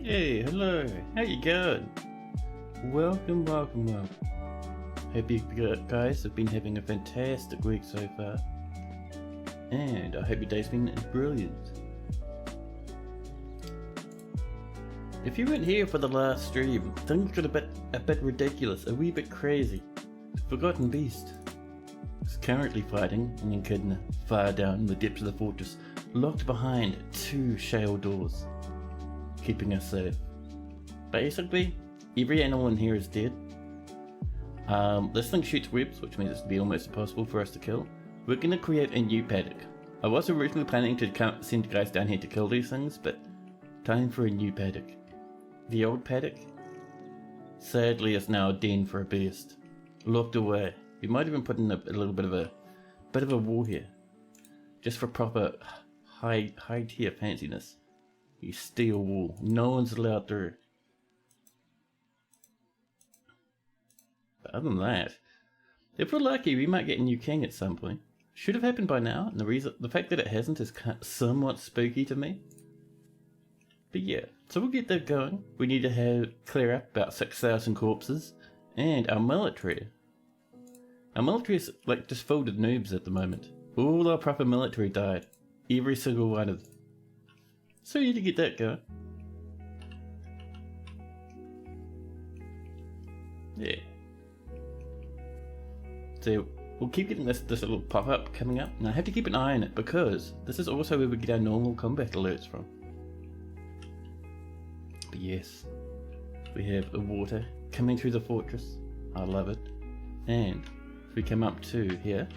Hey, hello, how you going? Welcome. Hope you guys have been having a fantastic week so far. And I hope your day's been brilliant. If you weren't here for the last stream, things got a bit ridiculous, a wee bit crazy. The Forgotten Beast is currently fighting an echidna far down in the depths of the fortress, locked behind 2 shale doors, keeping us safe. Basically, every animal in here is dead. This thing shoots webs, which means it's to be almost impossible for us to kill. We're gonna create a new paddock. I was originally planning to send guys down here to kill these things, but time for a new paddock. The old paddock, sadly, is now a den for a beast, locked away. We might even put in a little bit of a wall here, just for proper high tier fanciness. You steel wall, no one's allowed through. But other than that, if we're lucky, we might get a new king at some point. Should have happened by now, and the fact that it hasn't is somewhat spooky to me. But yeah, so we'll get that going. We need to clear up about 6,000 corpses, and our military. Our military is like just filled with noobs at the moment. All our proper military died, every single one of them. So we need to get that going. Yeah. So we'll keep getting this little pop-up coming up, and I have to keep an eye on it because this is also where we get our normal combat alerts from. But yes, we have the water coming through the fortress. I love it. And if we come up to here,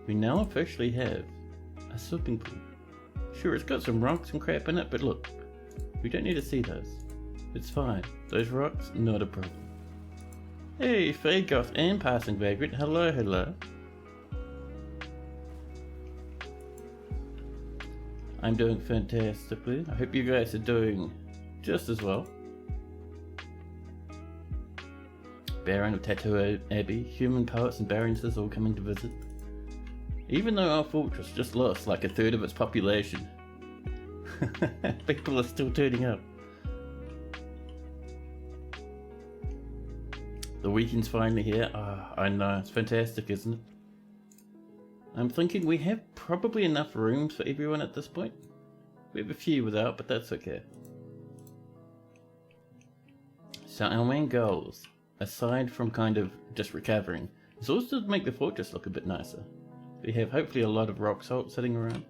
we now officially have a swimming pool. Sure, it's got some rocks and crap in it, but look, we don't need to see those. It's fine. Those rocks, not a problem. Hey, Fagoth and Passing Vagrant, hello. I'm doing fantastically. I hope you guys are doing just as well. Baron of Tattoo Abbey, human poets and baronesses all coming to visit. Even though our fortress just lost like 1/3 of its population, people are still turning up. The weekend's finally here. I know, it's fantastic, isn't it? I'm thinking we have probably enough rooms for everyone at this point. We have a few without, but that's okay. So our main goals, aside from kind of just recovering, is also to make the fortress look a bit nicer. We have hopefully a lot of rock salt sitting around.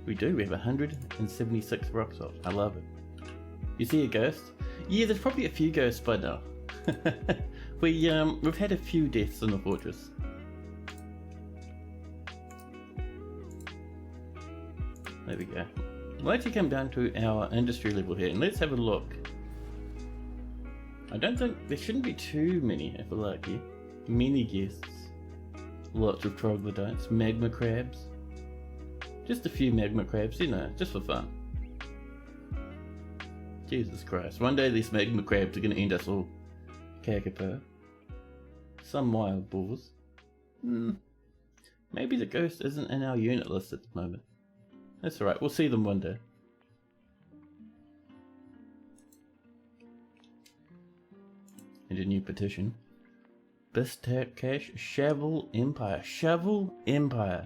We do, we have 176 rock salt. I love it. You see a ghost? Yeah, there's probably a few ghosts by now. We've had a few deaths in the fortress. There we go. We'll actually come down to our industry level here and let's have a look. I don't think there shouldn't be too many if we're lucky. Many guests. Lots of troglodytes, magma crabs. Just a few magma crabs, you know, just for fun. Jesus Christ, one day these magma crabs are going to end us all. Kakapo. Some wild boars. Maybe the ghost isn't in our unit list at the moment. That's alright, we'll see them one day. And a new petition. Bistak Cash, Shovel Empire. Shovel Empire.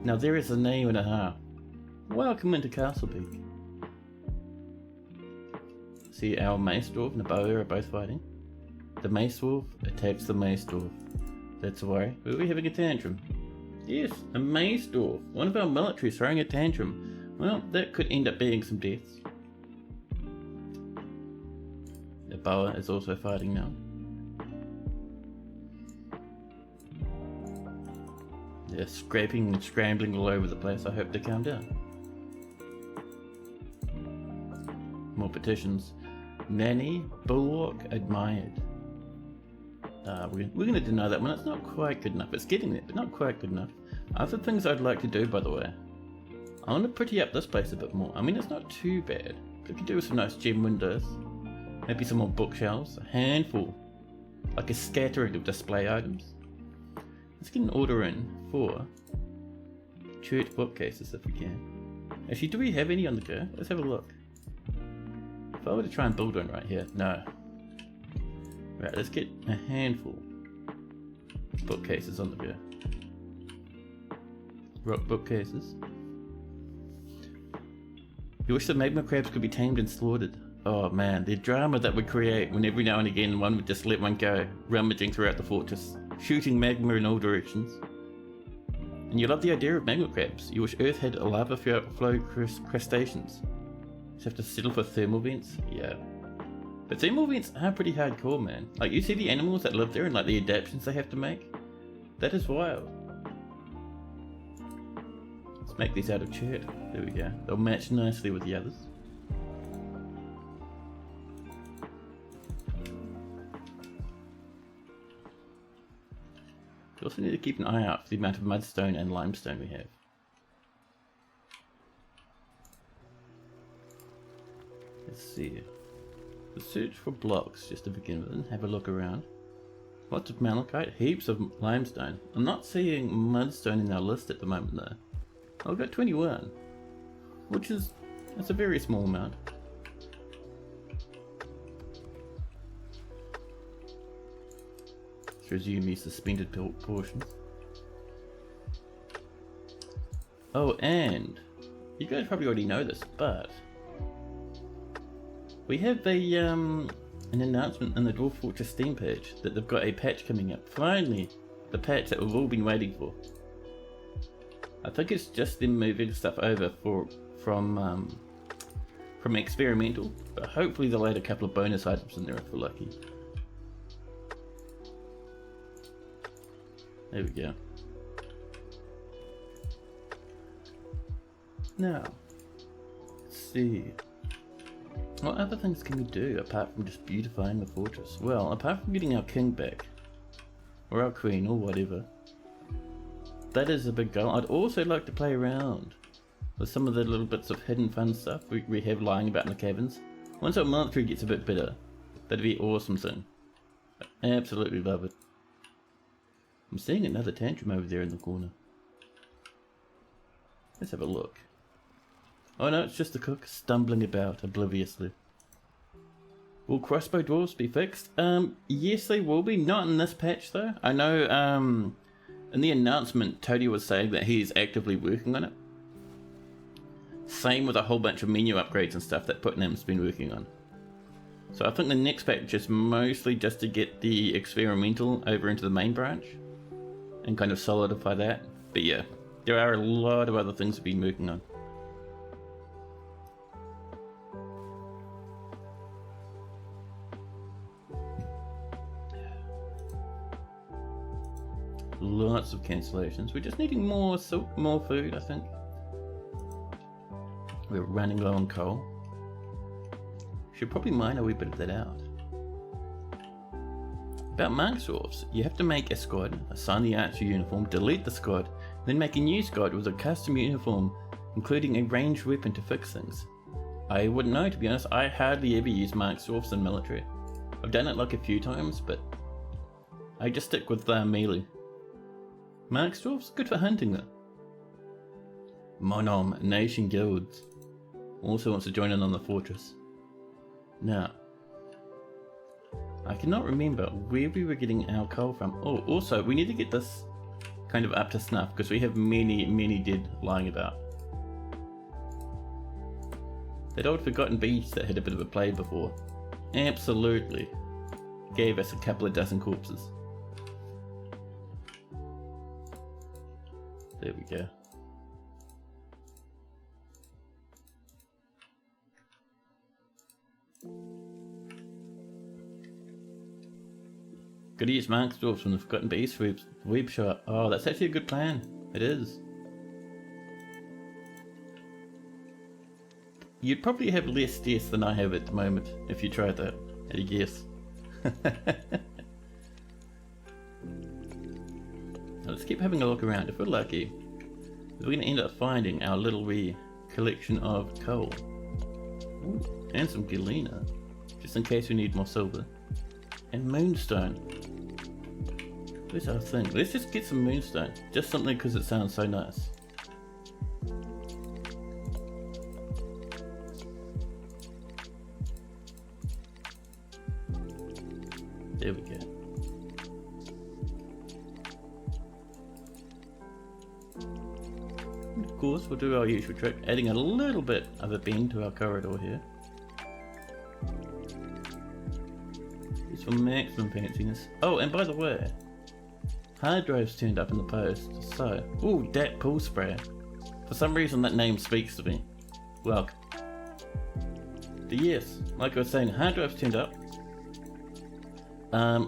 Now there is a name and a half. Welcome into Castlepeak. See, our Mace Dwarf and the Boa are both fighting. The Mace Dwarf attacks the Mace Dwarf. That's why we're having a tantrum. Yes, a Mace Dwarf. One of our military is throwing a tantrum. Well, that could end up being some deaths. The Boa is also fighting now. They're scraping and scrambling all over the place. I hope they calm down. More petitions. Nanny Bulwark admired. We're going to deny that one. It's not quite good enough. It's getting there, but not quite good enough. Other things I'd like to do, by the way. I want to pretty up this place a bit more. I mean, it's not too bad. We could do with some nice gem windows. Maybe some more bookshelves. A handful. Like a scattering of display items. Let's get an order in for church bookcases if we can. Actually, do we have any on the go? Let's have a look. If I were to try and build one right here, no. Right, let's get a handful of bookcases on the go. Rock bookcases. You wish the magma crabs could be tamed and slaughtered. Oh man, the drama that would create when every now and again one would just let one go, rummaging throughout the fortress, shooting magma in all directions. And you love the idea of magma crabs. You wish Earth had lava flow crustaceans. Just have to settle for thermal vents? Yeah. But thermal vents are pretty hardcore, man. Like, you see the animals that live there and like the adaptations they have to make? That is wild. Let's make these out of chert. There we go. They'll match nicely with the others. We also need to keep an eye out for the amount of mudstone and limestone we have. Let's see. Let's search for blocks just to begin with and have a look around. Lots of malachite, heaps of limestone. I'm not seeing mudstone in our list at the moment though. I've got 21, which is, that's a very small amount. Let's resume these suspended portions. Oh, and you guys probably already know this, but we have a an announcement in the Dwarf Fortress Steam page that they've got a patch coming up. Finally, the patch that we've all been waiting for. I think it's just them moving stuff over from experimental, but hopefully they'll add a couple of bonus items in there if we're lucky. There we go. Now, let's see. What other things can we do apart from just beautifying the fortress? Well, apart from getting our king back, or our queen, or whatever, that is a big goal. I'd also like to play around with some of the little bits of hidden fun stuff we have lying about in the caverns. Once our military gets a bit better, that'd be awesome thing. I absolutely love it. I'm seeing another tantrum over there in the corner. Let's have a look. Oh no, it's just the cook stumbling about obliviously. Will crossbow dwarves be fixed? Yes they will be, not in this patch though. I know in the announcement Toady was saying that he's actively working on it. Same with a whole bunch of menu upgrades and stuff that Putnam's been working on. So I think the next patch is mostly just to get the experimental over into the main branch and kind of solidify that. But yeah, there are a lot of other things we've been working on. Lots of cancellations. We're just needing more silk, more food, I think. We're running low on coal. Should probably mine a wee bit of that out. About monk dwarves, you have to make a squad, assign the archer uniform, delete the squad, then make a new squad with a custom uniform, including a ranged weapon to fix things. I wouldn't know, to be honest. I hardly ever use monk dwarves in military. I've done it like a few times, but I just stick with melee. Mark dwarves, good for hunting though. Monom Nation Guilds also wants to join in on the fortress. Now, I cannot remember where we were getting our coal from. Oh, also we need to get this kind of up to snuff because we have many dead lying about. That old forgotten beach that had a bit of a play before absolutely gave us a couple of dozen corpses. There we go. Gotta use Mark's dwarves from the Forgotten Beast web shop. Oh, that's actually a good plan. It is. You'd probably have less deaths than I have at the moment if you tried that, I guess. Let's keep having a look around. If we're lucky, we're going to end up finding our little wee collection of coal. Ooh, and some galena, just in case we need more silver. And moonstone. Where's our thing? Let's just get some moonstone. Just something because it sounds so nice. There we go. Of course, we'll do our usual trick, adding a little bit of a bend to our corridor here. Just for maximum fanciness. Oh, and by the way, hard drives turned up in the post, so... Ooh, that pool sprayer. For some reason that name speaks to me. Welcome. But yes, like I was saying, hard drives turned up.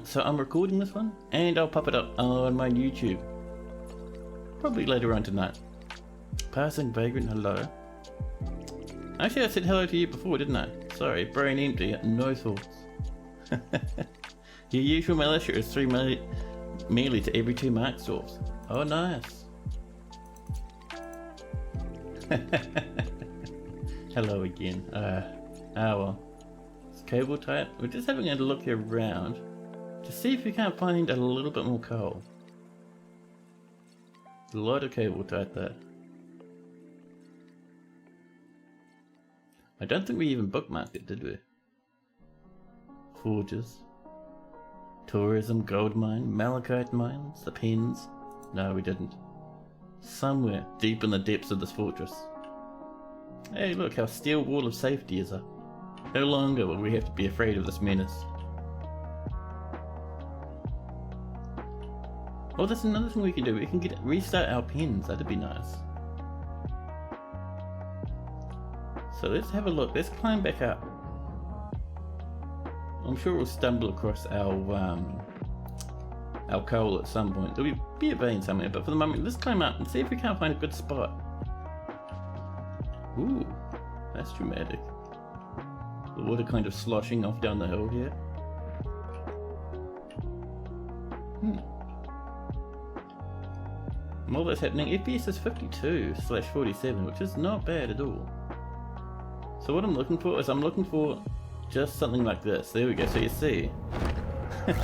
So I'm recording this one, and I'll pop it up on my YouTube. Probably later on tonight. Passing vagrant hello. Actually I said hello to you before, didn't I? Sorry, brain empty, no thoughts. Your usual militia is 3 melee to every 2 mark dwarves. Oh nice. Hello again. Well. It's cable tight. We're just having a look around to see if we can't find a little bit more coal. A lot of cable tight there. I don't think we even bookmarked it, did we? Forges. Tourism, gold mine, malachite mines, the pens. No, we didn't. Somewhere deep in the depths of this fortress. Hey look, our steel wall of safety is up. No longer will we have to be afraid of this menace. Oh, that's another thing we can do. We can restart our pens. That'd be nice. So let's have a look. Let's climb back up. I'm sure we'll stumble across our coal at some point. There'll be a vein somewhere, but for the moment, let's climb up and see if we can't find a good spot. Ooh, that's dramatic. The water kind of sloshing off down the hill here. While that's happening, FPS is 52/47, which is not bad at all. So what I'm looking for is just something like this. There we go, so you see. The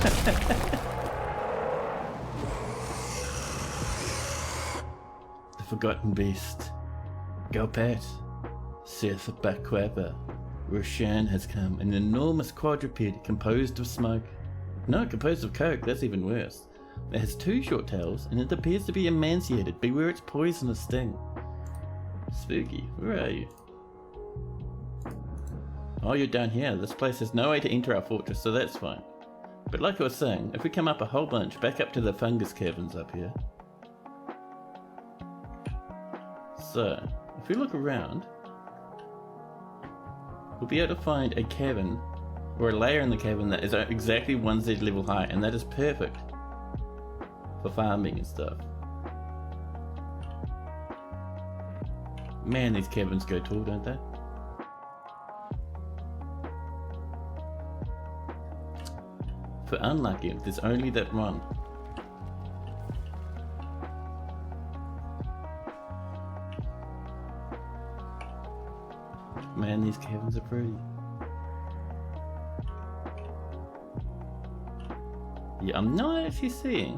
forgotten beast. Go pet, saith the Backquapper. Roshan has come, an enormous quadruped composed of smoke. No, composed of coke, that's even worse. It has 2 short tails, and it appears to be emaciated. Beware its poisonous sting. Spooky, where are you? Oh, you're down here. This place has no way to enter our fortress, so that's fine. But like I was saying, if we come up a whole bunch, back up to the fungus caverns up here. So, if we look around, we'll be able to find a cavern, or a layer in the cavern that is exactly 1Z level high, and that is perfect for farming and stuff. Man, these caverns go tall, don't they? For unlucky, there's only that one. Man, these caverns are pretty. Yeah, I'm not actually seeing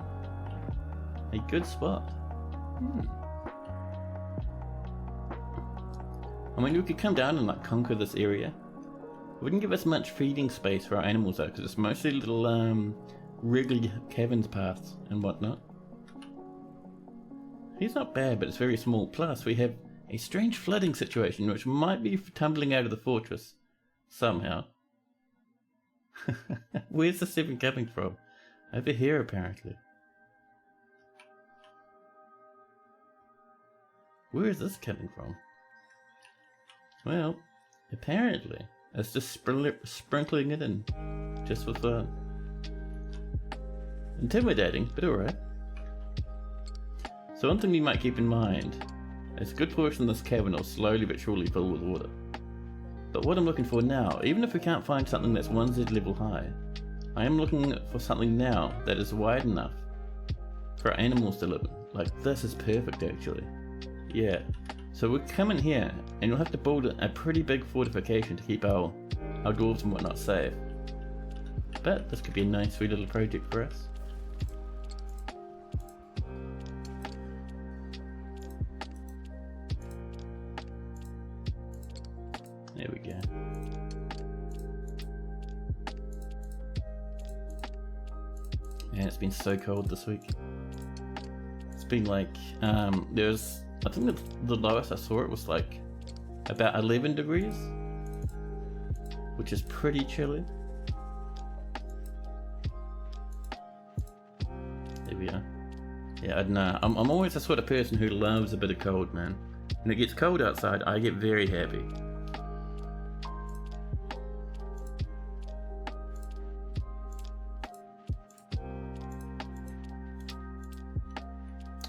a good spot. I mean, we could come down and like conquer this area. It wouldn't give us much feeding space for our animals though, because it's mostly little wriggly caverns paths and whatnot. He's not bad, but it's very small. Plus, we have a strange flooding situation which might be tumbling out of the fortress somehow. Where's the 7 coming from? Over here, apparently. Where is this coming from? Well, apparently, it's just sprinkling it in, just for fun. Intimidating, but alright. So one thing you might keep in mind is a good portion of this cavern will slowly but surely fill with water. But what I'm looking for now, even if we can't find something that's 1Z level high, I am looking for something now that is wide enough for our animals to live in. Like this is perfect actually. Yeah. So we'll come in here and we'll have to build a pretty big fortification to keep our dwarves and whatnot safe. But this could be a nice sweet little project for us. There we go. Man, it's been so cold this week. It's been like, there's, I think the lowest I saw it was like about 11 degrees, which is pretty chilly. There we are. Yeah, I don't know. I'm always the sort of person who loves a bit of cold, man. When it gets cold outside, I get very happy.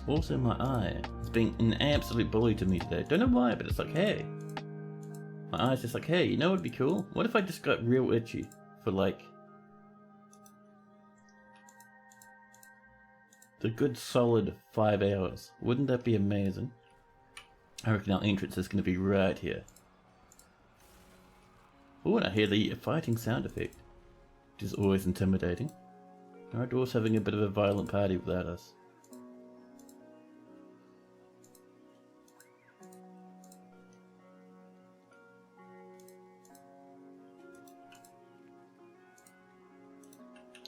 Also, my eye has been an absolute bully to me today. Don't know why, but it's like, hey. My eye's just like, hey, you know what'd be cool? What if I just got real itchy for like the good solid 5 hours? Wouldn't that be amazing? I reckon our entrance is going to be right here. Oh, and I hear the fighting sound effect, which is always intimidating. Our dwarf's having a bit of a violent party without us.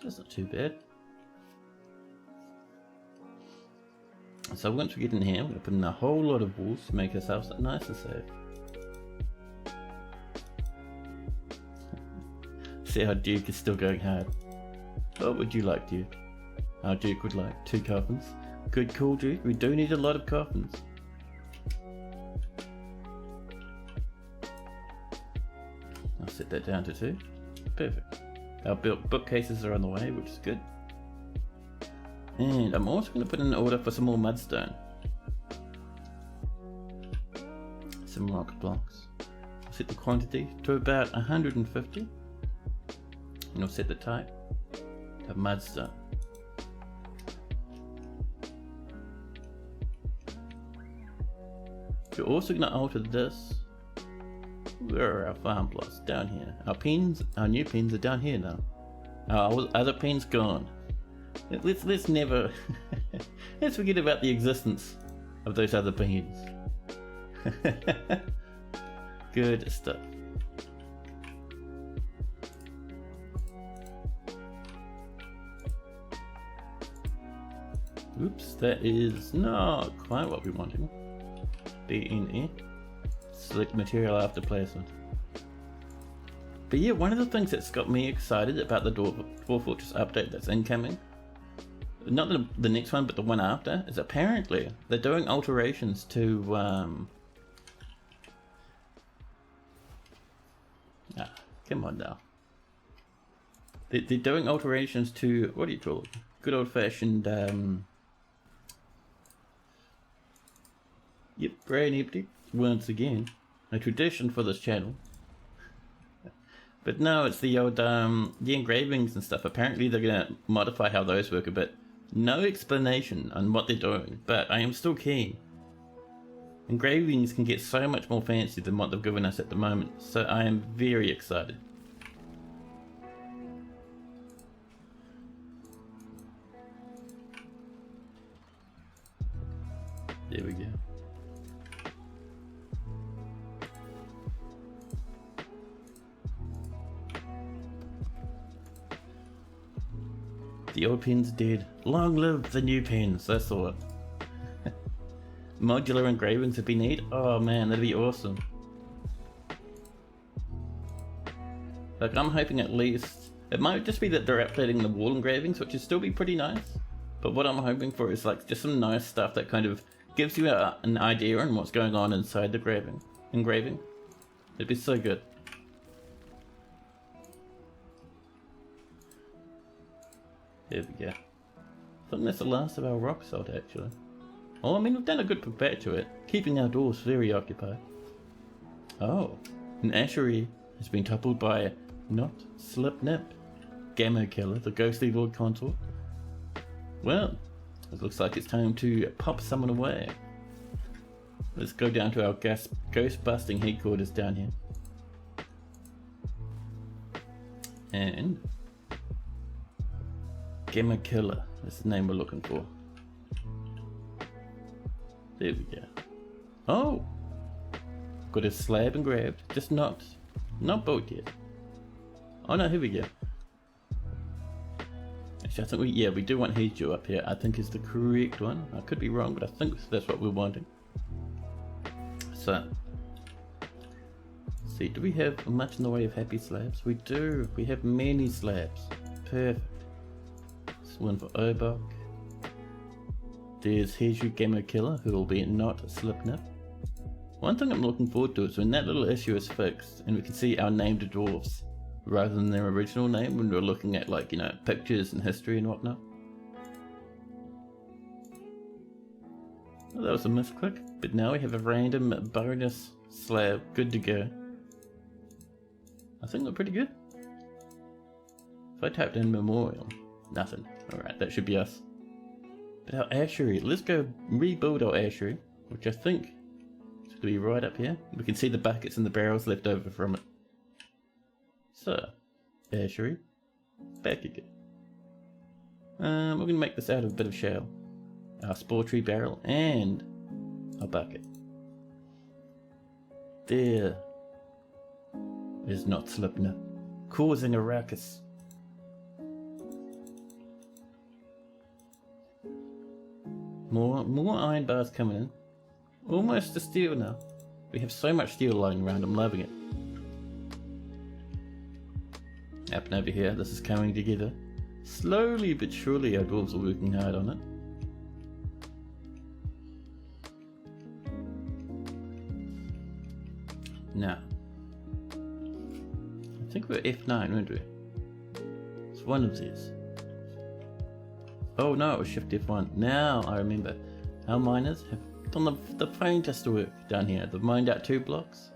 That's not too bad. So once we get in here, we're going to put in a whole lot of walls to make ourselves nice and safe. See how Duke is still going hard. What would you like, Duke? Our Duke would like 2 coffins. Good call, Duke. We do need a lot of coffins. I'll set that down to 2. Perfect. Our bookcases are on the way, which is good. And I'm also going to put in an order for some more mudstone. Some rock blocks. I'll set the quantity to about 150. And I'll set the type of mudstone. We're also going to alter this. Where are our farm plots? Down here. Our new pens are down here now. Our other pens gone. Let's never let's forget about the existence of those other pens. Good stuff. Oops, that is not quite what we're wanting. BNE. Select material after placement. But yeah, one of the things that's got me excited about the Dwarf Fortress update that's incoming, not the next one, but the one after, is apparently they're doing alterations to come on now. They're doing alterations to, what do you call it? Good old fashioned yep, brain empty. Once again, a tradition for this channel. But no, it's the old the engravings and stuff. Apparently they're gonna modify how those work a bit. No explanation on what they're doing, but I am still keen. Engravings can get so much more fancy than what they've given us at the moment, so I am very excited. There we go. The old pen's dead. Long live the new pens, that's the one. Modular engravings would be neat. Oh man, that'd be awesome. Like, I'm hoping at least, it might just be that they're updating the wall engravings, which would still be pretty nice. But what I'm hoping for is like just some nice stuff that kind of gives you an idea on what's going on inside the engraving. It'd be so good. There we go. I think that's the last of our rock salt, actually. Oh, I mean, we've done a good prepare to it, keeping our doors very occupied. Oh, an ashery has been toppled by Not Slip Nip, Gamma Killer, the ghostly Lord Consort. Well, it looks like it's time to pop someone away. Let's go down to our ghost-busting headquarters down here. And Gamma Killer, that's the name we're looking for. There we go. Oh! Got a slab engraved, just not built yet. Oh no, here we go. A Actually, I think we do want Heiju up here. I think is the correct one. I could be wrong, but I think that's what we're wanting. So, let's see, do we have much in the way of happy slabs? We do. We have many slabs. Perfect. This one for Obok. There's Heiju Gamma Killer, who will be not Slipnip. One thing I'm looking forward to is when that little issue is fixed and we can see our named dwarves rather than their original name when we're looking at, like, you know, pictures and history and whatnot. Well, that was a misclick, but now we have a random bonus slab good to go. I think they're pretty good. If I typed in memorial, nothing. Alright, that should be us. But our ashery, let's go rebuild our ashery, which I think is going to be right up here. We can see the buckets and the barrels left over from it. So, ashery, back again. We're going to make this out of a bit of shell. Our spore tree barrel and a bucket. There is not Slipnip, causing a ruckus. More iron bars coming in. Almost to steel now. We have so much steel lying around, I'm loving it. Up and over here, this is coming together. Slowly but surely our dwarves are working hard on it. Now, I think we're F9, weren't we? It's one of these. Oh no, it was Shift F1. Now I remember. Our miners have done the faintest work down here. They've mined out 2 blocks.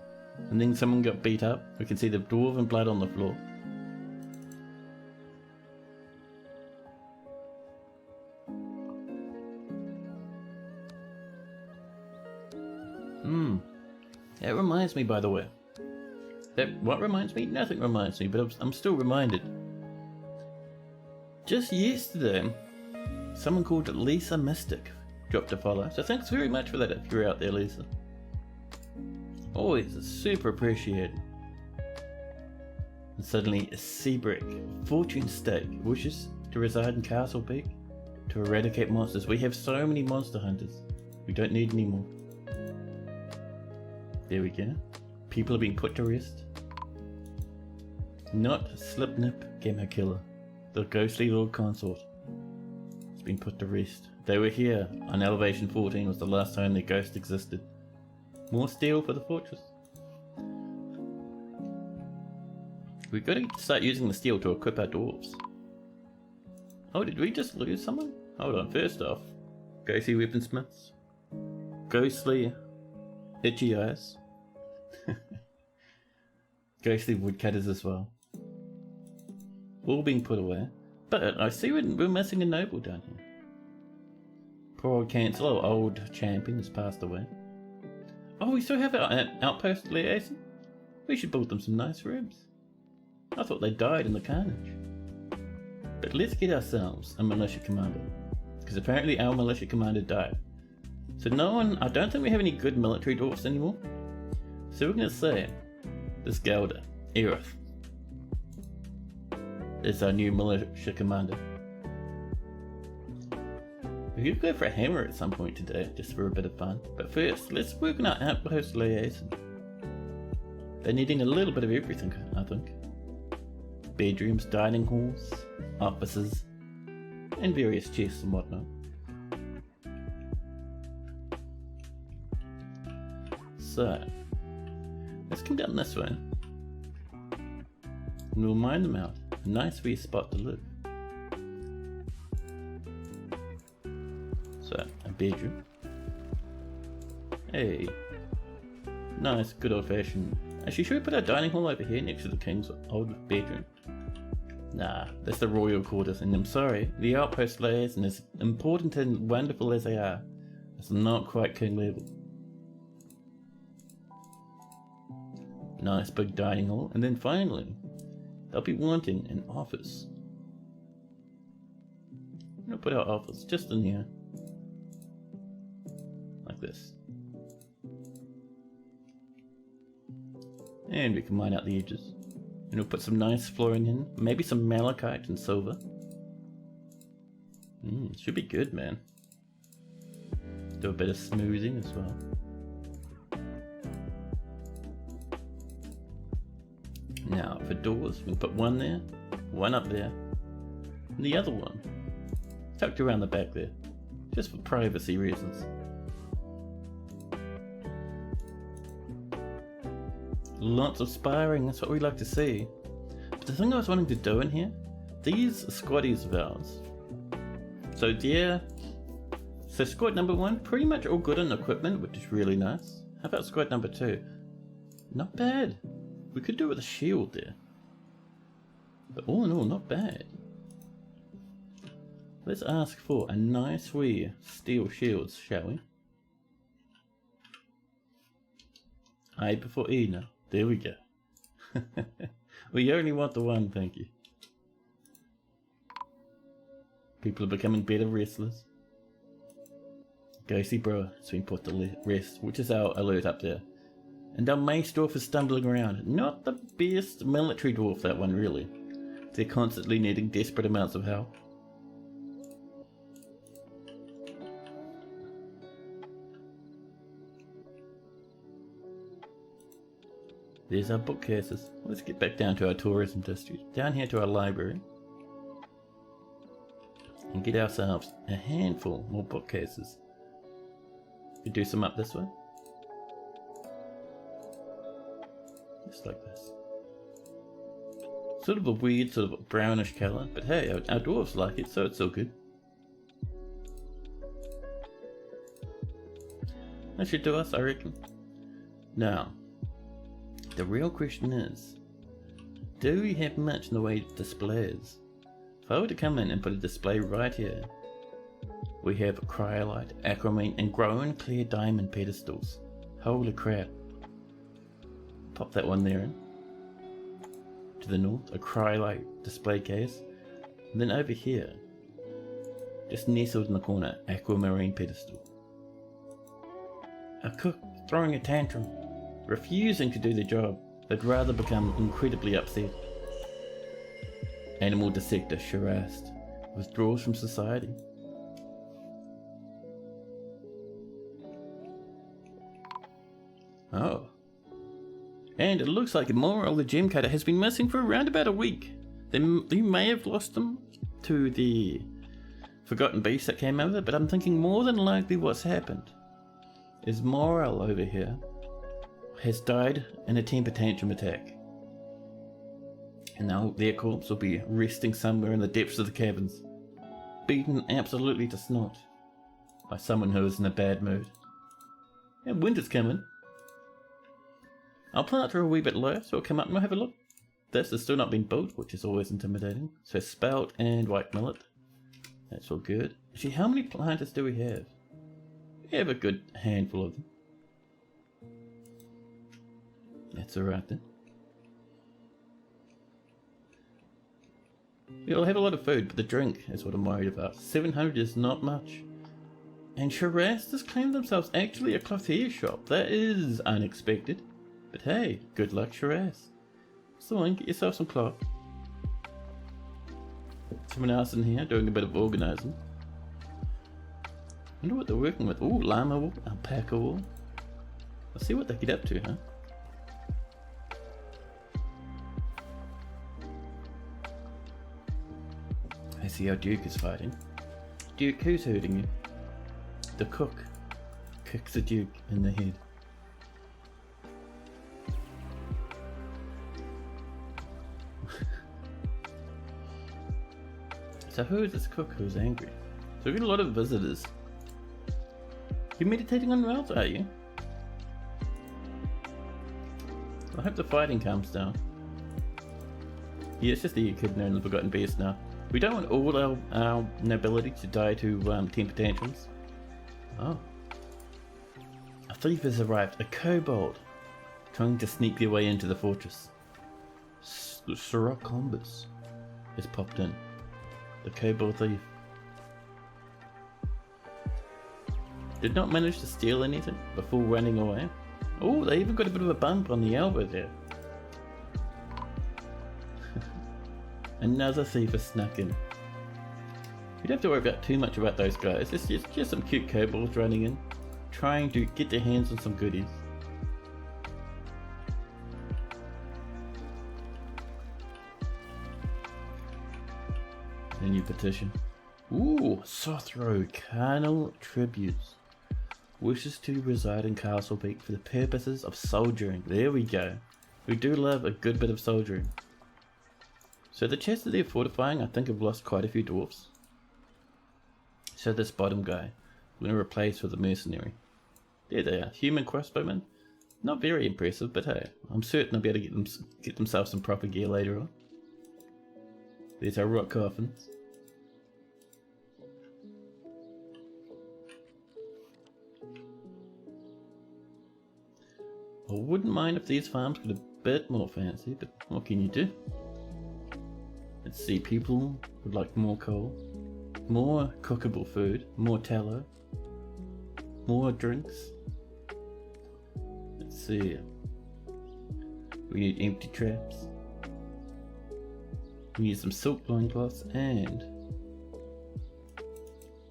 And then someone got beat up. We can see the dwarven blood on the floor. That reminds me, by the way. What reminds me? Nothing reminds me, but I'm still reminded. Just yesterday, someone called Lisa Mystic dropped a follow. So thanks very much for that if you're out there, Lisa. Always super appreciated. And suddenly, Seabrick, Fortune Stake, wishes to reside in Castlepeak to eradicate monsters. We have so many monster hunters. We don't need any more. There we go. People are being put to rest. Not Slipnip Gamma Killer, the ghostly Lord Consort. It's been put to rest. They were here on Elevation 14 was the last time their ghost existed. More steel for the fortress. We've got to start using the steel to equip our dwarves. Oh, did we just lose someone? Hold on, first off, ghostly weaponsmiths. Ghostly itchy eyes. Ghostly woodcutters as well. All being put away. But I see we're missing a noble down here. Poor old Cancel, our old champion, has passed away. Oh, we still have our outpost liaison? We should build them some nice rooms. I thought they died in the carnage. But let's get ourselves a militia commander. Because apparently our militia commander died. So no one, I don't think we have any good military dwarfs anymore. So we're going to say, this Gelder, Aerith, is our new militia commander. We could go for a hammer at some point today, just for a bit of fun. But first, let's work on our outpost liaison. They're needing a little bit of everything, I think. Bedrooms, dining halls, offices, and various chests and whatnot. So, let's come down this way. And we'll mine them out. A nice wee spot to live. So, a bedroom. Hey. Nice, good old fashioned. Actually, should we put our dining hall over here next to the king's old bedroom? Nah, that's the royal quarters, and I'm sorry, the outpost liaison, as important and wonderful as they are, it's not quite king level. Nice big dining hall, and then finally, they'll be wanting an office. I'm gonna put our office just in here. Like this. And we can mine out the edges. And we'll put some nice flooring in, maybe some malachite and silver. Should be good, man. Do a bit of smoothing as well. Now for doors, we'll put one there, one up there, and the other one tucked around the back there, just for privacy reasons. Lots of sparring, that's what we like to see. But the thing I was wanting to do in here, these are squaddies of ours. So yeah, so squad number 1, pretty much all good on equipment, which is really nice. How about squad number 2? Not bad. We could do with a shield there. But all in all, not bad. Let's ask for a nice wee steel shields, shall we? I before E now. There we go. We only want the one, thank you. People are becoming better wrestlers. Ghosty bro has been put to rest, which is our alert up there. And our mace dwarf is stumbling around. Not the best military dwarf, that one, really. They're constantly needing desperate amounts of help. There's our bookcases. Let's get back down to our tourism district. Down here to our library. And get ourselves a handful more bookcases. We do some up this way. Just like this. Sort of a weird, sort of brownish colour, but hey, our dwarves like it, so it's all good. That should do us, I reckon. Now, the real question is, do we have much in the way of displays? If I were to come in and put a display right here, we have cryolite, aquamarine, and grown clear diamond pedestals. Holy crap. Pop that one there in. To the north, a cryolite display case. And then over here, just nestled in the corner, aquamarine pedestal. A cook throwing a tantrum, refusing to do the job. They'd rather become incredibly upset. Animal dissector harassed, withdraws from society. Oh. And it looks like Moral the gem cutter has been missing for around about a week. They may have lost them to the forgotten beast that came over, but I'm thinking more than likely what's happened is Moral over here has died in a temper tantrum attack. And now their corpse will be resting somewhere in the depths of the caverns, beaten absolutely to snot by someone who is in a bad mood. And winter's coming. I'll plant her a wee bit lower so we'll come up and we'll have a look. This has still not been built, which is always intimidating. So spelt and white millet. That's all good. Actually, how many planters do we have? We have a good handful of them. That's alright then. We'll have a lot of food, but the drink is what I'm worried about. 700 is not much. And Shiraz has claimed themselves actually a clothier shop. That is unexpected. But hey, good luck, Shiraz. So on, get yourself some cloth. Someone else in here doing a bit of organising. Wonder what they're working with. Ooh, llama wool, alpaca wool. Let's see what they get up to, huh? I see how Duke is fighting. Duke, who's hurting you? The cook. Kicks the Duke in the head. So who is this cook who's angry? So we've got a lot of visitors. You're meditating on rails, are you? I hope the fighting calms down. Yeah, it's just the Echidna and the Forgotten Beast now. We don't want all our nobility to die to temper tantrums. Oh. A thief has arrived. A kobold. Trying to sneak their way into the fortress. The Sirach Combus has popped in. The kobold thief. Did not manage to steal anything before running away. Oh, they even got a bit of a bump on the elbow there. Another thief has snuck in. don't have to worry about too much about those guys. It's just some cute kobolds running in, trying to get their hands on some goodies. A new petition. Ooh, Sothro, carnal tributes. Wishes to reside in Castlepeak for the purposes of soldiering. There we go. We do love a good bit of soldiering. So the chests that they're fortifying, I think have lost quite a few dwarfs. So this bottom guy, we're going to replace with a mercenary. There they are, human crossbowmen. Not very impressive, but hey, I'm certain they'll be able to get themselves some proper gear later on. There's our rock coffins. I wouldn't mind if these farms got a bit more fancy, but what can you do? Let's see, people would like more coal, more cookable food, more tallow, more drinks. Let's see. We need empty traps. We need some silk loincloths and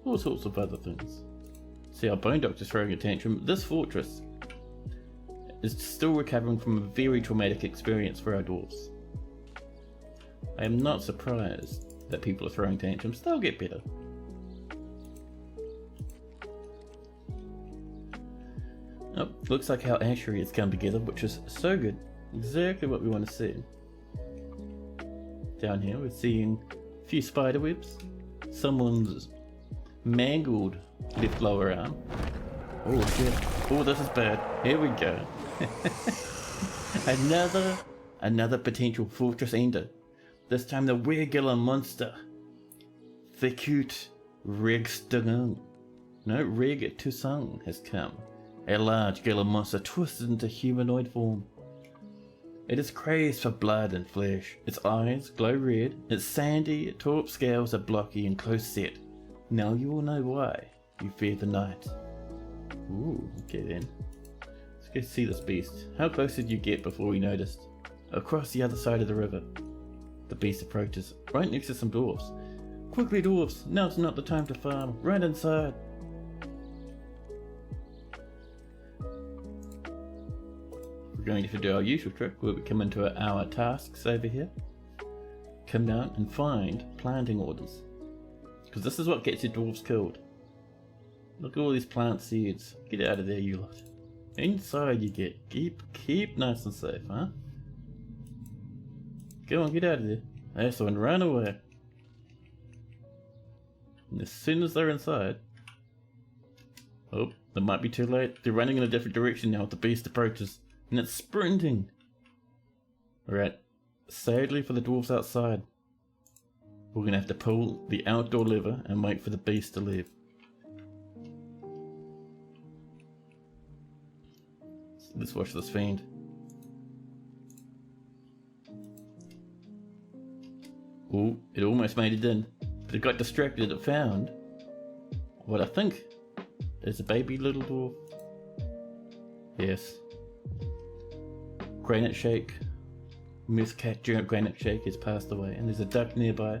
all sorts of other things. See, our bone doctor's throwing a tantrum. This fortress is still recovering from a very traumatic experience for our dwarves. I am not surprised that people are throwing tantrums. They'll get better. Oh, looks like our ashery has come together, which is so good. Exactly what we want to see. Down here we're seeing a few spider webs. Someone's mangled left lower arm. Oh shit. Oh, this is bad. Here we go. Another potential fortress ender. This time the regular monster. The cute Reg-Tusung has come. A large Gila monster twisted into humanoid form. It is crazed for blood and flesh. Its eyes glow red. Its sandy, taupe scales are blocky and close set. Now you will know why you fear the night. Ooh, okay then. Let's go see this beast. How close did you get before we noticed? Across the other side of the river. The beast approaches, right next to some dwarfs. Quickly dwarfs, now's not the time to farm. Right inside. We're going to do our usual trick where we come into our tasks over here. Come down and find planting orders. Because this is what gets your dwarves killed. Look at all these plant seeds. Get out of there, you lot. Inside you get. Keep nice and safe, huh? Go on, get out of there. That's one, run away. And as soon as they're inside... Oh, it might be too late. They're running in a different direction now. The beast approaches. And it's sprinting. Alright. Sadly for the dwarves outside, we're going to have to pull the outdoor lever and wait for the beast to leave. So let's watch this fiend. Oh, it almost made it in, but it got distracted. It found what I think is a baby little dwarf. Yes. Granite Shake. Mythcat Granite Shake has passed away, and there's a duck nearby.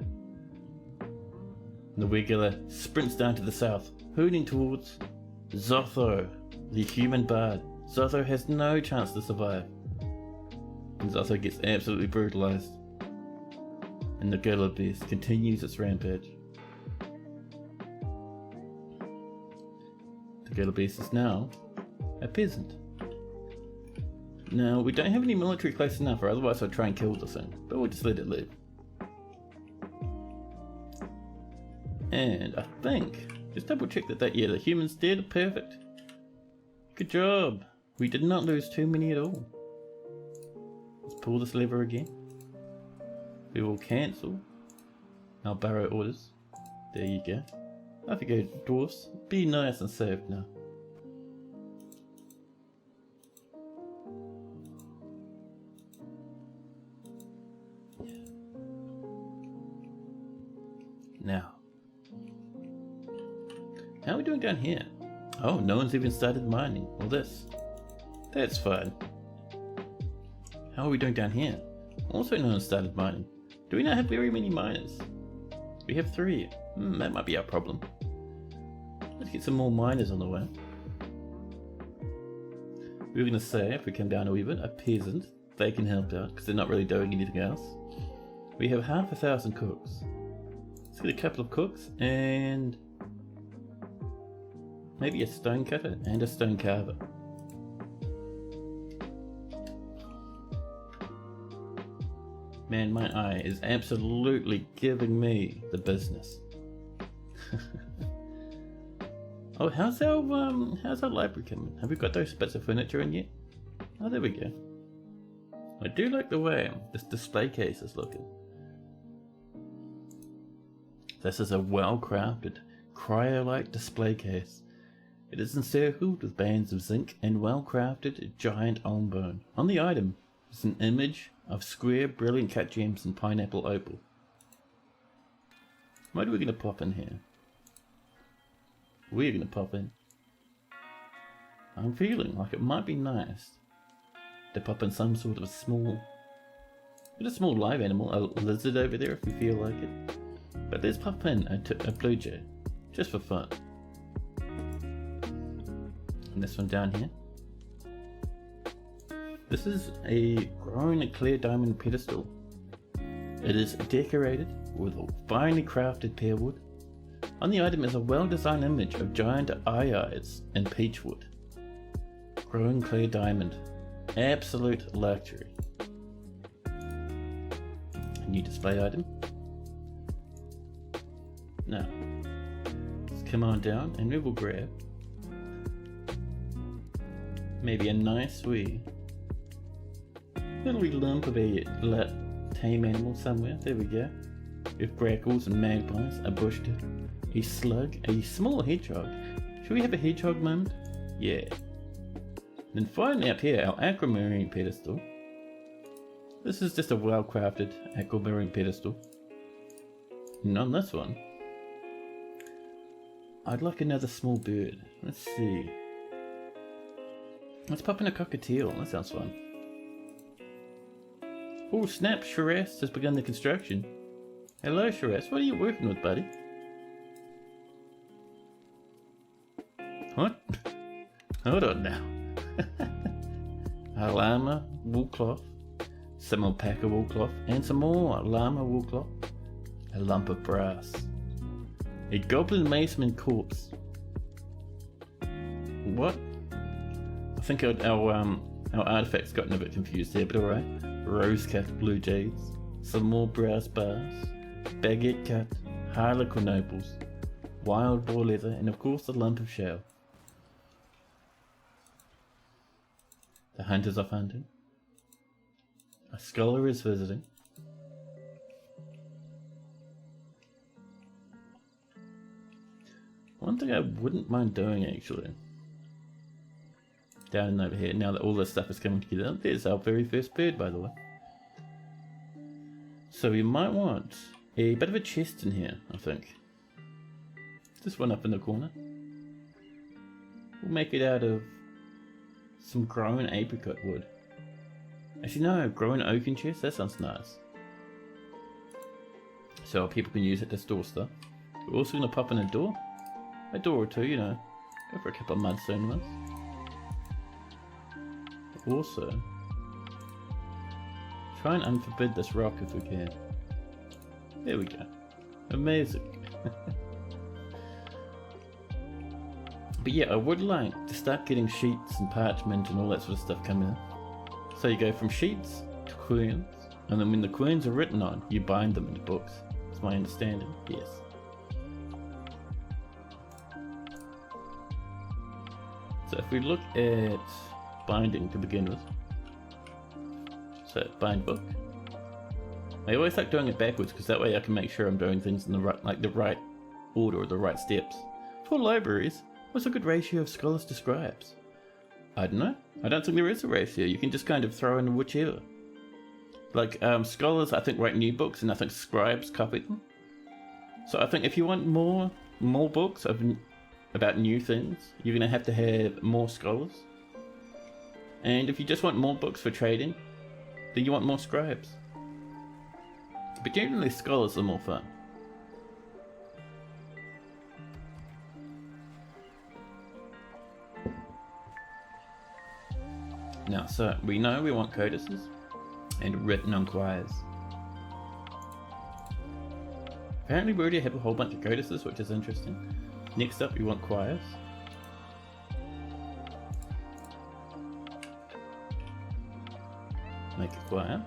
And the regular sprints down to the south, hooting towards Zotho, the human bard. Zotho has no chance to survive. And Zotho gets absolutely brutalized. And the Gila Beast continues its rampage. The Gila Beast is now a peasant. Now, we don't have any military close enough, or otherwise I'd try and kill the thing, but we'll just let it live. And I think, just double check that yeah, the human's dead. Perfect. Good job. We did not lose too many at all. Let's pull this lever again. We will cancel our barrow orders. There you go. Off you go, dwarfs. Be nice and safe now. Now, how are we doing down here? Oh, no one's even started mining. Well, that's fine. How are we doing down here? Also, no one started mining. Do we not have very many miners? We have 3. That might be our problem. Let's get some more miners on the way. We were going to say, if we come down a wee bit, a peasant. They can help out, because they're not really doing anything else. We have 500 cooks. Let's get a couple of cooks, and maybe a stone cutter and a stone carver. Man, my eye is absolutely giving me the business. Oh, how's our library coming? Have we got those bits of furniture in yet? Oh, there we go. I do like the way this display case is looking. This is a well-crafted, cryo-like display case. It is encircled with bands of zinc and well-crafted giant elm bone. On the item is an image of square, brilliant cut gems and pineapple opal. What are we going to pop in here? We're going to pop in. I'm feeling like it might be nice to pop in some sort of a small live animal, a lizard over there if we feel like it. But let's pop in a blue jay, just for fun. And this one down here. This is a grown clear diamond pedestal. It is decorated with a finely crafted pear wood. On the item is a well-designed image of giant eyes in peach wood. Grown clear diamond. Absolute luxury. A new display item. Now, let's come on down and we will grab maybe a nice wee little wee lump of a tame animal somewhere. There we go. With grackles and magpies, a bush tit, a slug, a small hedgehog. Should we have a hedgehog moment? Yeah. Then finally up here, our aquamarine pedestal. This is just a well-crafted aquamarine pedestal. And on this one, I'd like another small bird. Let's see. Let's pop in a cockatiel. That sounds fun. Oh snap, Shiraz has begun the construction. Hello Shiraz, what are you working with, buddy? What? Hold on now. A llama wool cloth, some alpaca wool cloth, and some more llama wool cloth. A lump of brass. A goblin maceman corpse. What? I think our artifact's gotten a bit confused there, but alright. Rose-cut blue jays, some more brass bars, baguette cut, harlequin opals, wild boar leather, and of course a lump of shell. The hunters off hunting. A scholar is visiting. One thing I wouldn't mind doing actually, down and over here, now that all this stuff is coming together, there's our very first bird by the way. So we might want a bit of a chest in here, I think. This one up in the corner. We'll make it out of some grown apricot wood. Actually no, grown oaken chest, that sounds nice. So people can use it to store stuff. We're also going to pop in a door or two, you know, go for a couple of mudstone ones. Also, try and unforbid this rock if we can. There we go. Amazing. But yeah, I would like to start getting sheets and parchment and all that sort of stuff coming in. So you go from sheets to queens, and then when the queens are written on, you bind them into books. That's my understanding, yes. So if we look at binding to begin with, so bind book. I always like doing it backwards because that way I can make sure I'm doing things in the right order or the right steps. For libraries, what's a good ratio of scholars to scribes? I don't know. I don't think there is a ratio. You can just kind of throw in whichever. Like scholars, I think, write new books, and I think scribes copy them. So I think if you want more books about new things, you're going to have more scholars. And if you just want more books for trading, then you want more scribes. But generally scholars are more fun. Now, so we know we want codices and written on choirs. Apparently we already have a whole bunch of codices, which is interesting. Next up we want choirs. Make a choir.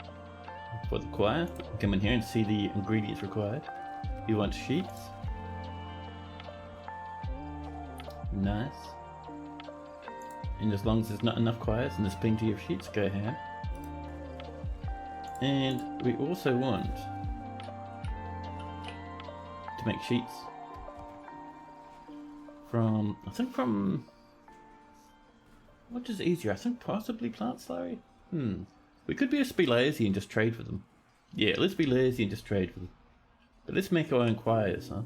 For the choir, come in here and see the ingredients required. We want sheets. Nice. And as long as there's not enough choirs and there's plenty of sheets, go ahead. And we also want to make sheets from, I think from, what is easier? I think possibly plant slurry? We could just be lazy and just trade for them. Yeah, let's be lazy and just trade for them. But let's make our own choirs, huh?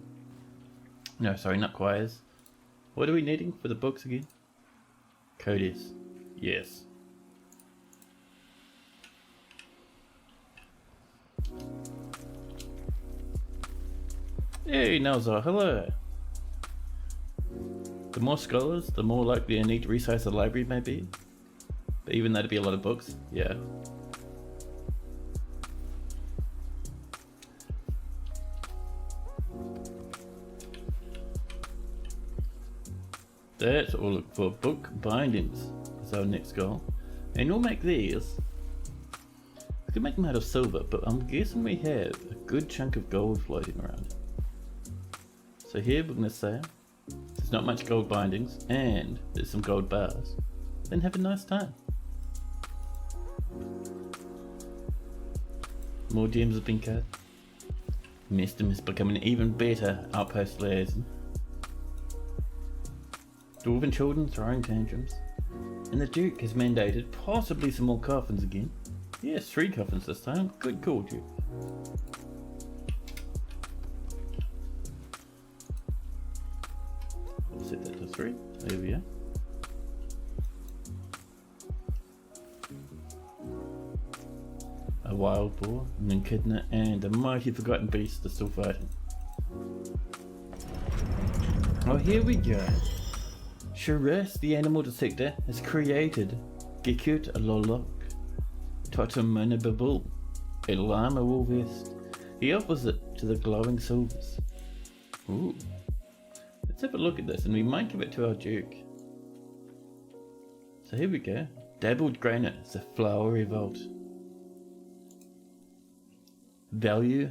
No, sorry, not choirs. What are we needing for the books again? Codes. Yes. Hey, Nelzar, hello. The more scholars, the more likely a need to resize the library may be. But even that'd be a lot of books, yeah. That's what we'll look for. Book bindings is our next goal. And we'll make these. We could make them out of silver, but I'm guessing we have a good chunk of gold floating around. So here we're going to say there's not much gold bindings and there's some gold bars. Then have a nice time. More gems have been cut. Mestum is becoming an even better outpost liaison. Dwarven children throwing tantrums. And the Duke has mandated possibly some more coffins again. Yes, 3 coffins this time. Good call, Duke. We'll set that to 3. There we are. A wild boar, an echidna, and a mighty forgotten beast are still fighting. Oh, here we go. Shiraz, the animal detector, has created Gekut Lolok Totemanababul, a llama wool vest. He offers it to the glowing silvers. Ooh. Let's have a look at this and we might give it to our Duke. So here we go. Dabbled granite is a flowery vault. Value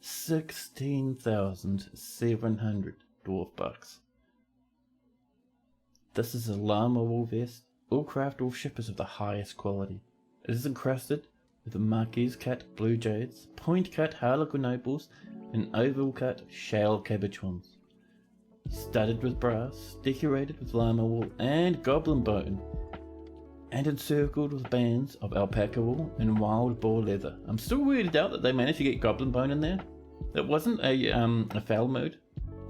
16,700 dwarf bucks. This is a llama wool vest. All craft wool shippers of the highest quality. It is encrusted with Marquise cut blue jades, point cut harlequin opals, and oval cut shale cabbage ones. Studded with brass, decorated with llama wool and goblin bone, and encircled with bands of alpaca wool and wild boar leather. I'm still weirded out that they managed to get goblin bone in there. That wasn't a foul mode,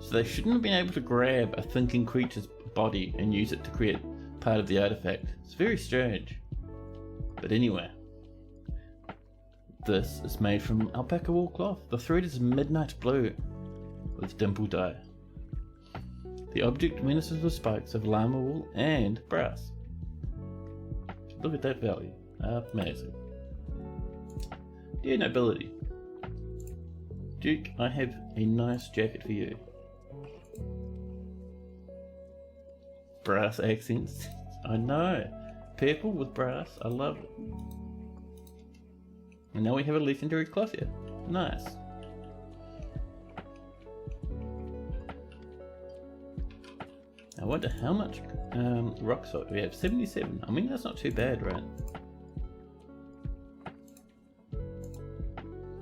so they shouldn't have been able to grab a thinking creature's body and use it to create part of the artifact. It's very strange. But anyway, this is made from alpaca wool cloth. The thread is midnight blue with dimple dye. The object ministers with spikes of llama wool and brass. Look at that value. Amazing. Dear nobility, Duke, I have a nice jacket for you. Brass accents. I know. Purple with brass. I love it. And now we have a legendary cloth here. Nice. I wonder how much rock salt we have. 77. I mean, that's not too bad, right?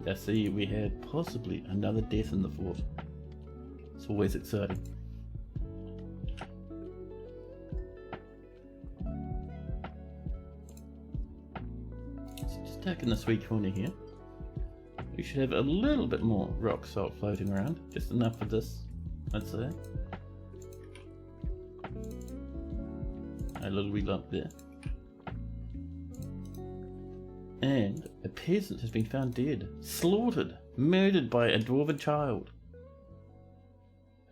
I see we had possibly another death in the fort. It's always exciting. Just taking this wee corner here. We should have a little bit more rock salt floating around. Just enough for this, I'd say. A little wee lump there. And a peasant has been found dead, slaughtered, murdered by a dwarven child.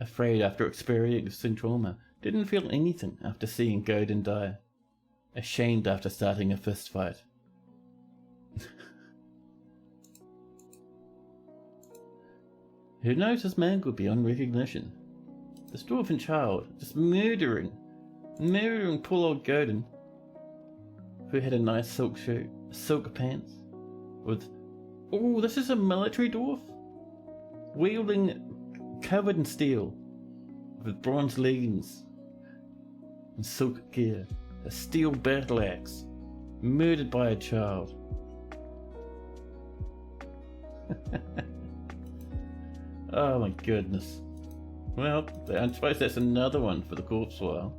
Afraid after experiencing trauma, didn't feel anything after seeing Godin die. ashamed after starting a fist fight. Who knows his mangled beyond recognition? This dwarven child just murdering poor old Godin, who had a nice silk shirt, silk pants, with, oh, this is a military dwarf, wielding, covered in steel, with bronze leggings and silk gear, a steel battle axe, murdered by a child. Oh my goodness. Well, I suppose that's another one for the corpse file.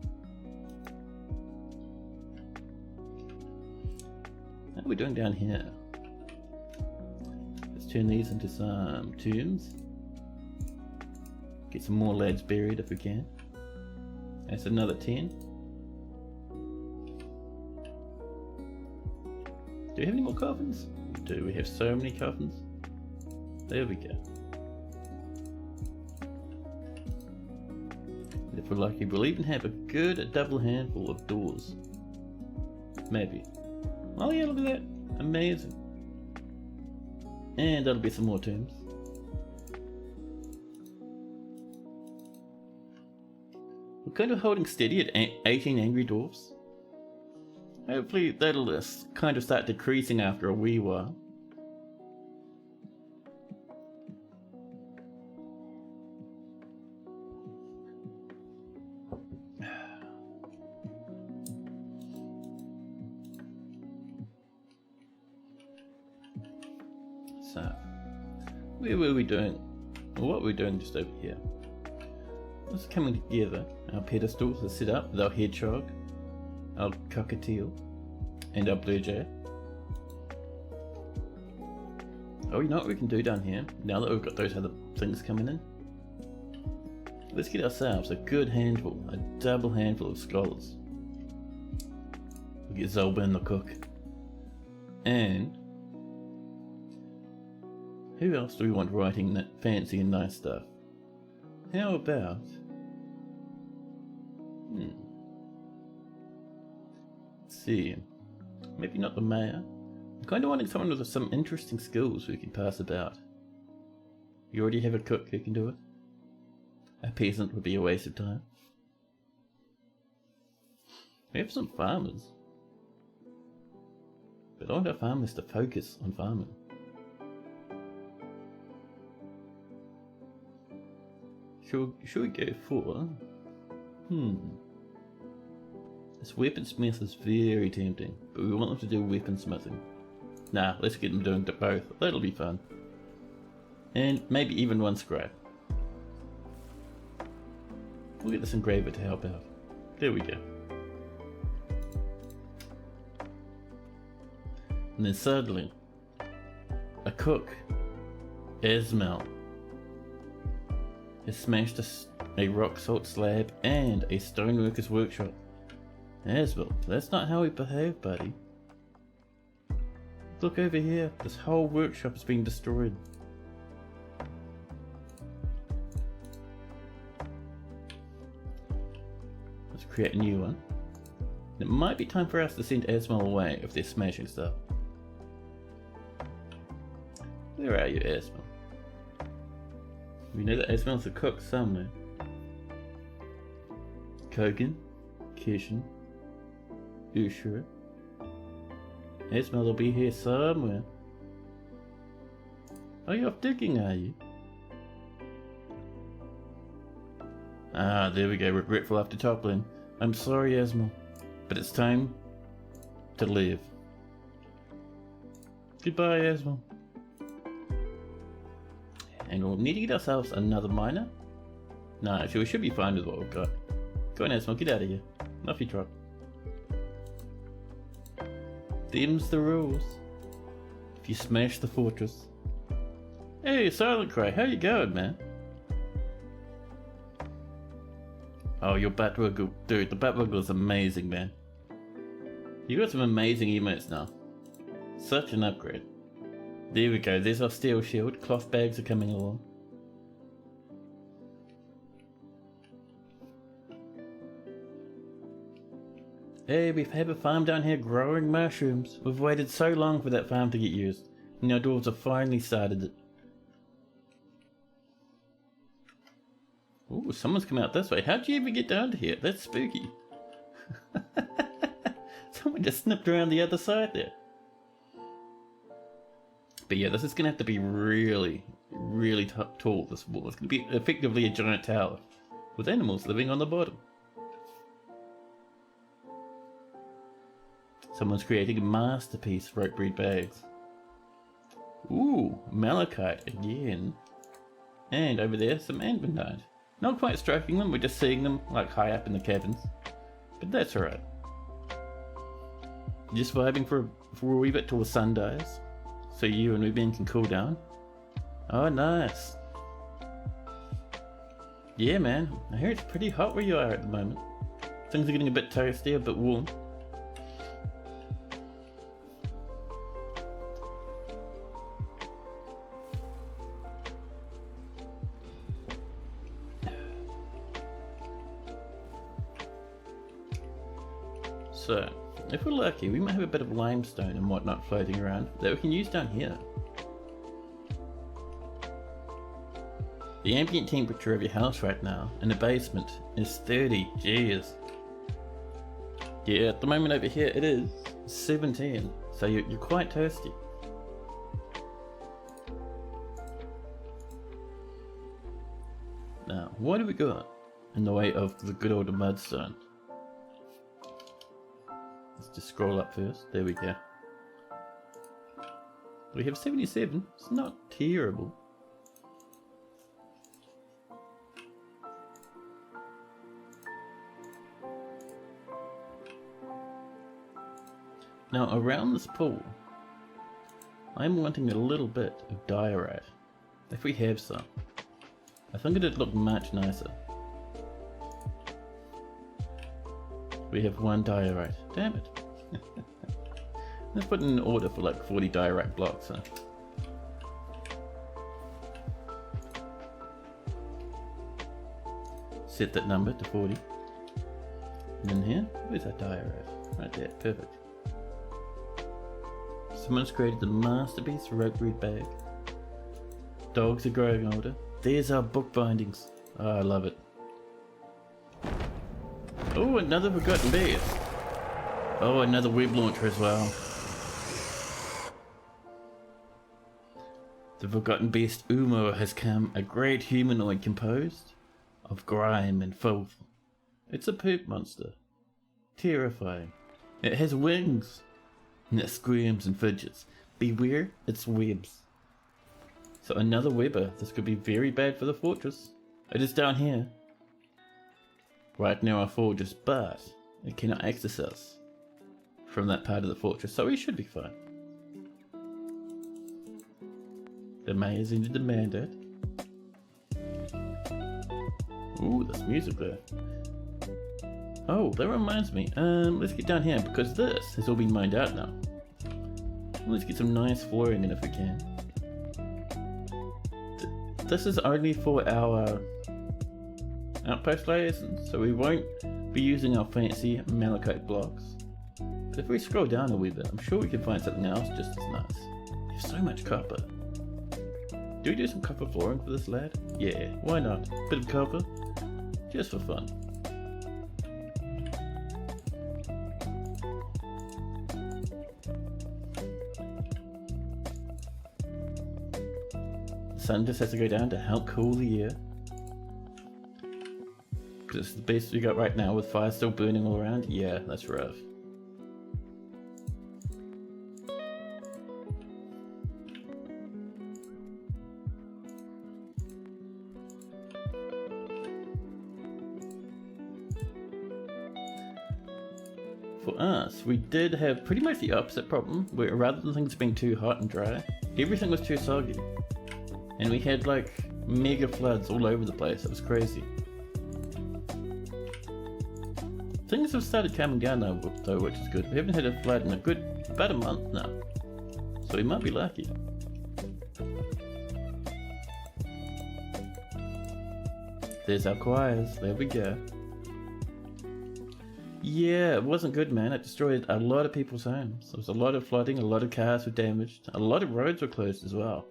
How are we doing down here? Let's turn these into some tombs. Get some more lads buried if we can. That's another 10. Do we have any more coffins? We do. We have so many coffins. There we go. If we're lucky, we'll even have a good double handful of doors. Maybe. Oh yeah, look at that. Amazing. And that'll be some more tombs. We're kind of holding steady at 18 angry dwarfs. Hopefully that'll just kind of start decreasing after a wee while. So, where were we doing? Or what were we doing just over here? This is coming together. Our pedestals are set up with our hedgehog, our cockatiel, and our blue jay. Oh, you know what we can do down here, now that we've got those other things coming in? Let's get ourselves a good handful, a double handful of scholars. We'll get Zolban the cook. And who else do we want writing that fancy and nice stuff? How about... Let's see. Maybe not the mayor. I'm kind of wanting someone with some interesting skills who can pass about. You already have a cook who can do it. A peasant would be a waste of time. We have some farmers. But I want our farmers to focus on farming. Should we go for... This weaponsmith is very tempting, but we want them to do weaponsmithing. Nah, let's get them doing both. That'll be fun. And maybe even one scribe. We'll get this engraver to help out. There we go. And then suddenly, a cook, Esmel, has smashed a rock salt slab and a stoneworker's workshop. Esmel, that's not how we behave, buddy. Look over here, this whole workshop has been destroyed. Let's create a new one. It might be time for us to send Esmel away if they're smashing stuff. Where are you, Esmel? We know that Esmel's a cook somewhere. Kogan, Kishin, Ushura. Esmel will be here somewhere. Are you off digging, are you? Ah, there we go, regretful after toppling. I'm sorry, Esmel, but it's time to live. Goodbye, Esmel. And we'll need to get ourselves another miner. No, actually we should be fine with what we've got. Go on, Esmel, get out of here. Off you trot. Them's the rules. If you smash the fortress. Hey, Silent Cry, how you going, man? Oh, your Batwiggle. Dude, the Batwiggle is amazing, man. You got some amazing emotes now. Such an upgrade. There we go, there's our steel shield. Cloth bags are coming along. Hey, we have a farm down here growing mushrooms. We've waited so long for that farm to get used. And our dwarves have finally started it. Ooh, someone's come out this way. How'd you even get down to here? That's spooky. Someone just snipped around the other side there. But yeah, this is going to have to be really, really tall, this wall. It's going to be effectively a giant tower with animals living on the bottom. Someone's creating a masterpiece of rope breed bags. Ooh, malachite again. And over there, some andmanite. Not quite striking them, we're just seeing them like high up in the caverns. But that's alright. Just vibing for a wee bit till the sun dies. So you and Ruben can cool down. Oh, nice. Yeah, man. I hear it's pretty hot where you are at the moment. Things are getting a bit toasty, a bit warm. So, if we're lucky, we might have a bit of limestone and whatnot floating around that we can use down here. The ambient temperature of your house right now in the basement is 30. Jeez. Yeah, at the moment over here it is 17, so you're quite toasty. Now, what have we got in the way of the good old mudstone? Let's just scroll up first. There we go. We have 77. It's not terrible. Now around this pool, I'm wanting a little bit of diorite. If we have some, I think it'd look much nicer. We have one diorite. Damn it. Let's put in an order for like 40 diorite blocks, huh? Set that number to 40. And in here, where's our diorite? Right there, perfect. Someone's created the masterpiece rope read bag. Dogs are growing older. There's our book bindings. Oh, I love it. Oh, another forgotten beast. Oh, another web launcher as well. The forgotten beast Umo has come, a great humanoid composed of grime and filth. It's a poop monster. Terrifying. It has wings. And it screams and fidgets. Beware its webs. So another webber. This could be very bad for the fortress. It is down here. Right near our fortress, but it cannot access us from that part of the fortress, so we should be fine. The mayor's ended the mandate. Ooh, there's music there. Oh, that reminds me. Let's get down here because this has all been mined out now. Let's get some nice flooring in if we can. This is only for our outpost layers, so we won't be using our fancy malachite blocks. But if we scroll down a wee bit, I'm sure we can find something else just as nice. There's so much copper. Do we do some copper flooring for this lad? Yeah, why not? Bit of copper, just for fun. The sun just has to go down to help cool the air. This is the best we got right now with fire still burning all around. Yeah, that's rough. For us, we did have pretty much the opposite problem, where rather than things being too hot and dry, everything was too soggy. And we had like mega floods all over the place. It was crazy. Things have started calming down now though, which is good. We haven't had a flood in about a month now. So we might be lucky. There's our choirs, there we go. Yeah, it wasn't good, man. It destroyed a lot of people's homes. There was a lot of flooding, a lot of cars were damaged, a lot of roads were closed as well.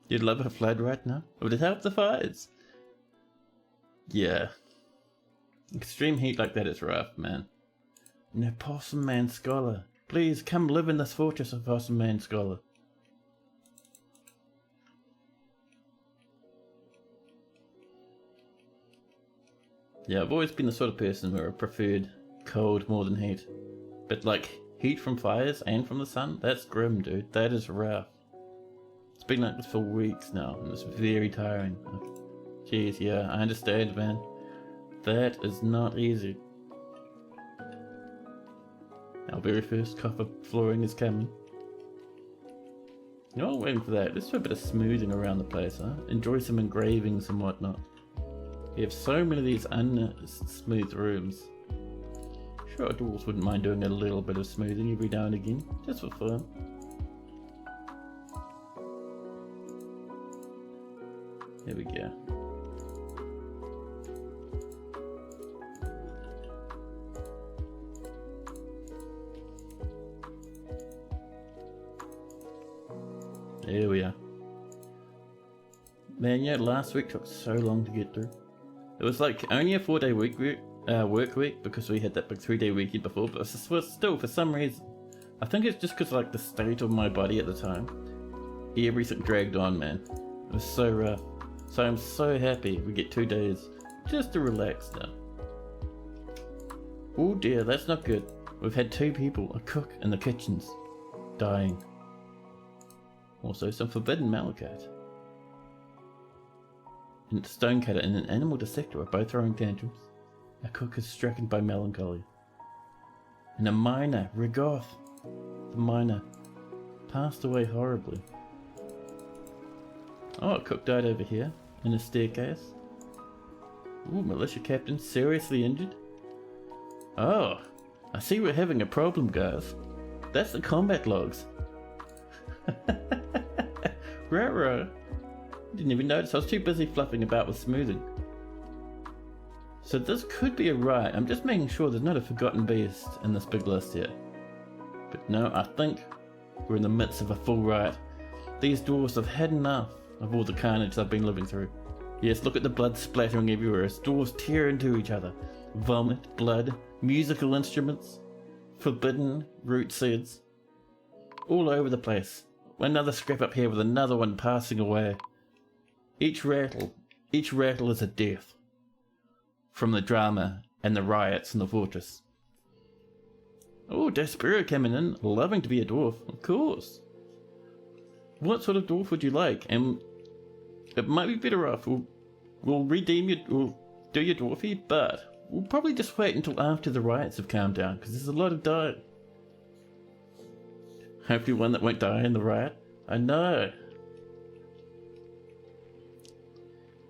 You'd love a flood right now? Would it help the fires? Yeah. Extreme heat like that is rough, man. No, Possum Man Scholar. Please, come live in this fortress of Possum Man Scholar. Yeah, I've always been the sort of person where I preferred cold more than heat. But like, heat from fires and from the sun, that's grim, dude. That is rough. It's been like this for weeks now, and it's very tiring. Jeez, yeah, I understand, man. That is not easy. Our very first copper flooring is coming. You know, I'm waiting for that. Let's do a bit of smoothing around the place, huh? Enjoy some engravings and whatnot. We have so many of these unsmooth rooms. Sure, dwarves wouldn't mind doing a little bit of smoothing every now and again, just for fun. There we go. There we are. Man, yeah, last week took so long to get through. It was like only a 4-day work week because we had that big 3-day weekend before, but still, for some reason, I think it's just because like the state of my body at the time, everything dragged on, man. It was so rough. So I'm so happy we get 2 days just to relax now. Oh dear, that's not good. We've had 2 people, a cook in the kitchens, dying. Also some forbidden malachite. And a stonecutter and an animal dissector are both throwing tantrums. A cook is stricken by melancholy. And a miner, Rigoth, the miner, passed away horribly. Oh, a cook died over here, in a staircase. Ooh, militia captain seriously injured. Oh, I see we're having a problem, guys. That's the combat logs. Ruh-roh. Didn't even notice, I was too busy fluffing about with smoothing. So this could be a riot. I'm just making sure there's not a forgotten beast in this big list here. But no, I think we're in the midst of a full riot. These dwarves have had enough of all the carnage I've been living through. Yes, look at the blood splattering everywhere as dwarves tear into each other. Vomit, blood, musical instruments, forbidden root seeds. All over the place. Another scrap up here with another one passing away. Each rattle is a death. From the drama and the riots in the fortress. Oh, Despero coming in, loving to be a dwarf, of course. What sort of dwarf would you like? And it might be better off, we'll redeem you, we'll do your dwarfy, but we'll probably just wait until after the riots have calmed down, because there's a lot of dying. Hopefully one that won't die in the riot. I know.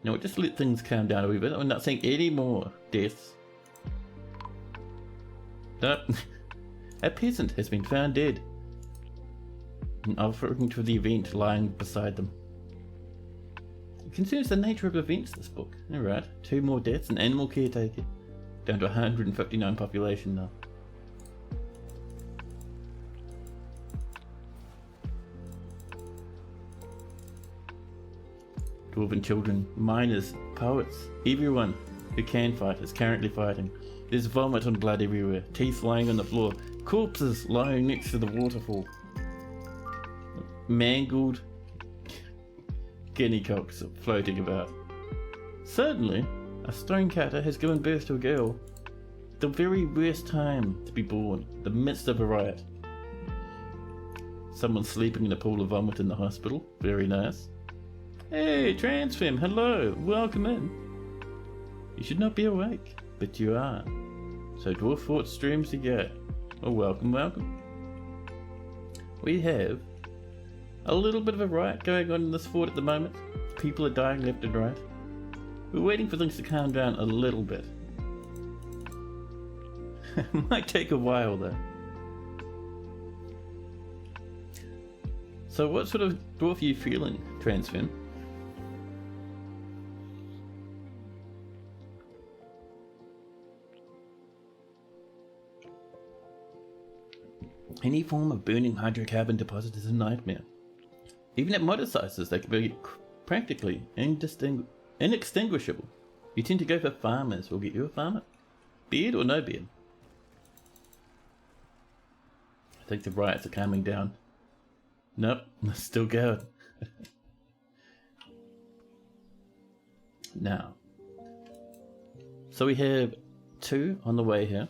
You know what, just let things calm down a wee bit. I'm not seeing any more deaths. No. A peasant has been found dead. And offering to the event lying beside them. It concerns the nature of events, this book. Alright, 2 more deaths, an animal caretaker. Down to 159 population now. Dwarven children, miners, poets, everyone who can fight is currently fighting. There's vomit and blood everywhere, teeth lying on the floor, corpses lying next to the waterfall. Mangled guinea cocks floating about. Suddenly, a stonecutter has given birth to a girl. The very worst time to be born, the midst of a riot. Someone sleeping in a pool of vomit in the hospital, very nice. Hey, Transfem, hello, welcome in. You should not be awake, but you are. So Dwarf Fort streams to go. Well, welcome, welcome. We have a little bit of a riot going on in this fort at the moment. People are dying left and right. We're waiting for things to calm down a little bit. It might take a while though. So what sort of dwarf are you feeling, Transfem? Any form of burning hydrocarbon deposit is a nightmare. Even at modest sizes, they can be practically inextinguishable. You tend to go for farmers. We'll get you a farmer. Beard or no beard? I think the riots are calming down. Nope, they're still going. Now, so we have 2 on the way here.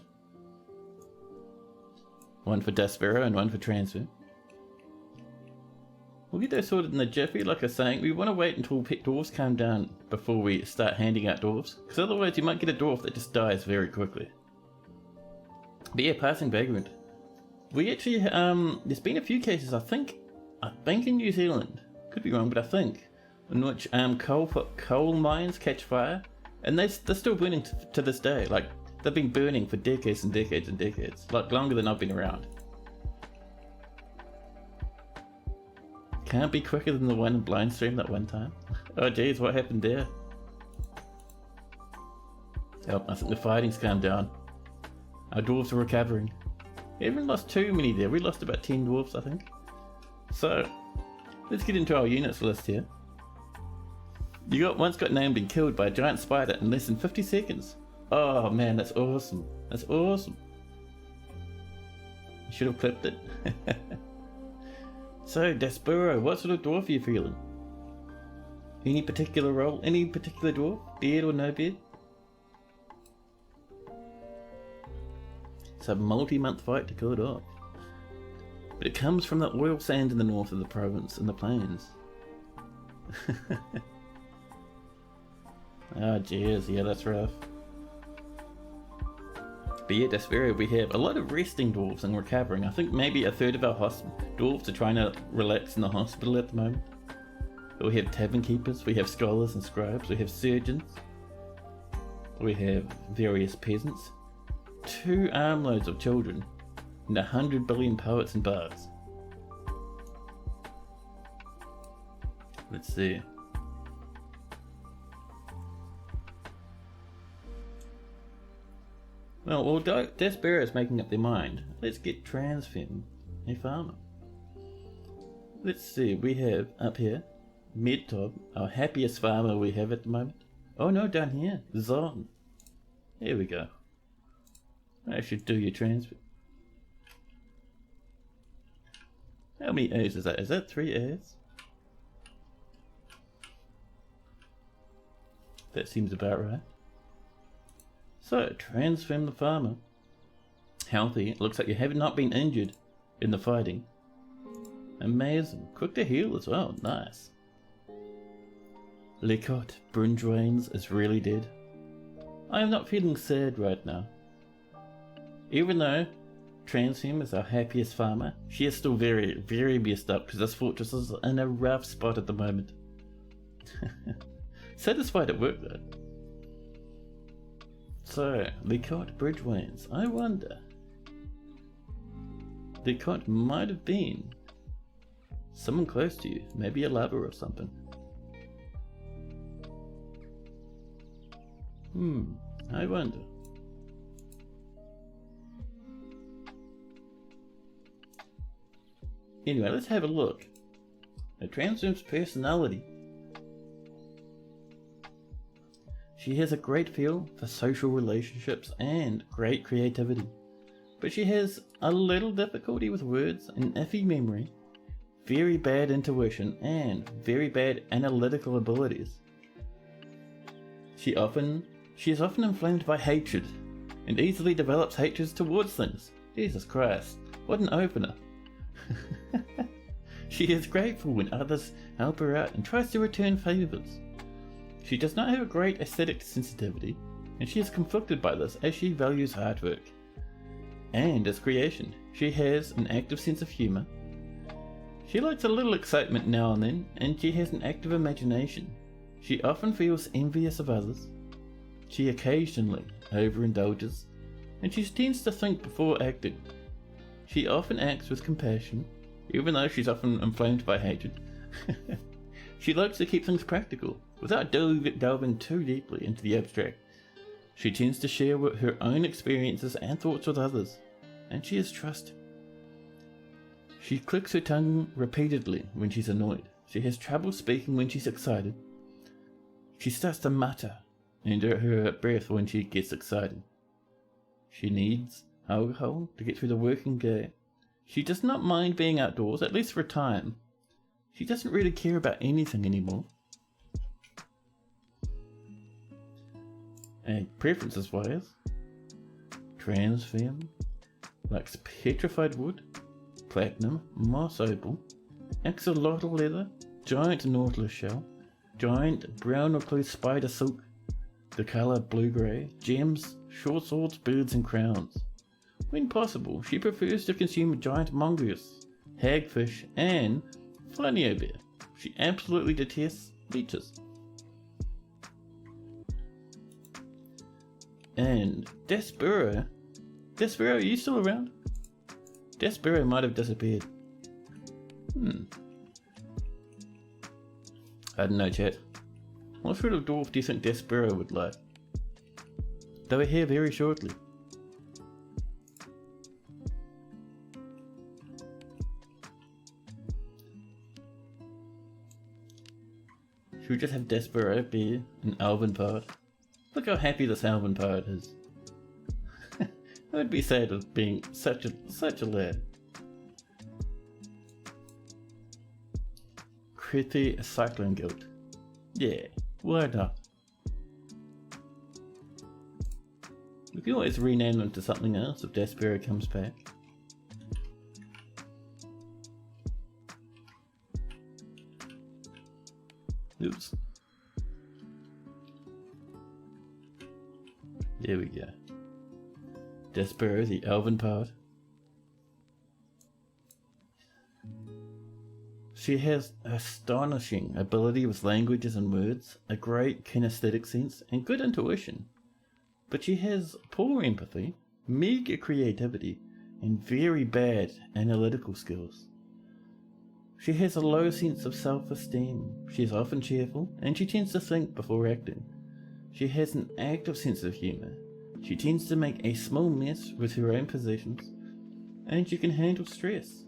One for Despero and one for transfer. We'll get those sorted in a jiffy. Like I was saying, we want to wait until pet dwarves calm down before we start handing out dwarves, because otherwise you might get a dwarf that just dies very quickly. But yeah, passing vagrant. We actually, there's been a few cases, I think in New Zealand, could be wrong, but I think, in which coal mines catch fire, and they're still burning to this day. Like, they've been burning for decades and decades and decades, like longer than I've been around. Can't be quicker than the one in blind stream that one time. Oh geez, what happened there? Oh, I think the fighting's calmed down. Our dwarves are recovering. We haven't lost too many there. We lost about 10 dwarves, I think. So, let's get into our units list here. Once got named and killed by a giant spider in less than 50 seconds. Oh man, that's awesome. That's awesome. Should have clipped it. So, Despero, what sort of dwarf are you feeling? Any particular role? Any particular dwarf? Beard or no beard? It's a multi-month fight to kill it off. But it comes from the oil sands in the north of the province and the plains. Oh jeez, yeah, that's rough. But yeah, Despero, we have a lot of resting dwarves and recovering. I think maybe a third of our dwarves are trying to relax in the hospital at the moment. But we have tavern keepers, we have scholars and scribes, we have surgeons, we have various peasants, 2 armloads of children, and 100 billion poets and bards. Let's see. Well, although Despero is making up their mind, let's get Transfem a farmer. Let's see, we have up here Medtob, our happiest farmer we have at the moment. Oh no, down here, Zon. Here we go. I should do your transfer. How many A's is that? Is that 3 A's? That seems about right. So, Transfem the farmer. Healthy. It looks like you have not been injured in the fighting. Amazing. Quick to heal as well. Nice. Lecot Brindwains is really dead. I am not feeling sad right now. Even though Transfem is our happiest farmer, she is still very, very messed up because this fortress is in a rough spot at the moment. Satisfied at work though. So, Lecot Brindwains, I wonder. Lecot might have been someone close to you, maybe a lover or something. I wonder. Anyway, let's have a look at Transfem's personality. She has a great feel for social relationships and great creativity, but she has a little difficulty with words and iffy memory, very bad intuition, and very bad analytical abilities. She is often inflamed by hatred, and easily develops hatred towards things. Jesus Christ, what an opener. She is grateful when others help her out and tries to return favours. She does not have a great aesthetic sensitivity, and she is conflicted by this as she values hard work. And as creation, she has an active sense of humour. She likes a little excitement now and then, and she has an active imagination. She often feels envious of others. She occasionally overindulges, and she tends to think before acting. She often acts with compassion, even though she's often inflamed by hatred. She likes to keep things practical, without delving too deeply into the abstract. She tends to share her own experiences and thoughts with others, and she is trusting. She clicks her tongue repeatedly when she's annoyed. She has trouble speaking when she's excited. She starts to mutter under her breath when she gets excited. She needs alcohol to get through the working day. She does not mind being outdoors, at least for a time. She doesn't really care about anything anymore. And preferences wise, trans femme, likes petrified wood, platinum, moss opal, axolotl leather, giant nautilus shell, giant brown recluse spider silk, the colour blue-grey, gems, short swords, birds and crowns. When possible, she prefers to consume giant mongoose, hagfish and flaneo bear. She absolutely detests leeches. And Despero, are you still around? Despero might have disappeared. I don't know, chat. What sort of dwarf do you think Despero would like? They were here very shortly. Should we just have Despero be an elven poet? Look how happy this elven poet is. I would be sad of being such a lad. Creepy cycling guild. Yeah, why not? We can always rename them to something else if Despero comes back. Oops. There we go. Despero, the elven poet. She has astonishing ability with languages and words, a great kinesthetic sense, and good intuition. But she has poor empathy, meager creativity, and very bad analytical skills. She has a low sense of self-esteem. She is often cheerful, and she tends to think before acting. She has an active sense of humour. She tends to make a small mess with her own possessions, and she can handle stress.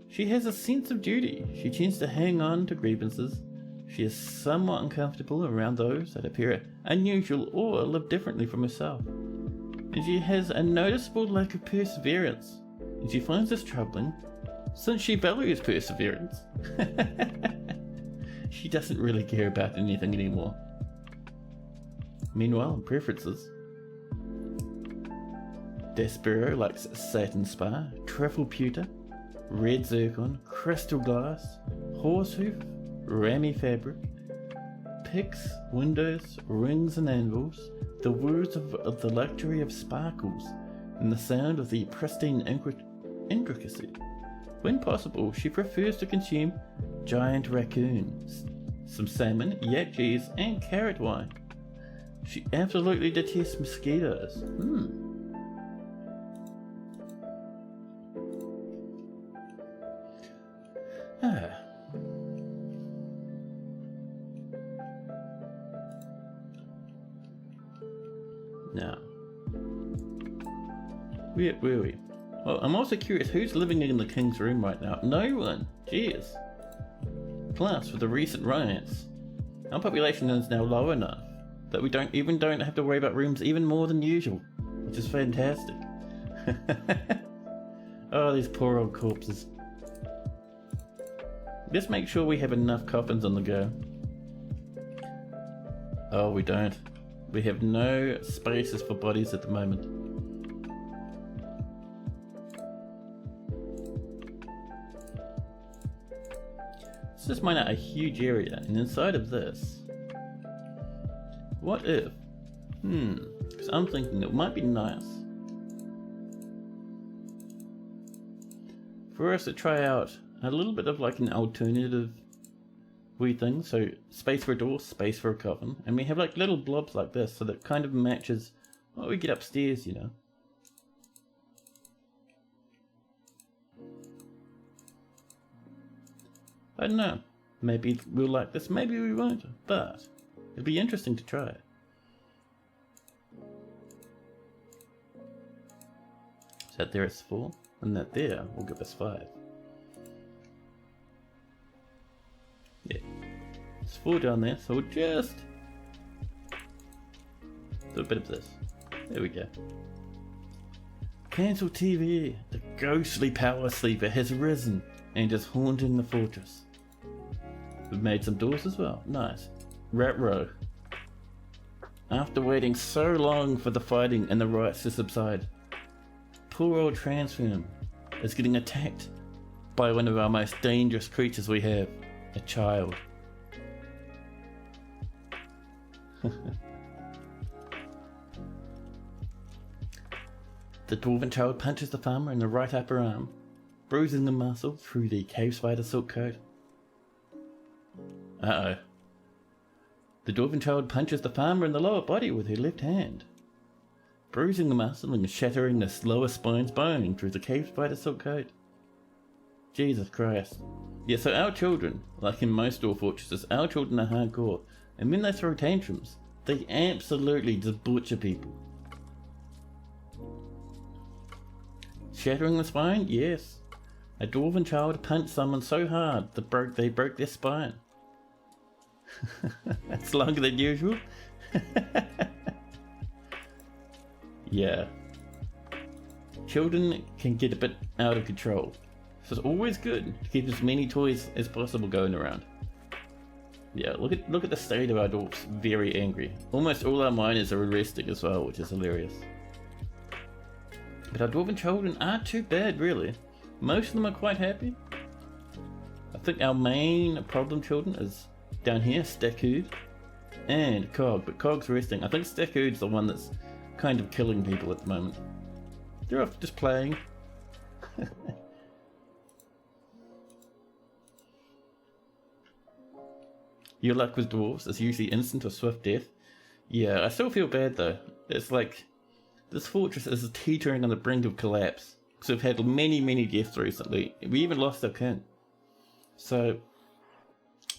She has a sense of duty. She tends to hang on to grievances. She is somewhat uncomfortable around those that appear unusual or live differently from herself. And she has a noticeable lack of perseverance, and she finds this troubling since she values perseverance. She doesn't really care about anything anymore. Meanwhile, preferences. Despero likes satin spar, truffle pewter, red zircon, crystal glass, horsehoof, rammy fabric, picks, windows, rings and anvils, the words of the luxury of sparkles, and the sound of the pristine intricacy. When possible, she prefers to consume giant raccoons, some salmon, yak cheese, and carrot wine. She absolutely detests mosquitoes. Now, where were we? Well, I'm also curious who's living in the king's room right now. No one. Jeez. Plus, with the recent riots, our population is now low enough that we don't have to worry about rooms even more than usual, which is fantastic. Oh, these poor old corpses. Let's make sure we have enough coffins on the go. Oh, we don't. We have no spaces for bodies at the moment. Let's just mine out a huge area, and inside of this, what if? Because I'm thinking it might be nice for us to try out a little bit of like an alternative weird thing. So space for a door, space for a coffin, and we have like little blobs like this, so that kind of matches what we get upstairs, you know. I don't know. Maybe we'll like this, maybe we won't, but it'll be interesting to try it. So that there is 4, and that there will give us 5. There's 4 down there, so we'll just do a bit of this. There we go. Cancel TV. The ghostly power sleeper has risen and is haunting the fortress. We've made some doors as well. Nice. Rat row. After waiting so long for the fighting and the riots to subside, poor old Transform is getting attacked by one of our most dangerous creatures we have, a child. The dwarven child punches the farmer in the right upper arm, bruising the muscle through the cave spider silk coat. Uh-oh. The dwarven child punches the farmer in the lower body with her left hand, bruising the muscle and shattering the lower spine's bone through the cave spider silk coat. Jesus Christ. Yeah, so our children, like in most dwarf fortresses, our children are hardcore, and when they throw tantrums, they absolutely just butcher people. Shattering the spine? Yes. A dwarven child punched someone so hard that they broke their spine. That's longer than usual. Yeah. Children can get a bit out of control, so it's always good to keep as many toys as possible going around. Yeah, look at the state of our dwarfs. Very angry. Almost all our miners are arresting as well, which is hilarious. But our dwarven children aren't too bad, really. Most of them are quite happy. I think our main problem children is down here, Stakhood and Cog, but Cog's resting. I think Stakhood's the one that's kind of killing people at the moment. They're off just playing. Your luck with dwarves is usually instant or swift death. Yeah, I still feel bad though. It's like this fortress is teetering on the brink of collapse. So we've had many deaths recently. We even lost our king. So,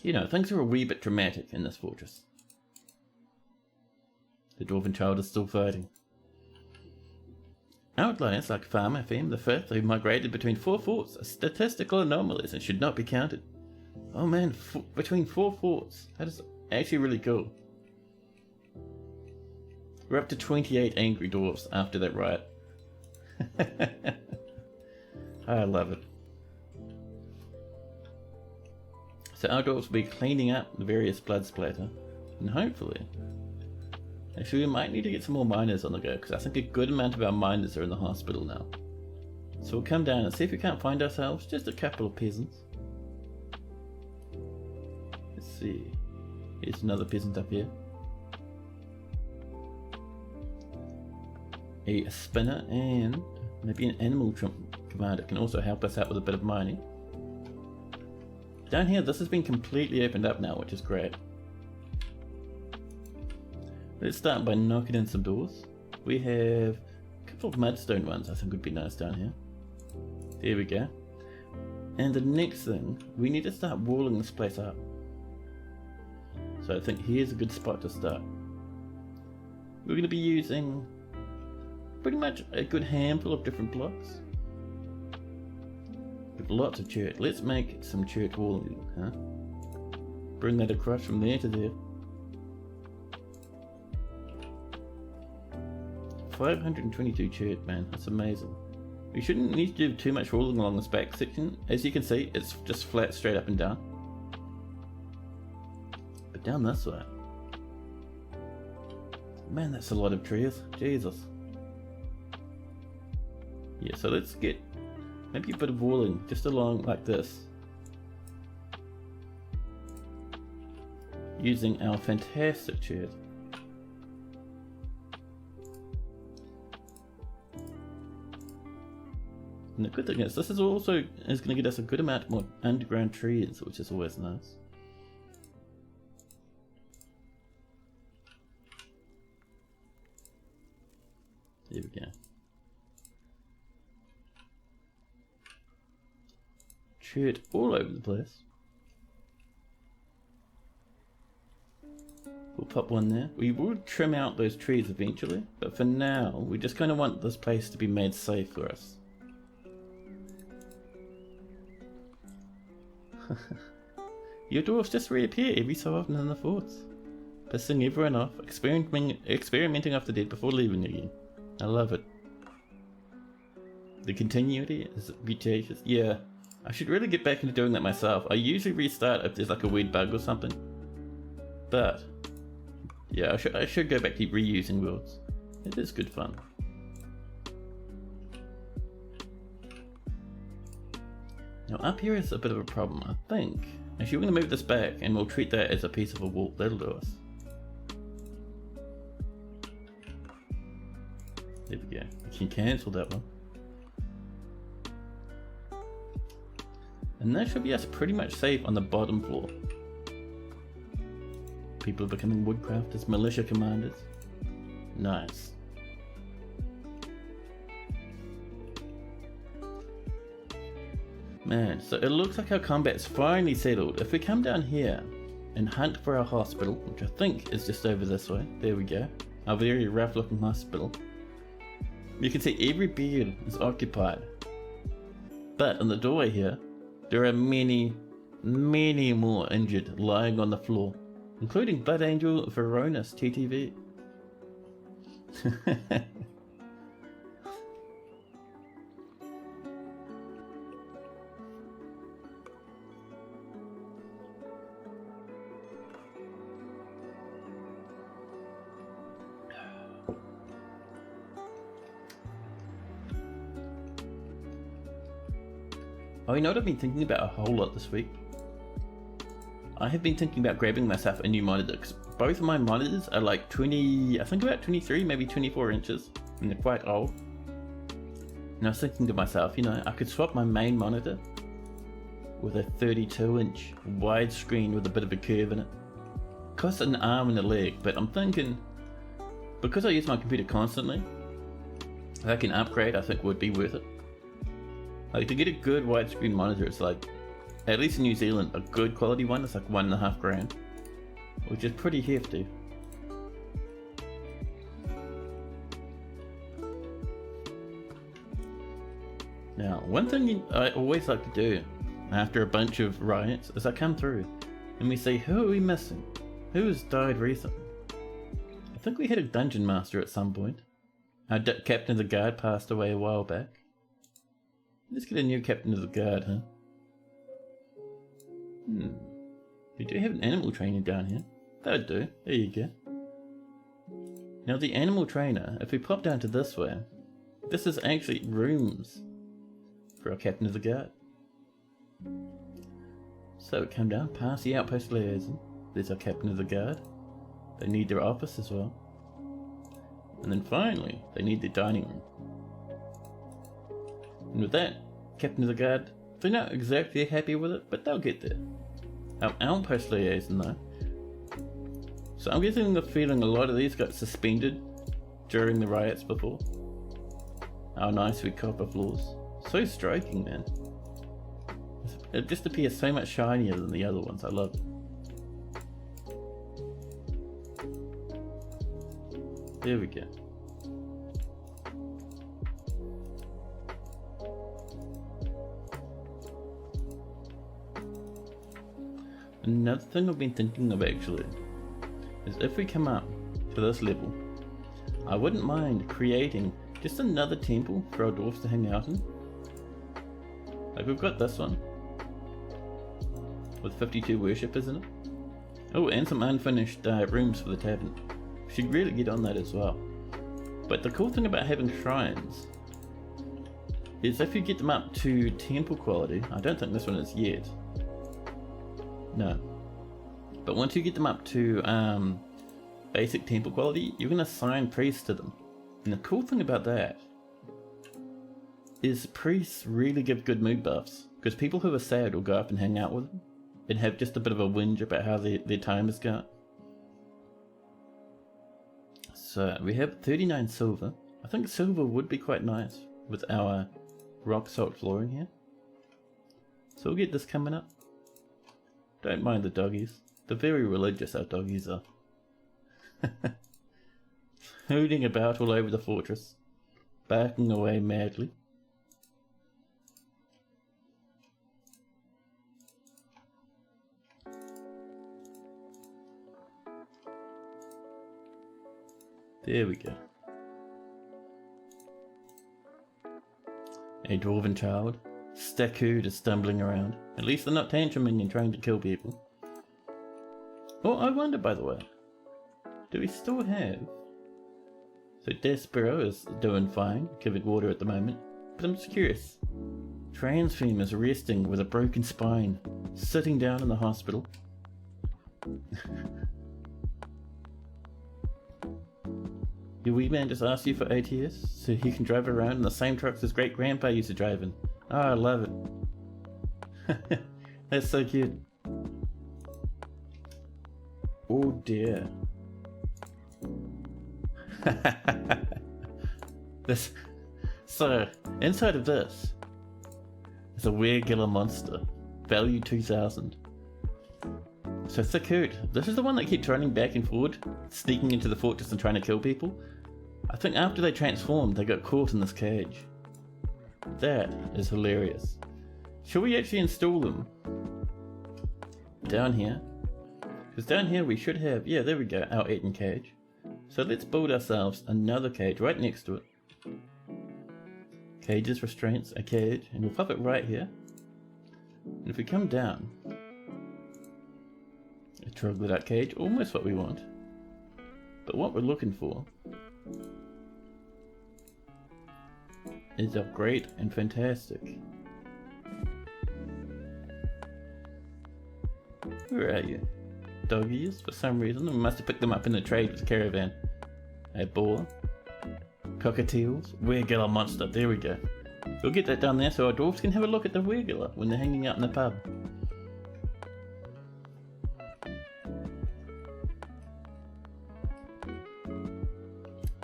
you know, things are a wee bit dramatic in this fortress. The dwarven child is still fighting. Outliers like Farmer Femme the Fifth, who migrated between 4 forts, are statistical anomalies and should not be counted. Oh man, between 4 forts. That is actually really cool. We're up to 28 angry dwarves after that riot. I love it. So our dwarves will be cleaning up the various blood splatter, and hopefully... Actually, we might need to get some more miners on the go, because I think a good amount of our miners are in the hospital now. So we'll come down and see if we can't find ourselves just a couple of peasants. Let's see. Here's another peasant up here. A spinner and maybe an animal commander can also help us out with a bit of mining. Down here, this has been completely opened up now, which is great. Let's start by knocking in some doors. We have a couple of mudstone ones I think would be nice down here. There we go. And the next thing, we need to start walling this place up. So I think here's a good spot to start. We're going to be using pretty much a good handful of different blocks. With lots of chert. Let's make some chert walling, huh? Bring that across from there to there. 522 chert, man, that's amazing. We shouldn't need to do too much walling along this back section. As you can see, it's just flat straight up and down. But down this way, man, that's a lot of trees. Jesus. Yeah, so let's get maybe a bit of walling just along like this, using our fantastic chairs. And the good thing is, this is also going to get us a good amount more underground trees, which is always nice. There we go. Chert all over the place. We'll pop one there. We will trim out those trees eventually, but for now, we just kind of want this place to be made safe for us. Your dwarfs just reappear every so often in the forts, pissing everyone off, experimenting off the dead before leaving again. I love it. The continuity is beauteous. Yeah, I should really get back into doing that myself. I usually restart if there's like a weird bug or something. But yeah, I should go back to reusing worlds. It is good fun. Now up here is a bit of a problem, I think. Actually, we're going to move this back and we'll treat that as a piece of a wall. That'll do us. There we go. We can cancel that one. And that should be us pretty much safe on the bottom floor. People are becoming woodcrafters, militia commanders. Nice. Man, so it looks like our combat's finally settled. If we come down here and hunt for our hospital, which I think is just over this way. There we go. Our very rough looking hospital. You can see every bed is occupied. But on the doorway here, there are many, many more injured lying on the floor, including Blood Angel Veronis TTV. Oh, you know what I've been thinking about a whole lot this week? I have been thinking about grabbing myself a new monitor, because both of my monitors are like 20, I think about 23, maybe 24 inches, and they're quite old. And I was thinking to myself, you know, I could swap my main monitor with a 32-inch widescreen with a bit of a curve in it. Costs an arm and a leg, but I'm thinking, because I use my computer constantly, if I can upgrade, I think would be worth it. Like, to get a good widescreen monitor, it's like, at least in New Zealand, a good quality one is like $1.5 grand, which is pretty hefty. Now, one thing I always like to do after a bunch of riots is I come through and we say, who are we missing? Who has died recently? I think we had a dungeon master at some point. Our captain of the guard passed away a while back. Let's get a new captain of the guard, huh? We do have an animal trainer down here. That would do. There you go. Now the animal trainer, if we pop down to this way, this is actually rooms for our captain of the guard. So come down, past the outpost liaison. There's our captain of the guard. They need their office as well. And then finally, they need their dining room. And with that, captain of the guard, they're not exactly happy with it, but they'll get there. Our outpost liaison though. So I'm getting the feeling a lot of these got suspended during the riots before. How nice with copper floors. So striking, man. It just appears so much shinier than the other ones. I love it. There we go. Another thing I've been thinking of actually is if we come up to this level, I wouldn't mind creating just another temple for our dwarves to hang out in. Like we've got this one with 52 worshippers in it. Oh, and some unfinished rooms for the tavern. Should really get on that as well. But the cool thing about having shrines is if you get them up to temple quality, I don't think this one is yet. No. But once you get them up to basic temple quality, you can assign priests to them. And the cool thing about that is priests really give good mood buffs, because people who are sad will go up and hang out with them and have just a bit of a whinge about how their time has gone. So we have 39 silver. I think silver would be quite nice with our rock salt flooring here. So we'll get this coming up. Don't mind the doggies. They're very religious, our doggies are. Hooting about all over the fortress, barking away madly. There we go. A dwarven child. Staku just stumbling around. At least they're not tantruming and trying to kill people. Oh, I wonder, by the way. Do we still have... So Despero is doing fine, giving water at the moment. But I'm just curious. Transfeme is resting with a broken spine, sitting down in the hospital. Your wee man just asked you for ATS so he can drive around in the same trucks his great grandpa used to drive in. Oh, I love it. That's so cute. Oh dear. This. So, inside of this is a regular monster, value 2,000. So Thakut, this is the one that keeps running back and forward, sneaking into the fortress and trying to kill people. I think after they transformed, they got caught in this cage. That is hilarious. Shall we actually install them down here? Because down here we should have, yeah, there we go, our Eden cage. So let's build ourselves another cage right next to it. Cages, restraints, a cage, and we'll pop it right here. And if we come down, a troglodyte cage, almost what we want. But what we're looking for is our great and fantastic. Where are you? Doggies, for some reason. We must have picked them up in the trade with the caravan. A boar. Cockatiels. Regular monster. There we go. We'll get that down there so our dwarves can have a look at the regular when they're hanging out in the pub.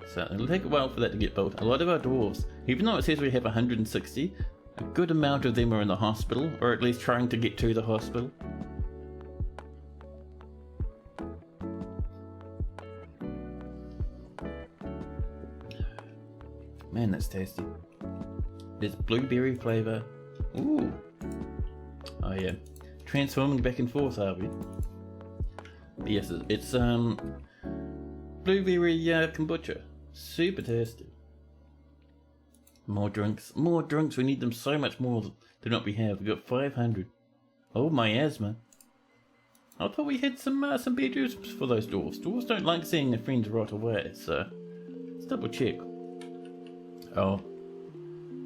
So it'll take a while for that to get built. A lot of our dwarves, even though it says we have 160, a good amount of them are in the hospital, or at least trying to get to the hospital. Man, that's tasty. There's blueberry flavour. Ooh. Oh yeah. Transforming back and forth, are we? But yes, it's blueberry kombucha. Super tasty. More drinks. More drinks. We need them so much more than what we have. We've got 500. Oh, miasma. I thought we had some beer juice for those dwarves. Dwarves don't like seeing their friends rot away, so let's double check. Oh.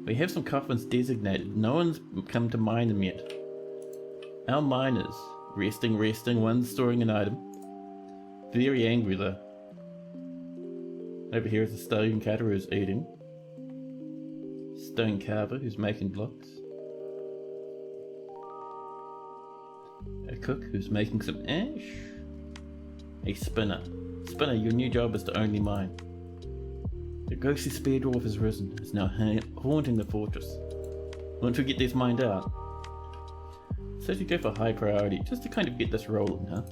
We have some coffins designated. No one's come to mine them yet. Our miners. Resting. One's storing an item. Very angry though. Over here is a stone cutter who's eating. Stone carver who's making blocks. A cook who's making some ash. A spinner. Spinner, your new job is to only mine. The ghostly spear dwarf has risen. It's now haunting the fortress. Once we get these mined out. So you go for high priority, just to kind of get this rolling, huh?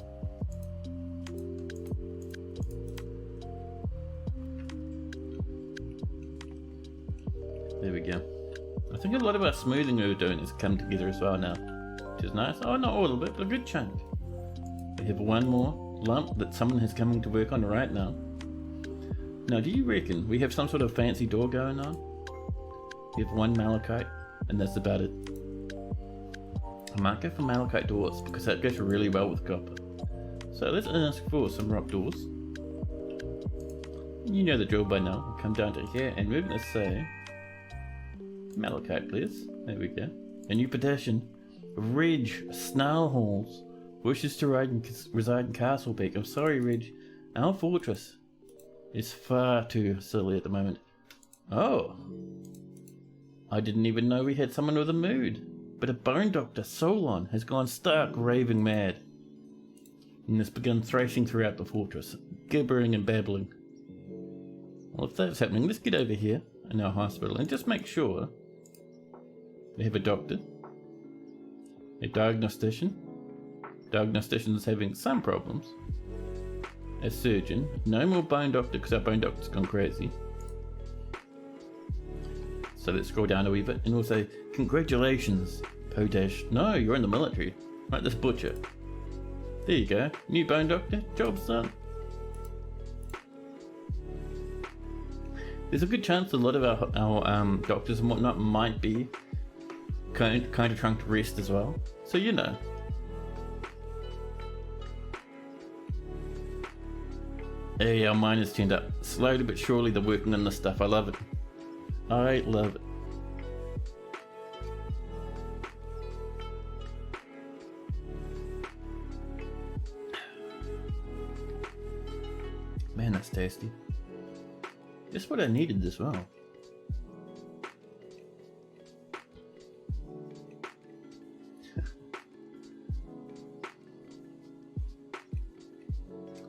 There we go. I think a lot of our smoothing we were doing has come together as well now, which is nice. Oh, not all of it, but a good chunk. We have one more lump that someone is coming to work on right now. Now, do you reckon we have some sort of fancy door going on? We have one malachite, and that's about it. I might go for malachite doors because that goes really well with copper. So let's ask for some rock doors. You know the drill by now. We'll come down to here and we're going to say malachite, please. There we go. A new petition. Reg Snarlhalls wishes to reside in Castlepeak. I'm sorry, Reg. Our fortress is far too silly at the moment. Oh. I didn't even know we had someone with a mood. But a bone doctor, Solon, has gone stark raving mad. And has begun thrashing throughout the fortress, gibbering and babbling. Well, if that's happening, let's get over here in our hospital and just make sure we have a doctor, a diagnostician. Diagnostician is having some problems. A surgeon. No more bone doctor because our bone doctor's gone crazy. So let's scroll down a wee bit and we'll say, congratulations, Potash. No, you're in the military. Right, this butcher. There you go. New bone doctor. Job's done. There's a good chance a lot of our doctors and whatnot might be kind of trying to rest as well. So you know. Hey, our miners turned up. Slowly but surely they're working on this stuff. I love it. I love it. Man, that's tasty. Just what I needed as well.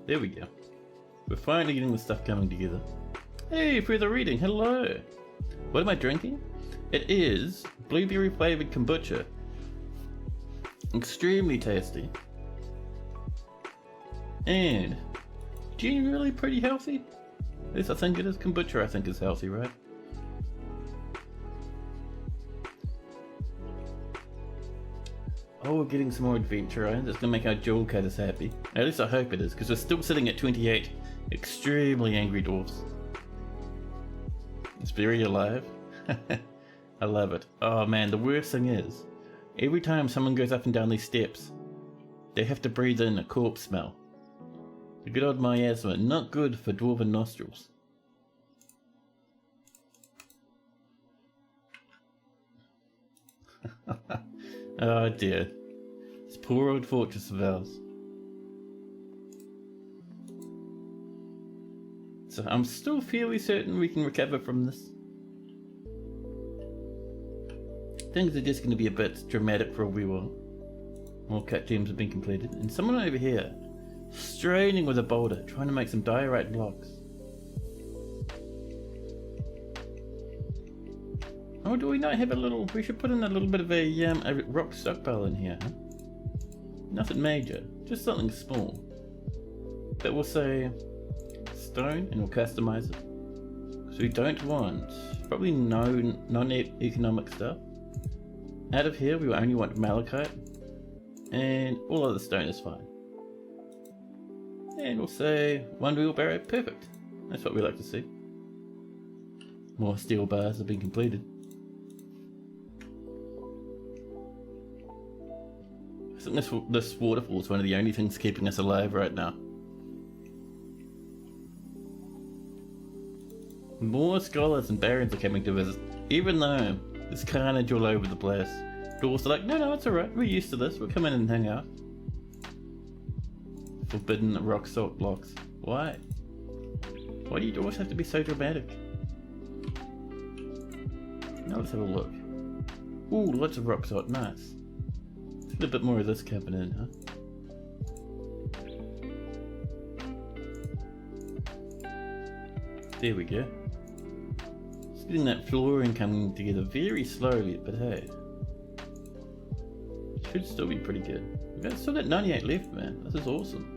There we go. We're finally getting the stuff coming together. Hey, further reading, hello! What am I drinking? It is blueberry flavored kombucha. Extremely tasty. And generally pretty healthy. At least I think it is. Kombucha I think is healthy, right? Oh, we're getting some more adventure, right? That's gonna make our jewel cutters happy. At least I hope it is, because we're still sitting at 28 extremely angry dwarfs. It's very alive. I love it. Oh man, the worst thing is, every time someone goes up and down these steps, they have to breathe in a corpse smell. The good old miasma, not good for dwarven nostrils. Oh dear. This poor old fortress of ours. So I'm still fairly certain we can recover from this. Things are just going to be a bit dramatic for a wee while. More cut gems have been completed. And someone over here, straining with a boulder, trying to make some diorite blocks. Oh, do we not have a little... We should put in a little bit of a rock stockpile in here, huh? Nothing major, just something small. That will say stone, and we'll customize it. So we don't want probably no non-economic stuff. Out of here we only want malachite, and all other stone is fine. And we'll say one wheelbarrow, perfect. That's what we like to see. More steel bars have been completed. I think this waterfall is one of the only things keeping us alive right now. More scholars and barons are coming to visit, even though there's carnage all over the place. Dwarves are like, no, it's alright, we're used to this, we'll come in and hang out. Forbidden rock salt blocks. Why? Why do you dwarves have to be so dramatic? Now let's have a look. Ooh, lots of rock salt, nice. A little bit more of this coming in, huh? There we go. Just getting that flooring coming together very slowly, but hey. Should still be pretty good. We've got still got 98 left, man. This is awesome.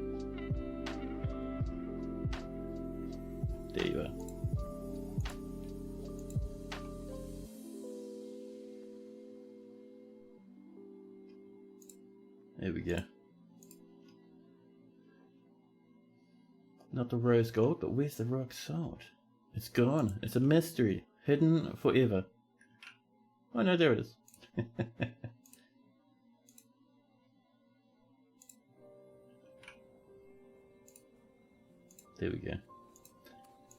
There you are. There we go. Not the rose gold, but where's the rock salt? It's gone. It's a mystery. Hidden forever. Oh no, there it is. There we go.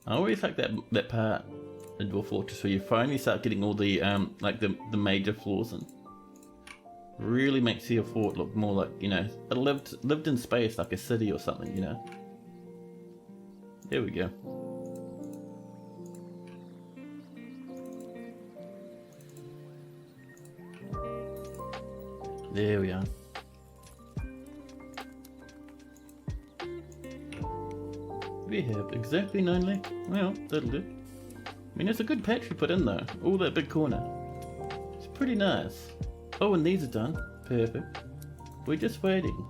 I always like that part in Dwarf Fortress where you finally start getting all the like the major floors in. Really makes your fort look more like, you know, it lived in space like a city or something, you know. There we go. There we are. We have exactly 9 left. Well, that'll do. I mean, it's a good patch we put in though. All that big corner. It's pretty nice. Oh, and these are done. Perfect. We're just waiting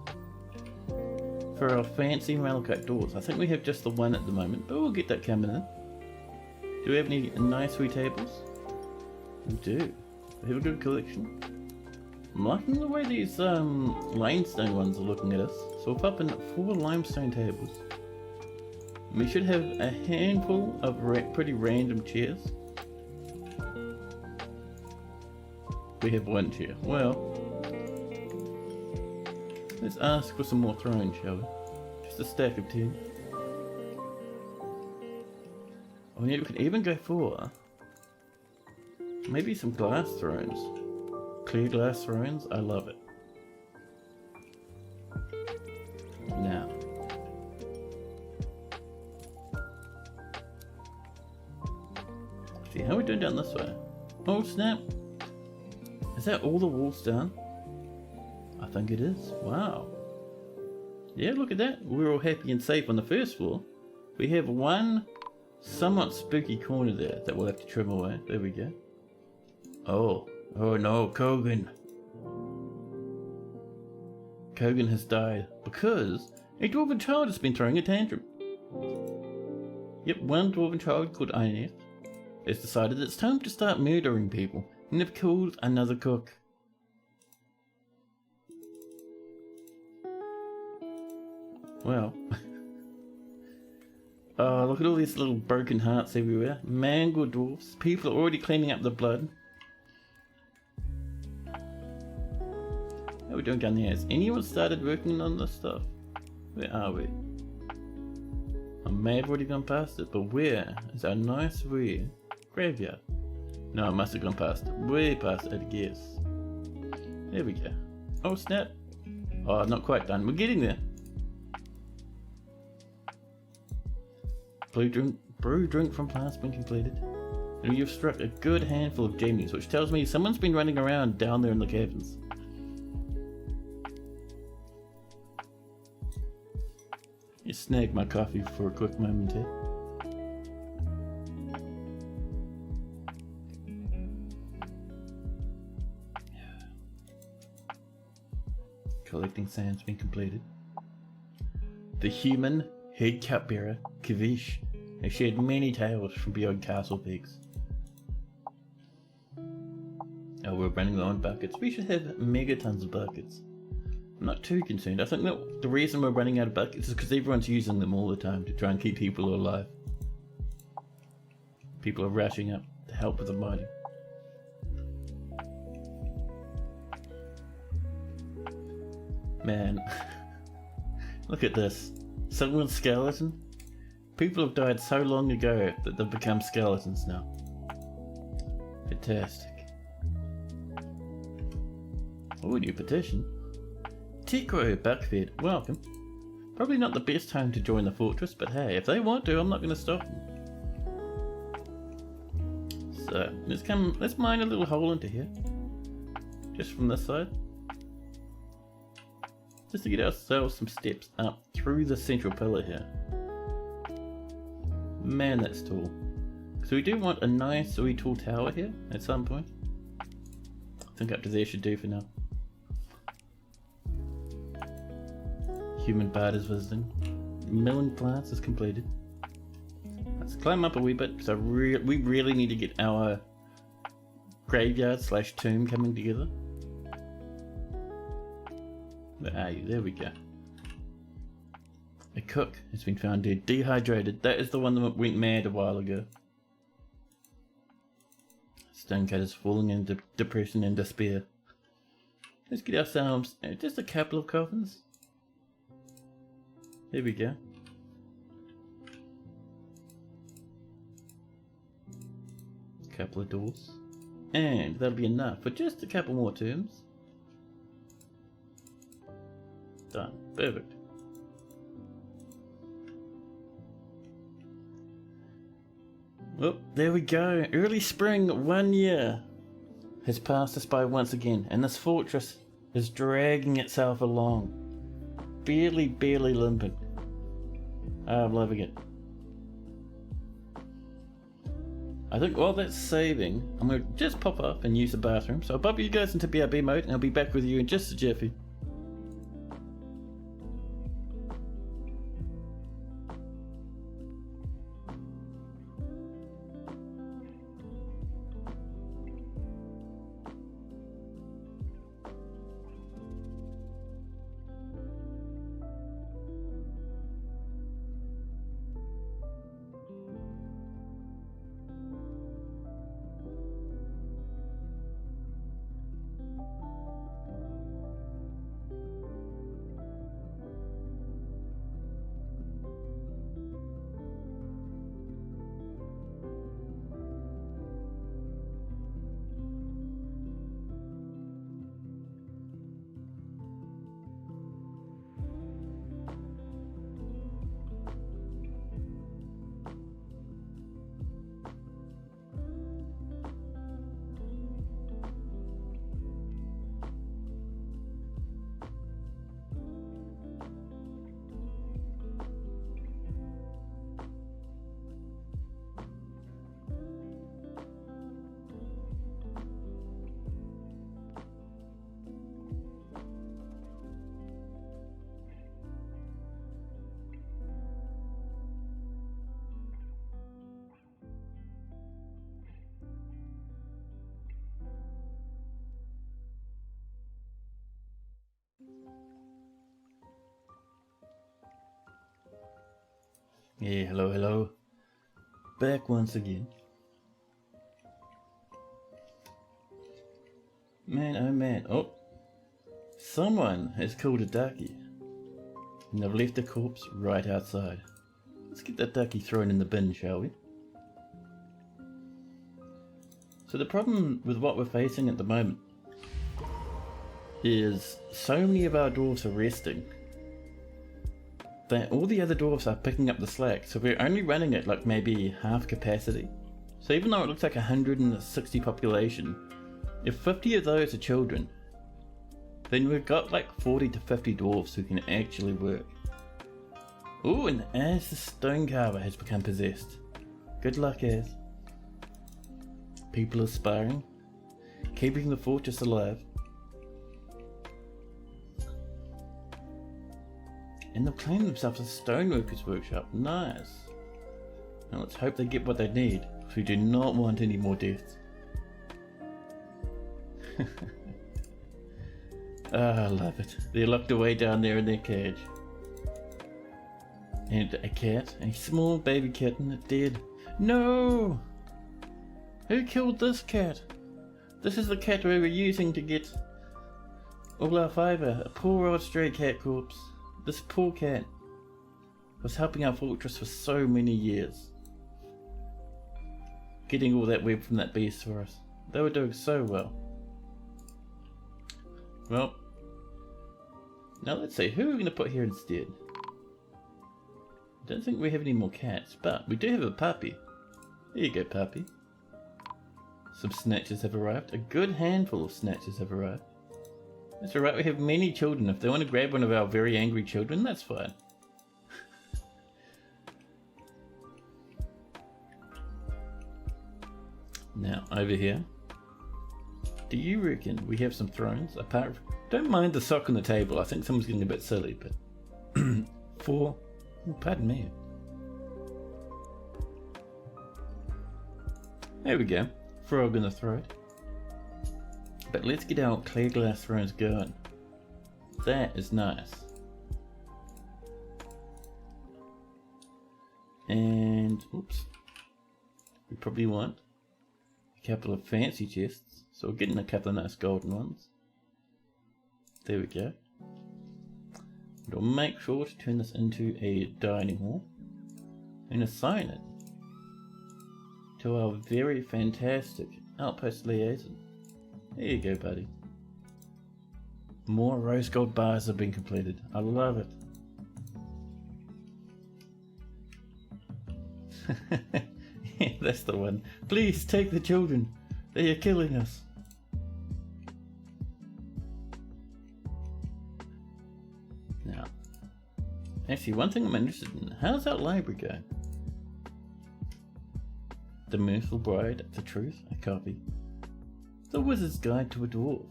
for our fancy malachite doors. I think we have just the one at the moment, but we'll get that coming in. Do we have any nice wee tables? We do. We have a good collection. I'm liking the way these limestone ones are looking at us. So we'll pop in 4 limestone tables. We should have a handful of pretty random chairs. We have one chair. Well, let's ask for some more thrones, shall we? Just a stack of 10. Oh yeah, we could even go for maybe some glass thrones. Clear glass thrones, I love it. Now, see how are we doing down this way? Oh snap! Is that all the walls done? I think it is. Wow. Yeah, look at that. We're all happy and safe on the first floor. We have one somewhat spooky corner there that we'll have to trim away. There we go. Oh no, Kogan. Kogan has died because a dwarven child has been throwing a tantrum. Yep, one dwarven child called INF has decided it's time to start murdering people and have killed another cook. Well, oh, look at all these little broken hearts everywhere. Mangled dwarfs. People are already cleaning up the blood. How are we doing down there? Has anyone started working on this stuff? Where are we? I may have already gone past it, but where is our nice rare graveyard? No, I must have gone past it. Way past it, I guess. There we go. Oh snap. Oh, not quite done. We're getting there. Brew drink from plants been completed. And you've struck a good handful of genies, which tells me someone's been running around down there in the caverns. You snagged my coffee for a quick moment here. Collecting sand's been completed. The human head cupbearer, Kavish, has shared many tales from beyond Castlepeak. Oh, we're running low on buckets. We should have megatons of buckets. I'm not too concerned. I think that the reason we're running out of buckets is because everyone's using them all the time to try and keep people alive. People are rushing up to help with the mining. Man, look at this. Someone's skeleton? People have died so long ago that they've become skeletons now. Fantastic. Oh, new petition. Tikro Buckfed, welcome. Probably not the best time to join the fortress, but hey, if they want to, I'm not going to stop them. So, let's mine a little hole into here. Just from this side. Just to get ourselves some steps up through the central pillar here. Man, that's tall. So we do want a nice wee tall tower here at some point. I think up to there should do for now. Human bard is visiting. Milling plants is completed. Let's climb up a wee bit, so we really need to get our graveyard / tomb coming together. Where are you? There we go. A cook has been found dead, dehydrated. That is the one that went mad a while ago. Stonecut is falling into depression and despair. Let's get ourselves just a couple of coffins. There we go. A couple of doors. And that'll be enough for just a couple more tombs. Done. Perfect. Oh, there we go. Early spring, 1 year has passed us by once again, and this fortress is dragging itself along. Barely limping. I'm loving it. I think while that's saving, I'm going to just pop up and use the bathroom. So I'll pop you guys into BRB mode, and I'll be back with you in just a jiffy. Yeah, hello, hello. Back once again. Man, oh man, oh. Someone has killed a ducky. And they've left the corpse right outside. Let's get that ducky thrown in the bin, shall we? So the problem with what we're facing at the moment is so many of our dwarves are resting that all the other dwarves are picking up the slack, so we're only running at like maybe half capacity. So even though it looks like 160 population, if 50 of those are children, then we've got like 40 to 50 dwarves who can actually work. Ooh, and as the stone carver has become possessed. Good luck, Az. People are sparring, keeping the fortress alive. And they've claimed themselves a stoneworkers workshop. Nice. Now let's hope they get what they need, because we do not want any more deaths. I love it. They're locked away down there in their cage. And a cat, a small baby kitten, dead. No! Who killed this cat? This is the cat we were using to get all our fibre. A poor old stray cat corpse. This poor cat was helping our fortress for so many years. Getting all that web from that beast for us. They were doing so well. Well, now let's see, who are we going to put here instead? I don't think we have any more cats, but we do have a puppy. There you go, puppy. Some snatchers have arrived. A good handful of snatchers have arrived. That's alright, we have many children. If they want to grab one of our very angry children, that's fine. Now, over here. Do you reckon we have some thrones? Apart from... Don't mind the sock on the table, I think someone's getting a bit silly, but... Oh, pardon me. There we go. Frog in the throat. But let's get our clear glass thrones going. That is nice. And, oops. We probably want a couple of fancy chests. So we're getting a couple of nice golden ones. There we go. And we'll make sure to turn this into a dining hall. And assign it to our very fantastic outpost liaison. There you go, buddy. More rose gold bars have been completed. I love it. Yeah, that's the one. Please take the children. They are killing us. Now, actually, one thing I'm interested in. How's that library going? The Mirthful Bride of the Truth. A copy. The Wizard's Guide to a Dwarf.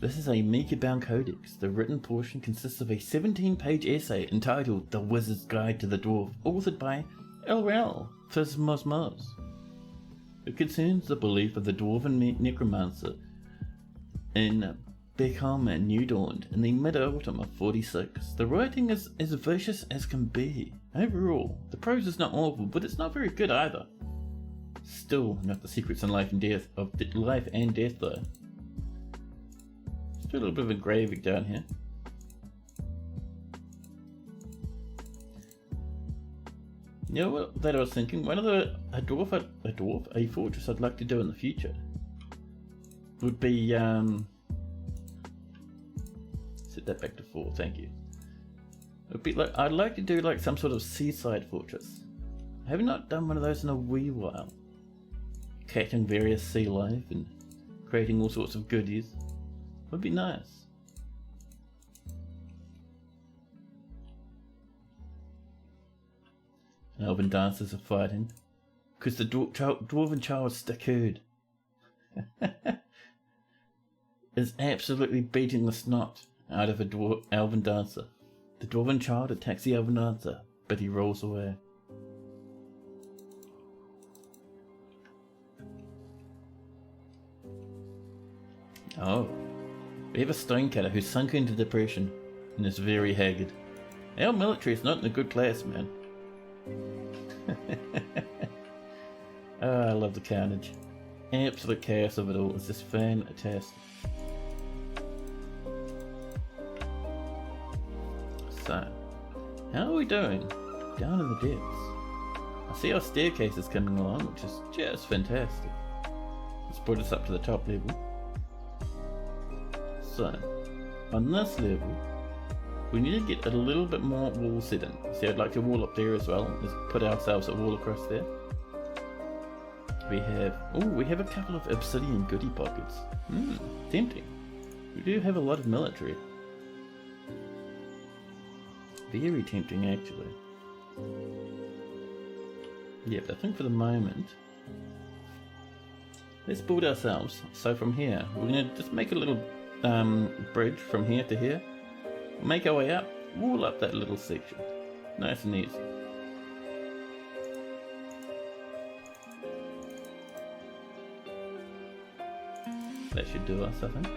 This is a meeker-bound codex. The written portion consists of a 17-page essay entitled The Wizard's Guide to the Dwarf, authored by L. Fizmosmos. It concerns the belief of the dwarven necromancer in Beckham and New Dawn in the mid-autumn of 46. The writing is as vicious as can be. Overall, the prose is not awful, but it's not very good either. Still not the secrets in life and death though. Let's do a little bit of engraving down here. You know what that I was thinking? A fortress I'd like to do in the future would be set that back to 4, thank you. It would be like, I'd like to do like some sort of seaside fortress. I have not done one of those in a wee while. Catching various sea life and creating all sorts of goodies would be nice. Elven dancers are fighting because the dwarven child Stakerd is absolutely beating the snot out of a elven dancer. The dwarven child attacks the elven dancer, but he rolls away. Oh, we have a stonecutter who's sunk into depression and is very haggard. Our military is not in a good place, man. Oh, I love the carnage. Absolute chaos of it all. It's just fantastic. So, how are we doing? Down in the depths. I see our staircases coming along, which is just fantastic. Let's put us up to the top level. So, on this level, we need to get a little bit more wall set in. See, I'd like to wall up there as well. Let's put ourselves a wall across there. We have a couple of obsidian goodie pockets. Tempting. We do have a lot of military. Very tempting, actually. Yeah, but I think for the moment, let's build ourselves. So from here, we're going to just make a little bridge from here to here. Make our way up, wall up that little section. Nice and easy. That should do us, I think.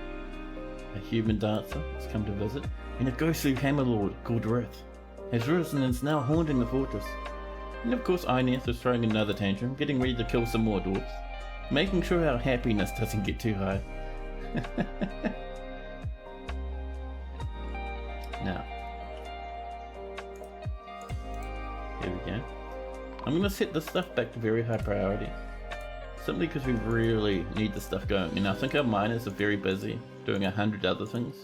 A human dancer has come to visit, and a ghostly hammer lord called Rith has risen and is now haunting the fortress. And of course Ineth is throwing another tantrum, getting ready to kill some more dwarves, making sure our happiness doesn't get too high. Now, here we go. I'm going to set this stuff back to very high priority. Simply because we really need the stuff going. And I think our miners are very busy doing 100 other things.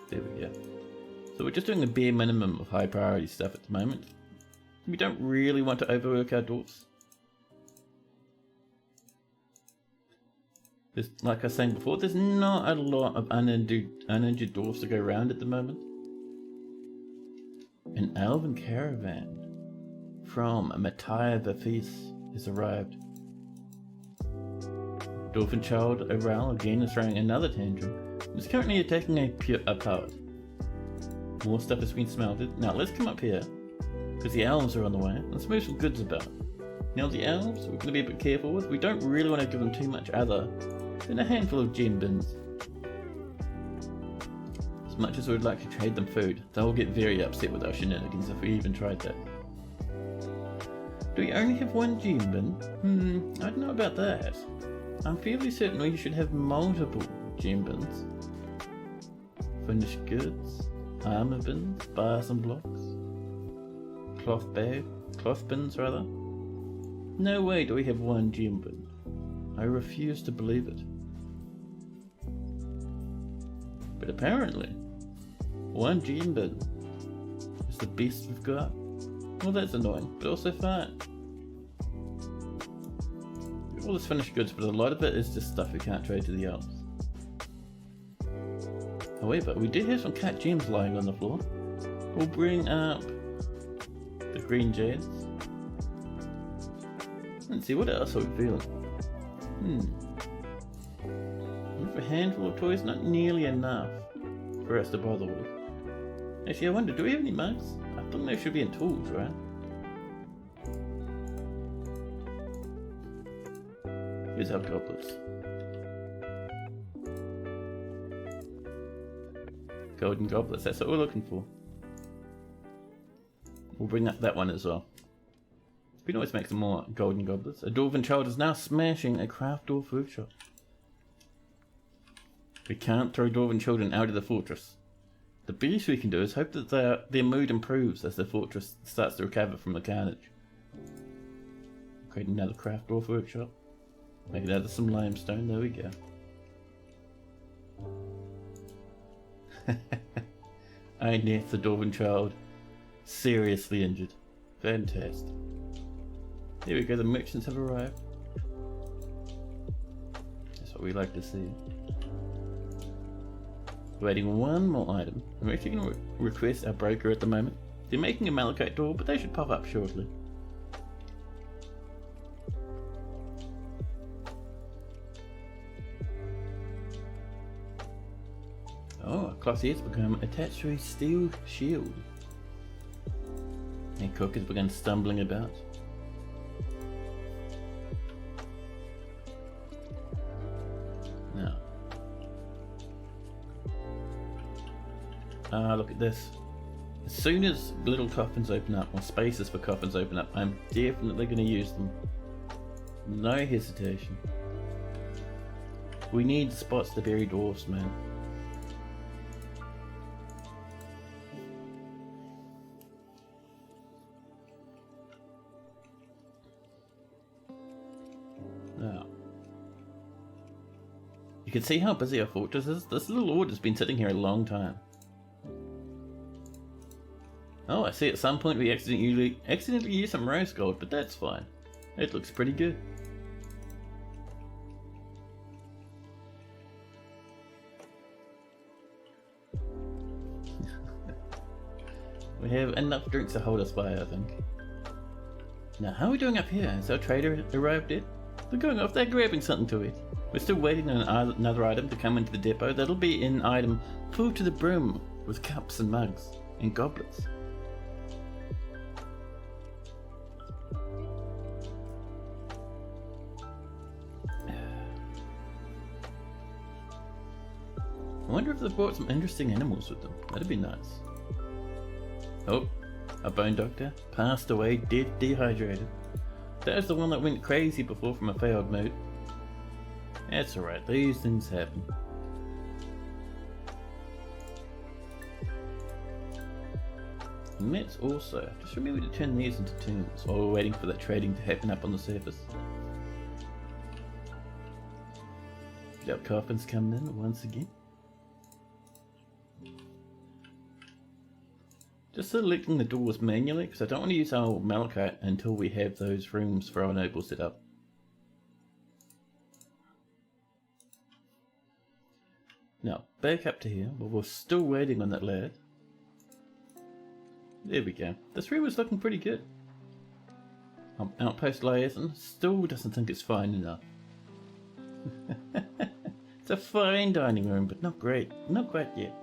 There we go. So we're just doing the bare minimum of high priority stuff at the moment. We don't really want to overwork our dwarfs. Like I was saying before, there's not a lot of uninjured dwarfs to go around at the moment. An elven caravan from Mataya the Feast has arrived. Dwarven child Oral again is throwing another tantrum and is currently attacking a poet. More stuff has been smelted. Now let's come up here, because the elves are on the way. Let's move some goods about. Now the elves, we're going to be a bit careful with. We don't really want to give them too much other than a handful of gem bins. As much as we'd like to trade them food, they'll get very upset with our shenanigans if we even tried that. Do we only have one gem bin? I don't know about that. I'm fairly certain we should have multiple gem bins. Finished goods, armor bins, bars and blocks, cloth bins rather. No way do we have one gem bin. I refuse to believe it. But apparently, one gem bin is the best we've got. Well, that's annoying, but also fine. All this finished goods, but a lot of it is just stuff we can't trade to the elves. However, we do have some cut gems lying on the floor. We'll bring up the green jades. Let's see, what else are we feeling? We have a handful of toys, not nearly enough for us to bother with. Actually, I wonder, do we have any mugs? I think they should be in tools, right? Here's our goblets. Golden goblets, that's what we're looking for. We'll bring up that one as well. We can always make some more golden goblets. A dwarven child is now smashing a craft dwarf workshop. We can't throw dwarven children out of the fortress. The best we can do is hope that their mood improves as the fortress starts to recover from the carnage. Create another craft dwarf workshop. Make it out of some limestone, there we go. Ineth, the dwarven child, seriously injured. Fantastic. There we go, the merchants have arrived. That's what we like to see. We're adding one more item. I'm actually going to request our broker at the moment. They're making a malachite door, but they should pop up shortly. Oh, a cloth has become attached to a steel shield. And Cook has begun stumbling about. Now, Ah, look at this. As soon as little coffins open up, or spaces for coffins open up, I'm definitely going to use them. No hesitation. We need spots to bury dwarfs, man. Now, you can see how busy our fortress is. This little order has been sitting here a long time. Oh, I see at some point we accidentally used some rose gold, but that's fine. It looks pretty good. We have enough drinks to hold us by, I think. Now, how are we doing up here? Has our trader arrived yet? They're going off, they're grabbing something to eat. We're still waiting on another item to come into the depot. That'll be an item full to the brim with cups and mugs and goblets. I wonder if they've brought some interesting animals with them. That'd be nice. Oh, a bone doctor passed away dead, dehydrated. There's the one that went crazy before from a failed mood. That's alright, these things happen. And let's also just remember to turn these into tombs while we're waiting for that trading to happen up on the surface. Got coffins coming in once again. Just selecting the doors manually because I don't want to use our malachite until we have those rooms for our nobles set up. Now, back up to here, but we're still waiting on that lad. There we go. This room is looking pretty good. Outpost liaison still doesn't think it's fine enough. It's a fine dining room, but not great. Not quite yet.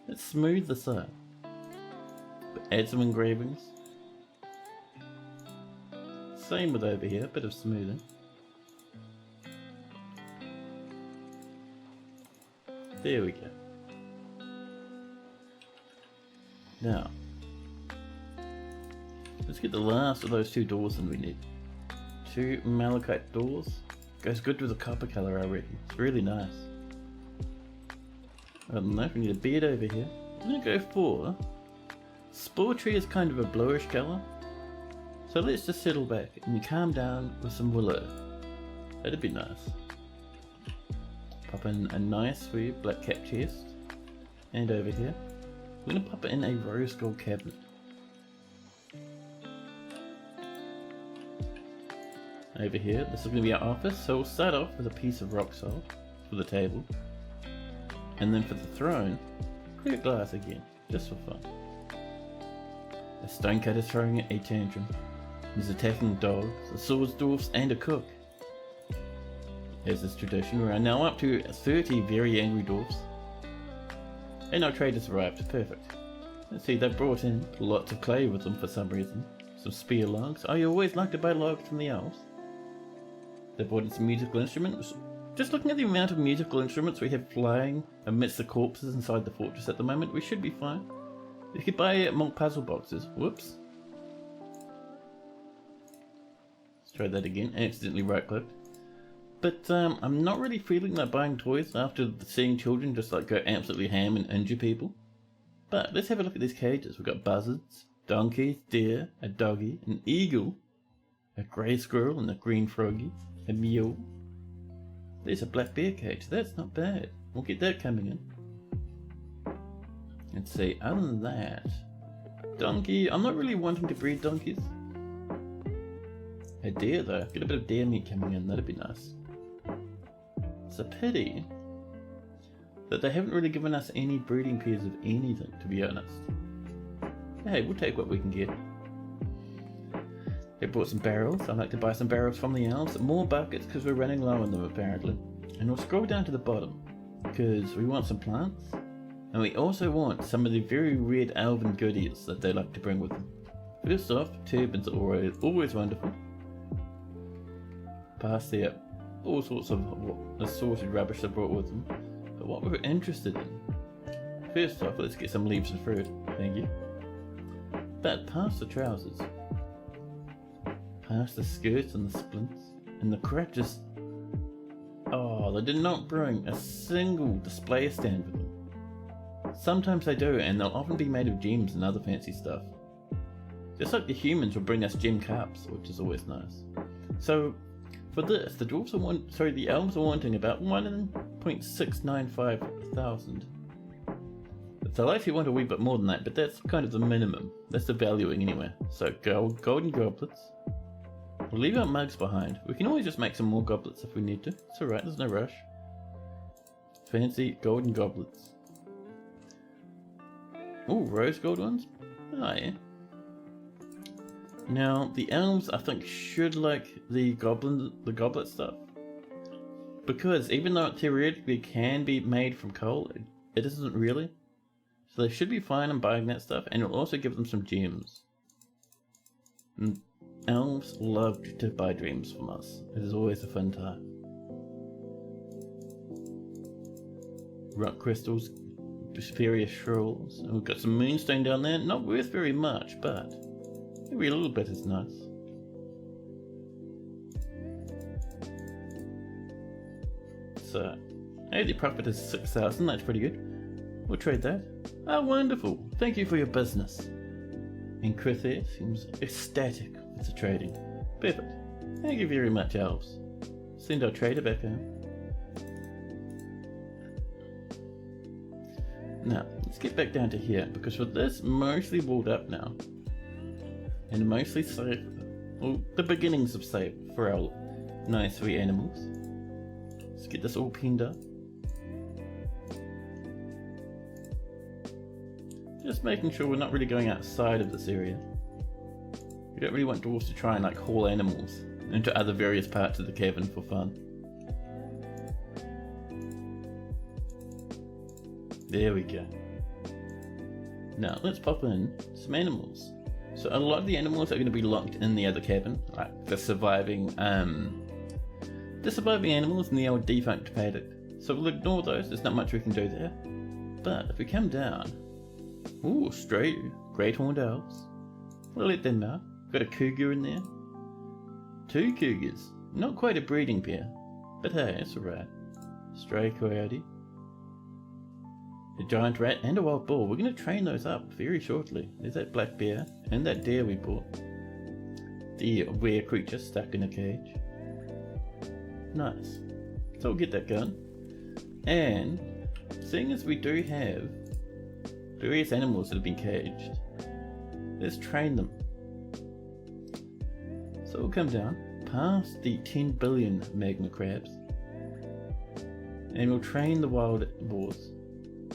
Let's smooth this up. But add some engravings. Same with over here, bit of smoothing. There we go. Now, let's get the last of those two doors that we need. Two malachite doors. Goes good with the copper colour, I reckon. It's really nice. I don't know if we need a bed over here. I'm gonna go for Spore Tree is kind of a bluish colour. So let's just settle back and calm down with some willow. That'd be nice. Pop in a nice wee black cap chest. And over here, we're going to pop in a rose gold cabinet. Over here, this is going to be our office, so we'll start off with a piece of rock salt for the table. And then for the throne, clear glass again, just for fun. A stonecutter throwing a tantrum. There's attacking dogs, a swords dwarfs, and a cook. As is tradition, we are now up to 30 very angry dwarfs. And our traders arrived, perfect. Let's see, they brought in lots of clay with them for some reason. Some spear logs. I always like to buy logs from the elves. They brought in some musical instruments. Just looking at the amount of musical instruments we have flying amidst the corpses inside the fortress at the moment, we should be fine. We could buy more puzzle boxes. Whoops. Let's try that again. Accidentally right-clicked. But I'm not really feeling like buying toys after seeing children just like go absolutely ham and injure people. But let's have a look at these cages. We've got buzzards, donkeys, deer, a doggy, an eagle, a grey squirrel and a green froggy, a mule. There's a black bear cage. That's not bad. We'll get that coming in. Let's see, other than that, donkey, I'm not really wanting to breed donkeys. A deer though, get a bit of deer meat coming in, that'd be nice. It's a pity that they haven't really given us any breeding pairs of anything, to be honest. Hey, we'll take what we can get. They brought some barrels. I'd like to buy some barrels from the elves. More buckets because we're running low on them apparently. And we'll scroll down to the bottom because we want some plants. And we also want some of the very red elven goodies that they like to bring with them. First off, turbans are always wonderful. Past there, all sorts of assorted rubbish they brought with them. But what we're interested in First off, let's get some leaves and fruit. Thank you. But past the trousers, past the skirts and the splints, and the crap just... Oh, they did not bring a single display stand with them. Sometimes they do, and they'll often be made of gems and other fancy stuff. Just like the humans will bring us gem cups, which is always nice. So, for this, the elves are wanting about 1.695 thousand. They'll actually want a wee bit more than that, but that's kind of the minimum. That's the valuing anyway. So, golden goblets. We'll leave our mugs behind. We can always just make some more goblets if we need to. It's alright, there's no rush. Fancy golden goblets. Oh, rose gold ones? Oh yeah. Now, the elves I think should like the goblet stuff. Because even though it theoretically can be made from coal, it isn't really. So they should be fine in buying that stuff, and it'll also give them some gems. And elves love to buy gems from us. It is always a fun time. Rock crystals, various shrulls, and we've got some moonstone down there. Not worth very much, but maybe a little bit is nice. So, hey, the profit is 6,000. That's pretty good. We'll trade that. Oh, wonderful. Thank you for your business. And Krithir seems ecstatic with the trading. Perfect. Thank you very much, elves. Send our trader back home. Now, let's get back down to here, because with this mostly walled up now, and mostly safe, well, the beginnings of safe for our nice 3 animals. Let's get this all pinned up. Just making sure we're not really going outside of this area. We don't really want dwarves to try and like haul animals into other various parts of the cavern for fun. There we go. Now let's pop in some animals. So a lot of the animals are going to be locked in the other cabin, like the surviving animals in the old defunct paddock. So we'll ignore those. There's not much we can do there. But if we come down, ooh, stray great horned elves. We'll let them out. Got a cougar in there. 2 cougars. Not quite a breeding pair, but hey, it's alright. Stray coyote. A giant rat and a wild boar. We're going to train those up very shortly. There's that black bear and that deer we bought. The rare creature stuck in a cage. Nice. So we'll get that going. And seeing as we do have various animals that have been caged, let's train them. So we'll come down past the 10 billion magma crabs and we'll train the wild boars.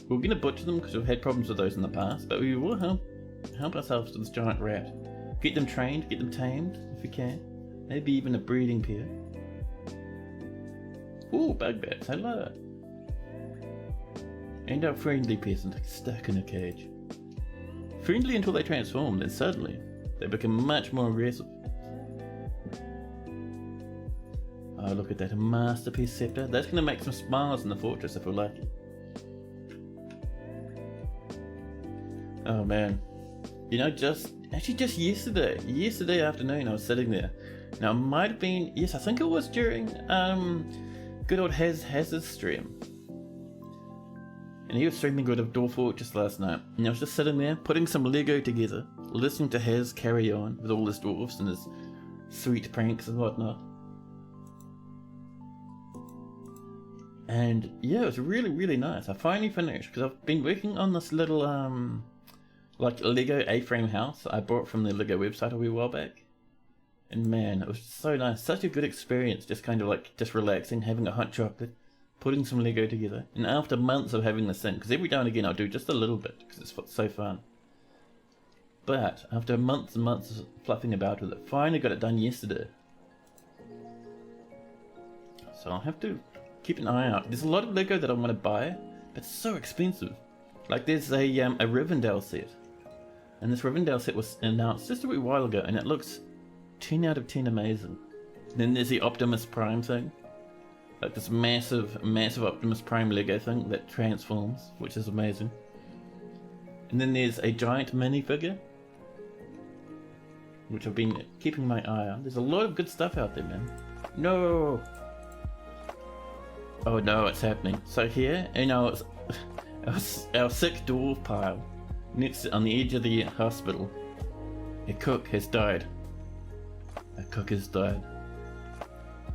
We're going to butcher them because we've had problems with those in the past, but we will help ourselves to this giant rat. Get them trained, get them tamed if we can. Maybe even a breeding pair. Ooh, bug bats, hello. And our friendly peasant stuck in a cage. Friendly until they transform, then suddenly they become much more aggressive. Oh, look at that, a masterpiece scepter. That's going to make some smiles in the fortress if we're lucky. Oh man, you know, just yesterday afternoon I was sitting there. Now it might have been, yes, I think it was during good old Haz's stream. And he was streaming good of Dwarf Fortress last night. And I was just sitting there, putting some Lego together, listening to Haz carry on with all his dwarfs and his sweet pranks and whatnot. And yeah, it was really, really nice. I finally finished, because I've been working on this little like Lego A-frame house I bought from the Lego website a wee while back. And man, it was so nice, such a good experience, just kind of like just relaxing, having a hot chocolate, putting some Lego together. And after months of having this in, because every now and again I'll do just a little bit because it's so fun. But after months and months of fluffing about with it, finally got it done yesterday. So I'll have to keep an eye out. There's a lot of Lego that I want to buy, but it's so expensive. Like there's a Rivendell set. And this Rivendell set was announced just a wee while ago, and it looks 10 out of 10 amazing. Then there's the Optimus Prime thing. Like this massive Optimus Prime Lego thing that transforms, which is amazing. And then there's a giant minifigure, which I've been keeping my eye on. There's a lot of good stuff out there, man. No! Oh no, it's happening. So here, in our sick dwarf pile, next on the edge of the hospital, a cook has died. A cook has died.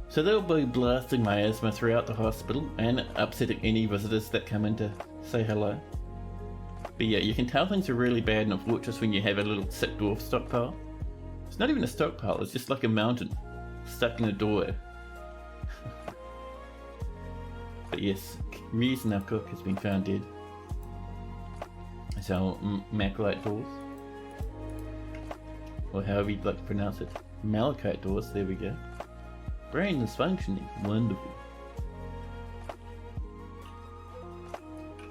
So they'll be blasting miasma throughout the hospital and upsetting any visitors that come in to say hello. But yeah, you can tell things are really bad in a fortress when you have a little sick dwarf stockpile. It's not even a stockpile, it's just like a mountain stuck in a doorway. But yes, reason our cook has been found dead. It's our macrolite doors. Or however you'd like to pronounce it. Malachite doors, there we go. Brain is functioning, wonderful.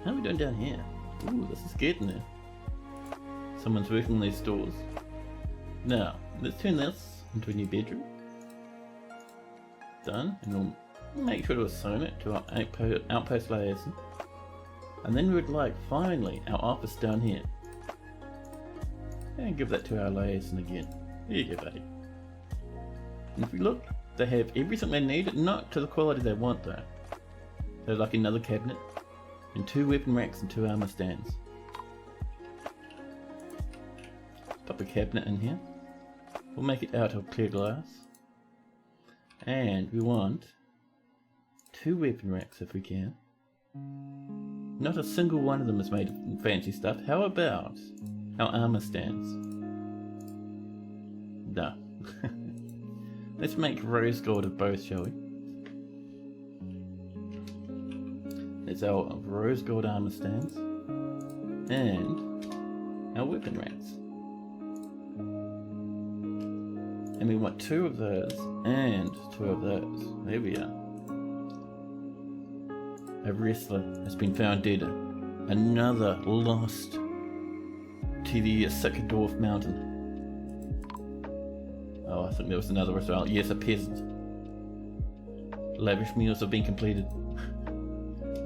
How are we doing down here? Ooh, this is getting there. Someone's working on these doors. Now, let's turn this into a new bedroom. Done, and we'll make sure to assign it to our outpost liaison. And then we'd like, finally, our office down here. And give that to our liaison again. There you go, buddy. And if we look, they have everything they need, not to the quality they want though. So like another cabinet, and 2 weapon racks and 2 armor stands. Pop a cabinet in here. We'll make it out of clear glass. And we want 2 weapon racks if we can. Not a single one of them is made of fancy stuff. How about our armor stands? No. Let's make rose gold of both, shall we? There's our rose gold armor stands. And our weapon racks. And we want 2 of those and 2 of those. There we are. A wrestler has been found dead. Another lost to the sick dwarf mountain. Oh, I think there was another as well. Yes, a peasant. Lavish meals have been completed.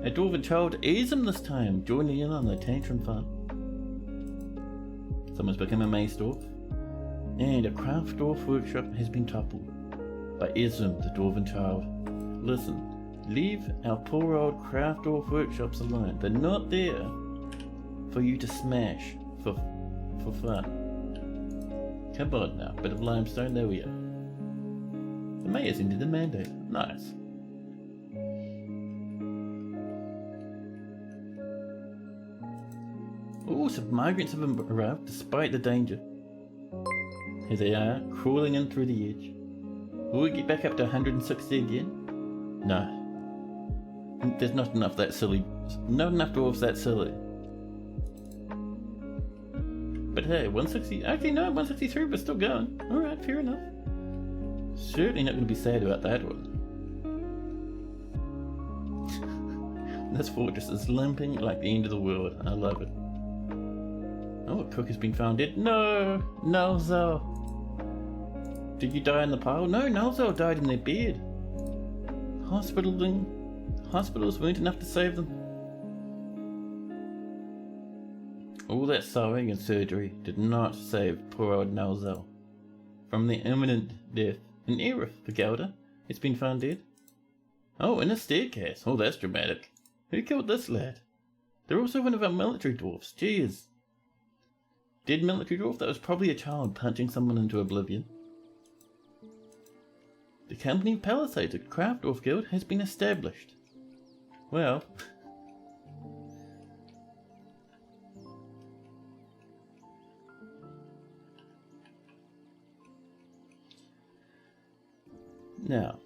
A dwarven child is him this time, joining in on the tantrum fun. Someone's become a mace dwarf. And a craft dwarf workshop has been toppled by Ism, the dwarven child. Listen, leave our poor old craft dwarf workshops alone. They're not there for you to smash for fun. Come on now, bit of limestone, there we are. The mayor's ended the mandate. Nice. Oh, some migrants have arrived despite the danger. Here they are, crawling in through the edge. Will we get back up to 160 again? No. There's not enough that silly. Not enough dwarves that silly. But hey, 160. Actually, no, 163, but still going. Alright, fair enough. Certainly not going to be sad about that one. This fortress is limping like the end of the world. I love it. Oh, a cook has been found dead. No! Nalzo! Did you die in the pile? No, Nalzo died in their bed. Hospitals weren't enough to save them. All that sewing and surgery did not save poor old Nalzo from the imminent death. An Aerith, the Gouda, has been found dead. Oh, in a staircase. Oh, that's dramatic. Who killed this lad? They're also one of our military dwarfs. Jeez. Dead military dwarf? That was probably a child punching someone into oblivion. The company of Palisades, a craft dwarf guild, has been established. Well... Now,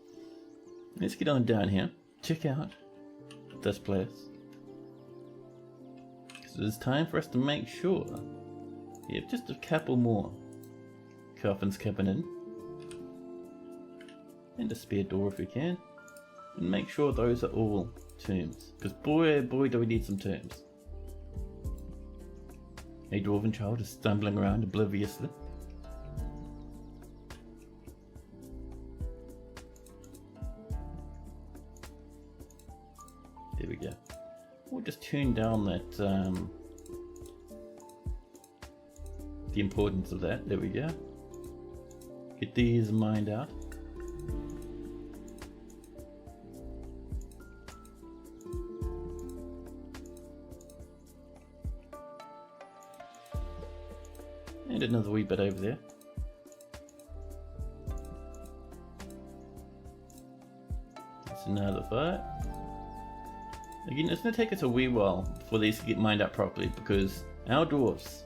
let's get on down here. Check out this place. Because it is time for us to make sure we have just a couple more coffins coming in. And a spare door if we can. And make sure those are all tombs. Because boy, oh boy, do we need some tombs. A dwarven child is stumbling around obliviously. There we go. We'll just turn down that the importance of that. There we go. Get these mined out. And another wee bit over there. That's another fight. Again, it's going to take us a wee while for these to get mined up properly because our dwarfs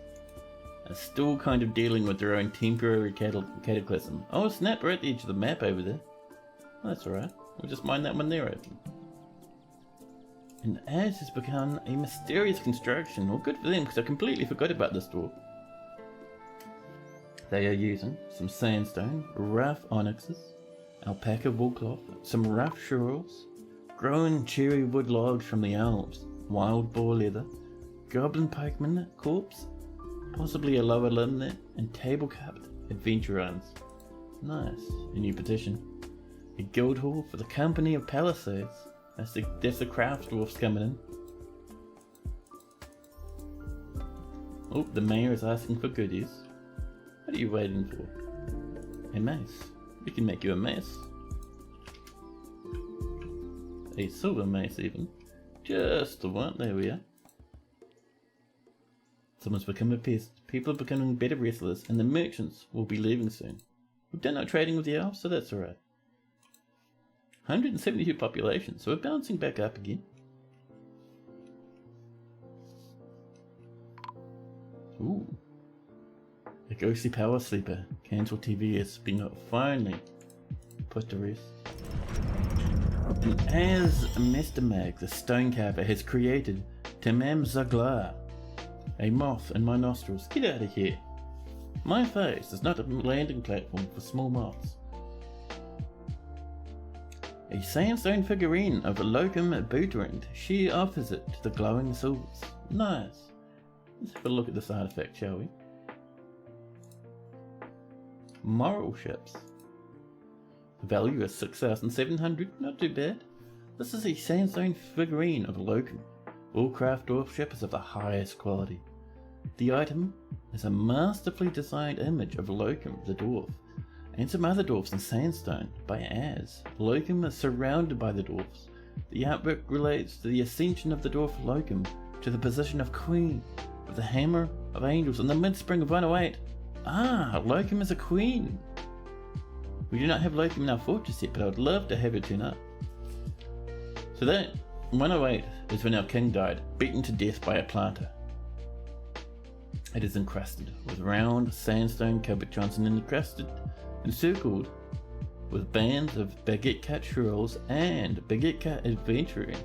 are still kind of dealing with their own temporary cataclysm. Oh snap, we're at the edge of the map over there. Oh, that's alright, we'll just mine that one there open. And as has become a mysterious construction. Well, good for them because I completely forgot about this dwarf. They are using some sandstone, rough onyxes, alpaca wool cloth, some rough shawls, grown cherry wood logs from the Alps, wild boar leather, goblin pikeman corpse, possibly a lower limb there, and table-capped adventure runs. Nice. A new petition. A guild hall for the Company of Palisades. That's the craft dwarfs coming in. Oh, the mayor is asking for goodies. What are you waiting for? A mace. We can make you a mace. A silver mace even. Just the one. There we are. Someone's become a pest. People are becoming better wrestlers, and the merchants will be leaving soon. We've done our trading with the elves, so that's alright. 172 population, so we're bouncing back up again. Ooh. A ghostly power sleeper. Cancel TV has been finally put to rest. And as Mr. Mag, the Stonecarver, has created Tamam Zaglar, a moth in my nostrils. Get out of here. My face is not a landing platform for small moths. A sandstone figurine of Locum Booterand. She offers it to the glowing silvers. Nice. Let's have a look at this artifact, shall we? Moral ships. The value is 6,700, not too bad. This is a sandstone figurine of Locum. All craft dwarf ship is of the highest quality. The item is a masterfully designed image of Locum the dwarf, and some other dwarfs in sandstone by Az. Locum is surrounded by the dwarfs. The artwork relates to the ascension of the dwarf Locum to the position of Queen of the Hammer of Angels in the mid-spring of 108. Ah, Locum is a queen. We do not have Locum in our fortress yet, but I would love to have her turn up. So that 108 is when our king died, beaten to death by a planter. It is encrusted with round sandstone cabochons and encircled with bands of baguette cut shawls and baguette cut adventuring.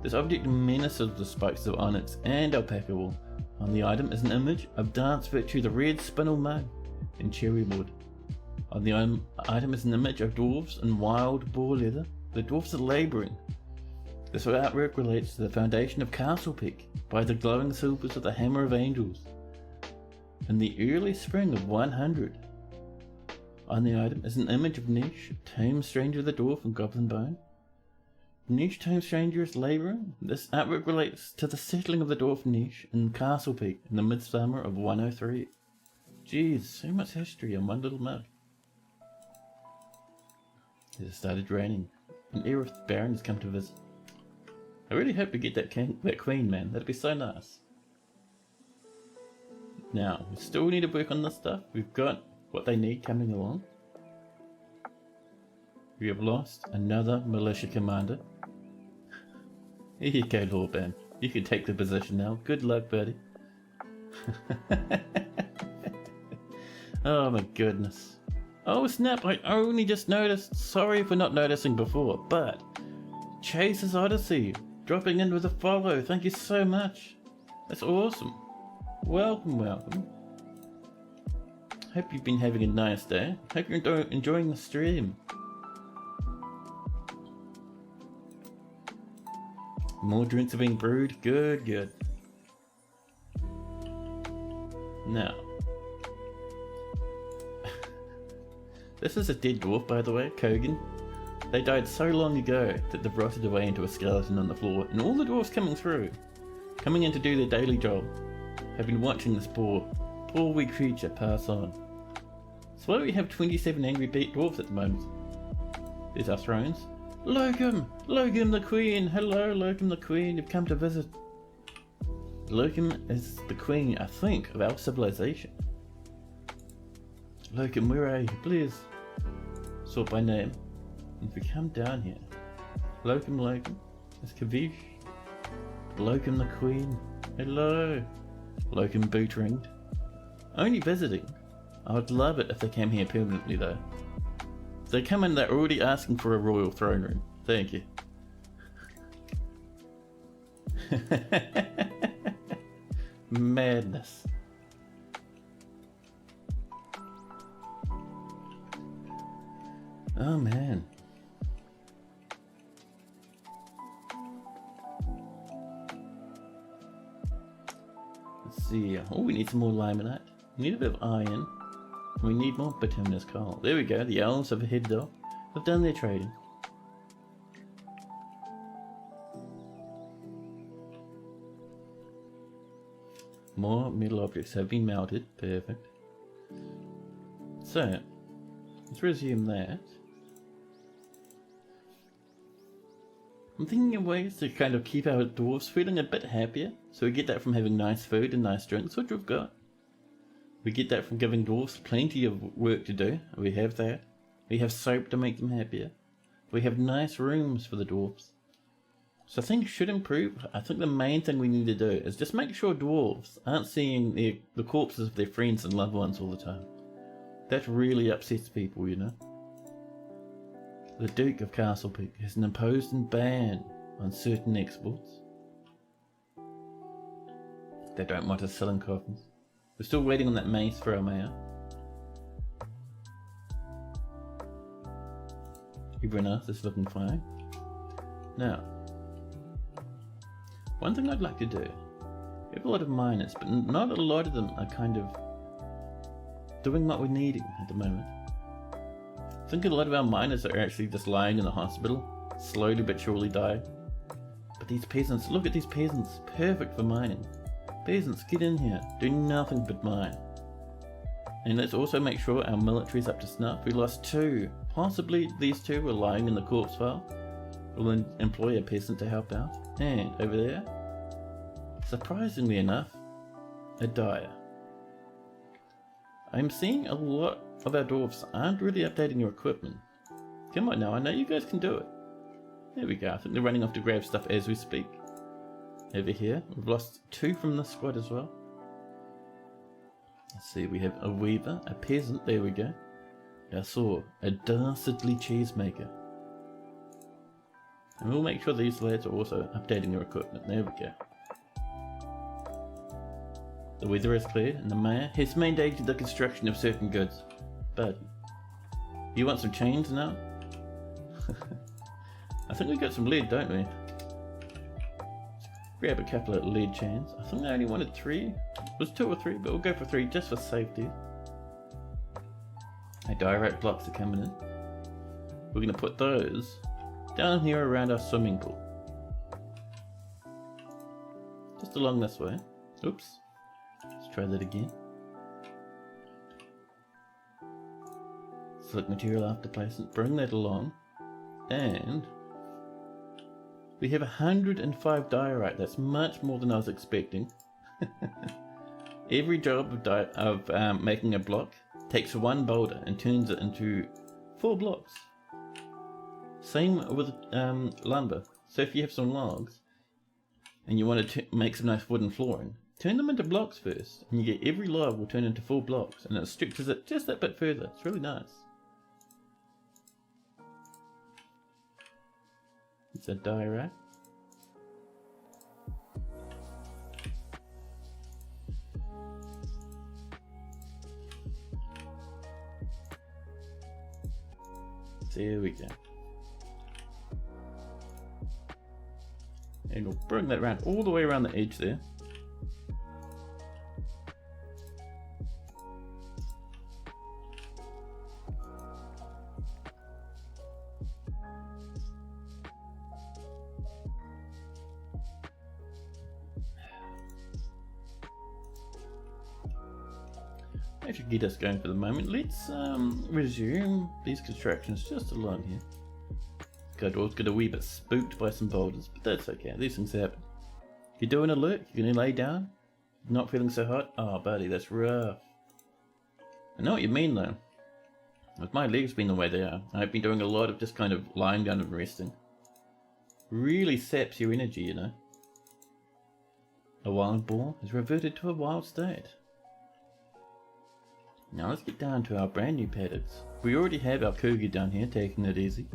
This object menaces the spikes of onyx and alpaca wool. On the item is an image of Dance Virtue, the red spinel mug in cherry wood. On the item is an image of dwarves in wild boar leather. The dwarfs are labouring. This artwork relates to the foundation of Castlepeak by the glowing silvers of the Hammer of Angels in the early spring of 100. On the item is an image of Niche, Tomb Stranger the Dwarf and Goblin Bone. Niche, Tomb Stranger is labouring. This artwork relates to the settling of the dwarf Niche in Castlepeak in the midsummer of 103. Jeez, so much history on one little mug. It has started raining. An Aerith Baron has come to visit. I really hope we get that queen, man. That'd be so nice. Now, we still need to work on this stuff. We've got what they need coming along. We have lost another militia commander. Here you go, Lorban. You can take the position now. Good luck, buddy. Oh my goodness. Oh snap, I only just noticed. Sorry for not noticing before, but Chase's Odyssey dropping in with a follow. Thank you so much. That's awesome. Welcome, welcome. Hope you've been having a nice day. Hope you're enjoying the stream. More drinks are being brewed. Good, good. Now. This is a dead dwarf, by the way, Kogan. They died so long ago that they've rotted away into a skeleton on the floor, and all the dwarfs coming in to do their daily job, have been watching this poor Poor wee creature, pass on. So why do we have 27 angry beat dwarves at the moment? There's our thrones. Lokim! Lokim the Queen! Hello, Lokim the Queen, you've come to visit. Lokim is the Queen, I think, of our civilization. Lokim, where are you? Please. Sort by name. And if we come down here, Lokim, it's Kavish. Lokim the Queen. Hello. Lokim boot ringed. Only visiting. I would love it if they came here permanently though. If they come in, they're already asking for a royal throne room. Thank you. Madness. Oh man. Let's see. Oh, we need some more limonite. We need a bit of iron. We need more bituminous coal. There we go. The elves have headed off. They've done their trading. More metal objects have been melted. Perfect. So, let's resume that. I'm thinking of ways to kind of keep our dwarves feeling a bit happier. So we get that from having nice food and nice drinks, which we've got. We get that from giving dwarves plenty of work to do. We have that. We have soap to make them happier. We have nice rooms for the dwarves. So things should improve. I think the main thing we need to do is just make sure dwarves aren't seeing the corpses of their friends and loved ones all the time. That really upsets people, you know. The Duke of Castlepeak has an imposed ban on certain exports. They don't want us selling coffins. We're still waiting on that mace for our mayor. Everyone else is looking fine. Now, one thing I'd like to do, we have a lot of miners, but not a lot of them are kind of doing what we're needing at the moment. I think a lot of our miners are actually just lying in the hospital, slowly but surely dying. But these peasants, look at these peasants, perfect for mining. Peasants, get in here, do nothing but mine. And let's also make sure our military's up to snuff. We lost 2, possibly these 2 were lying in the corpse file. We'll employ a peasant to help out. And over there, surprisingly enough, a dyer. I'm seeing a lot of our dwarves aren't really updating your equipment. Come on now, I know you guys can do it. There we go, I think they're running off to grab stuff as we speak. Over here, we've lost 2 from this squad as well. Let's see, we have a weaver, a peasant, there we go. I saw a dastardly cheesemaker. And we'll make sure these lads are also updating their equipment. There we go. The weather is clear and the mayor has mandated the construction of certain goods. But you want some chains now? I think we got some lead, don't we? Grab a couple of lead chains. I think I only wanted 3. It was 2 or 3, but we'll go for 3 just for safety. Our diorite blocks are coming in. We're going to put those down here around our swimming pool. Just along this way. Oops. Let's try that again. Select material after placement. Bring that along. And we have 105 diorite. That's much more than I was expecting. Every job of making a block takes 1 boulder and turns it into 4 blocks. Same with lumber. So if you have some logs and you want to make some nice wooden flooring, turn them into blocks first, and you get every log will turn into 4 blocks, and it stretches it just that bit further. It's really nice. It's a diorite. There we go. And we'll bring that around all the way around the edge there. That should get us going for the moment. Let's resume these constructions just along here. Godwall's got a wee bit spooked by some boulders, but that's okay. These things happen. You're doing a look? You're gonna lay down? Not feeling so hot? Oh, buddy, that's rough. I know what you mean, though. With my legs being the way they are, I've been doing a lot of just kind of lying down and resting. Really saps your energy, you know. A wild boar has reverted to a wild state. Now let's get down to our brand new paddocks. We already have our cougar down here taking it easy.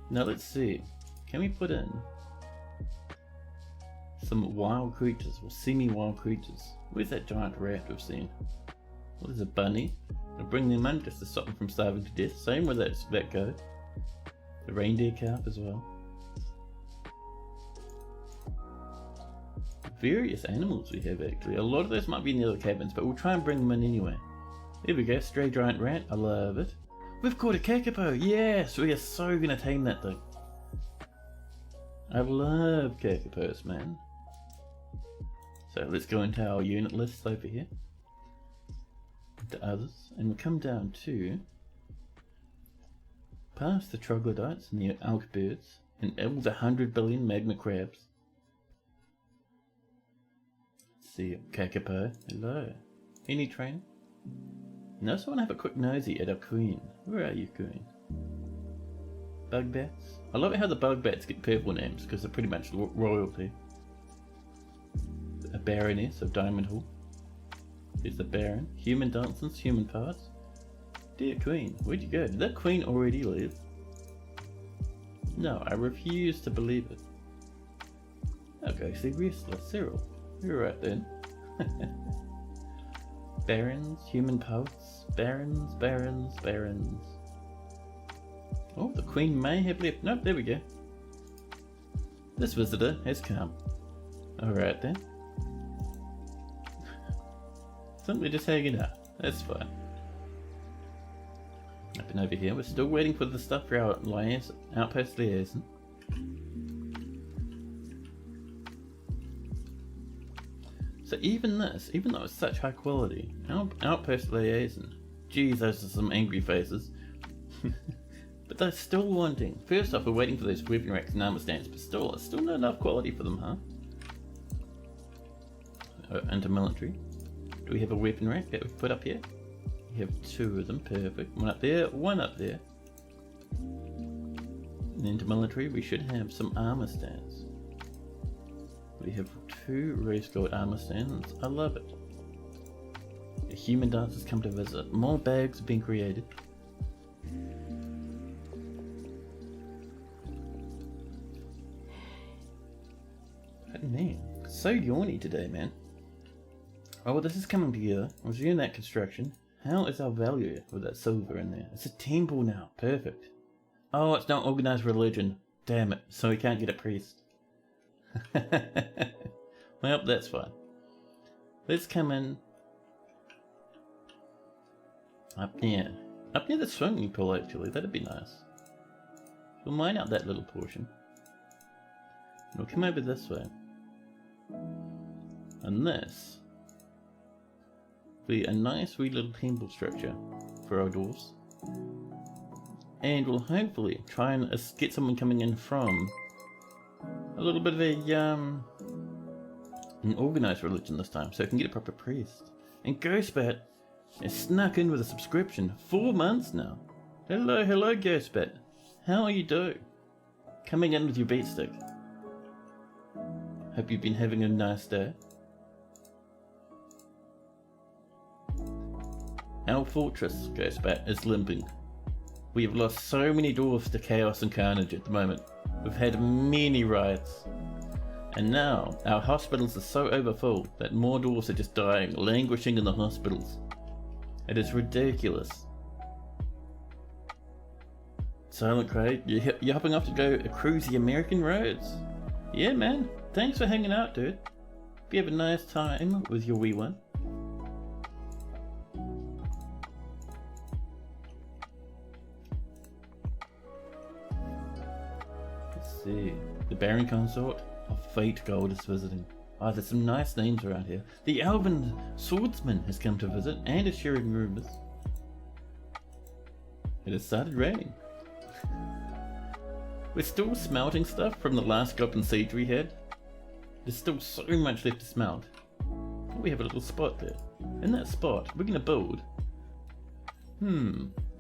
Now let's see, can we put in some wild creatures, or semi-wild creatures? Where's that giant rat we've seen? What is a bunny? I'll bring them in just to stop them from starving to death. Same with that goat. The reindeer calf as well. Various animals we have actually. A lot of those might be in the other cabins, but we'll try and bring them in anyway. There we go, stray giant rat, I love it. We've caught a kakapo, yes! We are so gonna tame that thing. I love kakapos, man. So let's go into our unit list over here. To others, and we'll come down to past the troglodytes and the elk birds, and all the 100 billion magma crabs. Let's see, kakapo, hello. Any train? Now, so I want to have a quick nosy at our queen. Where are you, queen? Bug bats? I love it how the bug bats get purple names because they're pretty much royalty. A baroness of Diamond Hall. There's the baron. Human dancers, human parts. Dear queen, where'd you go? Did that queen already leave? No, I refuse to believe it. I'll go see wrestler Cyril. You're right then. Barons, human poets, barons, barons, barons. Oh, the queen may have left. Nope, there we go. This visitor has come. Alright then. Simply just hanging out. That's fine. Up and over here, we're still waiting for the stuff for our outpost liaison. So even this, even though it's such high quality, our outpost liaison, geez, those are some angry faces. But they're still wanting. First off, we're waiting for those weapon racks and armor stands, but still, it's still not enough quality for them, huh? Into military. Do we have a weapon rack that we've put up here? We have two of them, perfect. One up there, one up there. And into military, we should have some armor stands. We have 2 rose gold armor stands. I love it. The human dancers come to visit. More bags have been created. Man, so yawny today, man. Oh, well, this is coming together. I was doing that construction. How is our value with that silver in there? It's a temple now. Perfect. Oh, it's not organized religion. Damn it. So we can't get a priest. Well, that's fine. Let's come in up near the swimming pool, actually. That'd be nice. We'll mine out that little portion. We'll come over this way. And this will be a nice wee little temple structure for our dwarves. And we'll hopefully try and get someone coming in from a little bit of an organized religion this time, so I can get a proper priest. And Ghostbat is snuck in with a subscription. 4 months now. Hello, hello, Ghostbat. How are you doing? Coming in with your beat stick. Hope you've been having a nice day. Our fortress, Ghostbat, is limping. We have lost so many dwarfs to chaos and carnage at the moment. We've had many riots. And now, our hospitals are so overfull that more dwarfs are just dying, languishing in the hospitals. It is ridiculous. Silent Craig, you're hopping off to go cruise the American roads? Yeah, man. Thanks for hanging out, dude. Hope you have a nice time with your wee one. Let's see. The Baron Consort of Fate Gold is visiting. Oh, there's some nice names around here. The Elven Swordsman has come to visit and is sharing rumours. It has started raining. We're still smelting stuff from the last Goblin Siege we had. There's still so much left to smelt. Oh, we have a little spot there. In that spot, we're going to build...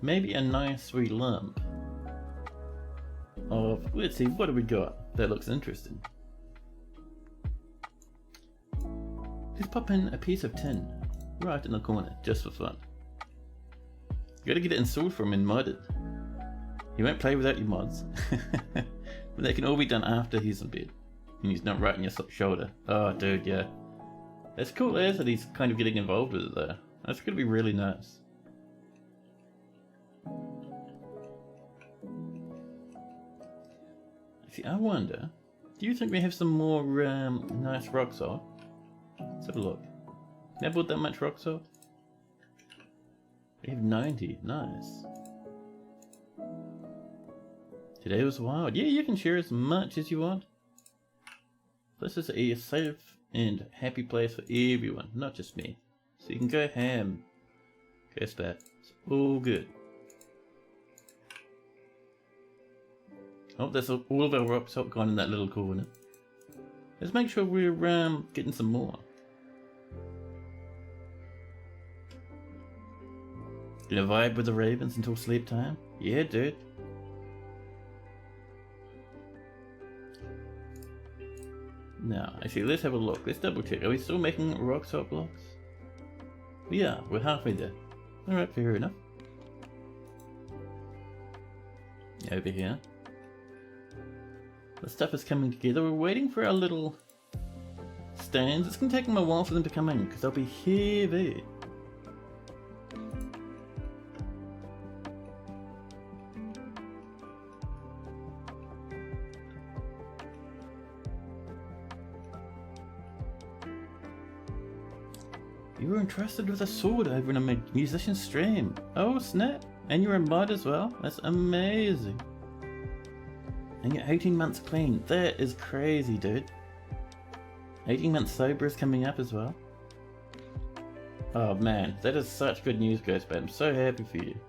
maybe a nice wee lump of... Let's see, what do we got? That looks interesting. Let's pop in a piece of tin right in the corner, just for fun. You gotta get it installed for him and modded. You won't play without your mods. But they can all be done after he's in bed. And he's not right on your shoulder. Oh dude, yeah. It's cool as that he's kind of getting involved with it though. That's gonna be really nice. See, I wonder, do you think we have some more nice rock salt? Let's have a look. Never bought that much rock salt? We have 90, nice. Today was wild. Yeah, you can share as much as you want. This is a safe and happy place for everyone, not just me. So you can go ham. Go spat. It's all good. Oh, there's all of our rock salt gone in that little corner. Let's make sure we're getting some more. Gonna vibe with the ravens until sleep time? Yeah, dude. Now, actually, let's have a look. Let's double check. Are we still making rock salt blocks? Yeah, we're halfway there. Alright, fair enough. Over here. The stuff is coming together. We're waiting for our little stands. It's gonna take them a while for them to come in because they'll be heavy. You were entrusted with a sword over in a musician's stream. Oh snap! And you're a mod as well? That's amazing. And you're 18 months clean. That is crazy, dude. 18 months sober is coming up as well. Oh man, that is such good news, Ghostbait. I'm so happy for you.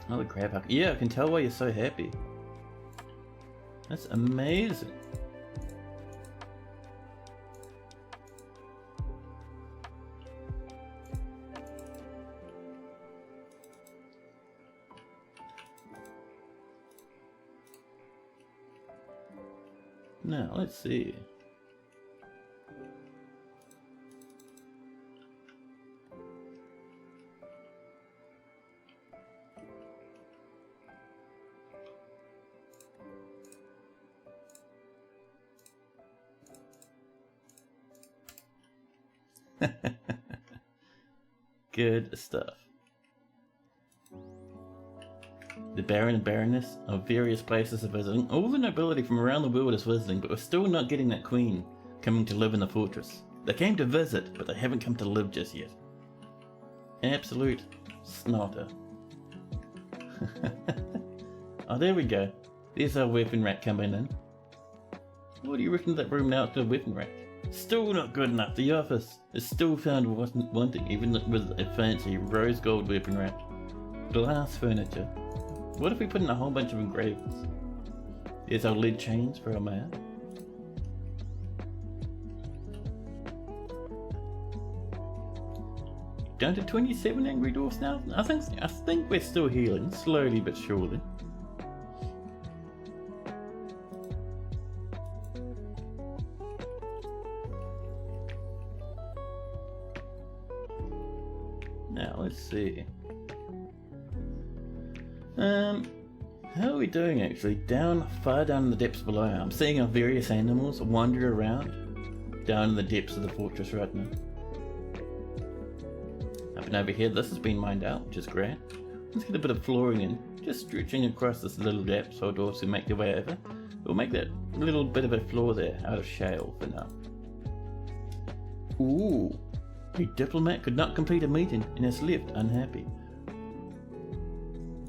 Oh, the crab huck. Yeah, I can tell why you're so happy. That's amazing. Now, let's see. Good stuff. The Baron and Baroness of various places are visiting. All the nobility from around the world is visiting, but we're still not getting that queen coming to live in the fortress. They came to visit, but they haven't come to live just yet. Absolute snotter. Oh, there we go. There's our weapon rack coming in. What do you reckon of that room now to the weapon rack? Still not good enough. The office is still found wanting, even with a fancy rose gold weapon rack. Glass furniture. What if we put in a whole bunch of engravings? There's our lead chains for our mayor. Down to 27 angry dwarfs now? I think we're still healing, slowly but surely. Now let's see. How are we doing actually? Far down in the depths below. I'm seeing our various animals wander around down in the depths of the fortress right now. Up and over here, this has been mined out, which is great. Let's get a bit of flooring in, just stretching across this little gap so dwarves can make their way over. We'll make that little bit of a floor there out of shale for now. Ooh, a diplomat could not complete a meeting and has left unhappy.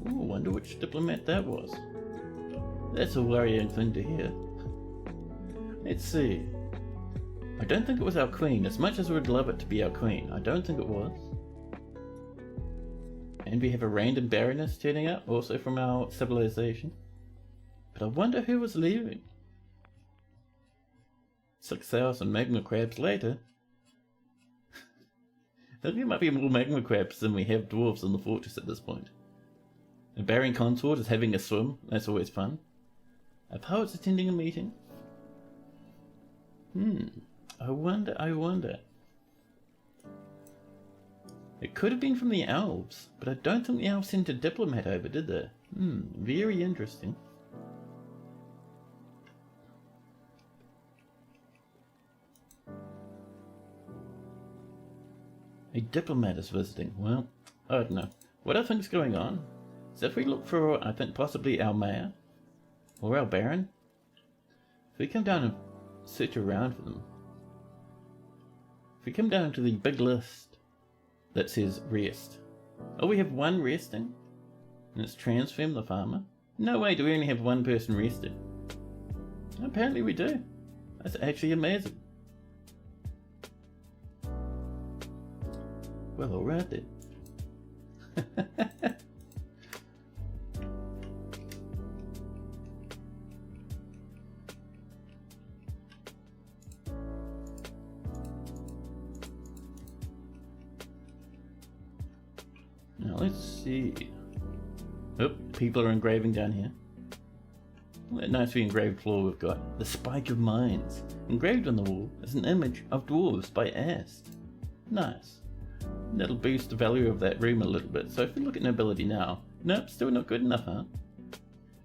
Ooh, wonder which diplomat that was. That's a worrying thing to hear. Let's see. I don't think it was our queen. As much as we'd love it to be our queen, I don't think it was. And we have a random baroness turning up, also from our civilization. But I wonder who was leaving. 6,000 magma crabs later. I think there might be more magma crabs than we have dwarves in the fortress at this point. A baron consort is having a swim. That's always fun. A poet's attending a meeting. I wonder. It could have been from the elves, but I don't think the elves sent a diplomat over, did they? Very interesting. A diplomat is visiting. Well, I don't know. What I think is going on is if we look for, I think, possibly our mayor or our baron, if we come down and search around for them, if we come down to the big list that says rest. Oh, we have one resting? And it's Transform the farmer? No way do we only have one person resting. Apparently we do. That's actually amazing. Well, alright then. Now let's see. Oh, people are engraving down here. What a nicely engraved floor we've got. The Spike of Mines. Engraved on the wall is an image of dwarves by Ast. Nice. That'll boost the value of that room a little bit. So if we look at nobility now, nope, still not good enough, huh?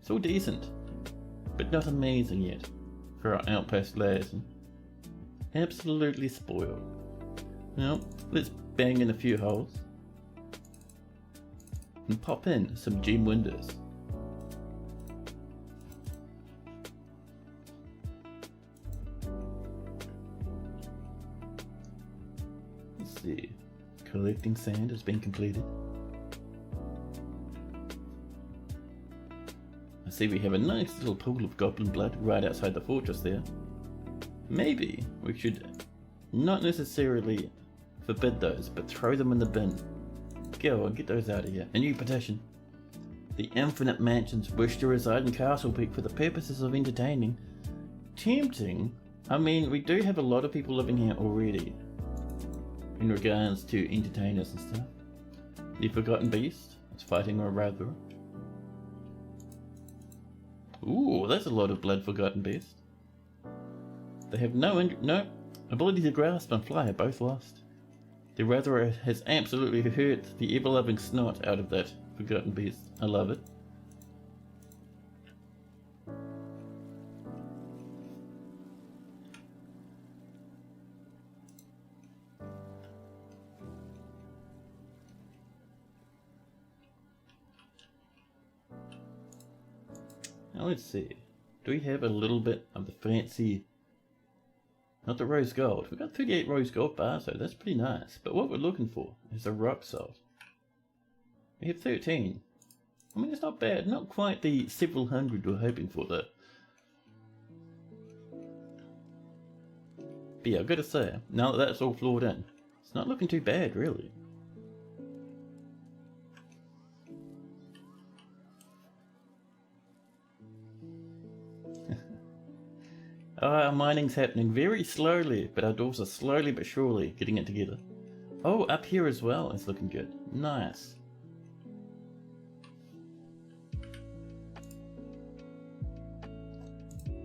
Still decent, but not amazing yet for our outpost liaison. Absolutely spoiled. Well, let's bang in a few holes and pop in some gem windows. Let's see. Collecting sand has been completed. I see we have a nice little pool of goblin blood right outside the fortress there. Maybe we should not necessarily forbid those, but throw them in the bin. Go on, get those out of here. A new petition. The infinite mansions wish to reside in Castlepeak for the purposes of entertaining. Tempting? I mean, we do have a lot of people living here already. In regards to entertainers and stuff. The Forgotten Beast is fighting a rather. Ooh, that's a lot of blood, Forgotten Beast. They have no ability to grasp and fly, are both lost. The Ratherer has absolutely hurt the ever-loving snot out of that Forgotten Beast. I love it. Now let's see. Do we have a little bit of the fancy... Not the rose gold. We've got 38 rose gold bars, so that's pretty nice. But what we're looking for is a rock salt. We have 13. I mean, it's not bad. Not quite the several hundred we're hoping for, though. But yeah, I've got to say, now that that's all floored in, it's not looking too bad, really. Our mining's happening very slowly, but our dwarves are slowly but surely getting it together. Oh, up here as well, it's looking good. Nice.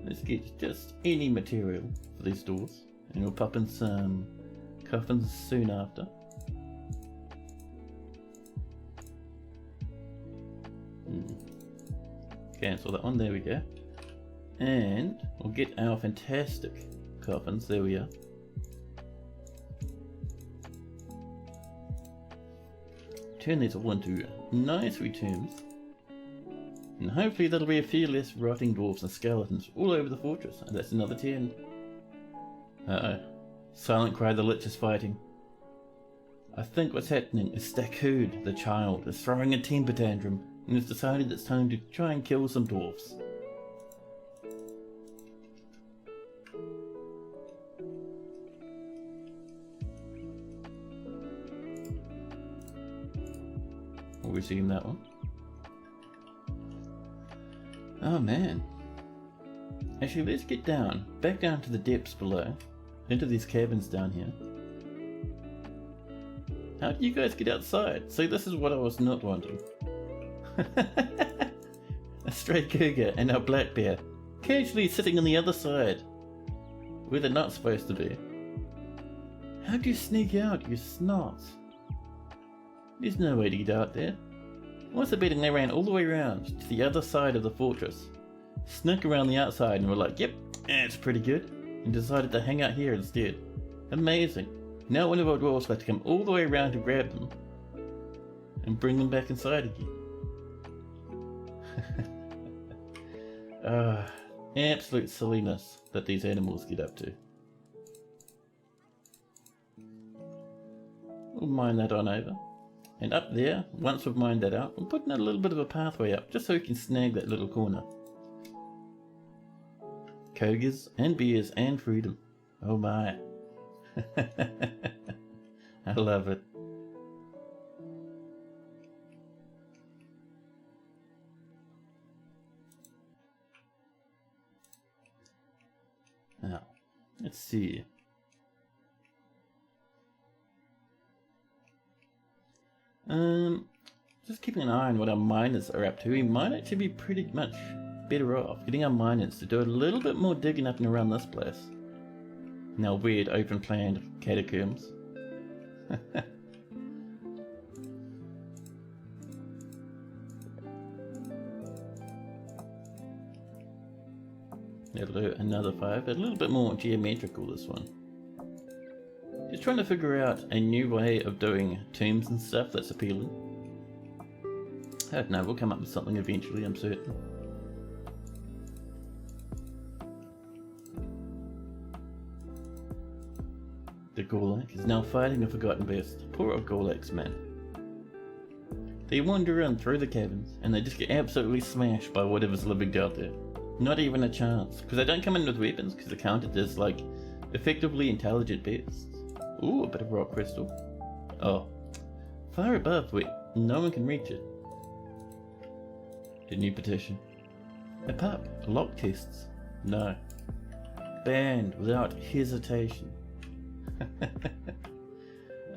Let's get just any material for these doors, and we'll pop in some coffins soon after. Cancel that one, there we go. And we'll get our fantastic coffins, there we are. Turn these all into nice tombs. And hopefully there'll be a few less rotting dwarves and skeletons all over the fortress. And that's another 10. Uh-oh. Silent Cry the Lich is fighting. I think what's happening is Stakood, the child, is throwing a temper tantrum and has decided it's time to try and kill some dwarves. We'll resume that one. Oh man. Actually, let's get down, back down to the depths below, into these caverns down here. How do you guys get outside? See, this is what I was not wanting. A stray cougar and a black bear, casually sitting on the other side, where they're not supposed to be. How do you sneak out, you snots? There's no way to get out there. What's the betting they ran all the way around to the other side of the fortress, snuck around the outside and were like, yep, it's pretty good, and decided to hang out here instead. Amazing. Now one of our dwarves had to come all the way around to grab them and bring them back inside again. Absolute silliness that these animals get up to. We'll mine that on over. And up there, once we've mined that out, we're putting a little bit of a pathway up just so we can snag that little corner. Cougars and bears and freedom. Oh my. I love it. Now, let's see. Just keeping an eye on what our miners are up to. We might actually be pretty much better off getting our miners to do a little bit more digging up and around this place. In our weird open planned catacombs. Another 5, a little bit more geometrical this one. Just trying to figure out a new way of doing tombs and stuff that's appealing. I don't know, we'll come up with something eventually, I'm certain. The Gorlak is now fighting a forgotten beast. Poor old Gorlaks, man. They wander around through the caverns and they just get absolutely smashed by whatever's living out there. Not even a chance, because they don't come in with weapons because they're counted as like effectively intelligent beasts. Ooh, a bit of rock crystal. Oh, far above where no one can reach it. Didn't you petition? A pup, lock tests. No. Banned without hesitation.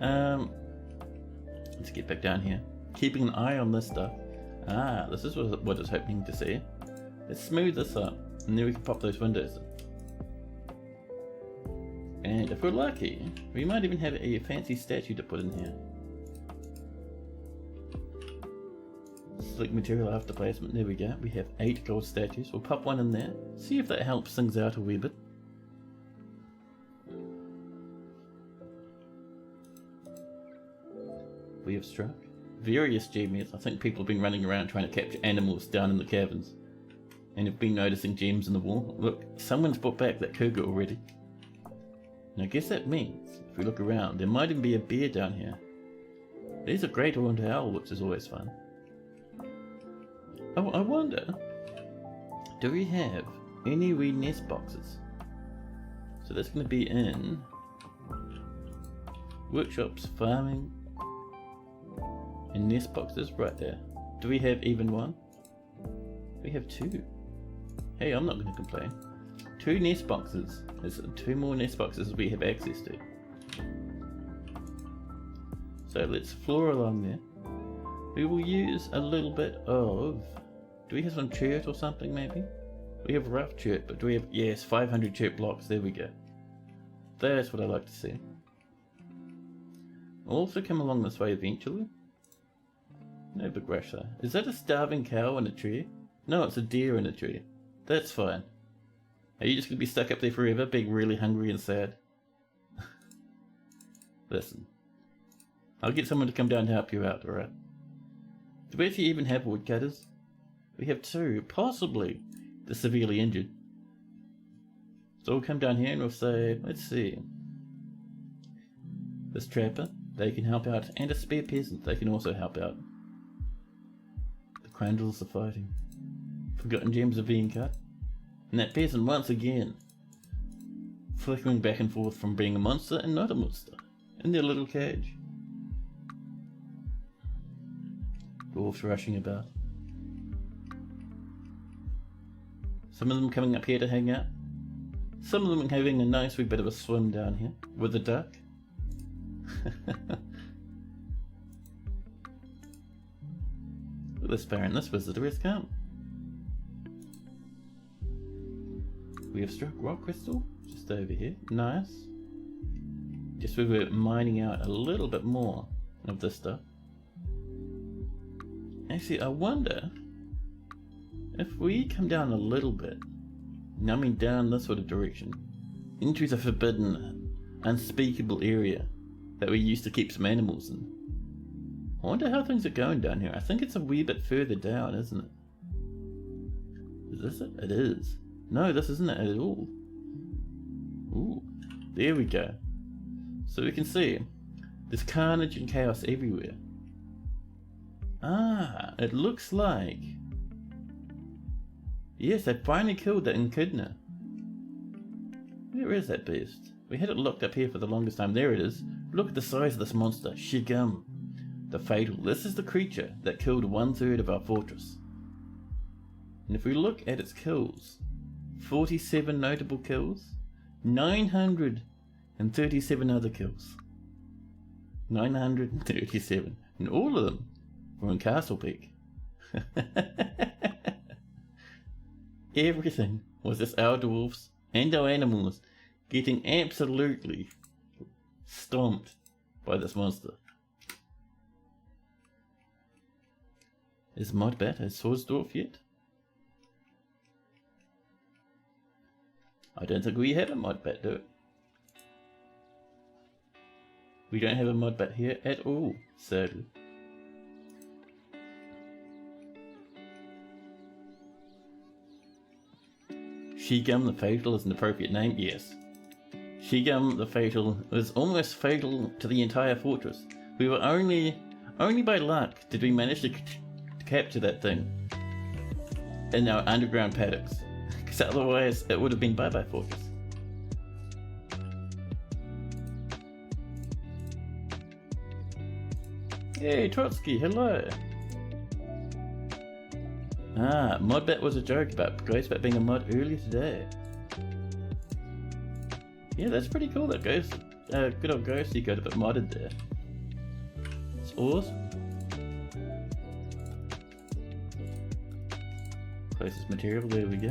Let's get back down here. Keeping an eye on this stuff. Ah, this is what I was hoping to see. Let's smooth this up, and then we can pop those windows in. And if we're lucky, we might even have a fancy statue to put in here. Slick material after placement, there we go. We have 8 gold statues. We'll pop one in there, see if that helps things out a wee bit. We have struck various gems. I think people have been running around trying to capture animals down in the caverns and have been noticing gems in the wall. Look, someone's brought back that cougar already. And I guess that means, if we look around, there might even be a bear down here. There's a great horned owl, which is always fun. Oh, I wonder, do we have any wee nest boxes? So that's going to be in workshops, farming, and nest boxes right there. Do we have even one? We have 2. Hey, I'm not going to complain. 2 nest boxes. There's 2 more nest boxes we have access to. So let's floor along there. We will use a little bit of... Do we have some chert or something maybe? We have rough chert, but do we have... Yes, 500 chert blocks. There we go. That's what I like to see. I'll also come along this way eventually. No big rush though. Is that a starving cow in a tree? No, it's a deer in a tree. That's fine. Are you just going to be stuck up there forever, being really hungry and sad? Listen. I'll get someone to come down to help you out, alright? Do we actually even have woodcutters? We have 2, possibly the severely injured. So we'll come down here and we'll say, let's see. This trapper, they can help out, and a spare peasant, they can also help out. The Crandles are fighting. Forgotten gems are being cut. And that peasant once again, flickering back and forth from being a monster and not a monster, in their little cage. Dwarfs rushing about. Some of them coming up here to hang out. Some of them having a nice wee bit of a swim down here with a duck. Look, this parent, this visitor has come. We have struck rock crystal just over here. Nice. Just we were mining out a little bit more of this stuff. Actually, I wonder if we come down a little bit, I mean down this sort of direction, into the forbidden, unspeakable area that we used to keep some animals in. I wonder how things are going down here. I think it's a wee bit further down, isn't it? Is this it? It is. No, this isn't it at all. Ooh, there we go. So we can see there's carnage and chaos everywhere. Ah, it looks like... Yes, they finally killed that echidna. Where is that beast? We had it locked up here for the longest time. There it is. Look at the size of this monster. Shigum. The Fatal. This is the creature that killed 1/3 of our fortress. And if we look at its kills, 47 notable kills, 937 other kills. 937. And all of them were in Castlepeak. Everything was just our dwarves and our animals getting absolutely stomped by this monster. Is Modbat a Swordsdorf yet? I don't think we have a Modbat, do it? We don't have a Modbat here at all, sadly. Shigum the Fatal is an appropriate name, yes. Shigum the Fatal was almost fatal to the entire fortress. We were only by luck did we manage to capture that thing in our underground paddocks, because otherwise it would have been bye-bye fortress. Hey Trotsky, hello! Ah, Modbat was a joke about Ghostbat being a mod earlier today. Yeah, that's pretty cool that Ghost, good old Ghosty got a bit modded there. It's awesome. Closest material, there we go.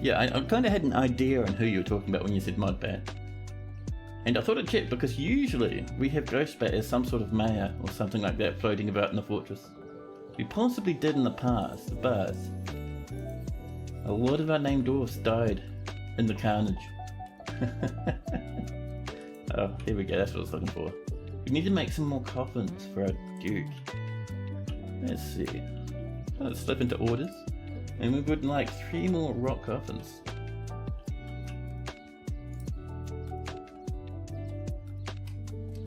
Yeah, I kind of had an idea on who you were talking about when you said Modbat. And I thought I'd check because usually we have Ghostbat as some sort of mayor or something like that floating about in the fortress. We possibly did in the past, but a lot of our named dwarfs died in the carnage. Oh, here we go, that's what I was looking for. We need to make some more coffins for our Duke. Let's see. Let's slip into orders. And we would like 3 more rock coffins.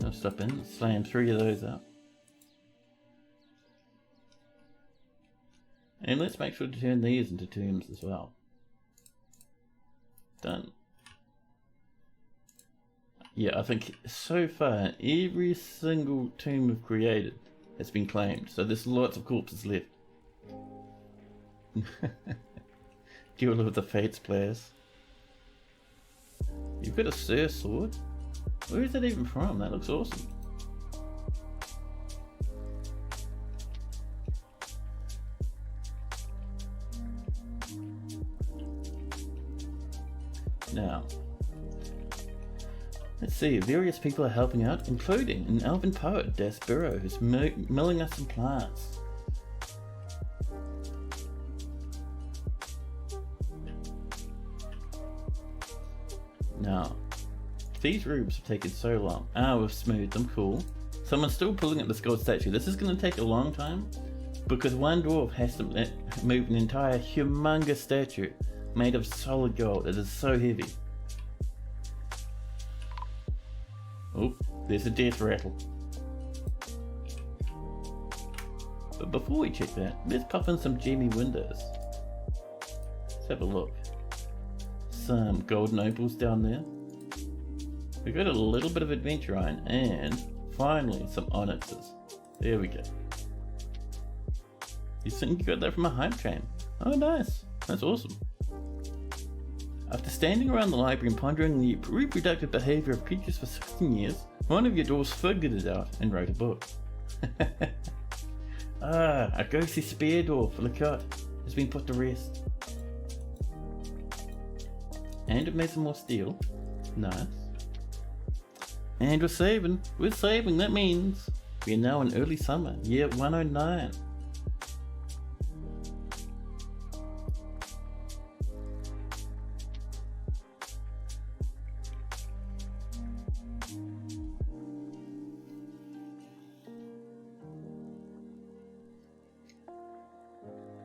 I'll stop in, slam 3 of those up. And let's make sure to turn these into tombs as well. Done. Yeah, I think so far every single tomb we've created has been claimed, so there's lots of corpses left. Duel of the Fates players. You've got a Sir sword? Where is that even from? That looks awesome. Now, let's see, various people are helping out, including an elven poet, Dasburo, who's milling us some plants. Now, these rooms have taken so long. Ah, we've smoothed them, cool. Someone's still pulling up this gold statue. This is going to take a long time, because one dwarf has to move an entire humongous statue made of solid gold. It is so heavy. Oh, there's a death rattle. But before we check that, let's pop in some gemmy windows. Let's have a look. Some golden opals down there. We got a little bit of adventure iron and finally some onyxes. There we go. You think you got that from a hype train? Oh nice, that's awesome. After standing around the library and pondering the reproductive behaviour of creatures for 16 years, one of your dwarves figured it out and wrote a book. A ghostly spear dwarf, Lecotte, has been put to rest. And it made some more steel. Nice. And we're saving, that means we are now in early summer, year 109.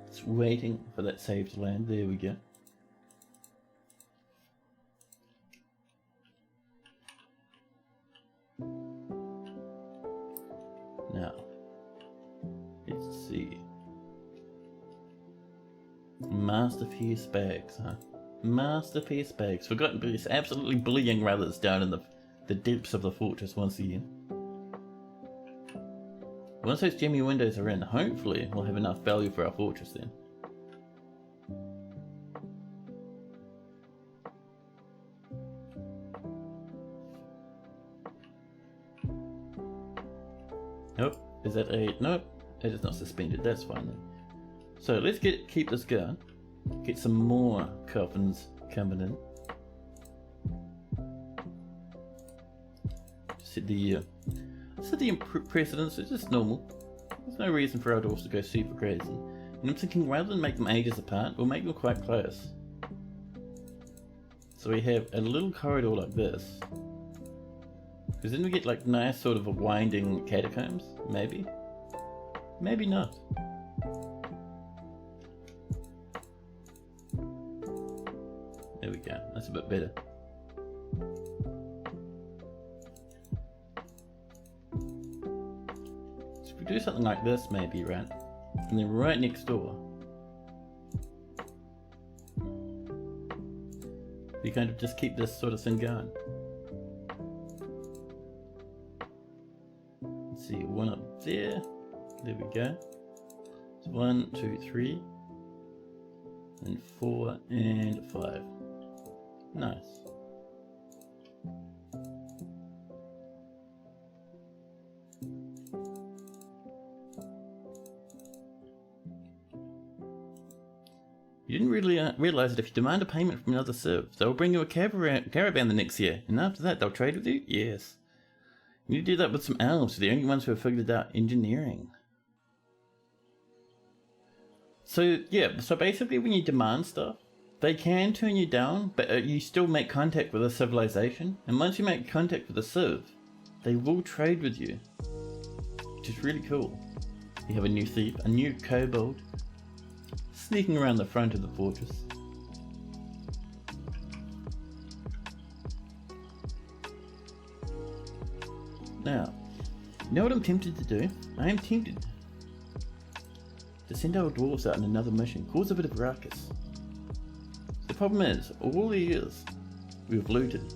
Just waiting for that save to land, there we go. Now, let's see. Masterpiece bags, huh? Masterpiece bags. Forgotten piece, absolutely bullying brothers down in the depths of the fortress once again. Once those gemmy windows are in, hopefully we'll have enough value for our fortress then. Nope, is that a... nope, it is not suspended, that's fine then. So let's keep this going. Get some more coffins coming in. Set the precedence, it's just normal. There's no reason for our dwarves to go super crazy. And I'm thinking rather than make them ages apart, we'll make them quite close. So we have a little corridor like this. Because then we get like nice sort of a winding catacombs, maybe? Maybe not. There we go, that's a bit better. So if we do something like this maybe, right? And then right next door, we kind of just keep this sort of thing going. Let's see, one up there. There we go. It's 1, 2, 3, and 4 and 5. Nice. You didn't really realize that if you demand a payment from another civ, they'll bring you a caravan the next year, and after that they'll trade with you? Yes. You do that with some elves, they're the only ones who have figured out engineering. So yeah, so basically when you demand stuff, they can turn you down, but you still make contact with a civilization, and once you make contact with a civ, they will trade with you, which is really cool. You have a new thief, a new kobold, sneaking around the front of the fortress. Now, you know what I'm tempted to do? I am tempted to send our dwarves out on another mission, cause a bit of ruckus. The problem is, all the years we've looted,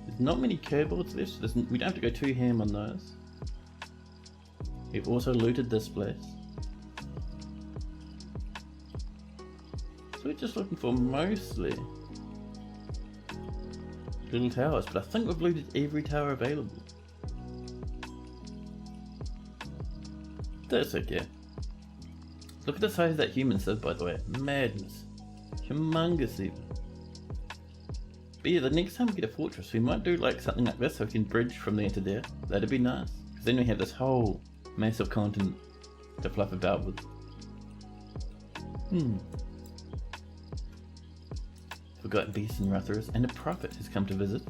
there's not many kobolds left, so we don't have to go too ham on those. We've also looted this place. So we're just looking for mostly little towers, but I think we've looted every tower available. That's okay. Look at the size of that human civ, by the way. Madness. Humongous even. But yeah, the next time we get a fortress, we might do like something like this so we can bridge from there to there. That'd be nice. Because then we have this whole massive continent to fluff about with. Forgotten beasts and rutherers, and a prophet has come to visit.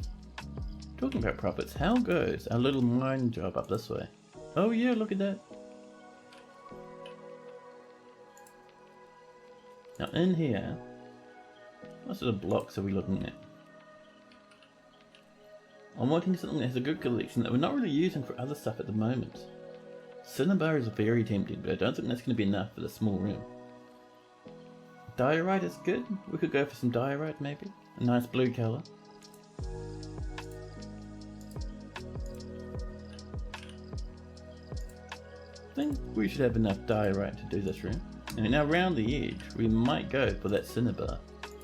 Talking about prophets, how goes our little mine job up this way? Oh yeah, look at that. Now in here, what sort of blocks are we looking at? I'm wanting something that has a good collection that we're not really using for other stuff at the moment. Cinnabar is very tempting, but I don't think that's going to be enough for the small room. Diorite is good. We could go for some diorite maybe. A nice blue colour. think we should have enough diorite to do this room. And now around the edge, we might go for that cinnabar.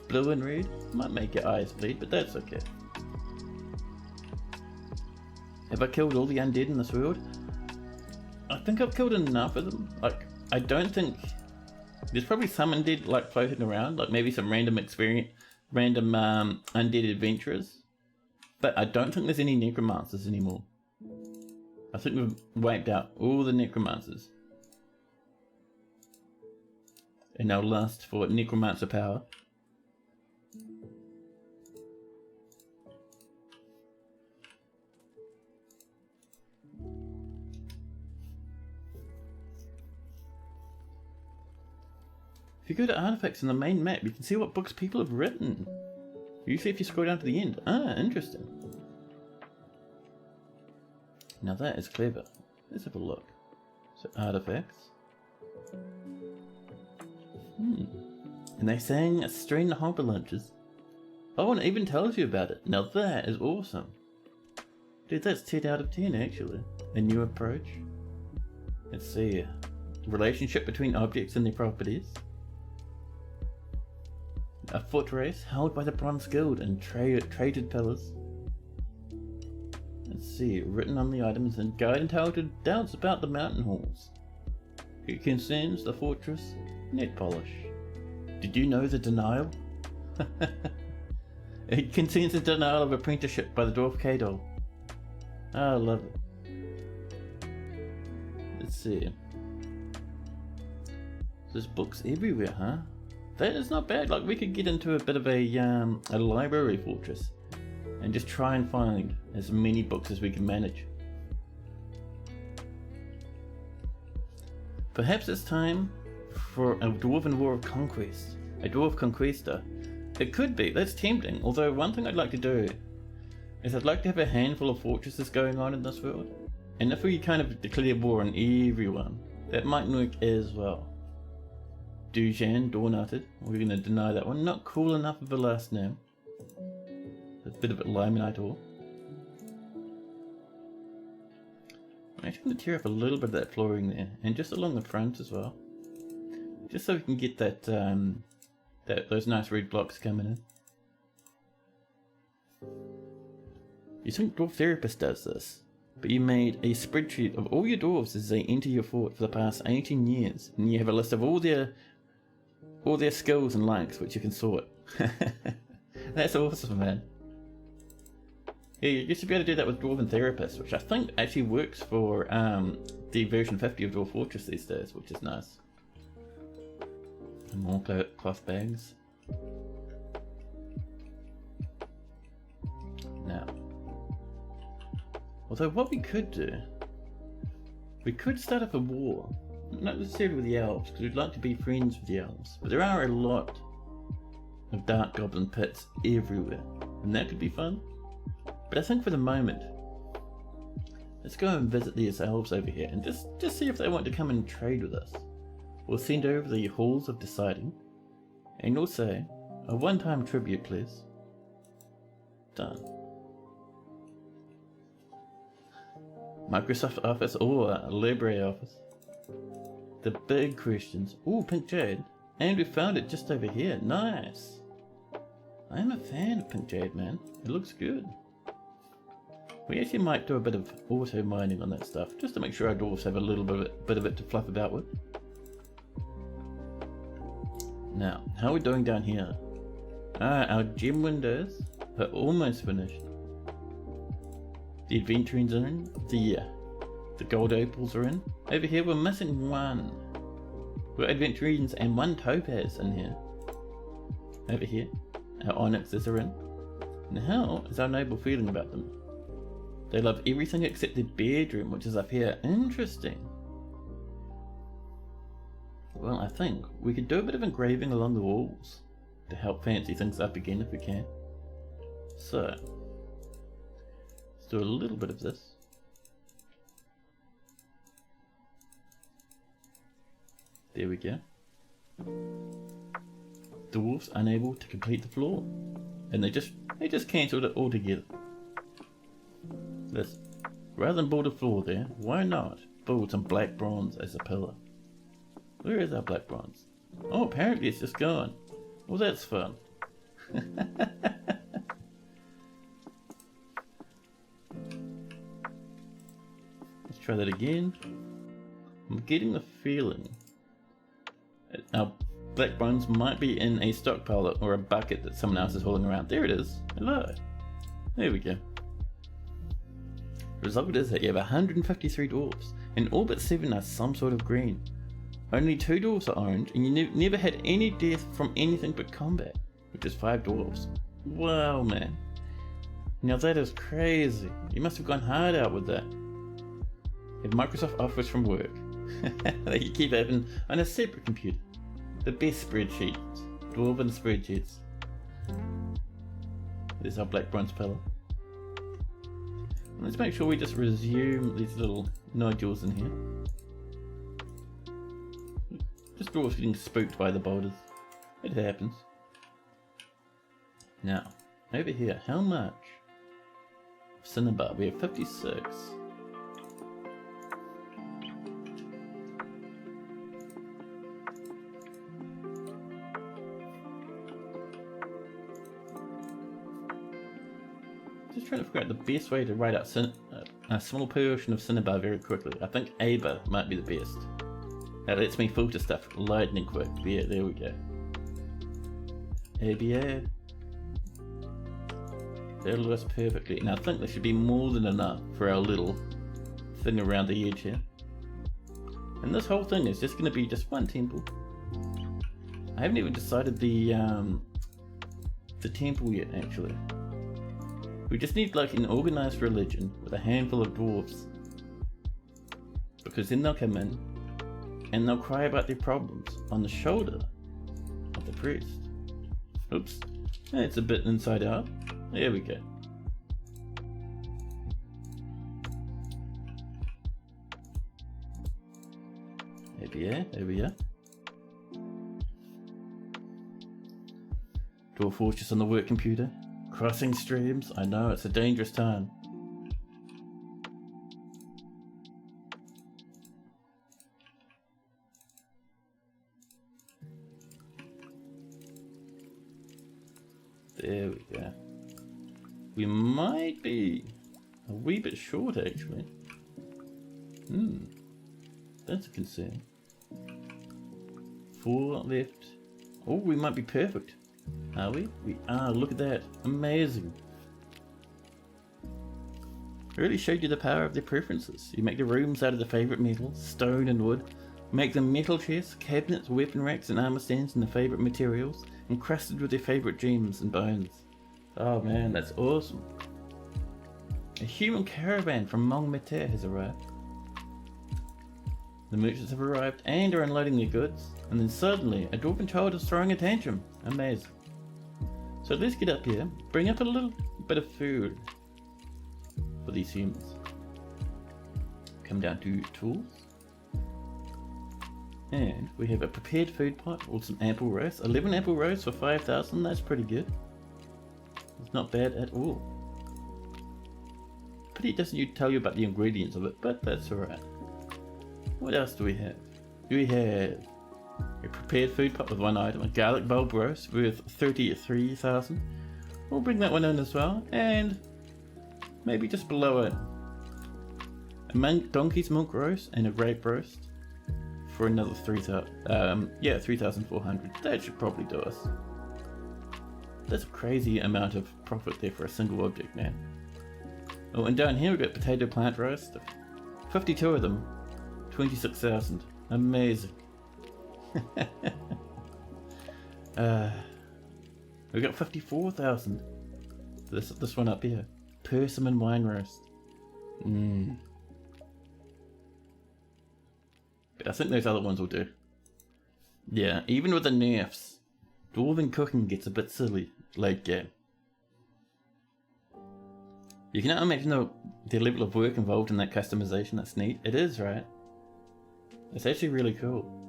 Blue and red might make your eyes bleed, but that's okay. Have I killed all the undead in this world? I think I've killed enough of them. Like, I don't think... There's probably some undead like floating around, like maybe some random undead adventurers. But I don't think there's any necromancers anymore. I think we've wiped out all the necromancers. And they'll last for necromancer power. If you go to artifacts in the main map, you can see what books people have written. Usually if you scroll down to the end. Ah, interesting. Now that is clever. Let's have a look. So artifacts. And they sang a string of hopper lunches. Oh, and it even tells you about it. Now that is awesome. Dude, that's 10 out of 10 actually. A new approach. Let's see. Relationship between objects and their properties. A foot race held by the Bronze Guild and traded pillars. Let's see, written on the items and guide and talented doubts about the mountain halls. It concerns the fortress, net polish. Did you know the denial? It concerns the denial of apprenticeship by the dwarf K-Doll. Ah, I love it. Let's see. There's books everywhere, huh? That is not bad. Like, we could get into a bit of a library fortress and just try and find as many books as we can manage. Perhaps it's time for a Dwarven War of Conquest. A Dwarf Conquista. It could be. That's tempting. Although one thing I'd like to do is I'd like to have a handful of fortresses going on in this world. And if we kind of declare war on everyone, that might work as well. Dujan, Dornutted. We're going to deny that one. Not cool enough of a last name. A bit of a limonite ore. I'm actually going to tear up a little bit of that flooring there. And just along the front as well. Just so we can get that, those nice red blocks coming in. You think Dwarf Therapist does this? But you made a spreadsheet of all your dwarves as they enter your fort for the past 18 years. And you have a list of all their skills and likes, which you can sort. That's awesome, man. Yeah, you should be able to do that with Dwarven Therapist, which I think actually works for the version 50 of Dwarf Fortress these days, which is nice. And more cloth bags. Now, although what we could do, we could start up a war. Not necessarily with the elves, because we'd like to be friends with the elves. But there are a lot of dark goblin pits everywhere, and that could be fun. But I think for the moment, let's go and visit these elves over here and just see if they want to come and trade with us. We'll send over the Halls of Deciding, and we'll say, a one-time tribute please. Done. Microsoft Office or LibreOffice. The big questions. Ooh, pink jade. And we found it just over here. Nice. I'm a fan of pink jade, man. It looks good. We actually might do a bit of auto mining on that stuff, just to make sure our dwarves have a little bit of it to fluff about with. Now, how are we doing down here? Our gem windows are almost finished. The adventurings are in. The gold opals are in. Over here we're missing one. We've got adventurines and one topaz in here. Over here, our onyxes are in. And how is our noble feeling about them? They love everything except their bedroom, which is up here. Interesting. Well, I think we could do a bit of engraving along the walls to help fancy things up again if we can. So, let's do a little bit of this. There we go. Dwarves unable to complete the floor. And they just cancelled it altogether. This, rather than build a floor there, why not build some black bronze as a pillar. Where is our black bronze? Oh, apparently it's just gone. Well, that's fun. Let's try that again. I'm getting a feeling our black bronze might be in a stockpile or a bucket that someone else is hauling around. There it is. Hello. There we go. Result is that you have 153 dwarves, and all but 7 are some sort of green. Only 2 dwarves are orange, and you never had any death from anything but combat, which is 5 dwarves. Wow, man. Now that is crazy. You must have gone hard out with that. Have Microsoft Office from work. That you keep open on a separate computer. The best spreadsheets. Dwarven spreadsheets. There's our black bronze pillar. Let's make sure we just resume these little nodules in here. Just dwarves getting spooked by the boulders. It happens. Now, over here, how much? Cinnabar, we have 56. Just trying to figure out the best way to write out a small portion of cinnabar very quickly. I think Aber might be the best. That lets me filter stuff lightning quick. Yeah, there we go. ABA. That'll work perfectly. Now I think there should be more than enough for our little thing around the edge here. And this whole thing is just going to be just one temple. I haven't even decided the temple yet, actually. We just need like an organized religion with a handful of dwarves. Because then they'll come in and they'll cry about their problems on the shoulder of the priest. Oops, it's a bit inside out. There we go. There we are. Dwarf Fortress on the work computer. Crossing streams, I know it's a dangerous time. There we go. We might be a wee bit short actually. That's a concern. 4 left. Oh, we might be perfect. Are we? We are. Look at that. Amazing. Really showed you the power of their preferences. You make the rooms out of the favourite metals, stone and wood. Make them metal chests, cabinets, weapon racks and armor stands in the favourite materials, encrusted with their favourite gems and bones. Oh man, that's awesome. A human caravan from Mong Meter has arrived. The merchants have arrived and are unloading their goods, and then suddenly a dwarven child is throwing a tantrum. Amazing. So let's get up here, bring up a little bit of food for these humans. Come down to tools. And we have a prepared food pot with some apple roast. 11 apple roasts for 5,000, that's pretty good. It's not bad at all. Pity it doesn't tell you about the ingredients of it, but that's alright. What else do we have? We have a prepared food pot with 1 item, a garlic bulb roast with 33,000. We'll bring that one in as well, and maybe just below it, a donkey's milk roast and a grape roast for another 3,000. Yeah, 3,400. That should probably do us. That's a crazy amount of profit there for a single object, man. Oh, and down here we've got potato plant roast, 52 of them, 26,000. Amazing. We got 54,000. This one up here, persimmon wine roast. But I think those other ones will do. Yeah, even with the nerfs, dwarven cooking gets a bit silly late game. You can imagine the level of work involved in that customization that's neat. It is, right? It's actually really cool.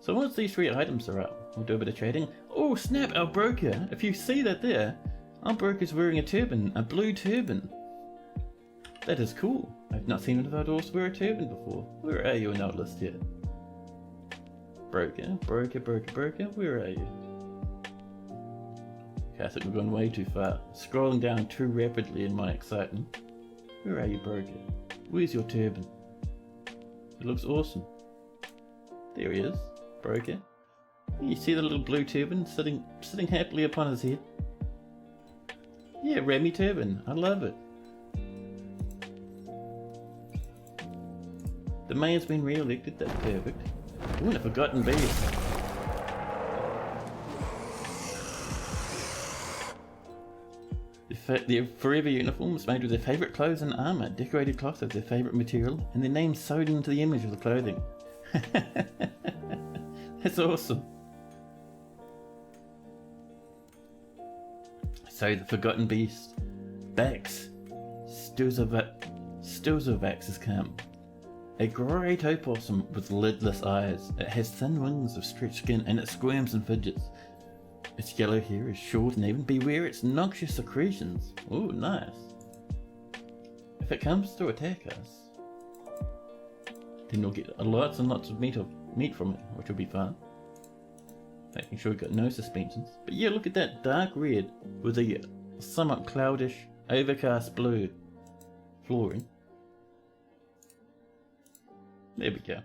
So once these 3 items are up, we'll do a bit of trading. Oh snap, our broker! If you see that there, our broker's wearing a turban, a blue turban. That is cool. I've not seen one of our dwarfs wear a turban before. Where are you in our list here? Broker, where are you? Okay, I think we've gone way too far. Scrolling down too rapidly in my excitement. Where are you, Broker? Where's your turban? It looks awesome. There he is, Broker. You see the little blue turban sitting happily upon his head? Yeah, Remy turban. I love it. The mayor's been re-elected. That's perfect. Ooh, and a forgotten beast. Their forever uniforms made with their favourite clothes and armour, decorated cloth of their favourite material, and their names sewed into the image of the clothing. That's awesome. So the forgotten beast, Bax, Stilzovax's camp. A great opossum with lidless eyes. It has thin wings of stretched skin and it squirms and fidgets. Its yellow hair is short and even. Beware its noxious secretions. Ooh, nice. If it comes to attack us, then we'll get lots and lots of meat from it, which will be fun. Making sure we've got no suspensions. But yeah, look at that dark red with a somewhat cloudish, overcast blue flooring. There we go.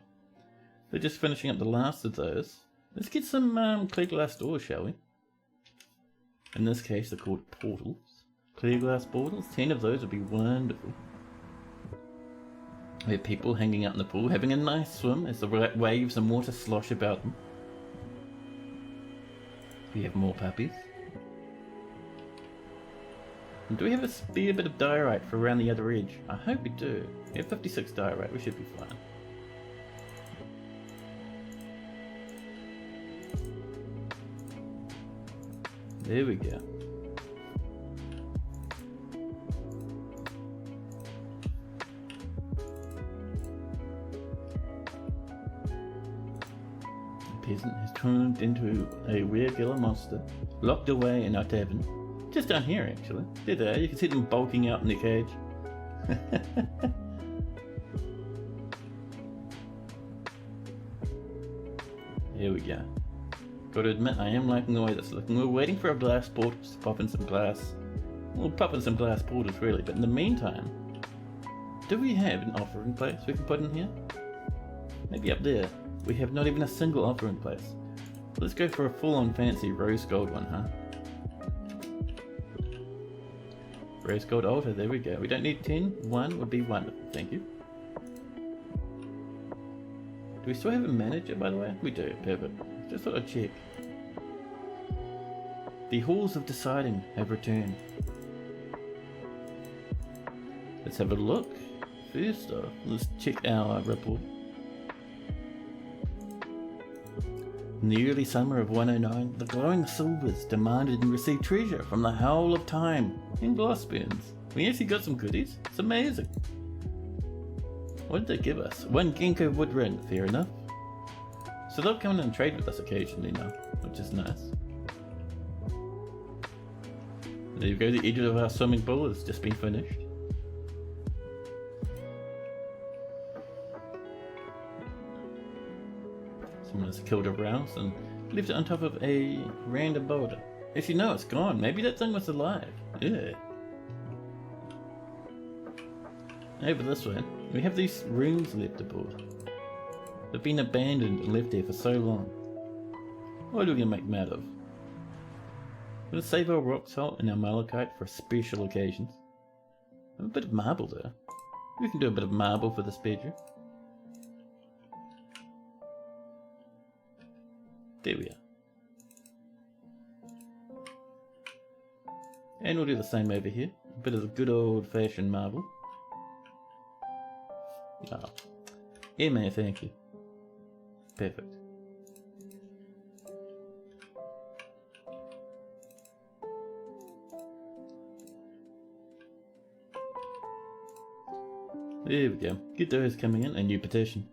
They're just finishing up the last of those. Let's get some clear glass doors, shall we? In this case, they're called portals. Clear glass portals, 10 of those would be wonderful. We have people hanging out in the pool, having a nice swim as the waves and water slosh about them. We have more puppies. And do we have a spare bit of diorite for around the other edge? I hope we do. We have 56 diorite, we should be fine. There we go. The peasant has turned into a weird-killer monster, locked away in our tavern. Just down here, actually. There they are. You can see them bulking out in the cage. Here we go. Gotta admit, I am liking the way that's looking. We're waiting for our glass portals to pop in some glass. We'll pop in some glass portals, really, but in the meantime, do we have an offering place we can put in here? Maybe up there. We have not even a single offering place. Let's go for a full-on fancy rose gold one, huh? Rose gold altar, there we go. We don't need 10. 1 would be wonderful, thank you. Do we still have a manager, by the way? We do, perfect. Just thought I'd check. The halls of deciding have returned. Let's have a look. First off, let's check our report. In the early summer of 109, the glowing silvers demanded and received treasure from the Howl of Time in Glossburns. We actually got some goodies. It's amazing. What did they give us? 1 Ginkgo wood ring, fair enough. So they'll come in and trade with us occasionally now, which is nice. There you go, the edge of our swimming pool has just been finished. Someone has killed a rouse and left it on top of a random boulder. If you know it's gone, maybe that thing was alive. Yeah. Over this way, we have these rooms left aboard. They've been abandoned and left there for so long. What are we going to make them out of? We'll save our rock salt and our malachite for special occasions. A bit of marble though. We can do a bit of marble for this bedroom. There we are. And we'll do the same over here. A bit of the good old fashioned marble. Oh. Yeah, man, thank you. Perfect. There we go. Get those coming in. A new petition.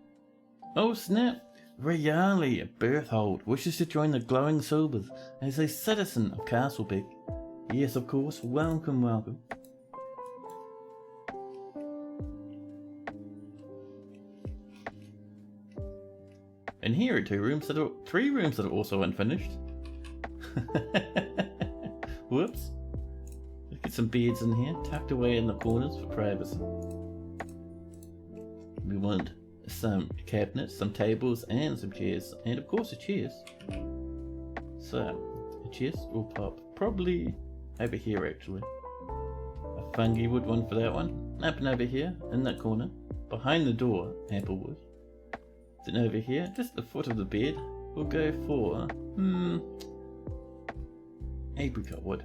Oh snap! Rayali Berthold wishes to join the Glowing Silvers as a citizen of Castlepeak. Yes, of course. Welcome, welcome. And here are three rooms that are also unfinished. Whoops. Let's get some beds in here, tucked away in the corners for privacy. We want some cabinets, some tables, and some chairs, and of course a chairs. So, a chest will pop probably over here actually. A fungi wood one for that one. Up and over here, in that corner, behind the door, apple wood. Then over here, just the foot of the bed, we'll go for, apricot wood.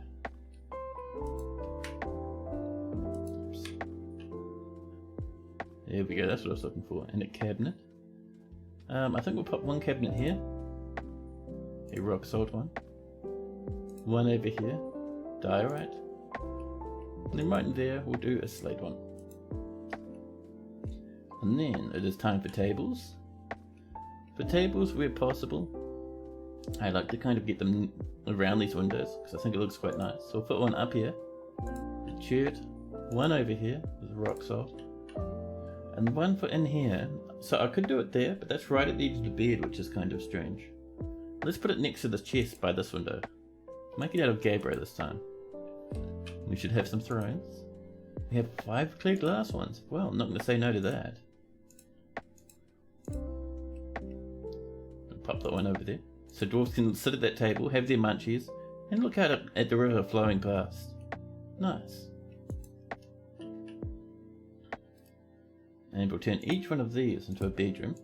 Oops. There we go, that's what I was looking for. And a cabinet. I think we'll put one cabinet here. A rock salt one. One over here. Diorite. And then right in there we'll do a slate one. And then it is time for tables. For tables where possible, I like to kind of get them around these windows because I think it looks quite nice. So I'll put one up here, a chert, one over here with rock salt, and one for in here. So I could do it there, but that's right at the edge of the bed, which is kind of strange. Let's put it next to the chest by this window. Make it out of gabbro this time. We should have some thrones. We have 5 clear glass ones. Well, I'm not going to say no to that. I'll pop that one over there. So dwarves can sit at that table, have their munchies, and look out at the river flowing past. Nice. And we'll turn each one of these into a bedroom.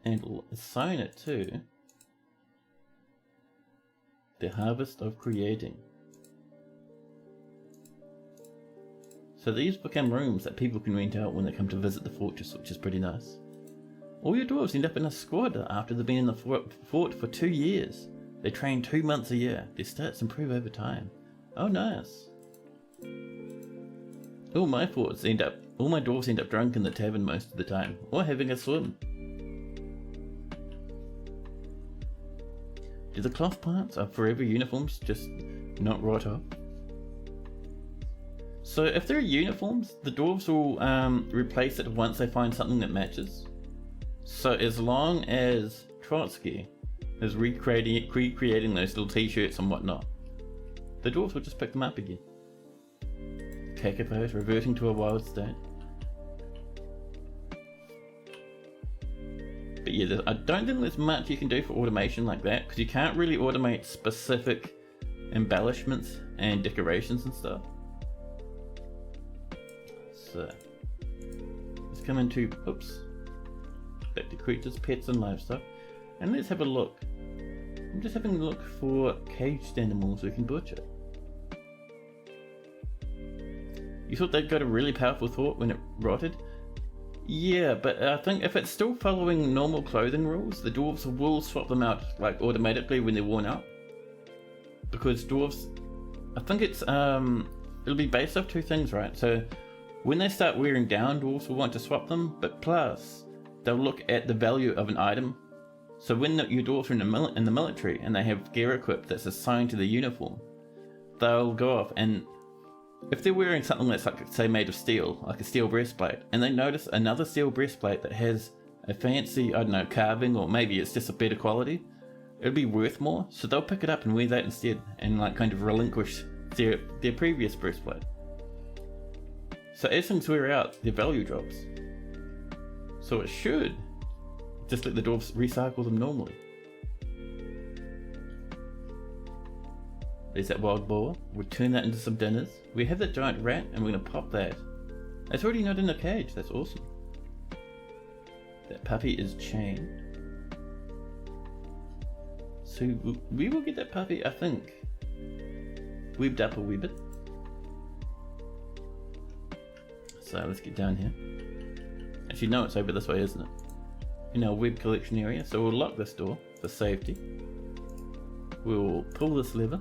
And we'll assign it to the Harvest of Creating. So these become rooms that people can rent out when they come to visit the fortress, which is pretty nice. All your dwarves end up in a squad after they've been in the fort for 2 years. They train 2 months a year. Their stats improve over time. Oh, nice. All my dwarves end up drunk in the tavern most of the time, or having a swim. Do the cloth parts of forever uniforms just not rot off? So if there are uniforms, the dwarves will replace it once they find something that matches. So as long as Trotsky is recreating those little t-shirts and whatnot, the dwarves will just pick them up again. Kakapos reverting to a wild state. But yeah, I don't think there's much you can do for automation like that, because you can't really automate specific embellishments and decorations and stuff. So, let's come into, back to creatures, pets and livestock, and let's have a look. I'm just having a look for caged animals we can butcher. You thought they'd got a really powerful thought when it rotted? Yeah, but I think if it's still following normal clothing rules, the dwarves will swap them out like automatically when they're worn out. Because dwarves, I think it's it'll be based off 2 things, right? So when they start wearing down, dwarves will want to swap them, but plus they'll look at the value of an item. So when your dwarves are in the military and they have gear equipped that's assigned to the uniform, they'll go off, and if they're wearing something that's like, say, made of steel, like a steel breastplate, and they notice another steel breastplate that has a fancy, I don't know, carving, or maybe it's just a better quality, it'll be worth more, so they'll pick it up and wear that instead, and like kind of relinquish their previous breastplate. So as things wear out, their value drops. So it should just let the dwarves recycle them normally. There's that wild boar. We'll turn that into some dinners. We have that giant rat and we're going to pop that. It's already not in a cage. That's awesome. That puppy is chained. So we will get that puppy, I think, webbed up a wee bit. So let's get down here. Actually, no, it's over this way, isn't it? In our web collection area. So we'll lock this door for safety. We'll pull this lever.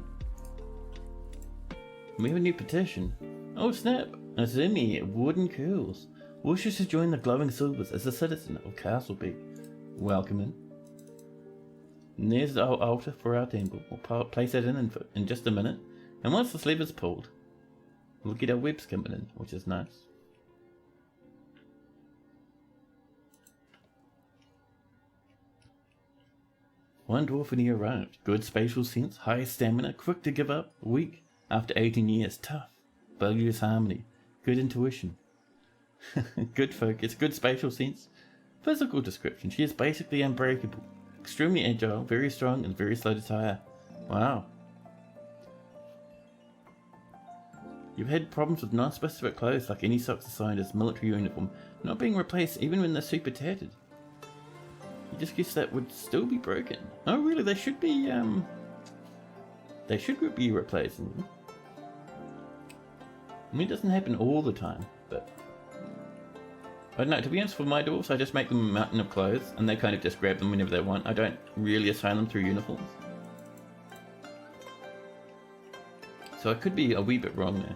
We have a new petition. Oh snap! Azumi Wooden Curls wishes to join the Glowing Silvers as a citizen of Castlepeak. Welcome in. And there's the altar for our temple. We'll place that in just a minute. And once this lever's pulled, we'll get our webs coming in, which is nice. One dwarf when he arrived. Good spatial sense, high stamina, quick to give up, weak after 18 years, tough, values harmony, good intuition, good focus, good spatial sense. Physical description, she is basically unbreakable, extremely agile, very strong and very slow to tire. Wow. You've had problems with non-specific clothes like any socks assigned as military uniform not being replaced even when they're super tattered. You just guess that would still be broken. Oh really, they should be replacing them. I mean, it doesn't happen all the time, but I don't know, to be honest, for my dwarves I just make them a mountain of clothes and they kind of just grab them whenever they want. I don't really assign them through uniforms. So I could be a wee bit wrong there,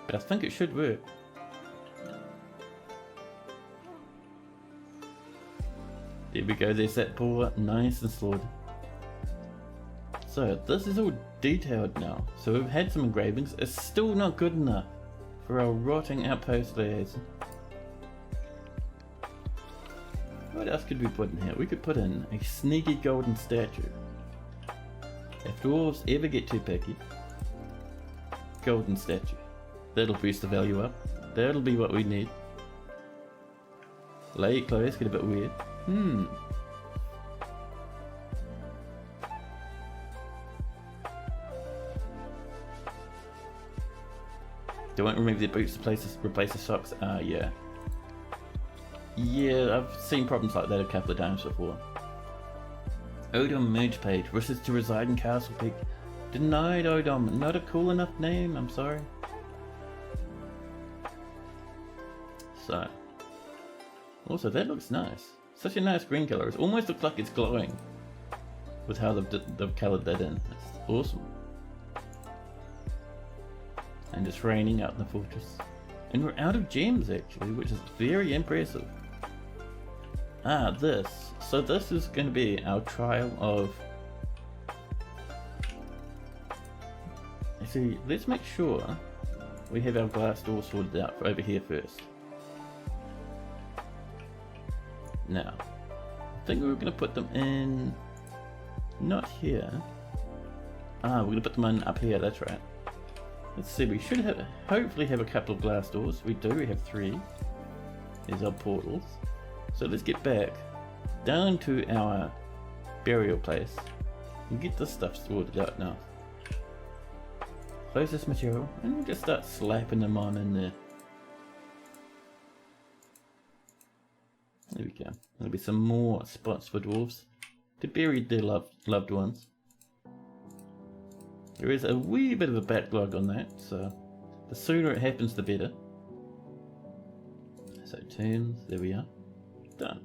but I think it should work. There we go, there's that paw, nice and slaughtered. So this is all detailed now, so we've had some engravings. It's still not good enough for our rotting outpost liaison. What else could we put in here? We could put in a sneaky golden statue. If dwarves ever get too picky, golden statue. That'll boost the value up. That'll be what we need. Late clothes get a bit weird. Do I want to remove the boots to replace the socks? Yeah. Yeah, I've seen problems like that a couple of times before. Odom merge page wishes to reside in Castlepeak. Denied, Odom. Not a cool enough name, I'm sorry. So. Also, that looks nice. Such a nice green color. It almost looks like it's glowing with how they've colored that in. It's awesome. And it's raining out in the fortress. And we're out of gems actually, which is very impressive. This. So this is going to be our trial of... See, let's make sure we have our glass door sorted out for over here first. Now, I think we're going to put them in... not here. We're going to put them in up here, that's right. Let's see, we should have, hopefully have a couple of glass doors. We do, we have 3. There's our portals. So let's get back down to our burial place and get this stuff sorted out now. Close this material and we'll just start slapping them on in there. There we go. There'll be some more spots for dwarves to bury their loved ones. There is a wee bit of a backlog on that, so the sooner it happens the better. So tombs, there we are. Done.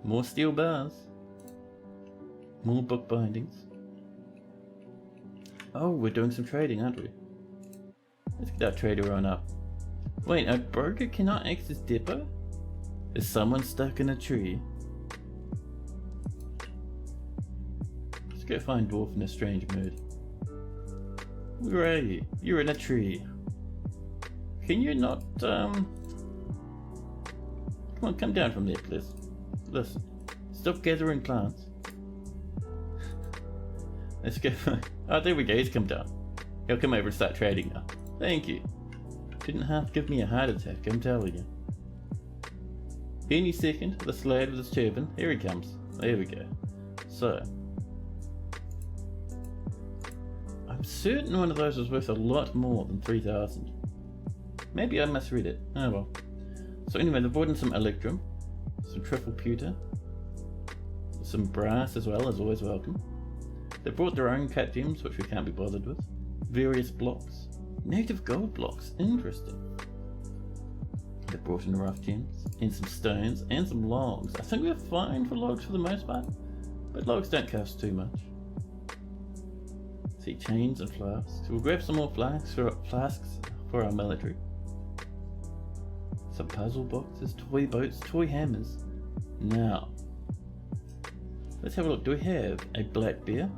More steel bars. More book bindings. Oh, we're doing some trading, aren't we? Let's get our trader on up. Wait, a broker cannot access depot? Is someone stuck in a tree? Let's go find Dwarf in a strange mood. Where are you? You're in a tree. Can you not, Come on, come down from there, please. Listen, stop gathering plants. Let's go. Oh, there we go, he's come down. He'll come over and start trading now. Thank you. Didn't half give me a heart attack, I'm telling you. Any second, this lad with his turban. Here he comes. There we go. So. I'm certain one of those was worth a lot more than 3,000. Maybe I misread it. Oh well. So anyway, they brought in some electrum, some triple pewter, some brass as well, as always welcome. They brought their own cut gems, which we can't be bothered with. Various blocks. Native gold blocks. Interesting. They brought in rough gems, and some stones, and some logs. I think we're fine for logs for the most part, but logs don't cost too much. See, chains and flasks. We'll grab some more flasks for our military. Some puzzle boxes, toy boats, toy hammers. Now, let's have a look. Do we have a black bear?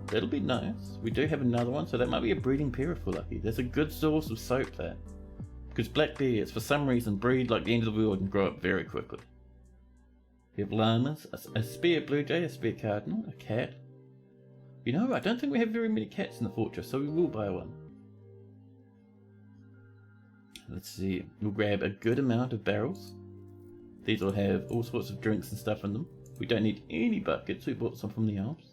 That'll be nice. We do have another one, so that might be a breeding pair if we're lucky. There's a good source of soap there. Because black bears, for some reason, breed like the end of the world and grow up very quickly. We have llamas, a spear blue jay, a spear cardinal, a cat. You know, I don't think we have very many cats in the fortress, so we will buy one. Let's see, we'll grab a good amount of barrels. These will have all sorts of drinks and stuff in them. We don't need any buckets, we bought some from the Alps.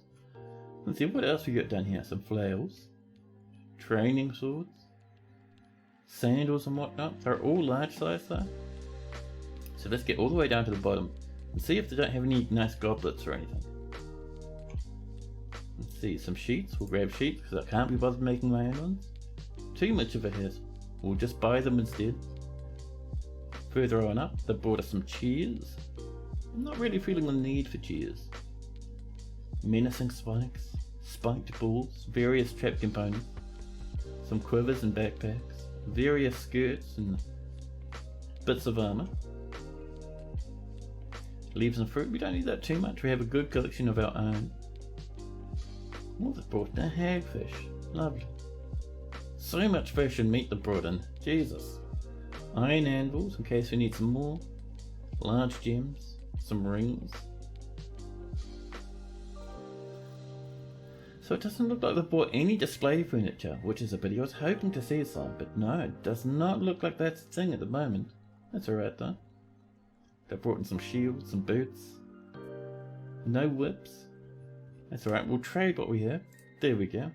Let's see, what else we got down here? Some flails, training swords, sandals and whatnot. They're all large size though. So let's get all the way down to the bottom and see if they don't have any nice goblets or anything. Let's see, some sheets. We'll grab sheets because I can't be bothered making my own ones. Too much of a hassle. We'll just buy them instead. Further on up, they brought us some cheers. I'm not really feeling the need for cheers. Menacing spikes, spiked balls, various trap components, some quivers and backpacks, various skirts and bits of armor. Leaves and fruit, we don't need that too much. We have a good collection of our own. Oh, they brought in a hagfish. Lovely. So much fish and meat they brought in. Jesus. Iron anvils in case we need some more. Large gems. Some rings. So it doesn't look like they bought any display furniture, which is a pity. I was hoping to see some, but no, it does not look like that's a thing at the moment. That's alright though. They brought in some shields, some boots. No whips. That's alright, we'll trade what we have. There we go.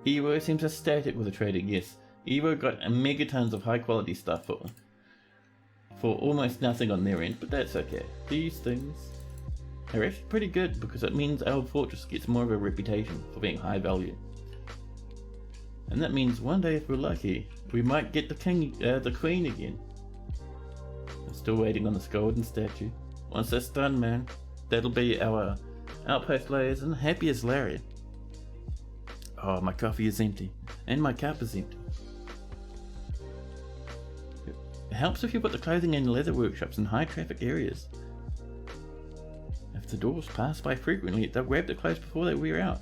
Evo seems ecstatic with the trading, yes. Evo got a megatons of high quality stuff for almost nothing on their end, but that's okay. These things are actually pretty good because it means our fortress gets more of a reputation for being high value. And that means one day if we're lucky, we might get the queen again. I'm still waiting on this golden statue. Once that's done, man, that'll be our outpost layers and happy as Larry. Oh, my coffee is empty. And my cup is empty. It helps if you put the clothing and leather workshops in high traffic areas. If the doors pass by frequently, they'll grab the clothes before they wear out.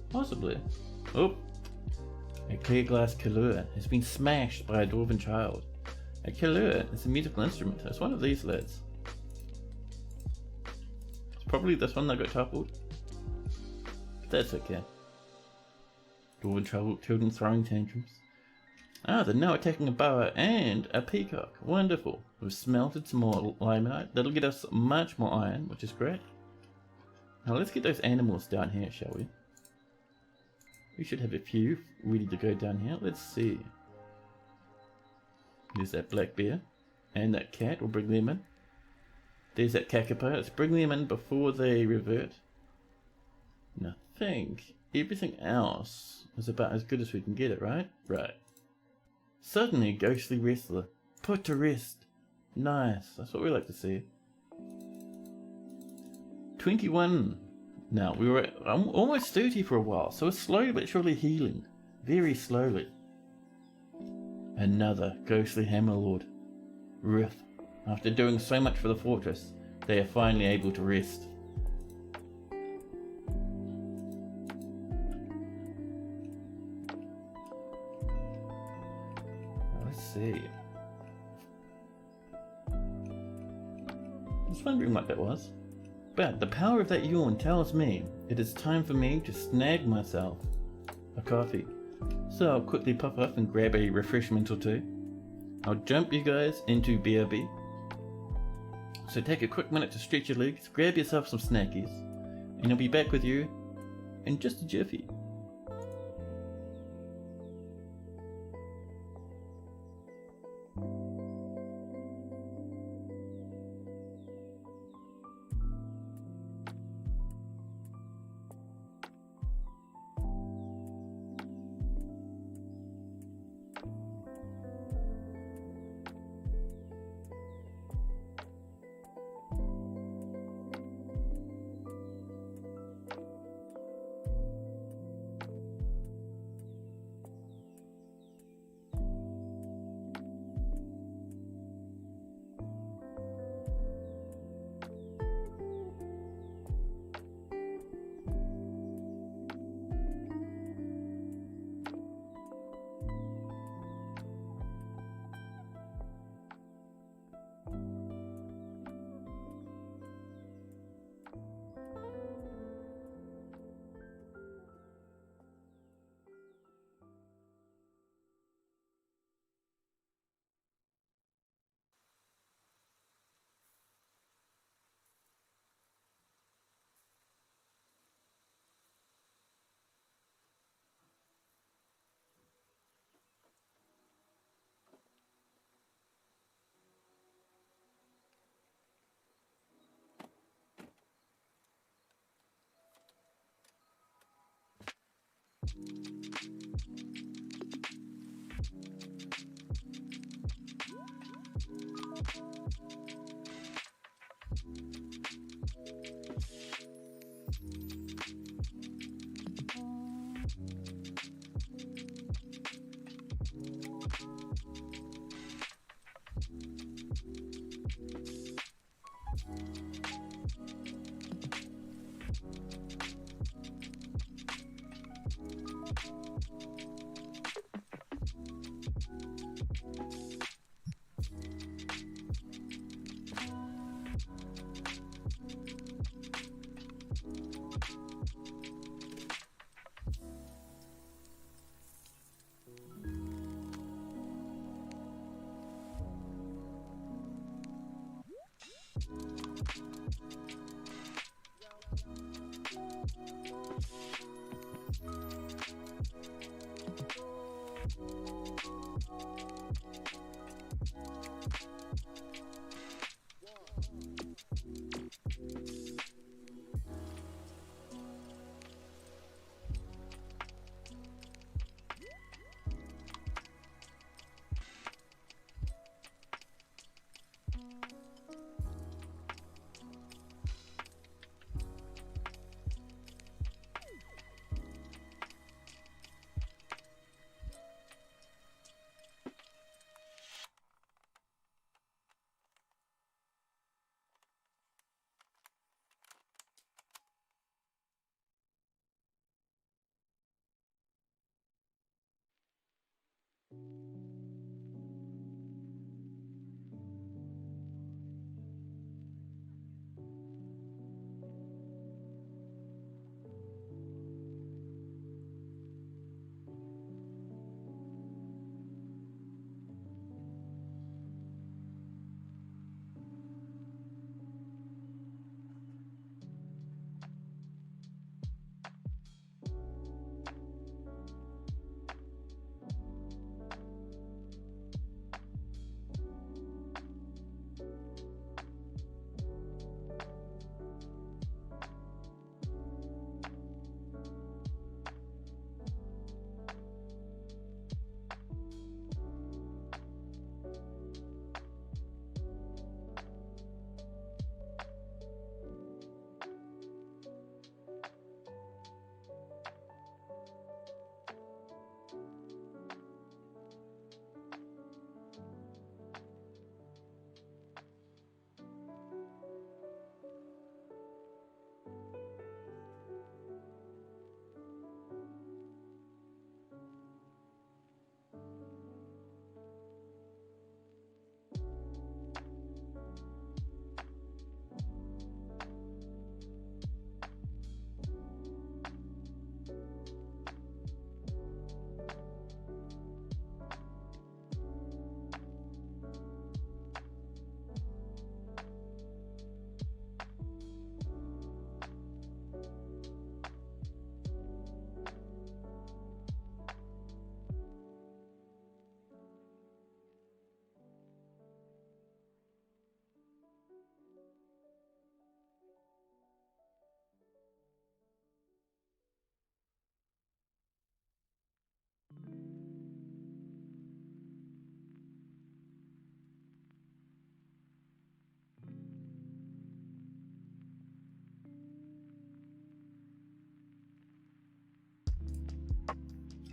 Possibly. Oh! A clear glass kalur has been smashed by a dwarven child. A kalur is a musical instrument. It's one of these lads. It's probably this one that got toppled. But that's okay. Dwarven children throwing tantrums. Ah, they're now attacking a boa and a peacock. Wonderful. We've smelted some more limonite. That'll get us much more iron, which is great. Now let's get those animals down here, shall we? We should have a few ready to go down here. Let's see. There's that black bear and that cat. We'll bring them in. There's that kakapo. Let's bring them in before they revert. And I think everything else is about as good as we can get it, right? Right. Suddenly, ghostly wrestler. Put to rest. Nice. That's what we like to see. 21. Now, we were almost 30 for a while, so we're slowly but surely healing. Very slowly. Another ghostly hammerlord. Riff. After doing so much for the fortress, they are finally able to rest. Let's see. I was wondering what that was. But the power of that yawn tells me it is time for me to snag myself a coffee. So I'll quickly pop off and grab a refreshment or two. I'll jump you guys into BRB. So take a quick minute to stretch your legs, grab yourself some snackies, and I'll be back with you in just a jiffy.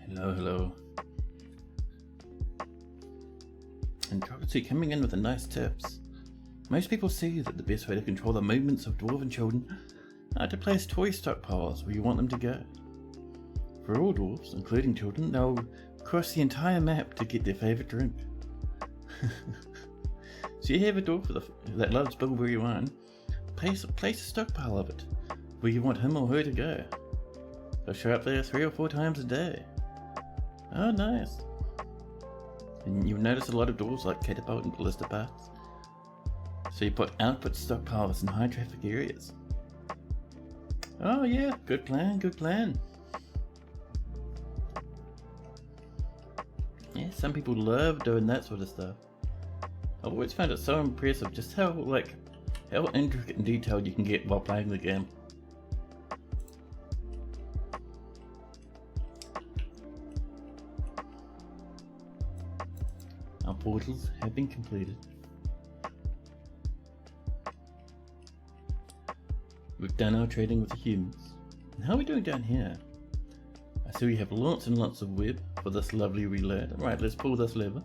Hello, hello. And Castlepeak coming in with the nice tips. Most people see that the best way to control the movements of dwarven children are to place toy stockpiles where you want them to go. For all dwarves, including children, they'll cross the entire map to get their favourite drink. So you have a dwarf that loves Bilberry wine, place a stockpile of it where you want him or her to go. They'll show up there 3 or 4 times a day. Oh, nice. And you'll notice a lot of dwarves like catapult and ballista paths. So you put output stockpiles in high traffic areas. Oh yeah, good plan, good plan. Yeah, some people love doing that sort of stuff. I've always found it so impressive just how intricate and detailed you can get while playing the game. portals have been completed. We've done our trading with the humans. And how are we doing down here? I see we have lots and lots of web for this lovely wee lad. Right, let's pull this lever.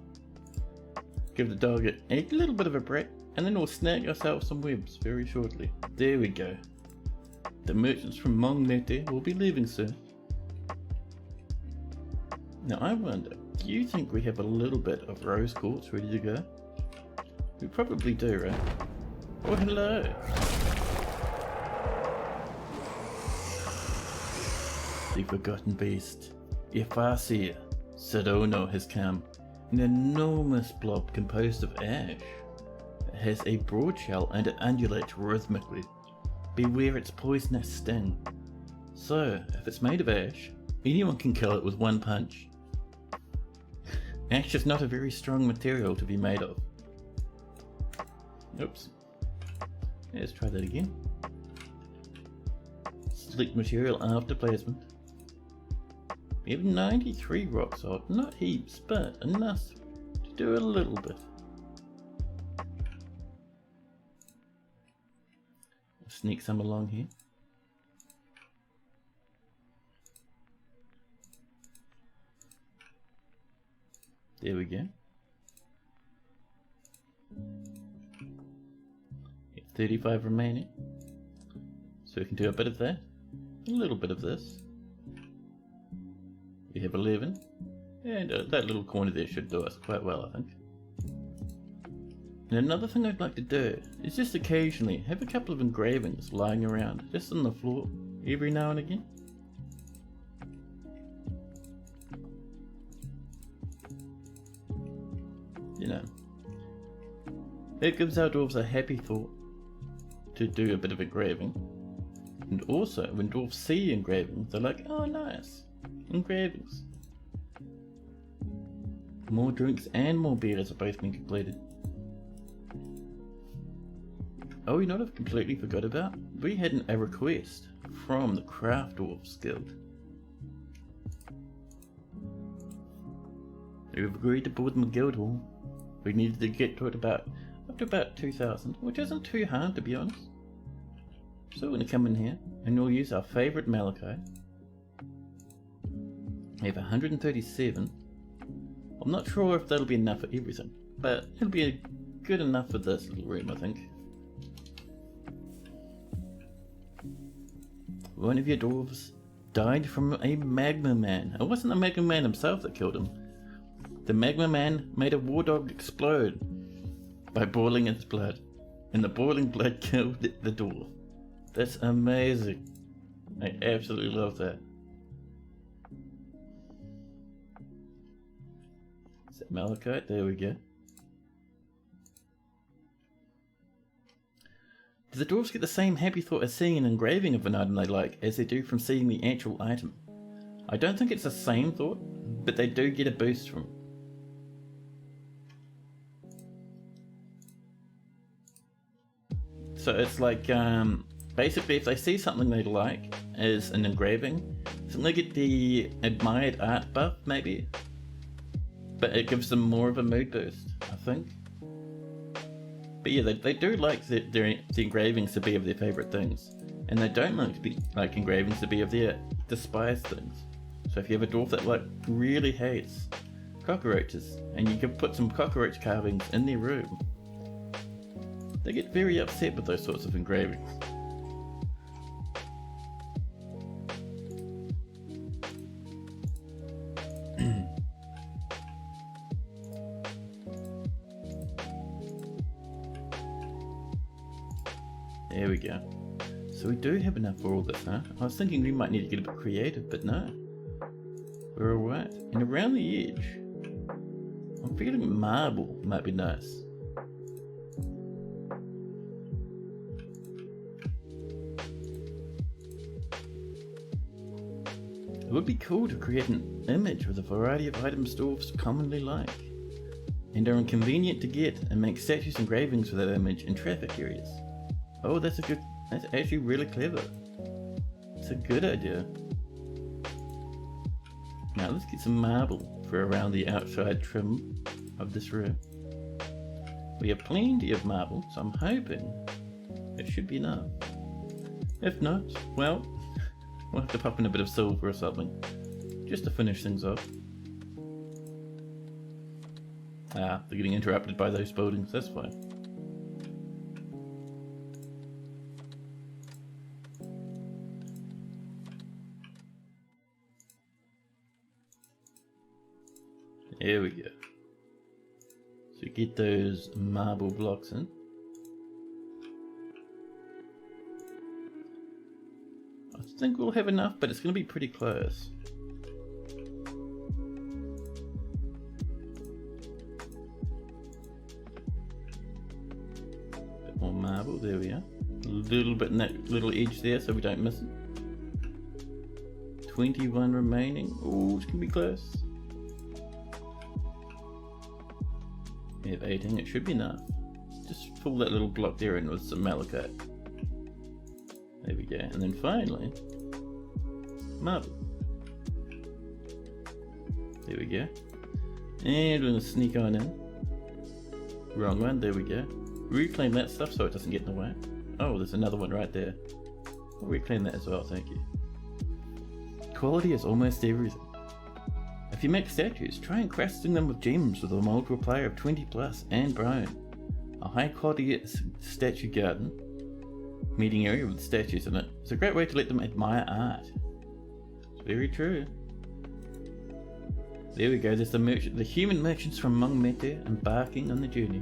Give the dog a little bit of a break, and then we'll snag ourselves some webs very shortly. There we go. The merchants from Mongnete will be leaving soon. Now I wonder, do you think we have a little bit of rose quartz ready to go? We probably do, right? Oh, hello! The Forgotten Beast. Ephasia. Sedono has come. An enormous blob composed of ash. It has a broad shell and it undulates rhythmically. Beware its poisonous sting. So, if it's made of ash, anyone can kill it with one punch. Ash is not a very strong material to be made of. Oops. Let's try that again. Select material after placement. We have 93 rock salt, not heaps, but enough to do a little bit. Sneak some along here. There we go. 35 remaining. So we can do a bit of that, a little bit of this. We have 11, and that little corner there should do us quite well, I think. And another thing I'd like to do is just occasionally have a couple of engravings lying around, just on the floor, every now and again. You know, it gives our dwarves a happy thought to do a bit of engraving. And also, when dwarves see engravings, they're like, oh nice, engravings. More drinks and more beers have both been completed. Oh, you know what I've completely forgot about? We had a request from the Craft Dwarfs Guild. We've agreed to board them a guild hall. We needed to get to it up to about 2,000, which isn't too hard to be honest. So we're going to come in here and we'll use our favourite malachite. We have 137. I'm not sure if that'll be enough for everything, but it'll be good enough for this little room, I think. One of your dwarves died from a magma man. It wasn't the magma man himself that killed him. The magma man made a war dog explode by boiling its blood, and the boiling blood killed the dwarf. That's amazing. I absolutely love that. Is that malachite? There we go. Do the dwarves get the same happy thought as seeing an engraving of an item they like as they do from seeing the actual item? I don't think it's the same thought, but they do get a boost from it. So it's like, basically if they see something they like as an engraving, something they get the admired art buff maybe, but it gives them more of a mood boost, I think. But yeah, they do like the engravings to be of their favourite things, and they don't like engravings to be of their despised things. So if you have a dwarf that really hates cockroaches, and you can put some cockroach carvings in their room, they get very upset with those sorts of engravings. There we go. So we do have enough for all this, huh? I was thinking we might need to get a bit creative, but no. We're alright. And around the edge, I'm feeling marble might be nice. It would be cool to create an image with a variety of items dwarves commonly like, and are inconvenient to get, and make statues and engravings with that image in traffic areas. Oh, that's actually really clever. It's a good idea. Now let's get some marble for around the outside trim of this room. We have plenty of marble, so I'm hoping it should be enough. If not, well, we'll have to pop in a bit of silver or something, just to finish things off. Ah, they're getting interrupted by those buildings, that's fine. There we go. So get those marble blocks in. I think we'll have enough, but it's going to be pretty close. Bit more marble, there we are. A little bit in that little edge there so we don't miss it. 21 remaining. Oh, it's going to be close. We have 18, it should be enough. Just pull that little block there in with some malachite. There we go, and then finally, marble. There we go. And we're going to sneak on in. Wrong one, there we go. Reclaim that stuff so it doesn't get in the way. Oh, there's another one right there. I'll reclaim that as well, thank you. Quality is almost everything. If you make statues, try encrusting them with gems with a multiplier of 20 plus and brown. A high quality statue garden, meeting area with statues in it, is a great way to let them admire art. It's very true. There we go, there's the human merchants from Mung Mete embarking on the journey.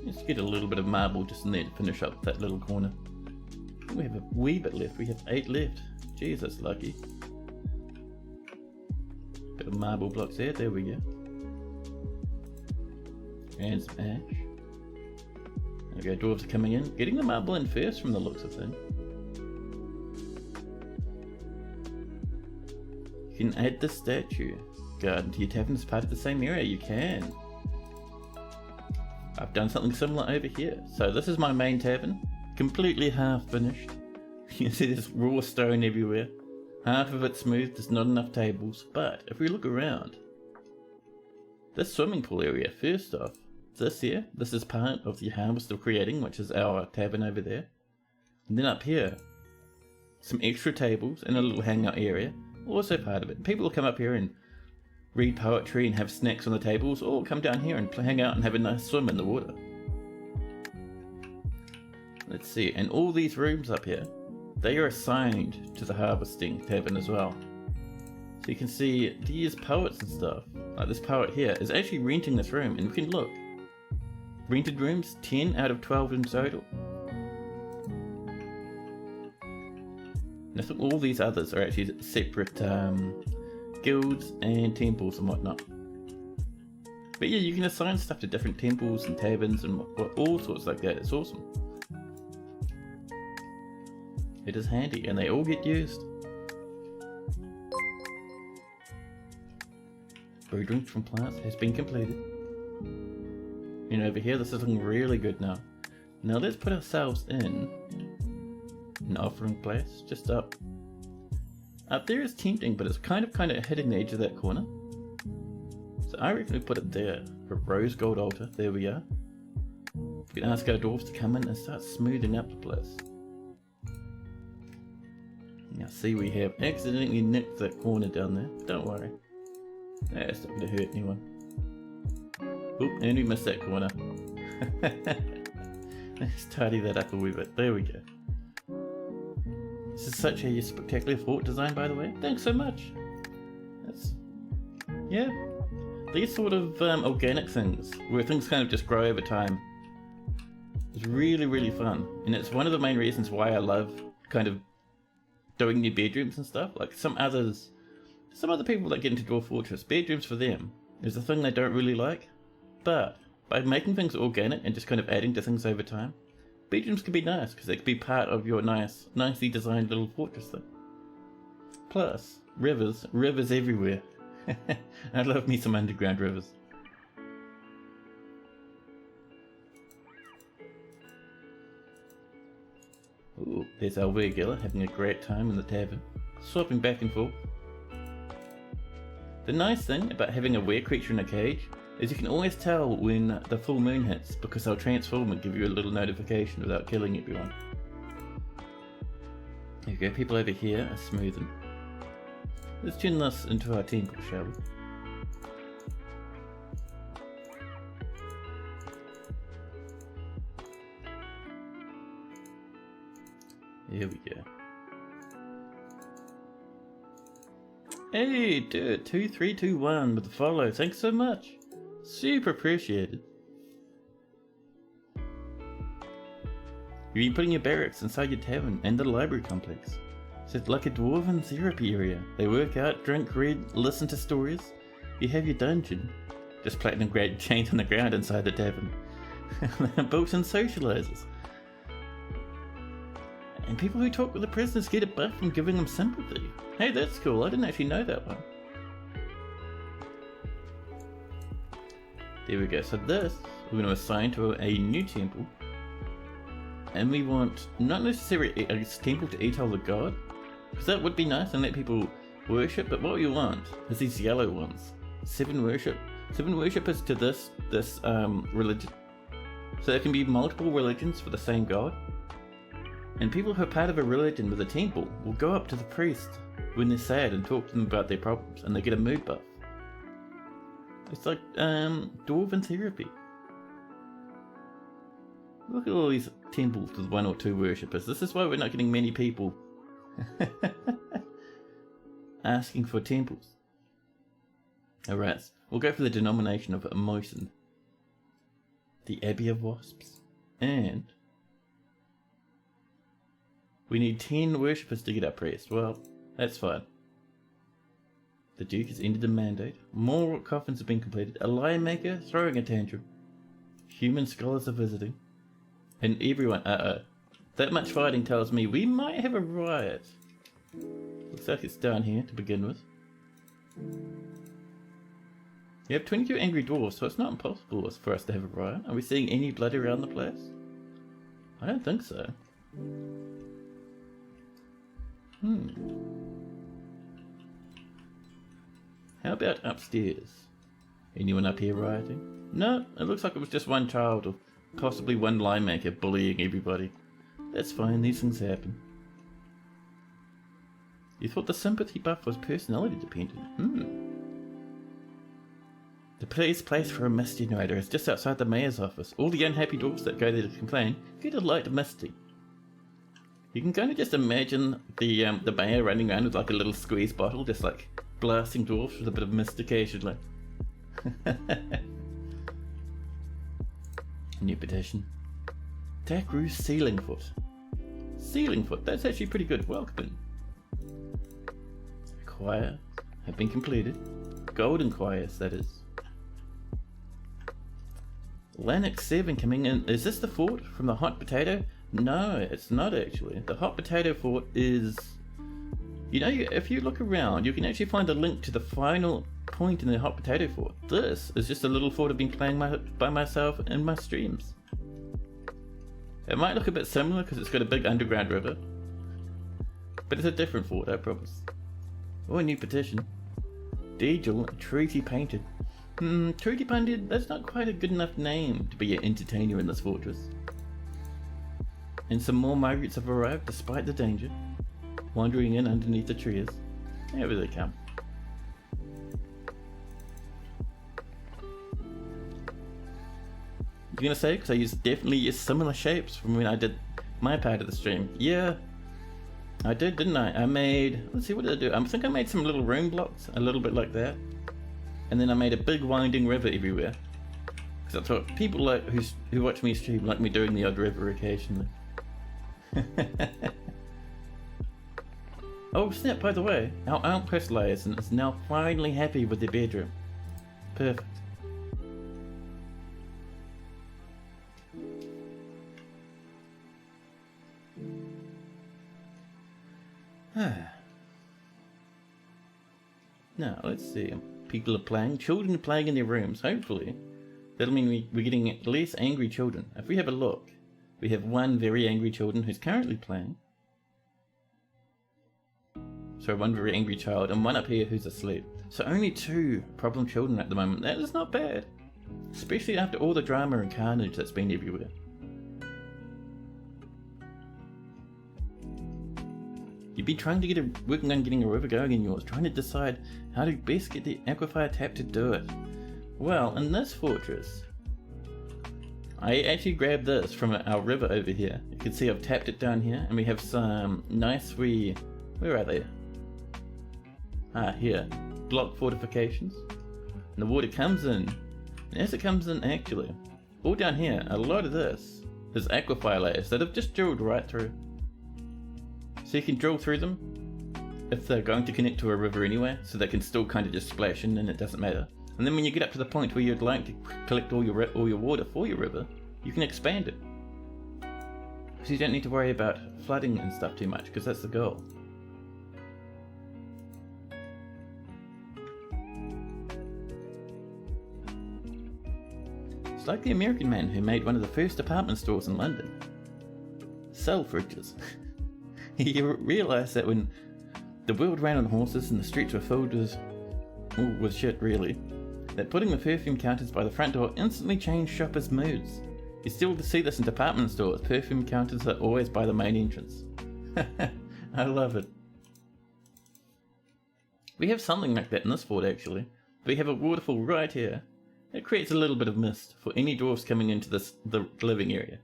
Let's get a little bit of marble just in there to finish up that little corner. We have a wee bit left, we have 8 left. Jeez, that's lucky. Bit of marble blocks there we go. And some ash. There we go, dwarves are coming in. Getting the marble in first from the looks of things. You can add the statue garden to your tavern as part of the same area, you can. I've done something similar over here. So this is my main tavern, completely half finished. You can see there's raw stone everywhere. Half of it smooth, there's not enough tables, but if we look around, this swimming pool area, first off, this here, this is part of the Harvest of Creating, which is our tavern over there. And then up here, some extra tables and a little hangout area, also part of it. People will come up here and read poetry and have snacks on the tables, or come down here and hang out and have a nice swim in the water. Let's see, and all these rooms up here, they are assigned to the Harvesting Tavern as well. So you can see these poets and stuff, like this poet here, is actually renting this room, and we can look. Rented rooms, 10 out of 12 in total. And I think all these others are actually separate guilds and temples and whatnot. But yeah, you can assign stuff to different temples and taverns and all sorts like that, it's awesome. It is handy, and they all get used. Brew drinks from plants has been completed. And over here, this is looking really good now. Now let's put ourselves in an offering place, just up. Up there is tempting, but it's kind of hitting the edge of that corner. So I reckon we put it there, a rose gold altar, there we are. We can ask our dwarves to come in and start smoothing up the place. Now see, we have accidentally nicked that corner down there. Don't worry. That's not going to hurt anyone. Oop, and we missed that corner. Let's tidy that up a wee bit. There we go. This is such a spectacular fort design, by the way. Thanks so much. That's... yeah. These sort of organic things, where things kind of just grow over time, is really, really fun. And it's one of the main reasons why I love kind of doing new bedrooms and stuff. Like some other people that get into Dwarf Fortress, bedrooms for them is a thing they don't really like. But by making things organic and just kind of adding to things over time, bedrooms can be nice because they can be part of your nicely designed little fortress thing. Plus, rivers everywhere. I love me some underground rivers. Ooh, there's our regular having a great time in the tavern, swapping back and forth. The nice thing about having a were creature in a cage is you can always tell when the full moon hits because they'll transform and give you a little notification without killing everyone. There you go, people over here are smoothing. Let's turn this into our temple, shall we? Here we go. Hey, dude, 2321 with the follow. Thanks so much. Super appreciated. You've been putting your barracks inside your tavern and the library complex. So it's like a dwarven therapy area. They work out, drink, read, listen to stories. You have your dungeon. Just platinum grade chained on the ground inside the tavern. Built-in socializers. And people who talk with the prisoners get a buff from giving them sympathy. Hey, that's cool. I didn't actually know that one. There we go. So this, we're going to assign to a new temple. And we want not necessarily a temple to eat all the god, because that would be nice and let people worship, but what we want is these yellow ones. 7 worshippers to this religion. So there can be multiple religions for the same god. And people who are part of a religion with a temple will go up to the priest when they're sad and talk to them about their problems, and they get a mood buff. It's like dwarven therapy. Look at all these temples with 1 or 2 worshippers. This is why we're not getting many people asking for temples. Alright, we'll go for the denomination of Moisen. The Abbey of Wasps. And we need 10 worshippers to get our priest. Well, that's fine. The Duke has ended the mandate. More coffins have been completed. A lion maker throwing a tantrum. Human scholars are visiting. And everyone, that much fighting tells me we might have a riot. Looks like it's down here to begin with. You have 22 angry dwarves, so it's not impossible for us to have a riot. Are we seeing any blood around the place? I don't think so. How about upstairs? Anyone up here rioting? No, it looks like it was just one child or possibly one line maker bullying everybody. That's fine, these things happen. You thought the sympathy buff was personality dependent? The police place for a mist generator is just outside the mayor's office. All the unhappy dwarves that go there to complain get a light misty. You can kind of just imagine the mayor running around with like a little squeeze bottle, just like blasting dwarves with a bit of mist occasionally. New petition. Takroo Ceilingfoot. Ceilingfoot, that's actually pretty good. Welcome. Choirs have been completed. Golden choirs, that is. Lanix 7 coming in. Is this the fort from the hot potato? No, it's not actually. The hot potato fort is... You know, if you look around, you can actually find a link to the final point in the hot potato fort. This is just a little fort I've been playing by myself in my streams. It might look a bit similar because it's got a big underground river. But it's a different fort, I promise. Oh, a new petition. Deejel, treaty painted. Treaty painted, that's not quite a good enough name to be an entertainer in this fortress. And some more migrants have arrived despite the danger, wandering in underneath the trees. There they come. You're gonna say, because I definitely used similar shapes from when I did my part of the stream. Yeah, I did, didn't I? I made, let's see, what did I do? I think I made some little room blocks, a little bit like that. And then I made a big winding river everywhere. Because I thought people like who watch me stream like me doing the odd river occasionally. Oh snap, by the way, our outpost liaison is now finally happy with their bedroom. Perfect. Now, let's see. People are playing. Children are playing in their rooms. Hopefully, that'll mean we're getting less angry children. If we have a look, we have one very angry children who's currently playing. So one very angry child, and one up here who's asleep. So only 2 problem children at the moment. That is not bad. Especially after all the drama and carnage that's been everywhere. You've been trying to working on getting a river going in yours, trying to decide how to best get the aquifer tap to do it. Well, in this fortress, I actually grabbed this from our river over here. You can see I've tapped it down here, and we have some nice where are they? Here, block fortifications. And the water comes in, and as it comes in actually, all down here, a lot of this is aquifer layers that have just drilled right through. So you can drill through them if they're going to connect to a river anyway, so they can still kind of just splash in and it doesn't matter. And then when you get up to the point where you'd like to collect all your water for your river, you can expand it. So you don't need to worry about flooding and stuff too much, because that's the goal. It's like the American man who made one of the first department stores in London. Sell fridges. He realised that when the world ran on horses and the streets were filled with shit really, that putting the perfume counters by the front door instantly changed shoppers' moods. You still see this in department stores. Perfume counters are always by the main entrance. I love it. We have something like that in this fort actually. We have a waterfall right here. It creates a little bit of mist for any dwarfs coming into the living area.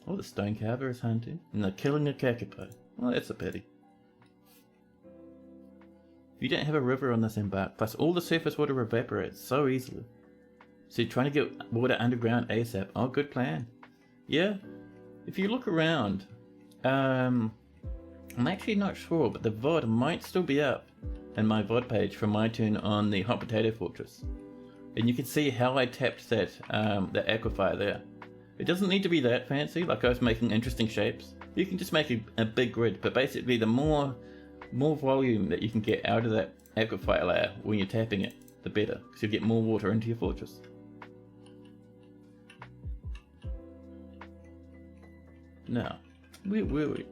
Oh, the stone carver is hunting, and they're killing a kakapo. Well, that's a pity. If you don't have a river on this embark, plus all the surface water evaporates so easily. So you're trying to get water underground ASAP. Oh, good plan. Yeah, if you look around, I'm actually not sure, but the VOD might still be up in my VOD page from my turn on the Hot Potato Fortress. And you can see how I tapped that aquifer there. It doesn't need to be that fancy, like I was making interesting shapes. You can just make a big grid, but basically the more volume that you can get out of that aquifer layer when you're tapping it, the better, because you'll get more water into your fortress. Now, where were we?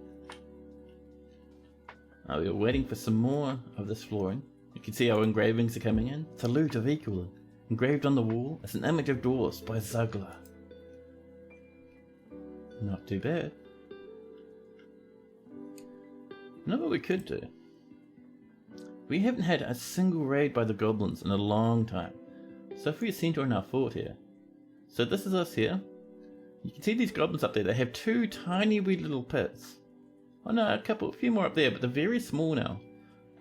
Oh, we were waiting for some more of this flooring. You can see our engravings are coming in. Salute of Equalin. Engraved on the wall is an image of dwarfs by Zugler. Not too bad. You know what we could do? We haven't had a single raid by the goblins in a long time. So if we center in our fort here. So this is us here. You can see these goblins up there. They have 2 tiny wee little pits. Oh no, a few more up there, but they're very small now.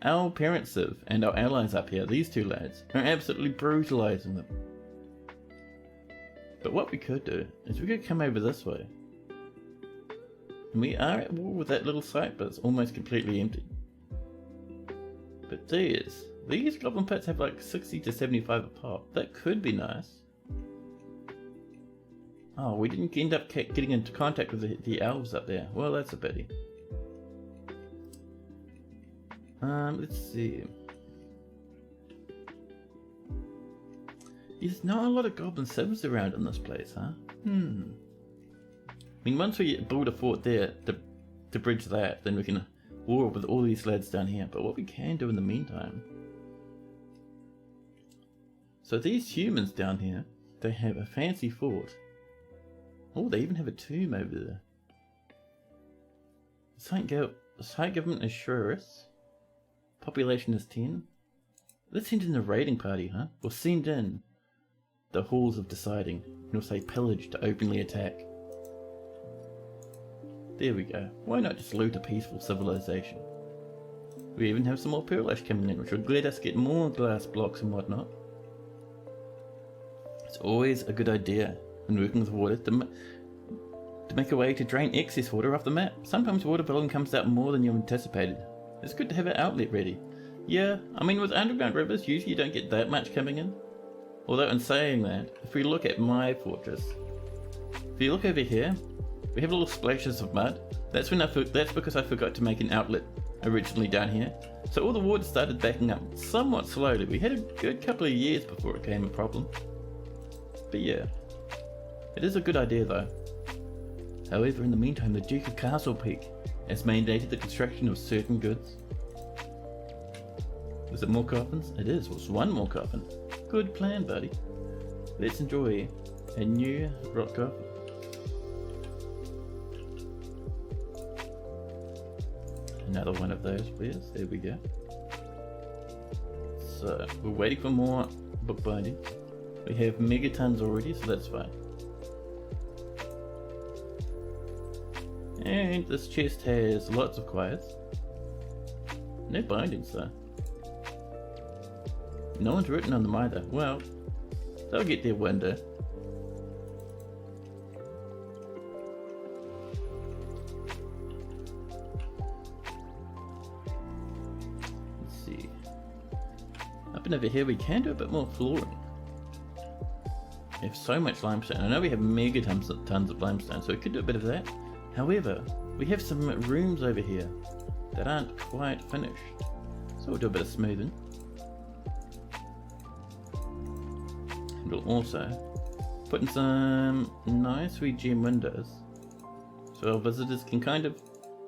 Our parent Civ and our allies up here, these 2 lads, are absolutely brutalizing them. But what we could do is we could come over this way. And we are at war with that little site, but it's almost completely empty. But these goblin pits have like 60 to 75 a pop. That could be nice. Oh, we didn't end up getting into contact with the elves up there. Well, that's a pity. Let's see. There's not a lot of goblin civs around in this place, huh? I mean, once we build a fort there to bridge that, then we can war with all these lads down here. But what we can do in the meantime... So these humans down here, they have a fancy fort. Oh, they even have a tomb over there. The site government is Shurus. Population is 10. Let's send in a raiding party, huh? Or send in the halls of deciding. And we'll say pillage to openly attack. There we go. Why not just loot a peaceful civilization? We even have some more pearl ash coming in, which would let us get more glass blocks and whatnot. It's always a good idea when working with water to make a way to drain excess water off the map. Sometimes water volume comes out more than you anticipated. It's good to have an outlet ready. Yeah, I mean with underground rivers usually you don't get that much coming in. Although in saying that, if we look at my fortress, if you look over here, we have little splashes of mud. That's because I forgot to make an outlet originally down here. So all the water started backing up somewhat slowly. We had a good couple of years before it became a problem. But yeah, it is a good idea though. However, in the meantime, the Duke of Castlepeak has mandated the construction of certain goods. Is it more coffins? It is. Well, it's one more coffin. Good plan, buddy. Let's enjoy a new rock coffin. Another one of those, please. There we go. So, we're waiting for more bookbinding. We have megatons already, so that's fine. And this chest has lots of quiets. No bindings though. No one's written on them either. Well, they'll get there one day. Let's see. Up and over here we can do a bit more flooring. We have so much limestone. I know we have megatons of limestone, so we could do a bit of that. However, we have some rooms over here that aren't quite finished. So we'll do a bit of smoothing. And we'll also put in some nice wee gem windows, so our visitors can kind of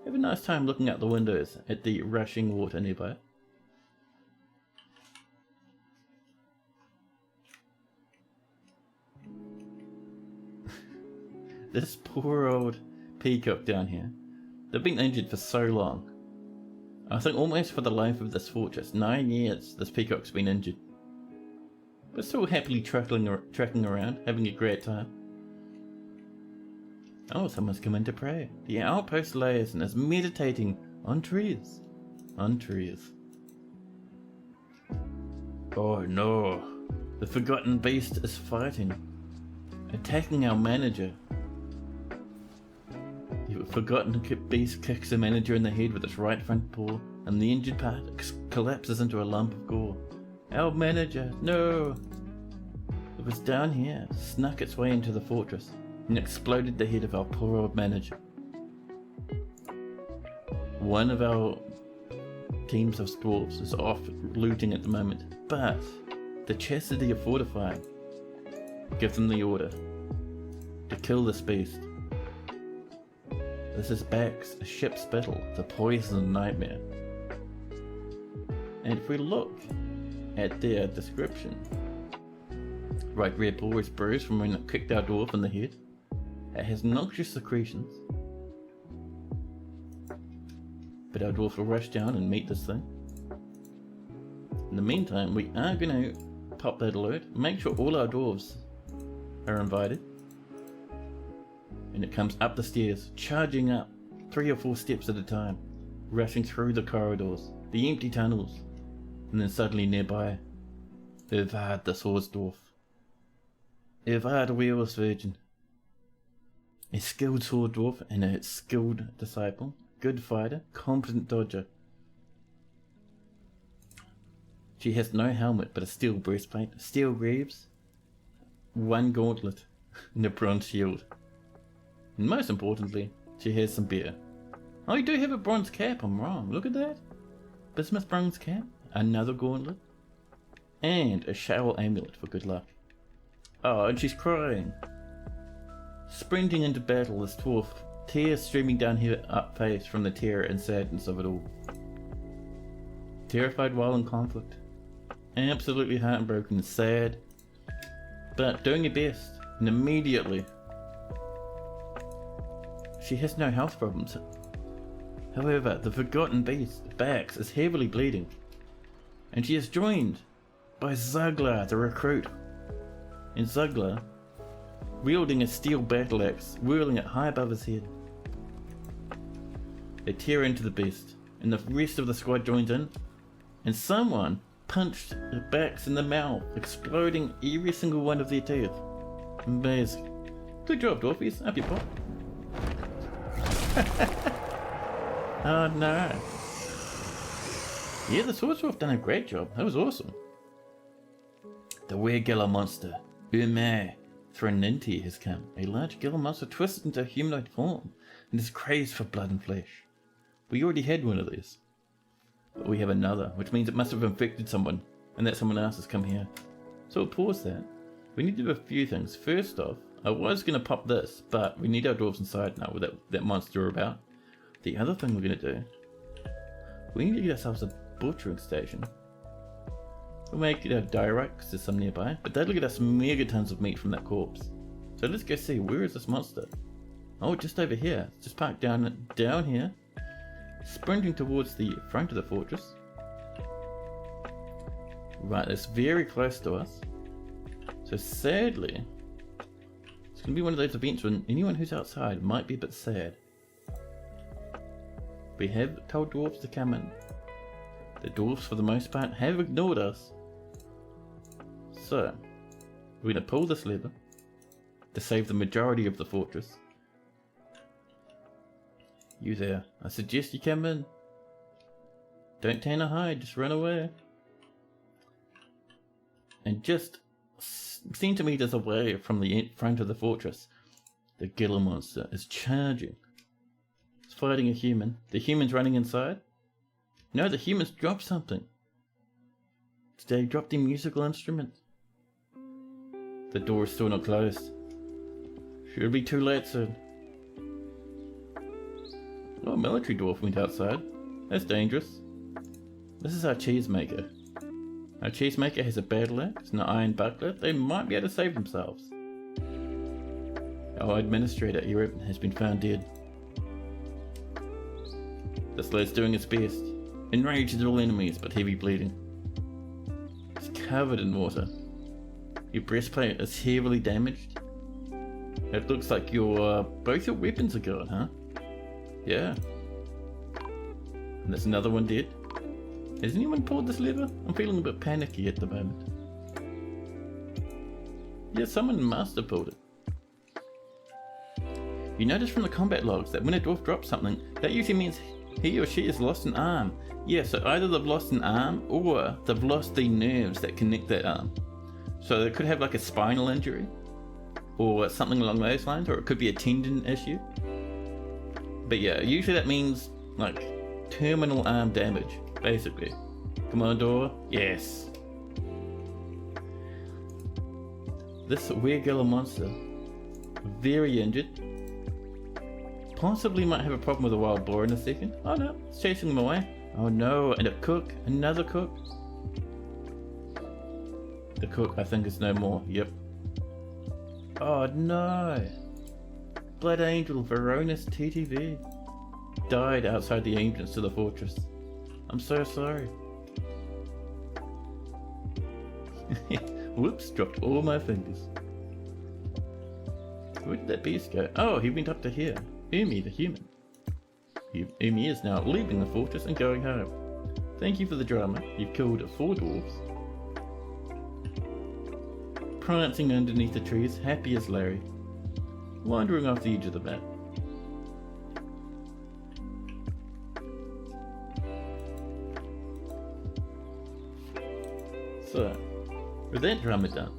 have a nice time looking out the windows at the rushing water nearby. This poor old peacock down here. They've been injured for so long. I think almost for the life of this fortress. 9 years this peacock's been injured. But still happily tracking around, having a great time. Oh, someone's come in to pray. The outpost lays and is meditating on trees. On trees. Oh no. The forgotten beast is fighting. Attacking our manager. The forgotten beast kicks the manager in the head with its right front paw, and the injured part collapses into a lump of gore. Our manager, no! It was down here, snuck its way into the fortress, and exploded the head of our poor old manager. One of our teams of dwarves is off looting at the moment, but the chastity of fortifying gives them the order to kill this beast. This is Bax, a ship's battle, the poison nightmare. And if we look at their description, right rear paw is bruised from when it kicked our dwarf in the head. It has noxious secretions. But our dwarf will rush down and meet this thing. In the meantime, we are going to pop that alert, make sure all our dwarves are invited. And it comes up the stairs, charging up 3 or 4 steps at a time, rushing through the corridors, the empty tunnels, and then suddenly nearby, Irvad the Swordsdwarf. Irvad Wheel's Virgin. A skilled sword dwarf and a skilled disciple, good fighter, competent dodger. She has no helmet but a steel breastplate, steel greaves, 1 gauntlet, and a bronze shield. And most importantly, she has some beer. Oh, you do have a bronze cap, I'm wrong. Look at that. Bismuth bronze cap, another gauntlet, and a shower amulet for good luck. Oh, and she's crying. Sprinting into battle, this dwarf, tears streaming down her face from the terror and sadness of it all. Terrified while in conflict. Absolutely heartbroken, sad, but doing her best, and immediately she has no health problems. However, the forgotten beast, Bax, is heavily bleeding, and she is joined by Zuglar, the recruit. And Zuglar, wielding a steel battle axe, whirling it high above his head. They tear into the beast, and the rest of the squad joins in, and someone punched Bax in the mouth, exploding every single one of their teeth. Amazing. Good job, Dwarfies. Up your pop. Oh no. Yeah, the Swordsdwarf done a great job. That was awesome. The Weregilla monster, Ume Threninti, has come. A large gilla monster twisted into a humanoid form and is crazed for blood and flesh. We already had one of these. But we have another, which means it must have infected someone, and that someone else has come here. So we'll pause that. We need to do a few things. First off, I was going to pop this, but we need our dwarves inside now with that monster about. The other thing we're gonna do, we need to get ourselves a butchering station. We'll make it direct because there's some nearby, but that'll get us megatons of meat from that corpse. So let's go see, where is this monster? Oh, just over here. It's just parked down here, sprinting towards the front of the fortress. Right, it's very close to us. So sadly, it's going to be one of those events when anyone who's outside might be a bit sad. We have told dwarves to come in. The dwarves, for the most part, have ignored us. So, we're going to pull this lever to save the majority of the fortress. You there, I suggest you come in. Don't turn or hide, just run away. And just centimeters away from the front of the fortress, the Gila monster is charging. It's fighting a human. The human's running inside. No, the humans dropped something. They dropped a musical instrument. The door is still not closed. Should be too late soon. Oh, a military dwarf went outside. That's dangerous. This is our cheesemaker. Our cheesemaker has a battle axe and an iron buckler. They might be able to save themselves. Our administrator, Eric, has been found dead. This lad's doing his best. Enraged at all enemies, but heavy bleeding. He's covered in water. Your breastplate is heavily damaged. It looks like both your weapons are gone, huh? Yeah. And there's another one dead. Has anyone pulled this lever? I'm feeling a bit panicky at the moment. Yeah, someone must have pulled it. You notice from the combat logs that when a dwarf drops something, that usually means he or she has lost an arm. Yeah, so either they've lost an arm or they've lost the nerves that connect that arm. So they could have like a spinal injury or something along those lines, or it could be a tendon issue. But yeah, usually that means like terminal arm damage, basically. Come on, door. Yes. This weird monster, very injured. Possibly might have a problem with a wild boar in a second. Oh no, it's chasing them away. Oh no, and a cook, another cook. The cook, I think, is no more. Yep. Oh no. Blood Angel Veronis TTV died outside the entrance to the fortress. I'm so sorry. Whoops, dropped all my fingers. Where did that beast go? Oh, he went up to here. Umi, the human. Umi is now leaving the fortress and going home. Thank you for the drama. You've killed 4 dwarves. Prancing underneath the trees, happy as Larry. Wandering off the edge of the map. So, with that drama done,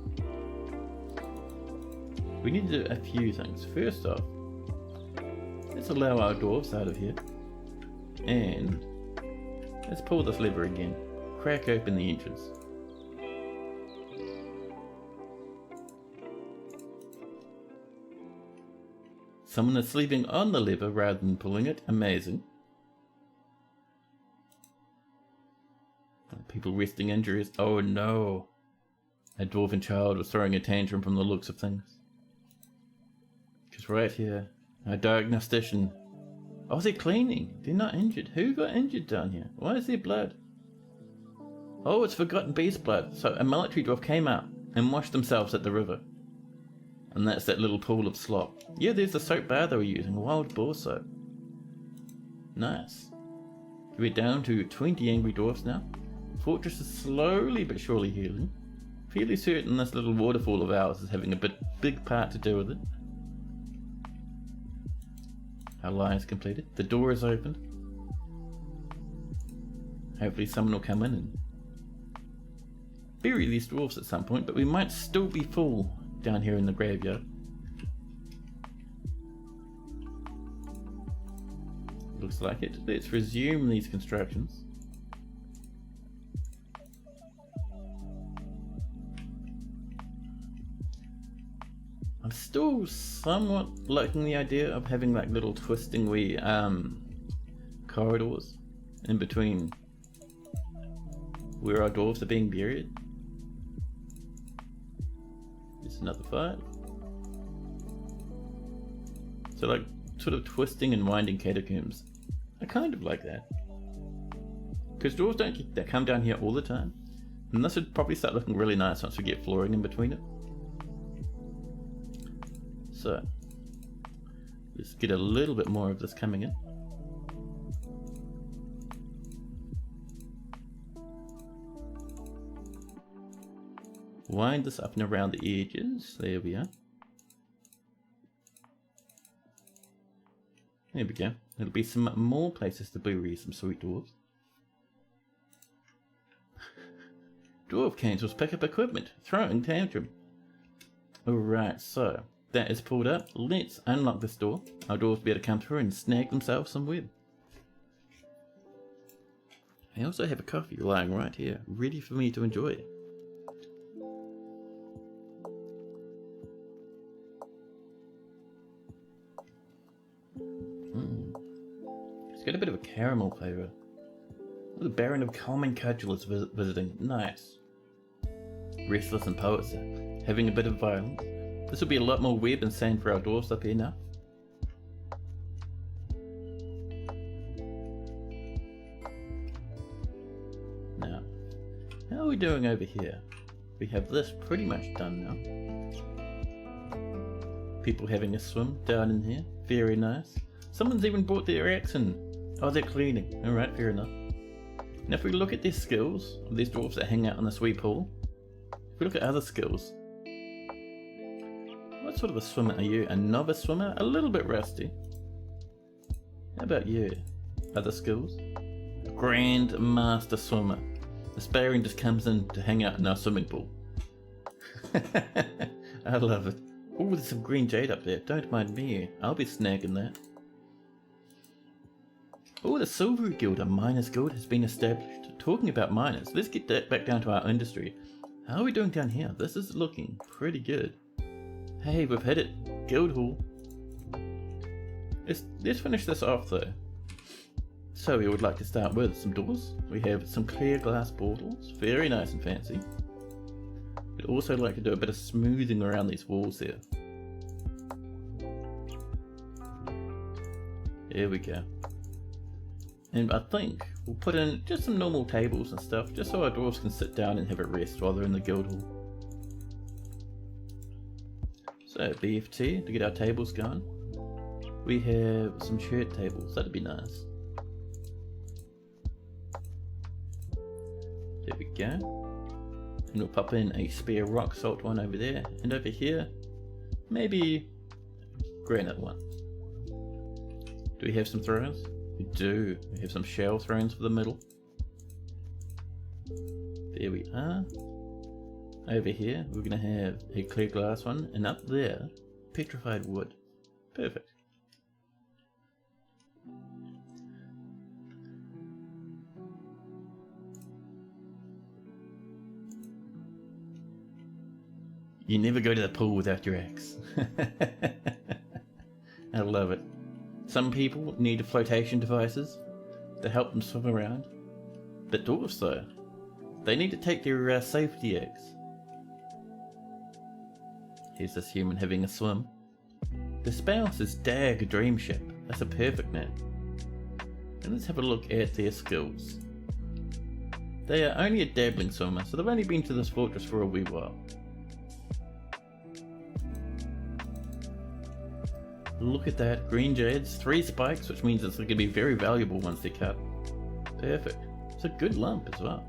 we need to do a few things. First off, let's allow our dwarves out of here, and let's pull this lever again, crack open the entrance. Someone is sleeping on the lever rather than pulling it, amazing. People resting injuries, oh no. A dwarven child was throwing a tantrum from the looks of things. Just right here, our diagnostician. Oh, they're cleaning. They're not injured. Who got injured down here? Why is there blood? Oh, it's Forgotten Beast blood. So a military dwarf came out and washed themselves at the river. And that's that little pool of slop. Yeah, there's the soap bar they were using. Wild boar soap. Nice. We're down to 20 angry dwarfs now. Fortress is slowly but surely healing. Fairly certain this little waterfall of ours is having a big part to do with it. Our line is completed. The door is opened. Hopefully someone will come in and bury these dwarfs at some point, but we might still be full down here in the graveyard. Looks like it. Let's resume these constructions. I'm still somewhat liking the idea of having like little twisting wee corridors in between where our dwarves are being buried. There's another fight. So like sort of twisting and winding catacombs. I kind of like that. Because dwarves don't come down here all the time. And this would probably start looking really nice once we get flooring in between it. So, let's get a little bit more of this coming in. Wind this up and around the edges. There we are. There we go. There'll be some more places to bury some sweet dwarves. Dwarf cancels pick up equipment. Throwing tantrum. Alright, so that is pulled up. Let's unlock this door. Our dwarves will be able to come through and snag themselves some web. I also have a coffee lying right here, ready for me to enjoy. It's got a bit of a caramel flavour. The Baron of Common Cudgel is visiting. Nice. Restless and poets having a bit of violence. This will be a lot more web and sand for our dwarves up here now. Now, how are we doing over here? We have this pretty much done now. People having a swim down in here. Very nice. Someone's even brought their axe in. Oh, they're cleaning. Alright, fair enough. Now if we look at their skills, of these dwarves that hang out in this wee pool, if we look at other skills, what sort of a swimmer are you? A novice swimmer? A little bit rusty. How about you? Other skills? A grand master swimmer. The Baron just comes in to hang out in our swimming pool. I love it. Oh, there's some green jade up there. Don't mind me. I'll be snagging that. Oh, the Silvery Guild, a miners guild, has been established. Talking about miners, let's get that back down to our industry. How are we doing down here? This is looking pretty good. Hey, we've hit it. Guild hall. Let's finish this off though. So we would like to start with some doors. We have some clear glass portals. Very nice and fancy. We'd also like to do a bit of smoothing around these walls here. There we go. And I think we'll put in just some normal tables and stuff, just so our dwarves can sit down and have a rest while they're in the guild hall. So BFT to get our tables going. We have some shirt tables, that'd be nice. There we go. And we'll pop in a spare rock salt one over there, and over here, maybe granite one. Do we have some thrones? We do. We have some shell thrones for the middle. There we are. Over here, we're going to have a clear glass one, and up there, petrified wood. Perfect. You never go to the pool without your axe. I love it. Some people need flotation devices to help them swim around, but dwarves though, they need to take their safety eggs. Here's this human having a swim. The spouse is Dag Dreamship. That's a perfect name. And let's have a look at their skills. They are only a dabbling swimmer, so they've only been to this fortress for a wee while. Look at that, green jades, 3 spikes, which means it's going to be very valuable once they're cut. Perfect. It's a good lump as well.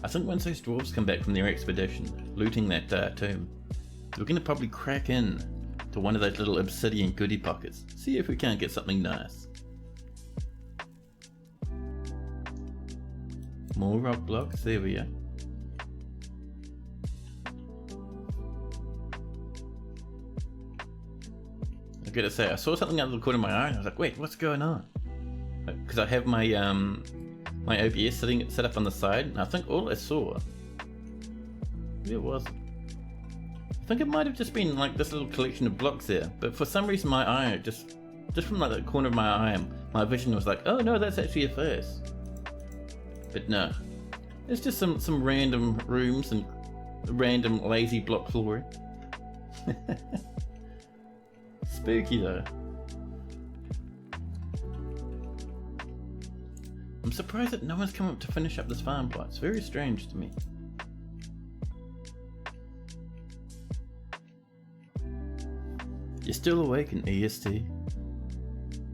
I think once those dwarves come back from their expedition, looting that tomb, we're going to probably crack in to one of those little obsidian goodie pockets, see if we can't get something nice. More rock blocks, there we are. I gotta say, I saw something out of the corner of my eye and I was like, wait, what's going on? Because I have my my OBS set up on the side, and I think all I saw, where was it? I think it might have just been like this little collection of blocks there, but for some reason my eye, just from like the corner of my eye, my vision was like, oh no, that's actually a face. But no, it's just some random rooms and random lazy block flooring. Spooky though. I'm surprised that no one's come up to finish up this farm plot. It's very strange to me. You're still awake in EST.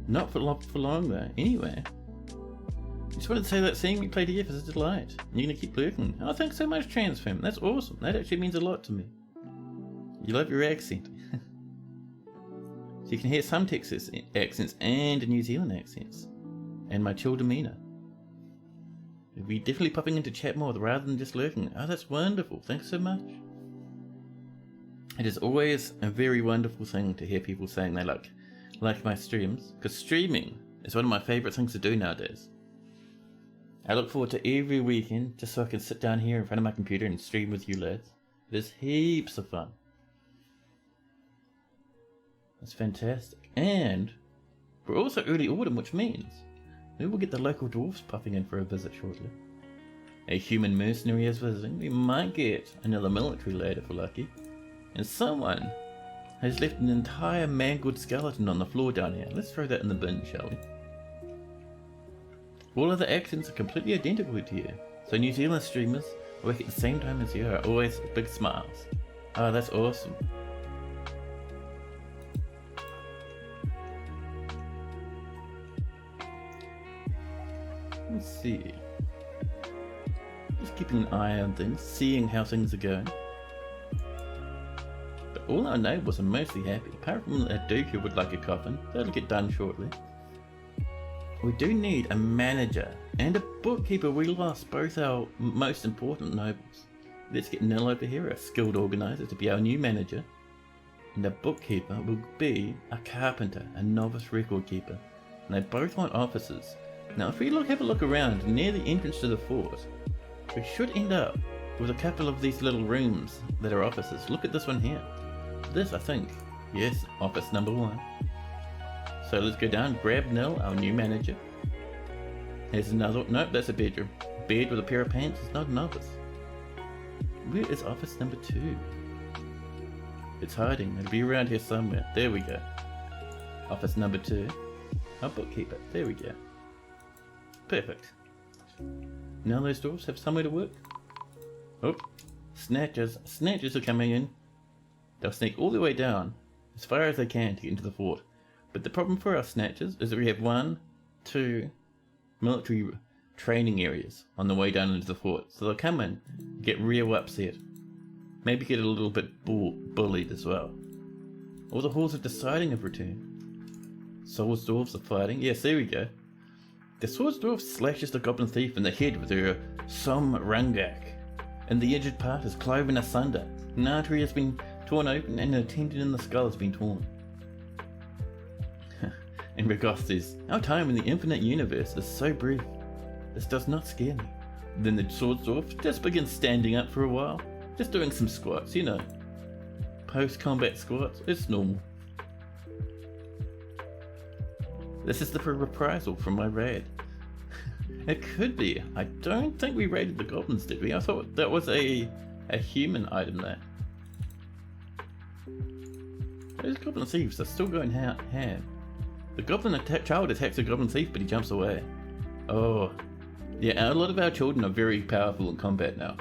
Not for long though. Anyway, just wanted to say that seeing me play DF is a delight. And you're gonna keep lurking. Oh, thanks so much, Transfem. That's awesome. That actually means a lot to me. You love your accent. So you can hear some Texas accents and New Zealand accents. And my chill demeanour. You'll be definitely popping into chat more rather than just lurking. Oh, that's wonderful. Thanks so much. It is always a very wonderful thing to hear people saying they like my streams, because streaming is one of my favourite things to do nowadays. I look forward to every weekend just so I can sit down here in front of my computer and stream with you lads. It is heaps of fun. It's fantastic. And we're also early autumn, which means we will get the local dwarfs popping in for a visit shortly. A human mercenary is visiting. We might get another military lad if we're lucky. And someone has left an entire mangled skeleton on the floor down here. Let's throw that in the bin, shall we? All of the accents are completely identical to you. So New Zealand streamers work at the same time as you are always big smiles. Oh, that's awesome. Let's see. Just keeping an eye on things, seeing how things are going. But all our neighbours are mostly happy, apart from that Duke who would like a coffin. That'll get done shortly. We do need a manager and a bookkeeper. We lost both our most important nobles. Let's get Nell over here, a skilled organiser, to be our new manager. And the bookkeeper will be a carpenter, a novice record keeper. And they both want offices. Now if we have a look around near the entrance to the fort, we should end up with a couple of these little rooms that are offices. Look at this one here. This, I think, yes, office number 1. So let's go down, grab Nell, our new manager. Here's another, nope, that's a bedroom. Bed with a pair of pants is not an office. Where is office number 2? It's hiding, it'll be around here somewhere. There we go. Office number 2. Our bookkeeper, there we go. Perfect. Now those dwarves have somewhere to work. Oh, snatchers. Snatchers are coming in. They'll sneak all the way down, as far as they can to get into the fort. But the problem for our snatchers is that we have 1, 2 military training areas on the way down into the fort. So they'll come in, get real upset. Maybe get a little bit bullied as well. All the halls of deciding have returned. Swords dwarves are fighting. Yes, there we go. The swords dwarf slashes the goblin thief in the head with her som rungak, and the injured part is cloven asunder. An artery has been torn open and a tendon in the skull has been torn. And Rigoth says, our time in the infinite universe is so brief. This does not scare me. Then the swords dwarf just begins standing up for a while, just doing some squats, you know. Post-combat squats, it's normal. This is the reprisal from my raid. It could be. I don't think we raided the goblins, did we? I thought that was a human item there. Those goblin thieves are still going ham. The goblin child attacks a goblin thief, but he jumps away. Oh. Yeah, a lot of our children are very powerful in combat now.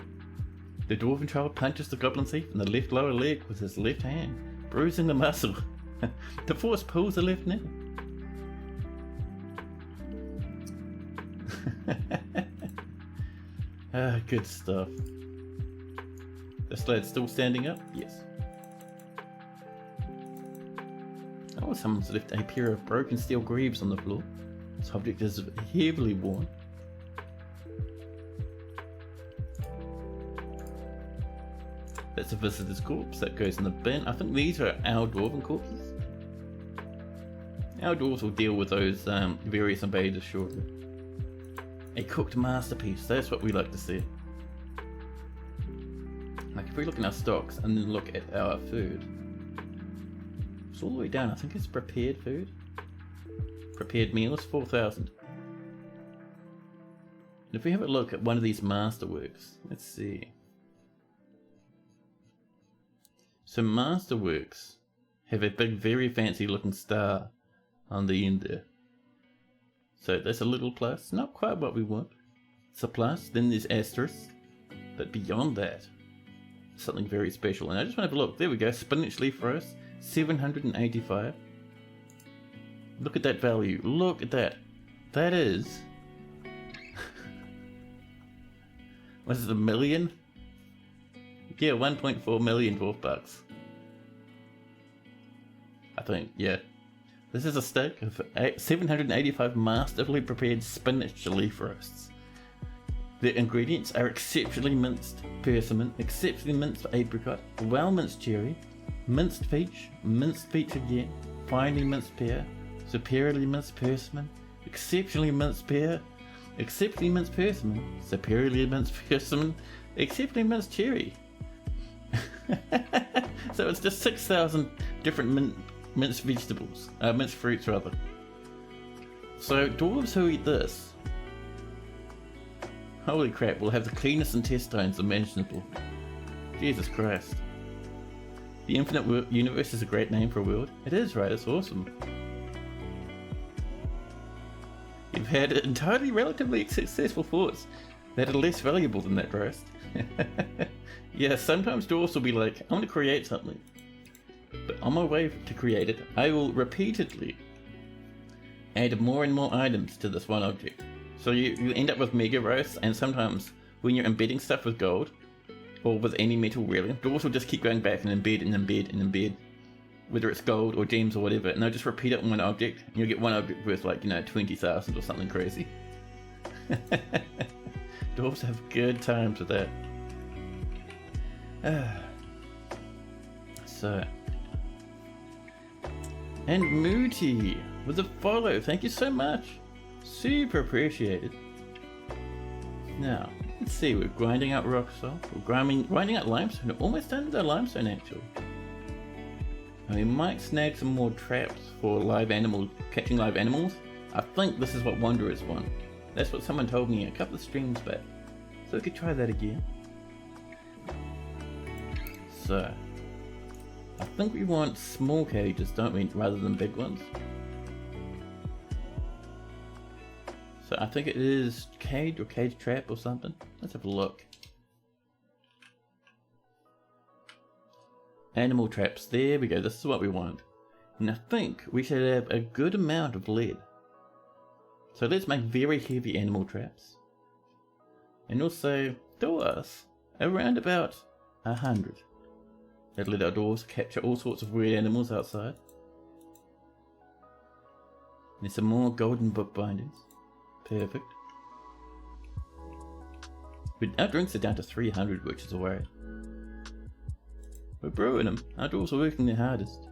The dwarven child punches the goblin thief in the left lower leg with his left hand, bruising the muscle. The force pulls the left knee. Ah, good stuff. This lad's still standing up? Yes. Oh, someone's left a pair of broken steel greaves on the floor. This object is heavily worn. That's a visitor's corpse that goes in the bin. I think these are our dwarven corpses. Our dwarves will deal with those various invaders shortly. A cooked masterpiece, that's what we like to see. Like if we look in our stocks and then look at our food, it's all the way down. I think it's prepared food. Prepared meals, 4,000. And if we have a look at one of these masterworks, let's see. So masterworks have a big, very fancy looking star on the end there. So that's a little plus, not quite what we want. It's a plus, then there's asterisk, but beyond that, something very special. And I just want to have a look. There we go, spinach leaf roast, 785. Look at that value. Look at that. That is... was it $1 million? Yeah, 1.4 million dwarf bucks. I think, yeah. This is a stick of 785 masterfully prepared spinach leaf roasts. The ingredients are exceptionally minced persimmon, exceptionally minced apricot, well minced cherry, minced peach again, finely minced pear, superiorly minced persimmon, exceptionally minced pear, exceptionally minced persimmon, superiorly minced persimmon, exceptionally minced cherry. So it's just 6,000 different minced vegetables, minced fruits rather. So dwarves who eat this, holy crap, will have the cleanest intestines imaginable. Jesus Christ. The infinite universe is a great name for a world. It is, right? It's awesome. You've had entirely relatively successful thoughts that are less valuable than that roast. Yeah, sometimes dwarves will be like, I want to create something. But on my way to create it, I will repeatedly add more and more items to this one object. So you end up with mega roasts, and sometimes when you're embedding stuff with gold, or with any metal really, dwarves will just keep going back and embed and embed and embed, whether it's gold or gems or whatever, and they'll just repeat it on one object, and you'll get one object worth like, 20,000 or something crazy. Dwarves have good times with that. So, and Moody with a follow, thank you so much, super appreciated. Now let's see, we're grinding out rock salt, we're grinding out limestone. We're almost done with our limestone actually. And we might snag some more traps for catching live animals. I think this is what Wanderers want. That's what someone told me a couple of streams back, so we could try that again. So, I think we want small cages, don't we, rather than big ones? So I think it is cage or cage trap or something. Let's have a look. Animal traps, there we go, this is what we want. And I think we should have a good amount of lead. So let's make very heavy animal traps. And also doors, around about 100. That'll let our doors capture all sorts of weird animals outside. There's some more golden book bindings. Perfect. Our drinks are down to 300, which is a worry. We're brewing them. Our dwarves are working their hardest.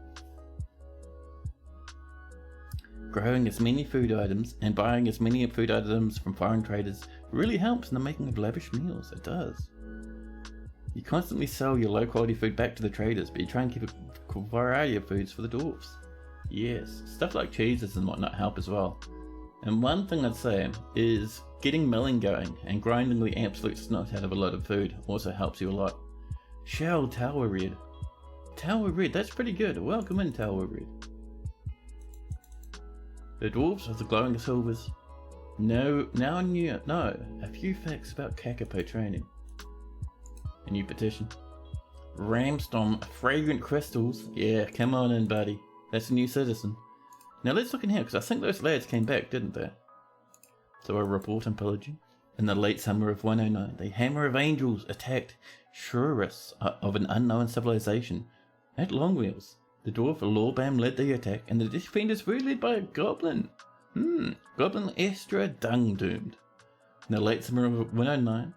Growing as many food items and buying as many food items from foreign traders really helps in the making of lavish meals. It does. You constantly sell your low quality food back to the traders, but you try and keep a variety of foods for the dwarves. Yes, stuff like cheeses and whatnot help as well. And one thing I'd say is getting milling going and grinding the absolute snot out of a lot of food also helps you a lot. Shell Tower Red. Tower Red, that's pretty good. Welcome in, Tower Red. The dwarves of the glowing silvers. A few facts about Kakapo training. A new petition. Ramstorm fragrant crystals. Yeah, come on in, buddy. That's a new citizen. Now let's look in here, because I think those lads came back, didn't they? So a report on pillaging. In the late summer of 109, the Hammer of Angels attacked Shurus of an unknown civilization at Longwheels. The dwarf Lorbam led the attack, and the defenders were led by a goblin. Goblin Estra Dungdoomed. In the late summer of 109,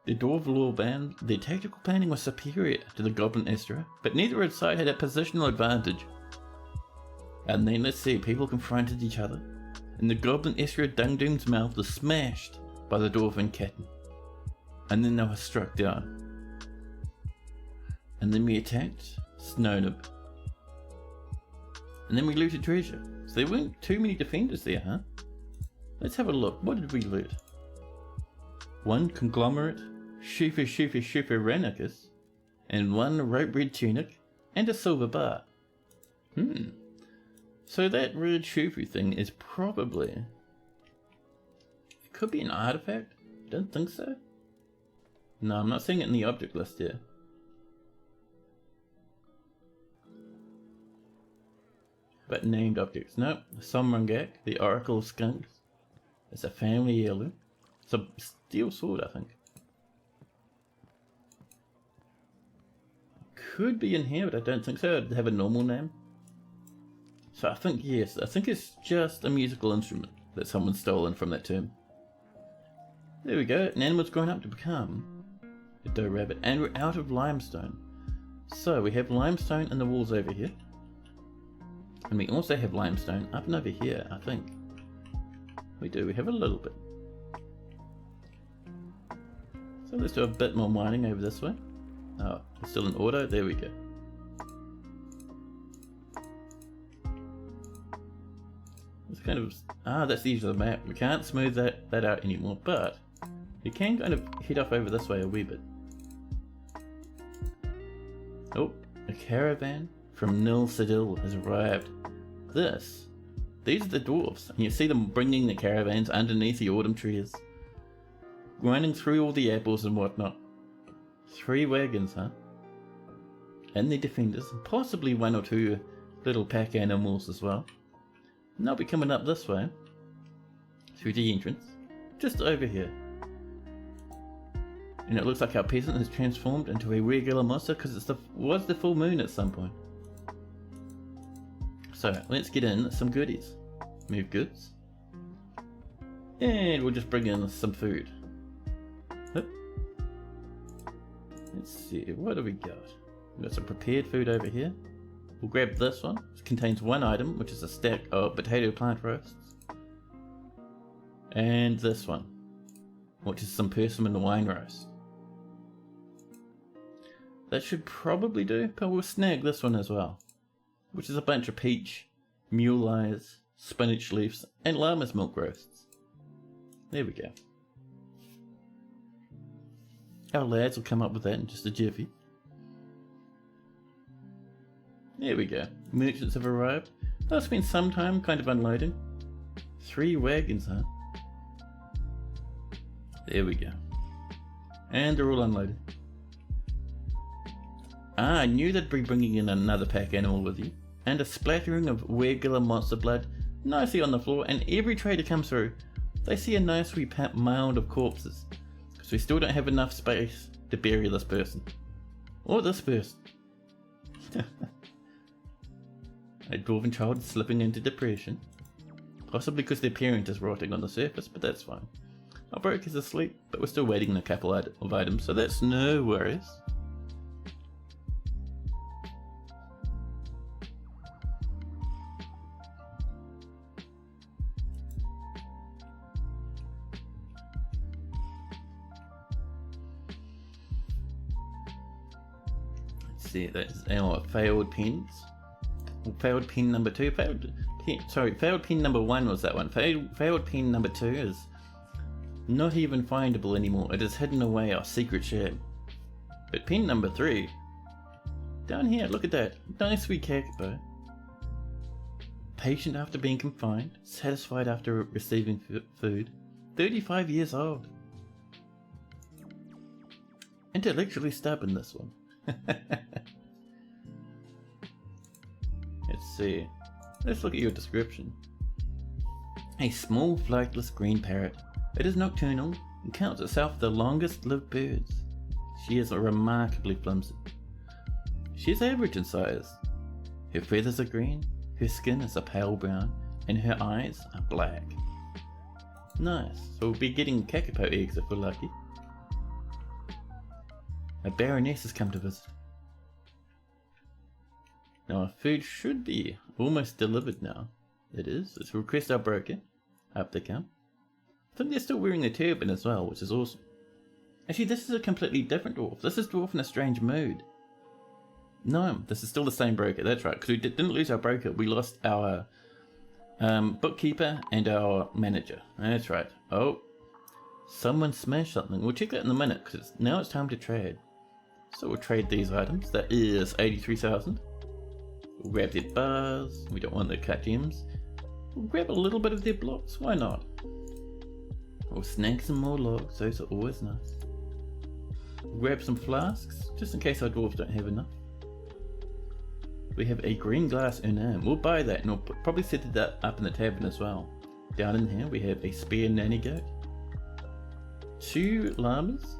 the dwarf Lorbam, their tactical planning was superior to the goblin Estra, but neither side had a positional advantage. And then let's see, people confronted each other, and the goblin Estra Dungdoom's mouth was smashed by the dwarven kitten. And then they were struck down. And then we attacked Snownib. And then we looted treasure. So there weren't too many defenders there, huh? Let's have a look. What did we loot? One conglomerate, Shufa Ranicus, and one rope red tunic, and a silver bar. So that red Shufu thing is probably... It could be an artifact? Don't think so. No, I'm not seeing it in the object list here. But named objects. Nope. Somrungak, the Oracle of Skunks. It's a family heirloom. It's a steel sword, I think. Could be in here, but I don't think so. It'd have a normal name. So I think, yes, I think it's just a musical instrument that someone's stolen from that term. There we go. An animal's grown up to become a doe rabbit. And we're out of limestone. So we have limestone in the walls over here. And we also have limestone up and over here, I think. We do, we have a little bit. So let's do a bit more mining over this way. Oh, it's still in auto, there we go. It's kind of, that's the edge of the map. We can't smooth that out anymore, but we can kind of head off over this way a wee bit. Oh, a caravan from Nil Sidil has arrived. These are the dwarves, and you see them bringing the caravans underneath the autumn trees, running through all the apples and whatnot. 3 wagons, huh? And the defenders, and possibly 1 or 2 little pack animals as well. And they'll be coming up this way, through the entrance, just over here. And it looks like our peasant has transformed into a regular monster because it was the full moon at some point. So let's get in some goodies. Move goods. And we'll just bring in some food. Let's see, what do we got? We've got some prepared food over here. We'll grab this one. It contains 1 item, which is a stack of potato plant roasts. And this one, which is some persimmon wine roast. That should probably do, but we'll snag this one as well, which is a bunch of peach, mule eyes, spinach leaves, and llama's milk roasts. There we go. Our lads will come up with that in just a jiffy. There we go. Merchants have arrived. They'll spend some time kind of unloading. 3 wagons, huh? There we go. And they're all unloaded. I knew they'd be bringing in another pack animal with you. And a splattering of regular monster blood nicely on the floor, and every trader comes through. They see a nice wee mound of corpses. Because we still don't have enough space to bury this person. Or this person. A dwarven child is slipping into depression. Possibly because their parent is rotting on the surface, but that's fine. Our broke is asleep, but we're still waiting on a couple of items, so that's no worries. Let's see, that's our failed pins. Failed pin number 2. Failed pin number 1 was that one. Failed pin number 2 is not even findable anymore. It has hidden away our secret shame. But pin number 3, down here, look at that. Nice wee kakapo. Patient after being confined, satisfied after receiving food, 35 years old. Intellectually stubborn, this one. Let's see. Let's look at your description. A small flightless green parrot. It is nocturnal and counts itself the longest lived birds. She is remarkably flimsy. She is average in size. Her feathers are green, her skin is a pale brown, and her eyes are black. Nice, so we'll be getting kakapo eggs if we're lucky. A baroness has come to visit. Now our food should be almost delivered now. It is. Let's request our broker. Up they come. I think they're still wearing a turban as well, which is awesome. Actually, this is a completely different dwarf. This is dwarf in a strange mood. No, this is still the same broker, that's right, because we didn't lose our broker, we lost our bookkeeper and our manager. That's right. Oh, someone smashed something. We'll check that in a minute, because now it's time to trade. So we'll trade these items. That is 83,000. We'll grab their bars. We don't want their cut gems. We'll grab a little bit of their blocks. Why not? We'll snag some more logs. Those are always nice. We'll grab some flasks, just in case our dwarves don't have enough. We have a green glass urn. We'll buy that and we'll probably set that up in the tavern as well. Down in here we have a spare nanny goat. 2 llamas.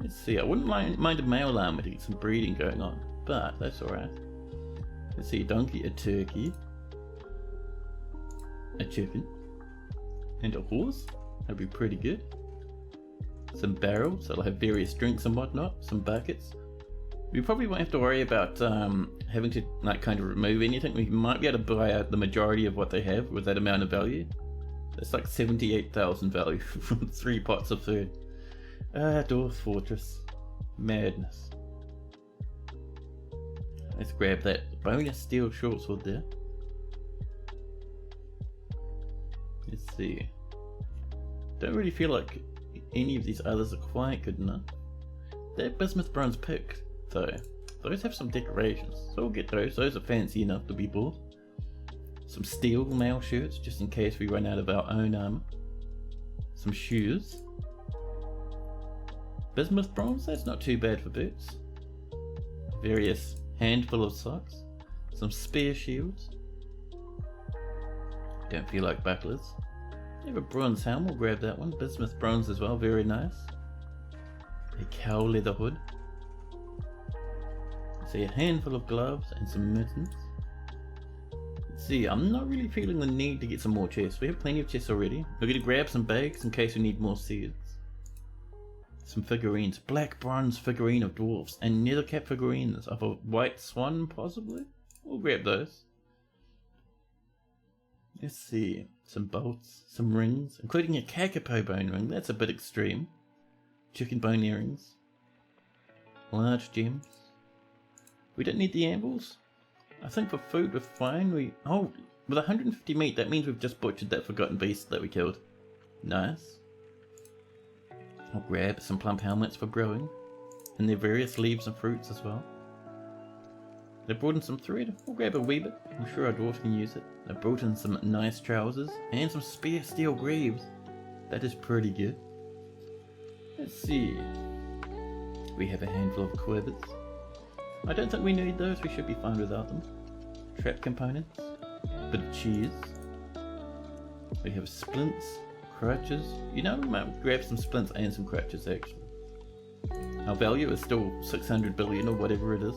Let's see, I wouldn't mind a male llama to get some breeding going on, but that's alright. Let's see, a donkey, a turkey, a chicken, and a horse. That'd be pretty good. Some barrels that'll have various drinks and whatnot, some buckets. We probably won't have to worry about having to like kind of remove anything. We might be able to buy out the majority of what they have with that amount of value. That's like 78,000 value from 3 pots of food. Dwarf Fortress. Madness. Let's grab that bonus steel short sword there. Let's see. Don't really feel like any of these others are quite good enough. That bismuth bronze pick, though, those have some decorations, so we'll get those. Those are fancy enough to be bought. Some steel mail shirts, just in case we run out of our own armor. Some shoes. Bismuth bronze, that's not too bad for boots. Various handful of socks. Some spare shields. Don't feel like bucklers. We have a bronze helm, we'll grab that one. Bismuth bronze as well, very nice. A cow leather hood. See, a handful of gloves and some mittens. Let's see, I'm not really feeling the need to get some more chests. We have plenty of chests already. We're going to grab some bags in case we need more seeds. Some figurines. Black bronze figurine of dwarves and nether cap figurines of a white swan, possibly? We'll grab those. Let's see, some bolts, some rings, including a kakapo bone ring. That's a bit extreme. Chicken bone earrings. Large gems. We don't need the anvils. I think for food we're fine. With 150 meat, that means we've just butchered that forgotten beast that we killed. Nice. I'll grab some plump helmets for growing, and their various leaves and fruits as well. They brought in some thread. We'll grab a wee bit. I'm sure our dwarf can use it. They brought in some nice trousers and some spare steel greaves. That is pretty good. Let's see. We have a handful of quivers. I don't think we need those. We should be fine without them. Trap components. Bit of cheese. We have splints, crutches. You know, we might grab some splints and some crutches actually. Our value is still 600 billion or whatever it is.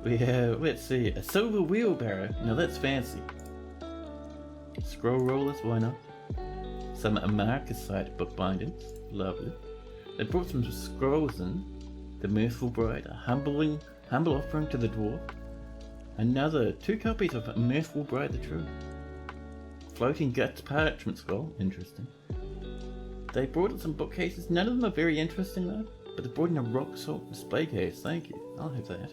We have, let's see, a silver wheelbarrow. Now that's fancy. Scroll rollers, why not? Some Amarcusite book bindings, lovely. They brought some scrolls in. The Mirthful Bride, a humble offering to the dwarf. Another 2 copies of Mirthful Bride the True. Floating guts parchment scroll, interesting. They brought in some bookcases. None of them are very interesting though. But they brought in a rock salt display case, thank you. I'll have that.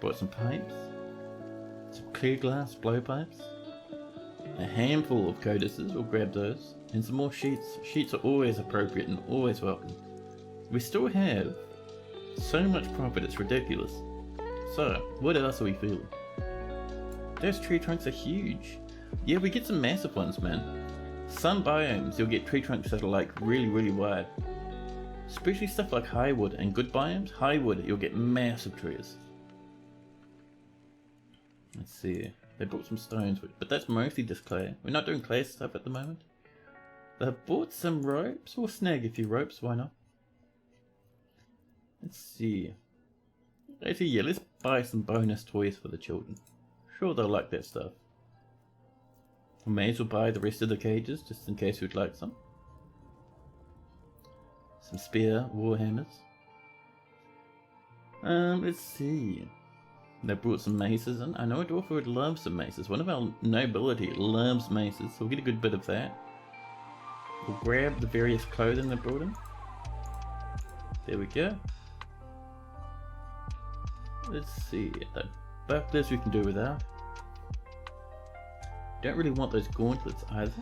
Brought some pipes, some clear glass blowpipes, a handful of codices, we'll grab those, and some more sheets. Sheets are always appropriate and always welcome. We still have so much profit, it's ridiculous. So, what else are we feeling? Those tree trunks are huge. Yeah, we get some massive ones, man. Some biomes, you'll get tree trunks that are like really wide. Especially stuff like highwood and good biomes. Highwood, you'll get massive trees. Let's see. They brought some stones, but that's mostly just clay. We're not doing clay stuff at the moment. They've bought some ropes. We'll snag a few ropes, why not? Let's see. Actually, yeah, let's buy some bonus toys for the children. Sure, they'll like that stuff. We may as well buy the rest of the cages, just in case we'd like some. Some spare warhammers. Let's see. They brought some maces in. I know a dwarf would love some maces. One of our nobility loves maces, so we'll get a good bit of that. We'll grab the various clothing they brought in. There we go. Let's see. The bucklers we can do without. Don't really want those gauntlets either.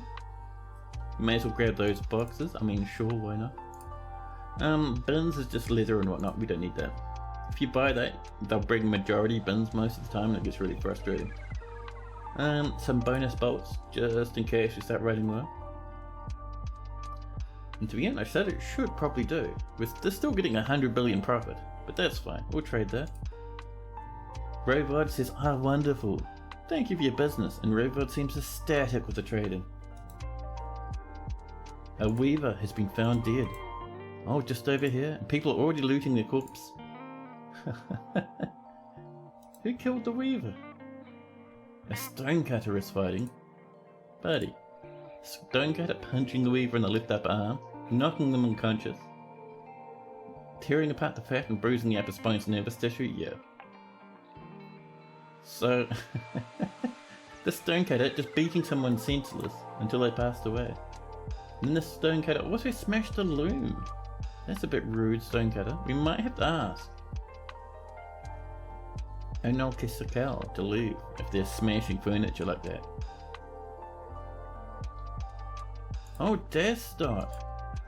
May as well grab those boxes. I mean, sure, why not? Bins is just leather and whatnot. We don't need that. If you buy that, they'll bring majority bins most of the time, and it gets really frustrating. Some bonus bolts, just in case we start riding low. And to be honest, that it should probably do. They're still getting 100 billion profit, but that's fine. We'll trade that. Rovod says, "Ah, wonderful. Thank you for your business," and Rovod seems ecstatic with the trading. A weaver has been found dead. Oh, just over here, and people are already looting their corpse. Who killed the weaver? A stonecutter is fighting. Buddy. Stonecutter punching the weaver in the left upper arm, knocking them unconscious, tearing apart the fat and bruising the upper spine's nervous tissue. Yeah. So, the stonecutter just beating someone senseless until they passed away. And then the stonecutter also smashed the loom. That's a bit rude, stonecutter. We might have to ask Onalkisakal to leave if they're smashing furniture like that. Oh, Death Stop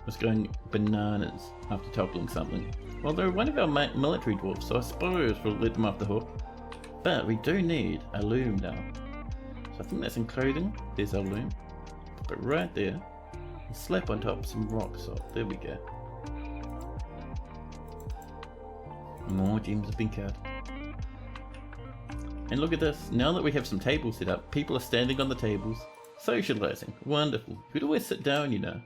was going bananas after toppling something. Well, they're one of our military dwarfs, so I suppose we'll let them off the hook. But we do need a loom now. So I think that's in clothing. There's our loom. Put it right there. And slap on top some rock salt. There we go. More gems have been cut. And look at this. Now that we have some tables set up, people are standing on the tables, socializing. Wonderful. You'd always sit down, you know.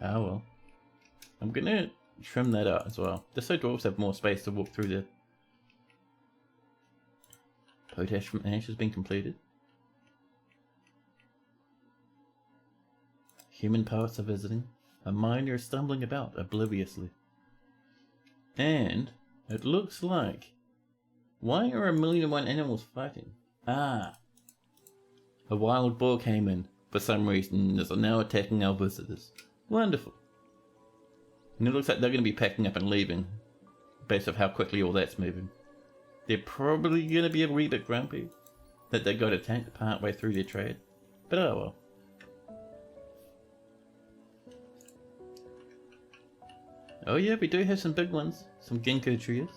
Ah well. I'm gonna trim that out as well, just so dwarves have more space to walk through there. Potash from ash has been completed. Human poets are visiting. A miner is stumbling about obliviously. And it looks like... Why are 1,000,001 animals fighting? Ah! A wild boar came in for some reason and is now attacking our visitors. Wonderful. And it looks like they're going to be packing up and leaving, based off how quickly all that's moving. They're probably going to be a wee bit grumpy that they got attacked partway through their trade, but oh well. Oh yeah, we do have some big ones, some ginkgo trees.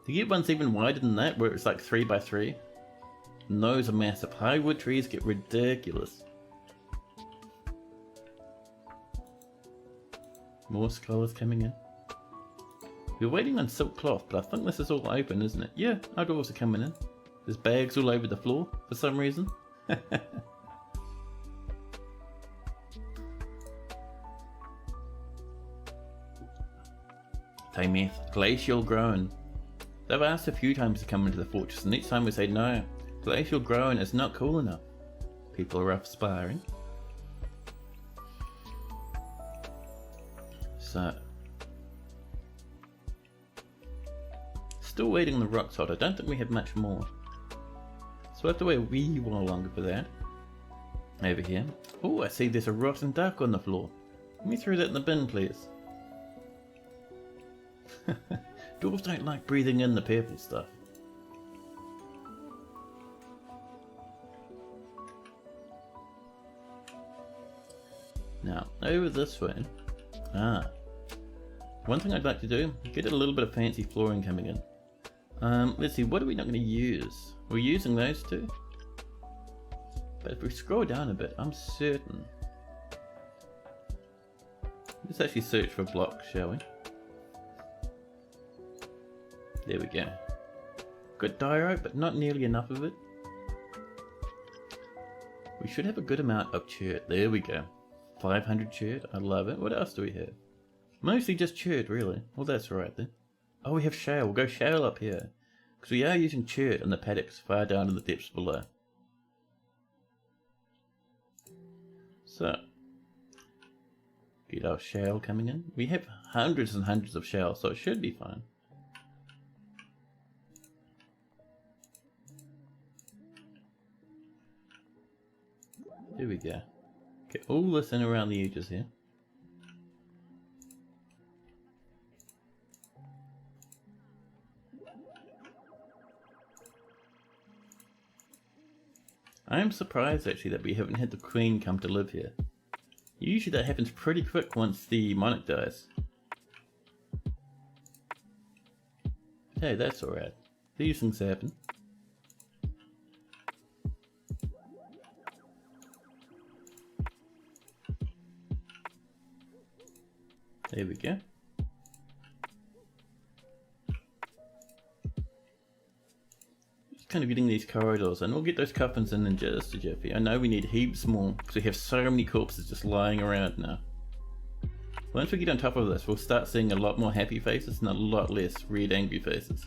To get ones even wider than that, where it's like 3 by 3, and those are massive. High wood trees get ridiculous. More scholars coming in. We're waiting on silk cloth, but I think this is all open, isn't it? Yeah, our doors are coming in. There's bags all over the floor for some reason. Taymeth, glacial grown. They've asked a few times to come into the fortress, and each time we say no. Glacial grown is not cool enough. People are aspiring. So, still waiting on the rock salt. I don't think we have much more. So we'll have to wait a wee while longer for that. Over here. Oh, I see there's a rotten duck on the floor. Let me throw that in the bin, please. Dwarves don't like breathing in the purple stuff. Now, over this way. Ah. One thing I'd like to do, get a little bit of fancy flooring coming in. Let's see, what are we not going to use? We're using those two. But if we scroll down a bit, I'm certain. Let's actually search for blocks, shall we? There we go. Got diorite, but not nearly enough of it. We should have a good amount of chert. There we go. 500 chert, I love it. What else do we have? Mostly just chert, really. Well, that's right then. Oh, we have shale. We'll go shale up here. Because we are using chert in the paddocks far down in the depths below. So, get our shale coming in. We have hundreds and hundreds of shale, so it should be fine. There we go. Get all this in around the edges here. I am surprised actually that we haven't had the Queen come to live here. Usually that happens pretty quick once the monarch dies. Hey, that's alright. These things happen. There we go. Just kind of getting these corridors, and we'll get those coffins in just a jiffy. I know we need heaps more, because we have so many corpses just lying around now. Once we get on top of this, we'll start seeing a lot more happy faces and a lot less red angry faces.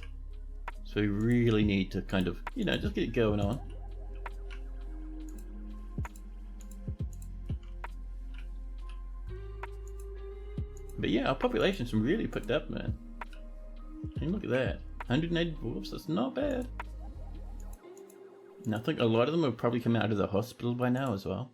So we really need to kind of, you know, just get it going on. But yeah, our population's really picked up, man. And look at that. 180 dwarves, that's not bad. And I think a lot of them have probably come out of the hospital by now as well.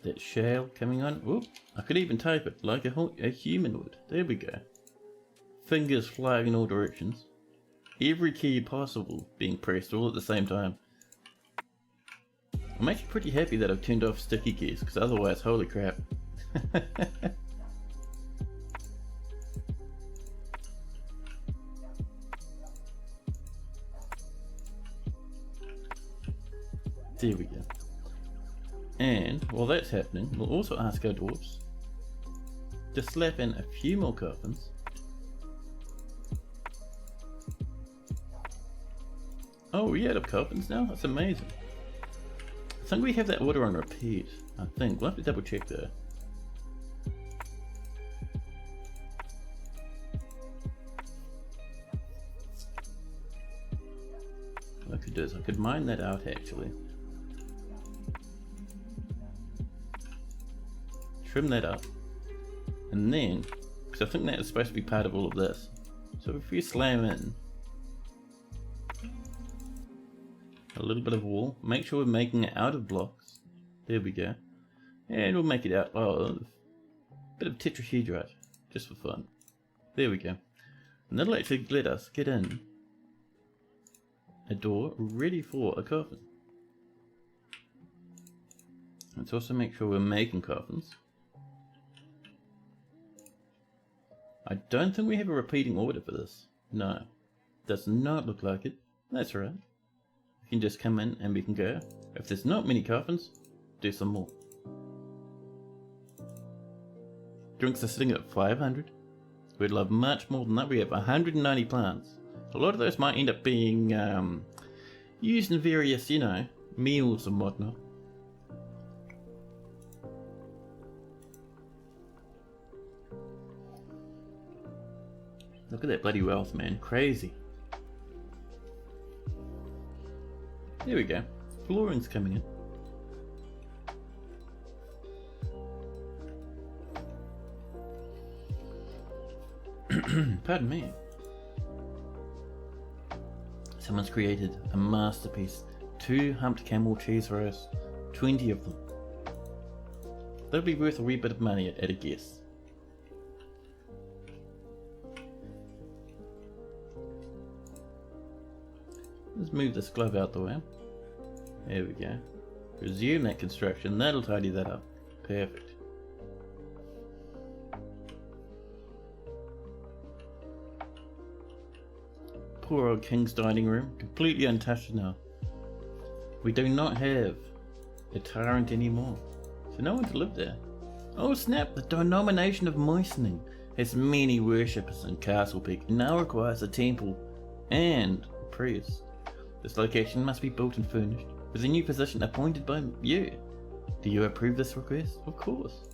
That shell coming on. Oop, I could even type it like a human would. There we go. Fingers flying in all directions. Every key possible being pressed all at the same time. I'm actually pretty happy that I've turned off sticky keys, because otherwise, holy crap. There we go. And while that's happening, we'll also ask our dwarves to slap in a few more coffins. Oh, we out of coffins now? That's amazing. I think we have that order on repeat. I think. We'll have to double check though. What I could do is I could mine that out actually. Trim that up. And then, because I think that is supposed to be part of all of this. So if you slam in a little bit of wall, make sure we're making it out of blocks. There we go. And we'll make it out of a bit of tetrahedrite, just for fun. There we go. And that'll actually let us get in a door ready for a coffin. Let's also make sure we're making coffins. I don't think we have a repeating order for this. No. Does not look like it. That's alright. We can just come in and we can go. If there's not many coffins, do some more. Drinks are sitting at 500. We'd love much more than that. We have 190 plants. A lot of those might end up being used in various, you know, meals and whatnot. Look at that bloody wealth, man. Crazy. There we go. Flooring's coming in. Pardon me. Someone's created a masterpiece. 2 humped camel cheese roasts. 20 of them. That'll be worth a wee bit of money at a guess. Let's move this glove out the way. There we go. Resume that construction. That'll tidy that up. Perfect. Poor old King's dining room. Completely untouched now. We do not have a tyrant anymore. So no one to live there. Oh snap! The denomination of moistening has many worshippers in Castlepeak and now requires a temple and a priest. This location must be built and furnished with a new position appointed by you. Do you approve this request? Of course.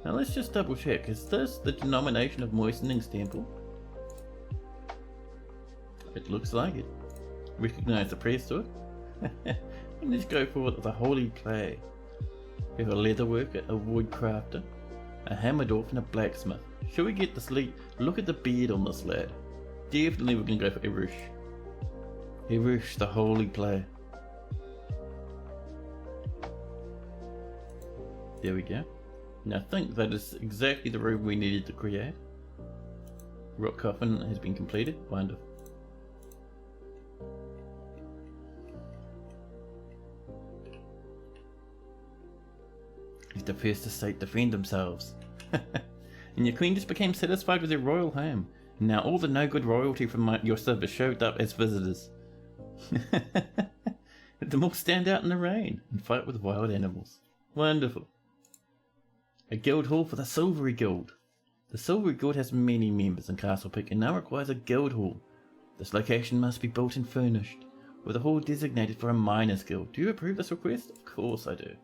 Now let's just double check. Is this the denomination of Moistening's temple? It looks like it. Recognize the priest to it? And let's go for the holy clay. We have a leather worker, a wood crafter, a hammer dwarf and a blacksmith. Should we get this lead? Look at the beard on this lad. Definitely we're going to go for Erush. Erush, the holy clay. There we go. And I think that is exactly the room we needed to create. Rock coffin has been completed. Wonderful. Let the first estate defend themselves. And your queen just became satisfied with your royal home. And now all the no-good royalty from your service showed up as visitors. Let them all stand out in the rain and fight with wild animals. Wonderful. A guild hall for the Silvery Guild. The Silvery Guild has many members in Castlepeak and now requires a guild hall. This location must be built and furnished, with a hall designated for a miners' guild. Do you approve this request? Of course I do.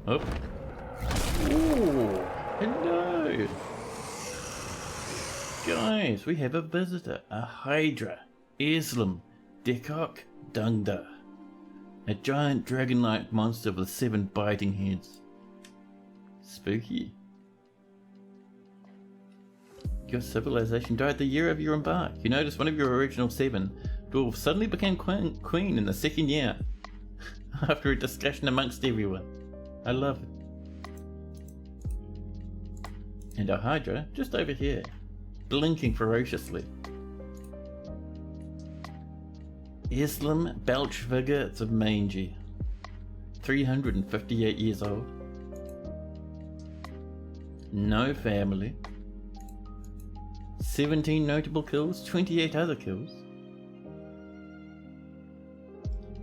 Oh. Ooh, hello. Guys, we have a visitor. A Hydra. Islam. Dekok Dungda. A giant dragon-like monster with 7 biting heads. Spooky. Your civilization died the year of your embark. You notice one of your original 7 dwarves suddenly became queen in the 2nd year. After a discussion amongst everyone. I love it. And our Hydra, just over here, blinking ferociously. Islam Belchvigger the Mangy. 358 years old. No family. 17 notable kills, 28 other kills.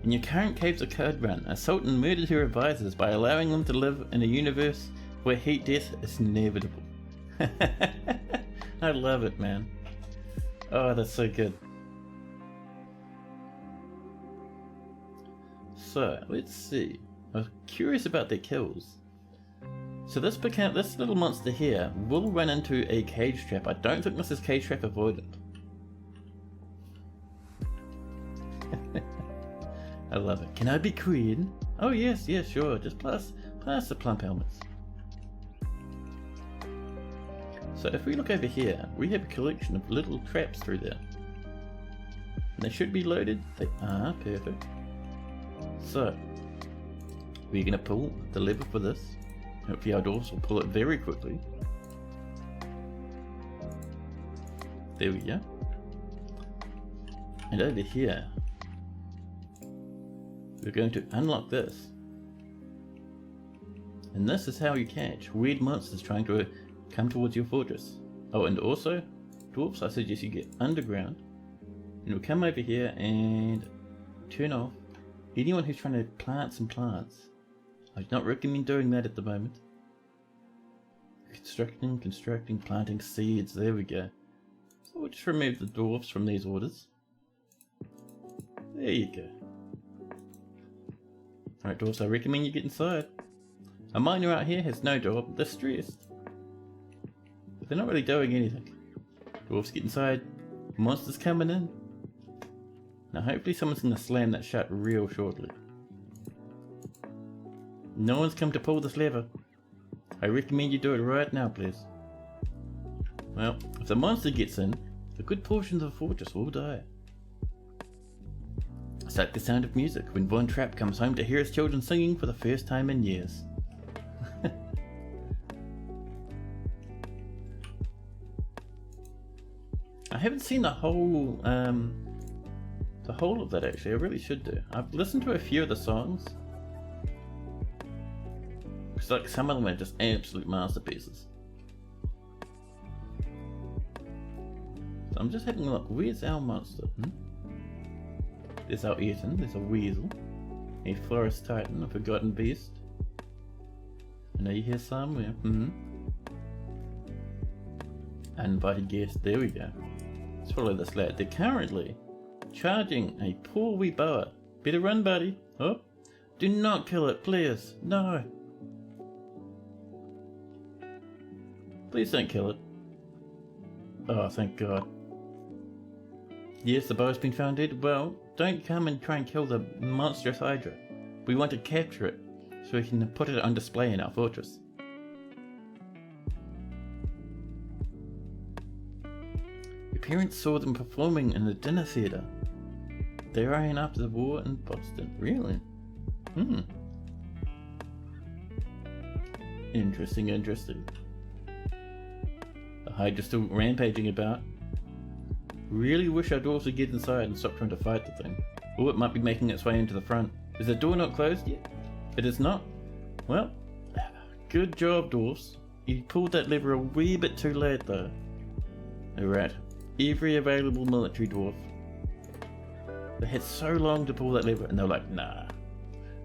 In your current Caves of Code run, a sultan murdered her advisors by allowing them to live in a universe where heat death is inevitable. I love it, man. Oh, that's so good. So, let's see. I was curious about their kills. So this little monster here will run into a cage trap. I don't think this is cage trap avoidant. I love it. Can I be queen? Oh yes, yes, sure. Just pass the plump helmets. So if we look over here, we have a collection of little traps through there. And they should be loaded. They are, perfect. So, we're going to pull the lever for this. Hopefully our dwarves will pull it very quickly. There we go. And over here, we're going to unlock this. And this is how you catch weird monsters trying to come towards your fortress. Oh, and also, dwarves, I suggest you get underground. And we'll come over here and turn off anyone who's trying to plant some plants. I do not recommend doing that at the moment. Constructing, planting seeds, there we go. So we'll just remove the dwarves from these orders. There you go. Alright dwarves, I recommend you get inside. A miner out here has no job, they're stressed. But they're not really doing anything. Dwarves get inside, monsters coming in. Now hopefully someone's going to slam that shut real shortly. No one's come to pull this lever. I recommend you do it right now, please. Well, if the monster gets in, a good portion of the fortress will die. It's like the sound of music when Von Trapp comes home to hear his children singing for the first time in years. I haven't seen the whole of that actually. I really should do. I've listened to a few of the songs. Because like some of them are just absolute masterpieces. So I'm just having a look. Where's our monster? There's our Eaton. There's a weasel. A forest titan, a forgotten beast. I know you're here somewhere. Uninvited guest. There we go. Let's follow this lad. They're currently charging a poor wee boa. Better run, buddy. Oh, do not kill it, please. No. Please don't kill it. Oh, thank God. Yes, the boa's been found dead. Well, don't come and try and kill the monstrous Hydra. We want to capture it so we can put it on display in our fortress. Your parents saw them performing in the dinner theatre. They ran after the war in Boston. Really? Interesting, interesting. The Hydra's still rampaging about. Really wish our dwarves would get inside and stop trying to fight the thing. Or it might be making its way into the front. Is the door not closed yet? It is not? Well, good job, dwarves. You pulled that lever a wee bit too late though. Alright, every available military dwarf. They had so long to pull that lever and they were like, nah.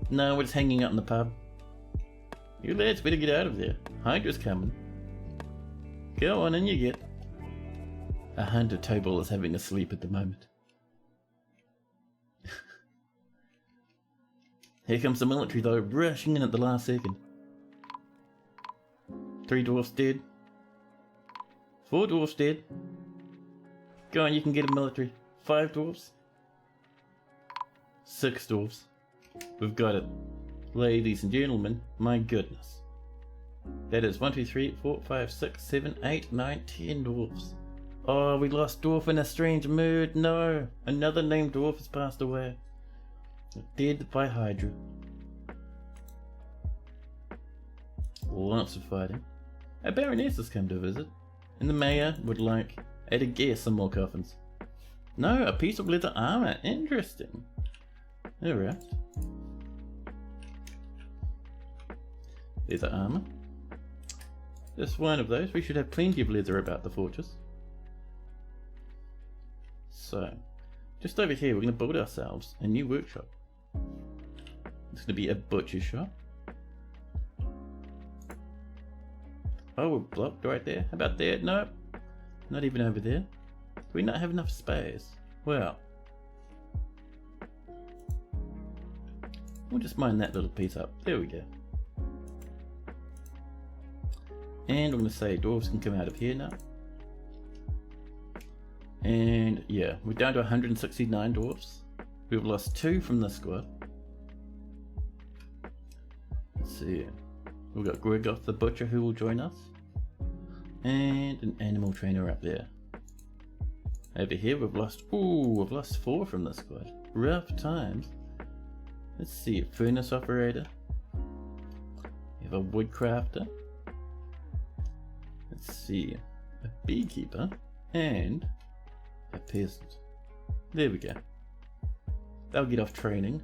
No, we're just hanging out in the pub. You lads better get out of there. Hydra's coming. Go on, in you get. A hunter table is having a sleep at the moment. Here comes the military though, rushing in at the last second. 3 dwarfs dead. 4 dwarfs dead. Go on, you can get a military. 5 dwarfs. 6 dwarfs. We've got it. Ladies and gentlemen, my goodness. That is 1, 2, 3, 4, 5, 6, 7, 8, 9, 10 dwarfs. Oh, we lost Dwarf in a strange mood. No, another named dwarf has passed away. Dead by Hydra. Lots of fighting. A baroness has come to visit, and the mayor would like, at a guess, some more coffins. No, a piece of leather armor. Interesting. Alright. Leather armor. Just one of those. We should have plenty of leather about the fortress. So, just over here we're going to build ourselves a new workshop. It's going to be a butcher shop. Oh, we're blocked right there. How about there? Nope. Not even over there. Do we not have enough space? Well, we'll just mine that little piece up. There we go. And I'm going to say dwarves can come out of here now. And yeah, we're down to 169 dwarfs. We've lost 2 from this squad. Let's see. We've got Grigoth the Butcher who will join us. And an animal trainer up there. Over here we've lost 4 from this squad. Rough times. Let's see, a furnace operator. We have a woodcrafter. Let's see, a beekeeper. And a peasant. There we go. They'll get off training.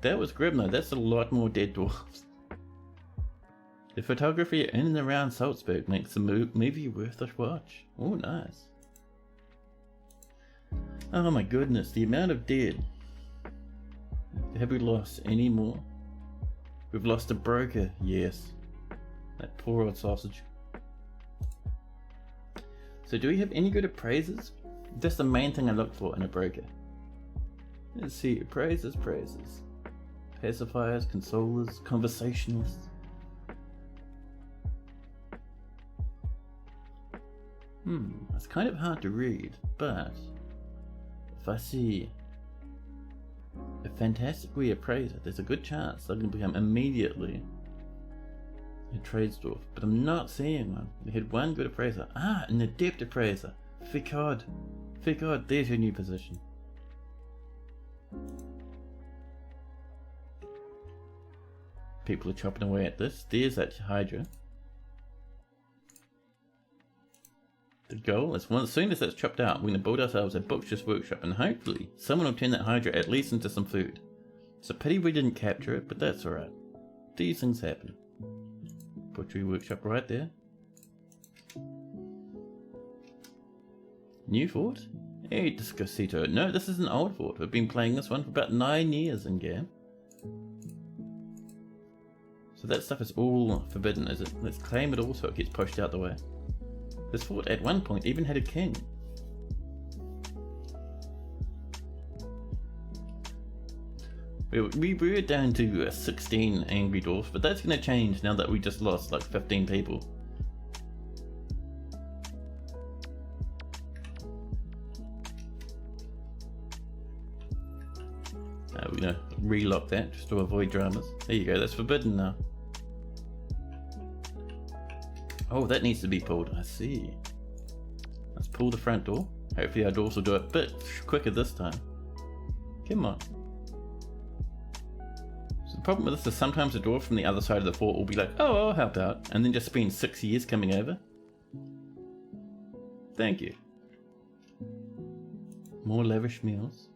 That was grim though, that's a lot more dead dwarves. The photography in and around Salzburg makes the movie worth a watch. Oh, nice. Oh my goodness, the amount of dead. Have we lost any more? We've lost a broker, yes. That poor old sausage. So do we have any good appraisers? That's the main thing I look for in a broker. Let's see, appraisers. Pacifiers, consolers, conversationalists. It's kind of hard to read, but if I see a fantastically appraiser, there's a good chance they're going to become immediately a trades dwarf, but I'm not seeing one. We had one good appraiser. An adept appraiser. Ficod, there's your new position. People are chopping away at this. There's that Hydra. The goal is, as soon as that's chopped out, we're going to build ourselves a butcher's workshop, and hopefully someone will turn that Hydra at least into some food. It's a pity we didn't capture it, but that's alright. These things happen. Butchery workshop right there. New fort? Hey, Discosito. No, this is an old fort. We've been playing this one for about 9 years in game. So that stuff is all forbidden, is it? Let's claim it all so it gets pushed out the way. This fort at one point even had a king. We were down to 16 angry dwarfs, but that's going to change now that we just lost like 15 people. We're going to relock that just to avoid dramas. There you go, that's forbidden now. Oh, that needs to be pulled, I see. Let's pull the front door. Hopefully our doors will do it a bit quicker this time. Come on. So problem with this is sometimes the dwarf from the other side of the fort will be like, oh, I'll help out, and then just spend 6 years coming over. Thank you. More lavish meals.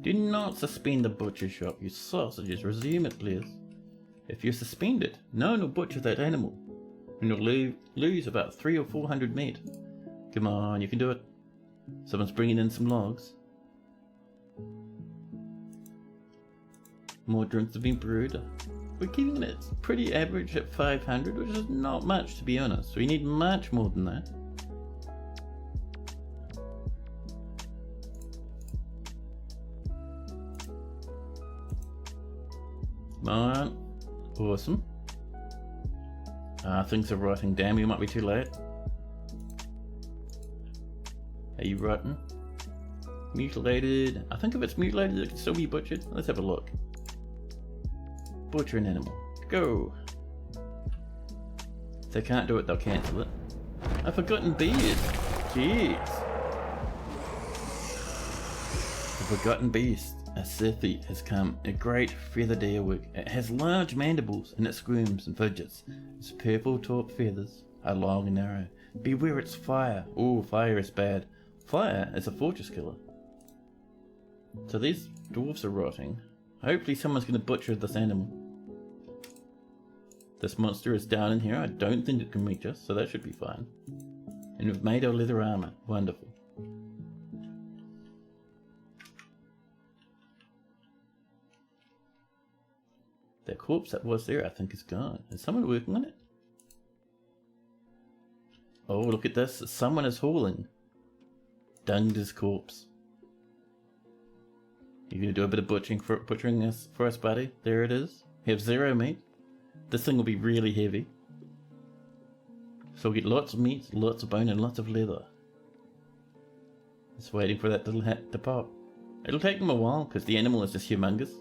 Do not suspend the butcher shop, you sausages. Resume it, please. If you suspend it, no one will butcher that animal, and you'll lose about 300 or 400 meat. Come on, you can do it. Someone's bringing in some logs. More drinks have been brewed. We're keeping it pretty average at 500, which is not much, to be honest. We need much more than that. Come on. Awesome. Things are rotting. Damn, you might be too late. Are you rotten? Mutilated. I think if it's mutilated, it can still be butchered. Let's have a look. Butcher an animal. Go. If they can't do it, they'll cancel it. A forgotten beard. Jeez. The forgotten beast. A Sethi has come, a great feathered earwig. It has large mandibles, and it squirms and fidgets. Its purple taupe feathers are long and narrow. Beware its fire. Oh, fire is bad. Fire is a fortress killer. So these dwarves are rotting. Hopefully someone's going to butcher this animal. This monster is down in here. I don't think it can reach us, so that should be fine. And we've made our leather armor. Wonderful. That corpse that was there, I think, is gone. Is someone working on it? Oh, look at this. Someone is hauling. Dunged his corpse. You're going to do a bit of butchering this for us, buddy? There it is. We have 0 meat. This thing will be really heavy. So we'll get lots of meat, lots of bone, and lots of leather. Just waiting for that little hat to pop. It'll take them a while, because the animal is just humongous.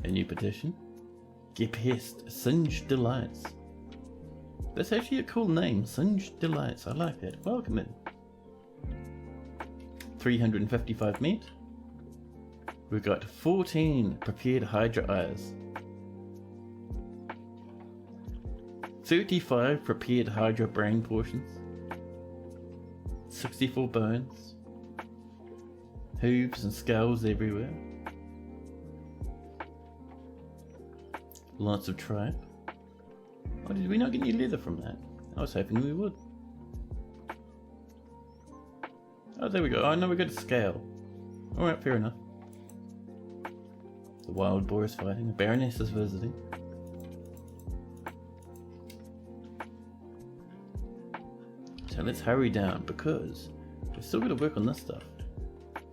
A new petition. Gepest, Singed Delights. That's actually a cool name, Singed Delights. I like that. Welcome in. 355 meat. We've got 14 prepared Hydra eyes. 35 prepared Hydra brain portions. 64 bones. Hooves and skulls everywhere. Lots of tripe. Oh, did we not get any leather from that? I was hoping we would. Oh, there we go. Oh, no, we got a scale. Alright, fair enough. The wild boar is fighting. The baroness is visiting. So let's hurry down, because we've still got to work on this stuff.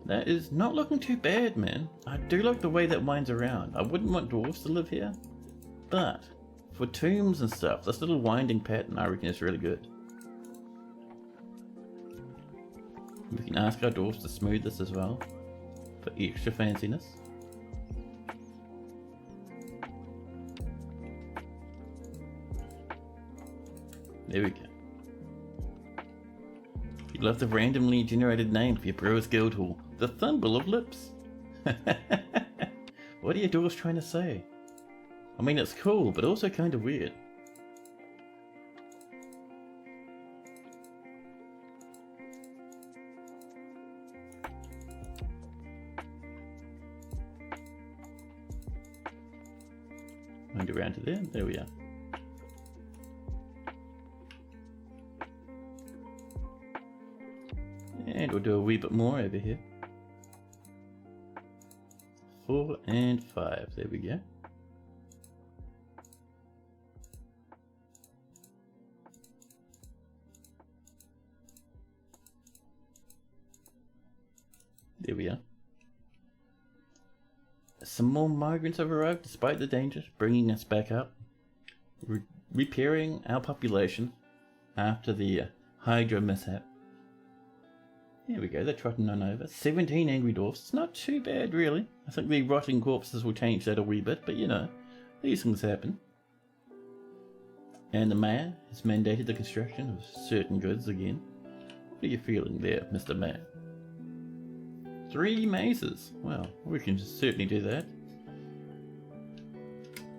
That is not looking too bad, man. I do like the way that winds around. I wouldn't want dwarves to live here, but for tombs and stuff, this little winding pattern I reckon is really good. We can ask our dwarves to smooth this as well, for extra fanciness. There we go. You love the randomly generated name for your Brewers Guild Hall, the Thimble of Lips. What are your dwarves trying to say? I mean, it's cool, but also kind of weird. Wind around to there. There we are. And we'll do a wee bit more over here. 4 and 5. There we go. There we are. Some more migrants have arrived despite the dangers, bringing us back up. Repairing our population after the Hydra mishap. There we go, they're trotting on over. 17 angry dwarfs. It's not too bad, really. I think the rotting corpses will change that a wee bit, but you know, these things happen. And the mayor has mandated the construction of certain goods again. What are you feeling there, Mr. Mayor? 3 mazes. Well, we can certainly do that.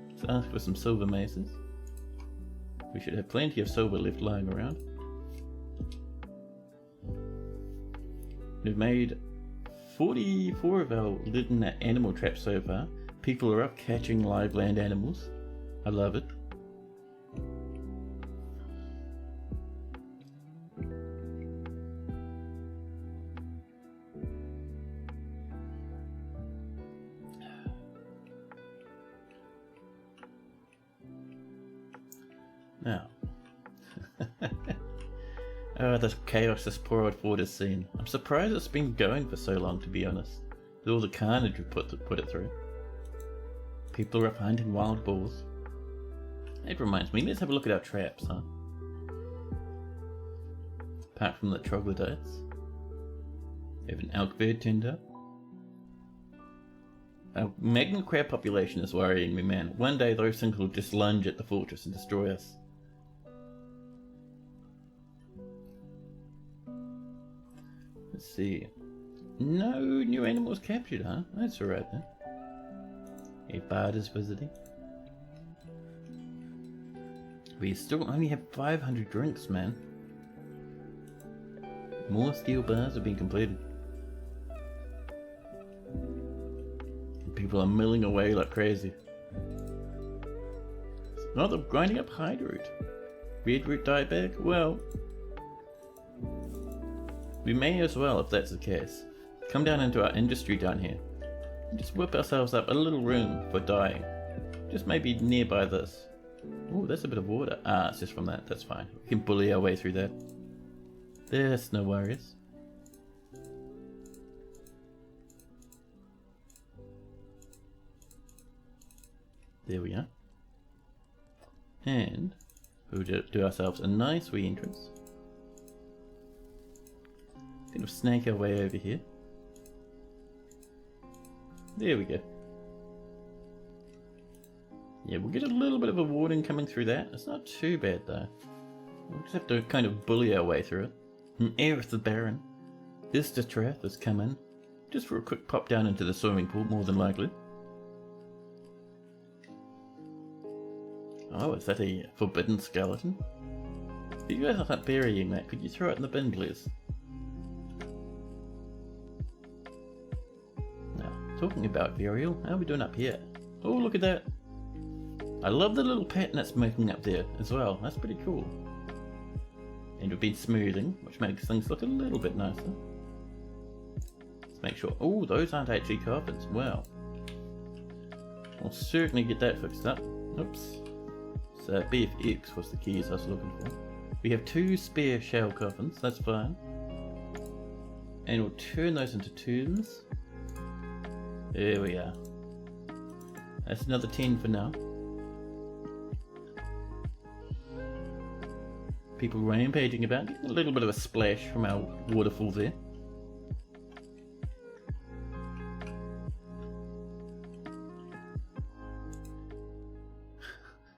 Let's ask for some silver mazes. We should have plenty of silver left lying around. We've made 44 of our little animal traps so far. People are up catching live land animals. I love it. Now, oh, the chaos this poor old fort has seen. I'm surprised it's been going for so long, to be honest. With all the carnage we put it through. People are up hunting wild boars. It reminds me, let's have a look at our traps, huh? Apart from the troglodytes. We have an elk bird turned up. Our magnet crab population is worrying me, man. One day those things will just lunge at the fortress and destroy us. Let's see. No new animals captured, huh? That's alright then. A bard is visiting. We still only have 500 drinks, man. More steel bars have been completed. People are milling away like crazy. Oh, they're grinding up hide root. Red root dieback? Well, we may as well if that's the case. Come down into our industry down here. And just whip ourselves up a little room for dyeing. Just maybe nearby this. Oh, that's a bit of water. Ah, it's just from that. That's fine. We can bully our way through that. There's no worries. There we are. And we'll do ourselves a nice wee entrance. Kind of snake our way over here. There we go. Yeah, we'll get a little bit of a warning coming through that. It's not too bad though. We'll just have to kind of bully our way through it. And Aerith the Baron. This Trath has come in. Just for a quick pop down into the swimming pool, more than likely. Oh, is that a forbidden skeleton? If you guys are not burying that, could you throw it in the bin, please? Now, talking about burial, how are we doing up here? Oh, look at that! I love the little pattern that's making up there as well. That's pretty cool. And we've been smoothing, which makes things look a little bit nicer. Let's make sure. Oh, those aren't actually coffins. Wow. We'll certainly get that fixed up. Oops. So BFX was the keys I was looking for. We have 2 spare shell coffins. That's fine. And we'll turn those into tombs. There we are. That's another 10 for now. People rampaging about, getting a little bit of a splash from our waterfall there.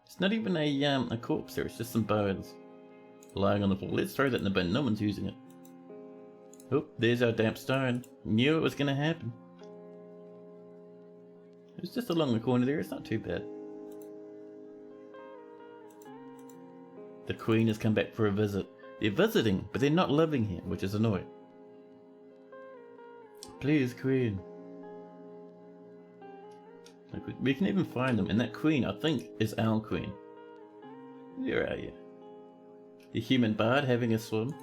It's not even a corpse there, it's just some bones lying on the floor. Let's throw that in the bin, no one's using it. Oh, there's our damp stone. Knew it was going to happen. It's just along the corner there, it's not too bad. The Queen has come back for a visit. They're visiting, but they're not living here, which is annoying. Please, Queen. We can even find them, and that Queen, I think, is our Queen. Where are you? The human bard having a swim.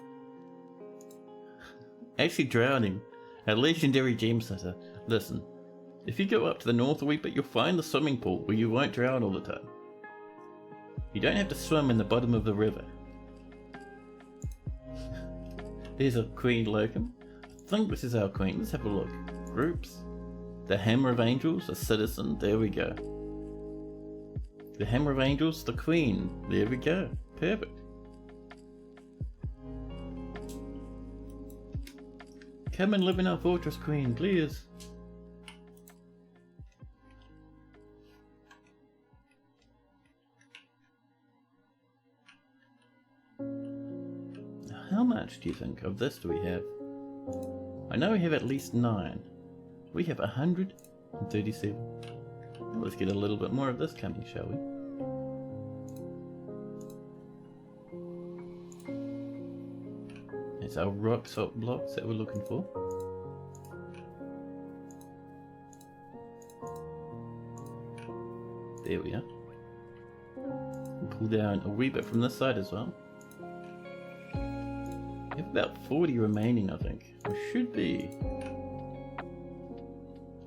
Actually drowning. A legendary gem sitter. Listen, if you go up to the north a wee bit, you'll find the swimming pool where you won't drown all the time. You don't have to swim in the bottom of the river. There's a Queen Locum. I think this is our Queen. Let's have a look. Groups. The Hammer of Angels, a citizen. There we go. The Hammer of Angels, the Queen. There we go. Perfect. Come and live in our fortress, Queen, please. How much do you think of this do we have? I know we have at least 9. We have 137. Let's get a little bit more of this coming, shall we? It's our rock salt blocks that we're looking for. There we are. We'll pull down a wee bit from this side as well. We have about 40 remaining, I think. We should be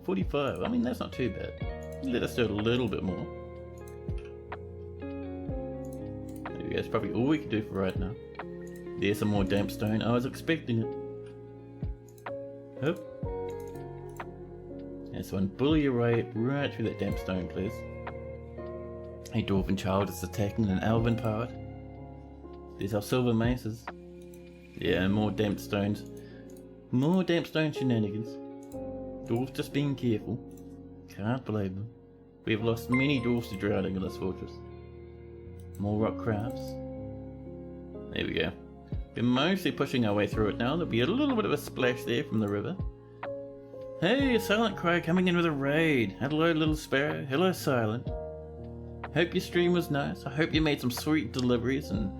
45. I mean, that's not too bad. Let us do a little bit more. There we go. That's probably all we can do for right now. There's some more damp stone. I was expecting it. Hop. That's one. Bully your way right through that damp stone, please. A dwarven child is attacking an elven powered. There's our silver maces. Yeah, more damp stones. More damp stone shenanigans. Dwarves just being careful. Can't believe them. We've lost many dwarves to drowning in this fortress. More rock crafts. There we go. We're mostly pushing our way through it now. There'll be a little bit of a splash there from the river. Hey, Silent Cry coming in with a raid. Hello, little sparrow. Hello, Silent. Hope your stream was nice. I hope you made some sweet deliveries and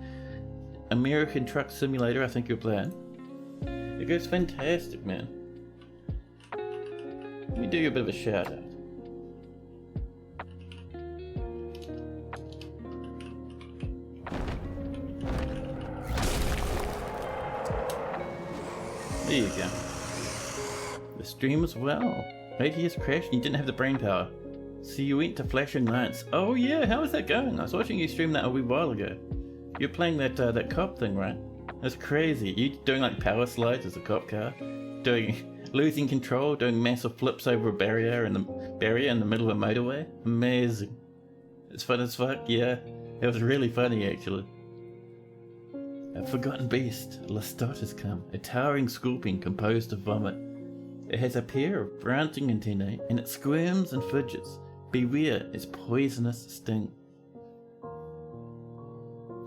American Truck Simulator, I think you're playing. It goes fantastic, man. Let me do you a bit of a shout out. There you go. The stream was well. ATS crashed and you didn't have the brain power. So you went to flashing lights. Oh yeah, how is that going? I was watching you stream that a wee while ago. You're playing that that cop thing, right? That's crazy. You doing like power slides as a cop car, losing control, doing massive flips over a barrier in the middle of a motorway. Amazing. It's fun as fuck. Yeah, it was really funny actually. A forgotten beast, Lestat has come, a towering scorpion composed of vomit. It has a pair of branching antennae, and it squirms and fidgets. Beware its poisonous sting.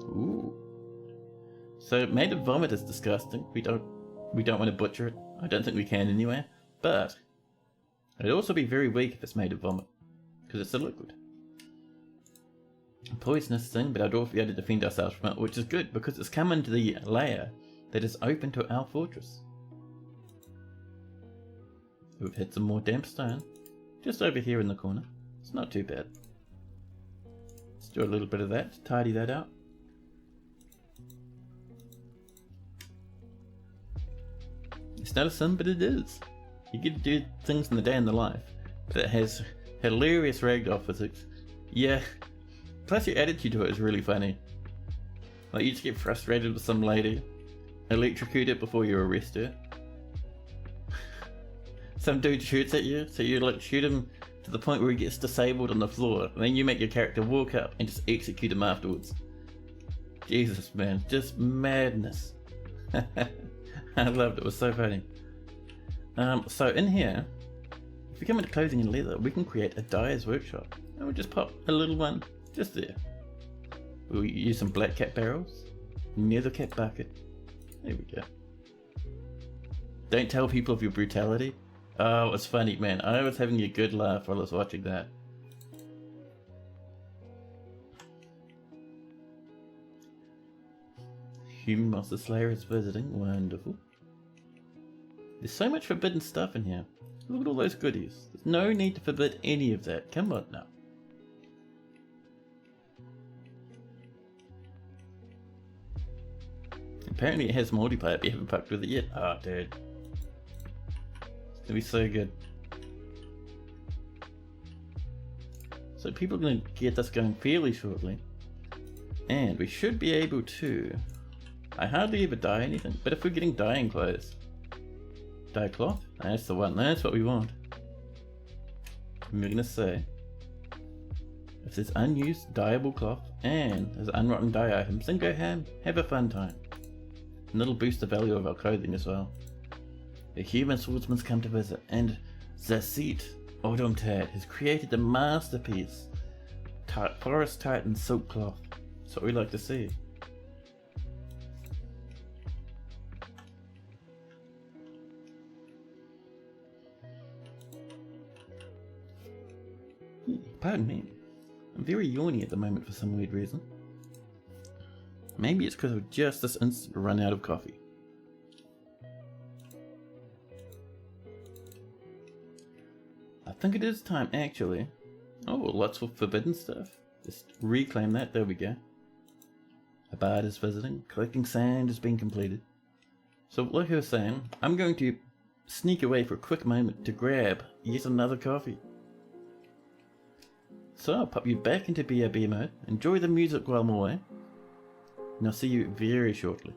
Ooh. So made of vomit is disgusting. We don't want to butcher it. I don't think we can anyway. But it'd also be very weak if it's made of vomit, because it's a liquid. A poisonous thing, but I'd also be able to defend ourselves from it, which is good because it's come into the layer that is open to our fortress. We've hit some more damp stone, just over here in the corner. It's not too bad. Let's do a little bit of that to tidy that out. It's not a sin, but it is. You get to do things in the day in the life, but it has hilarious ragdoll physics. Yeah. Plus your attitude to it is really funny. Like you just get frustrated with some lady, electrocute it before you arrest her. Some dude shoots at you, so you like shoot him to the point where he gets disabled on the floor, and then you make your character walk up and just execute him afterwards. Jesus man, just madness. I loved it, it was so funny. So in here, if we come into clothing and leather, we can create a dyer's workshop. And we'll just pop a little one just there. We'll use some black cat barrels, nether cat bucket. There we go. Don't tell people of your brutality. Oh, it was funny, man. I was having a good laugh while I was watching that. Human Monster Slayer is visiting. Wonderful. There's so much forbidden stuff in here. Look at all those goodies. There's no need to forbid any of that. Come on now. Apparently it has multiplayer, but you haven't fucked with it yet. Oh, dude. It's gonna be so good. So people are gonna get this going fairly shortly. And we should be able to... I hardly ever dye anything, but if we're getting dyeing clothes... Dye cloth? That's the one, that's what we want. And we're gonna say... If there's unused dyeable cloth and there's unrotten dye items, then go ham, have a fun time. And it'll boost the value of our clothing as well. The human swordsman's come to visit, and Zasit Odomtad has created a masterpiece. Forest Titan silk cloth. That's what we like to see. Pardon me. I'm very yawny at the moment for some weird reason. Maybe it's because I've just this instant run out of coffee. I think it is time, actually. Oh, lots of forbidden stuff. Just reclaim that, there we go. A bard is visiting, collecting sand has been completed. So like I was saying, I'm going to sneak away for a quick moment to grab yet another coffee. So I'll pop you back into BRB mode, enjoy the music while I'm away, and I'll see you very shortly.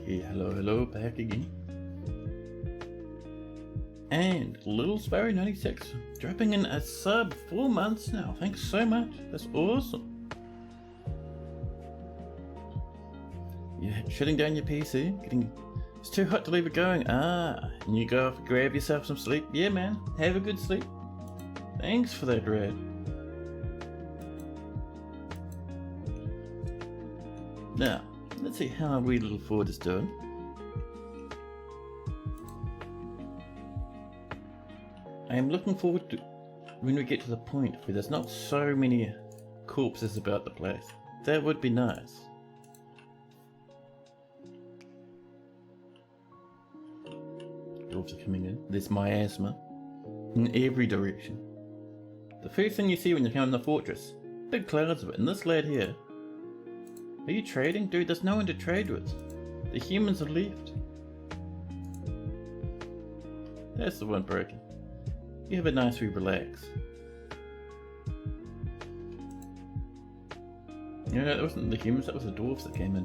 Hey, hello, back again. And Little Sparrow 96 dropping in a sub 4 months now. Thanks so much. That's awesome. You're shutting down your PC, it's too hot to leave it going. And you go off and grab yourself some sleep. Yeah, man, have a good sleep. Thanks for that, Red. Now, let's see how our wee little Ford is doing. I am looking forward to when we get to the point where there's not so many corpses about the place. That would be nice. Dwarves are coming in. There's miasma in every direction. The first thing you see when you come in the fortress, big clouds of it, and this lad here. Are you trading? Dude, there's no one to trade with. The humans have left. That's the one broken. You have a nice relax. Yeah, that wasn't the humans, that was the dwarves that came in.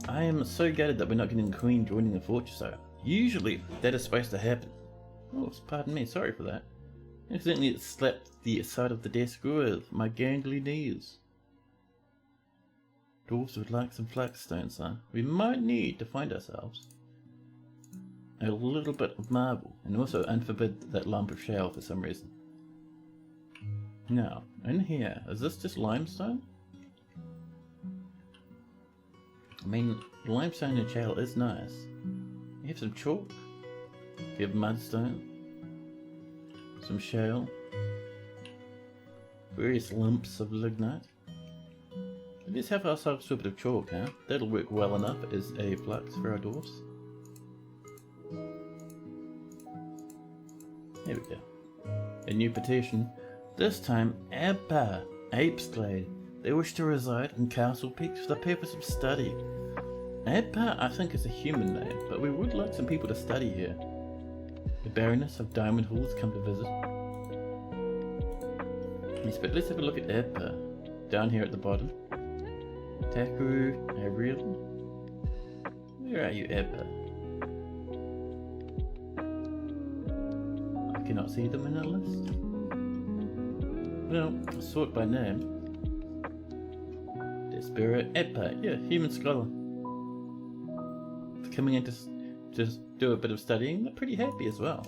I am so gutted that we're not getting the Queen joining the fortress though. Usually that is supposed to happen. Oh, pardon me, sorry for that. Accidentally slapped the side of the desk with my gangly knees. Dwarves would like some flagstones, huh? We might need to find ourselves a little bit of marble, and also unforbid that lump of shale for some reason. Now, in here, is this just limestone? I mean, limestone and shale is nice. You have some chalk, you have mudstone, some shale, various lumps of lignite. Let's have ourselves a bit of chalk, huh? That'll work well enough as a flux for our dwarfs. There we go. A new petition. This time, Abba, Apes Glade. They wish to reside in Castlepeak for the purpose of study. Abba, I think, is a human name, but we would like some people to study here. The Baroness of Diamond Halls come to visit. Yes, but let's have a look at Abba. Down here at the bottom. Taku, Ariel. Where are you, Abba? I cannot see them in our list. Well, sort by name. Despero, Abba, yeah, human scholar. Coming in to just do a bit of studying, they're pretty happy as well.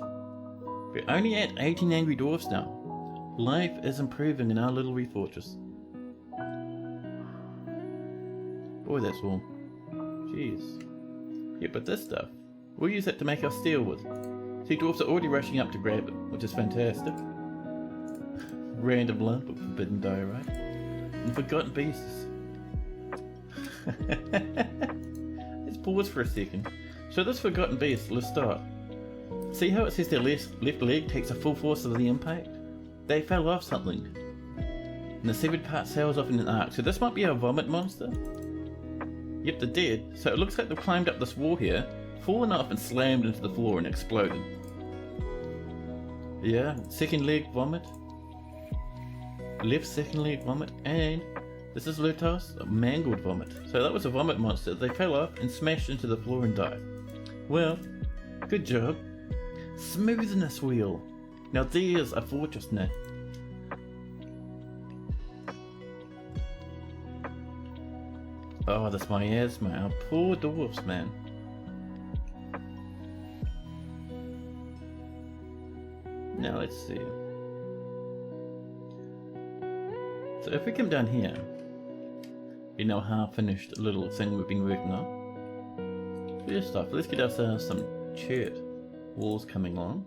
We're only at 18 angry dwarfs now. Life is improving in our little wee fortress. Boy, that's warm. Jeez. Yeah, but this stuff, we'll use that to make our steel with. See, dwarfs are already rushing up to grab it, which is fantastic. Random lump of forbidden diorite. And forgotten beasts. Let's pause for a second. So this forgotten beast, let's start. See how it says their left leg takes the full force of the impact? They fell off something. And the severed part sails off in an arc. So this might be a vomit monster? Yep, they're dead. So it looks like they've climbed up this wall here, fallen off and slammed into the floor and exploded. Yeah, second leg vomit. Left second leg vomit, and this is Lutos, a mangled vomit. So that was a vomit monster. They fell off and smashed into the floor and died. Well, good job. Smoothness wheel. Now there's a fortress now. Oh, that's my asthma. Our poor dwarfs, man. Now let's see. So if we come down here, you know, half-finished little thing we've been working on. First off, let's get ourselves some chert walls coming on.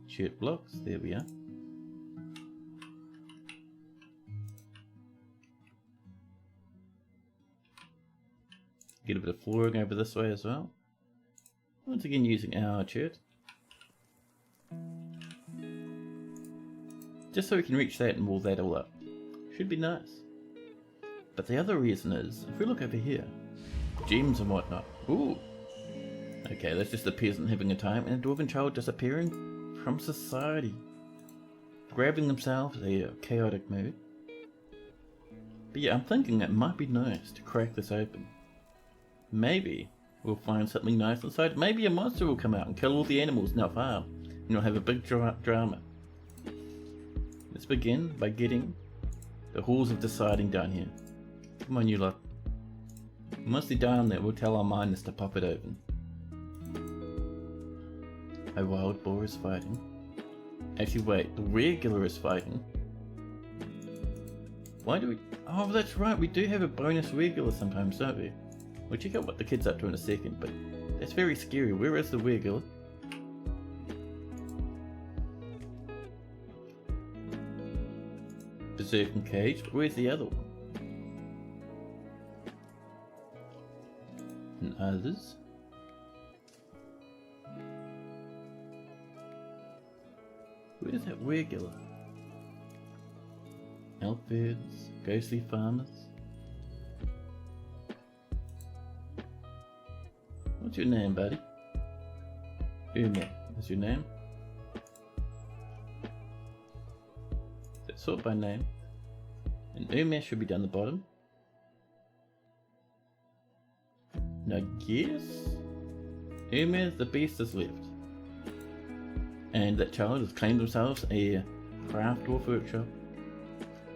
Chert blocks, there we are. Get a bit of flooring over this way as well. Once again using our chert. Just so we can reach that and wall that all up. Should be nice. But the other reason is, if we look over here, gems and whatnot. Ooh. Okay, that's just a peasant having a time and a dwarven child disappearing from society. Grabbing themselves a chaotic mood. But yeah, I'm thinking it might be nice to crack this open. Maybe we'll find something nice inside. Maybe a monster will come out and kill all the animals in our farm. And we'll have a big drama. Let's begin by getting the halls of deciding down here. Come on, you lot. Once they're down there, we'll tell our miners to pop it open. A wild boar is fighting. Actually, wait, the regular is fighting. Why do we... Oh, that's right, we do have a bonus regular sometimes, don't we? We'll check out what the kid's up to in a second, but that's very scary. Where is the regular? Berserking cage, but where's the other one? And others? Where's that regular? elf birds, ghostly farmers. What's your name, buddy? Ume, is your name? Let's sort by name. And Ume should be down the bottom. And I guess Ume, the beast, is left. And that child has claimed themselves a craft dwarf workshop.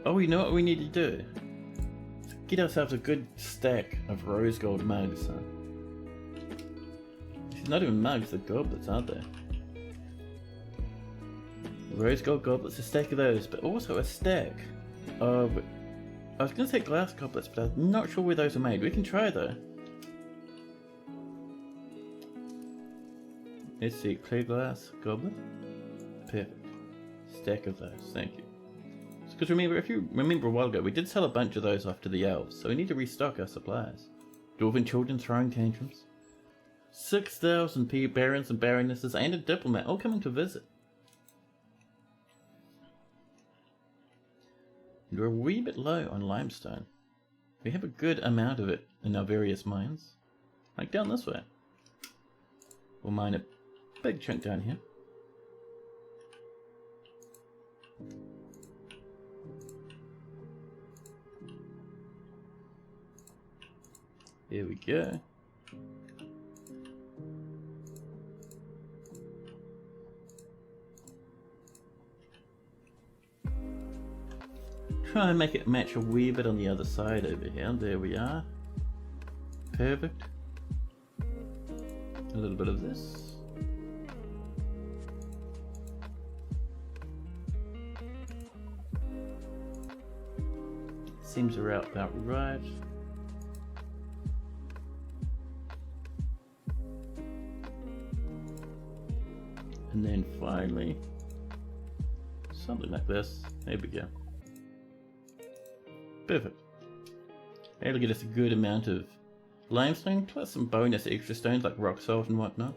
Oh, you know what we need to do? Get ourselves a good stack of rose gold mugs, huh? It's not even mugs, they're goblets, aren't they? Rose gold goblets, a stack of those, but also a stack of... I was going to say glass goblets, but I'm not sure where those are made. We can try though. Let's see, clear glass goblet. Perfect. Stack of those, thank you. Because remember, if you remember a while ago, we did sell a bunch of those off to the elves, so we need to restock our supplies. Dwarven children throwing tantrums. 6,000 barons and baronesses and a diplomat all coming to visit. And we're a wee bit low on limestone. We have a good amount of it in our various mines. Like down this way. We'll mine a big chunk down here. Here we go. Try and make it match a wee bit on the other side over here. There we are. Perfect. A little bit of this. Seems about right. And then finally, something like this. There we go. Perfect. That'll get us a good amount of limestone, plus some bonus extra stones like rock salt and whatnot.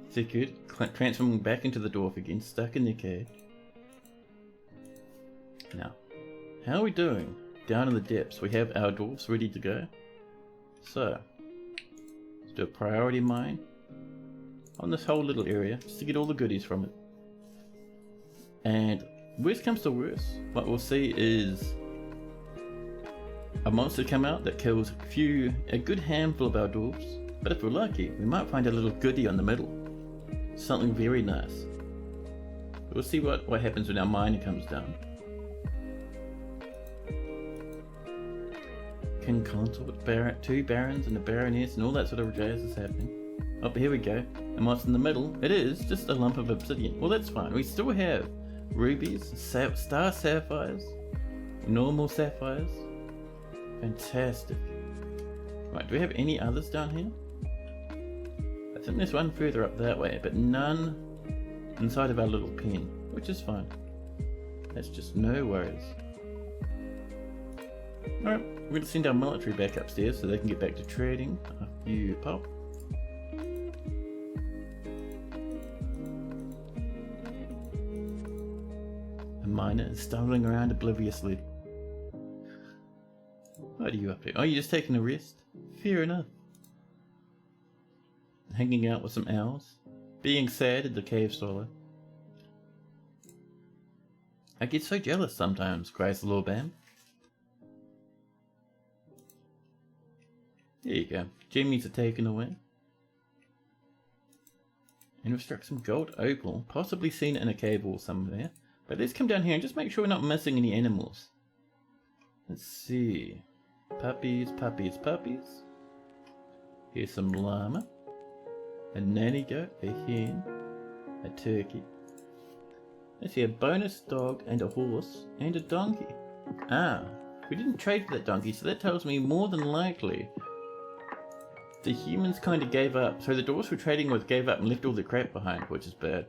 Is that good? Transforming back into the dwarf again, stuck in the cave. Now, how are we doing? Down in the depths, we have our dwarfs ready to go. So, let's do a priority mine on this whole little area, just to get all the goodies from it. And worst comes to worst, what we'll see is a monster come out that kills a good handful of our dwarves. But if we're lucky, we might find a little goodie on the middle. Something very nice. We'll see what happens when our miner comes down. King consort, two barons and a baroness and all that sort of jazz is happening. Oh, but here we go. And what's in the middle? It is just a lump of obsidian. Well, that's fine. We still have rubies, star sapphires, normal sapphires. Fantastic. Right, do we have any others down here? I think there's one further up that way, but none inside of our little pen, which is fine. That's just no worries. Alright, we're going to send our military back upstairs so they can get back to trading. A few pop. The miner is stumbling around obliviously. What are you up to? Oh, you're just taking a rest? Fair enough. Hanging out with some owls. Being sad at the cave swallow. I get so jealous sometimes, cries the little bam. There you go. Gemies are taken away. And we've struck some gold opal, possibly seen in a cave wall somewhere. But let's come down here and just make sure we're not missing any animals. Let's see. Puppies, puppies, puppies. Here's some llama. A nanny goat, a hen, a turkey. Let's see, a bonus dog and a horse and a donkey. Ah, we didn't trade for that donkey, so that tells me more than likely the humans kind of gave up. So the dwarves we're trading with gave up and left all the crap behind, which is bad.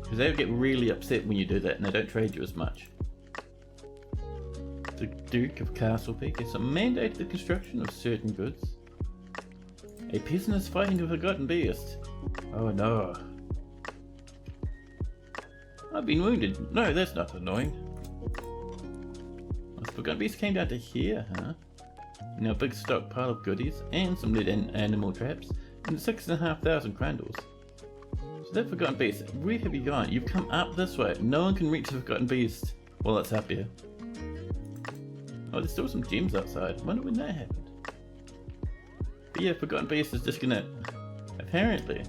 Because they would get really upset when you do that and they don't trade you as much. The Duke of Castlepeak has mandated the construction of certain goods. A peasant is fighting a forgotten beast. Oh no. I've been wounded. No, that's not annoying. The Forgotten Beast came down to here, huh? Now a big stockpile of goodies and some dead animal traps and 6,500 crandles. So that Forgotten Beast, where have you gone? You've come up this way. No one can reach the Forgotten Beast while it's up here. Oh, there's still some gems outside. Wonder when that happened. But yeah, Forgotten Beast is just gonna... Apparently.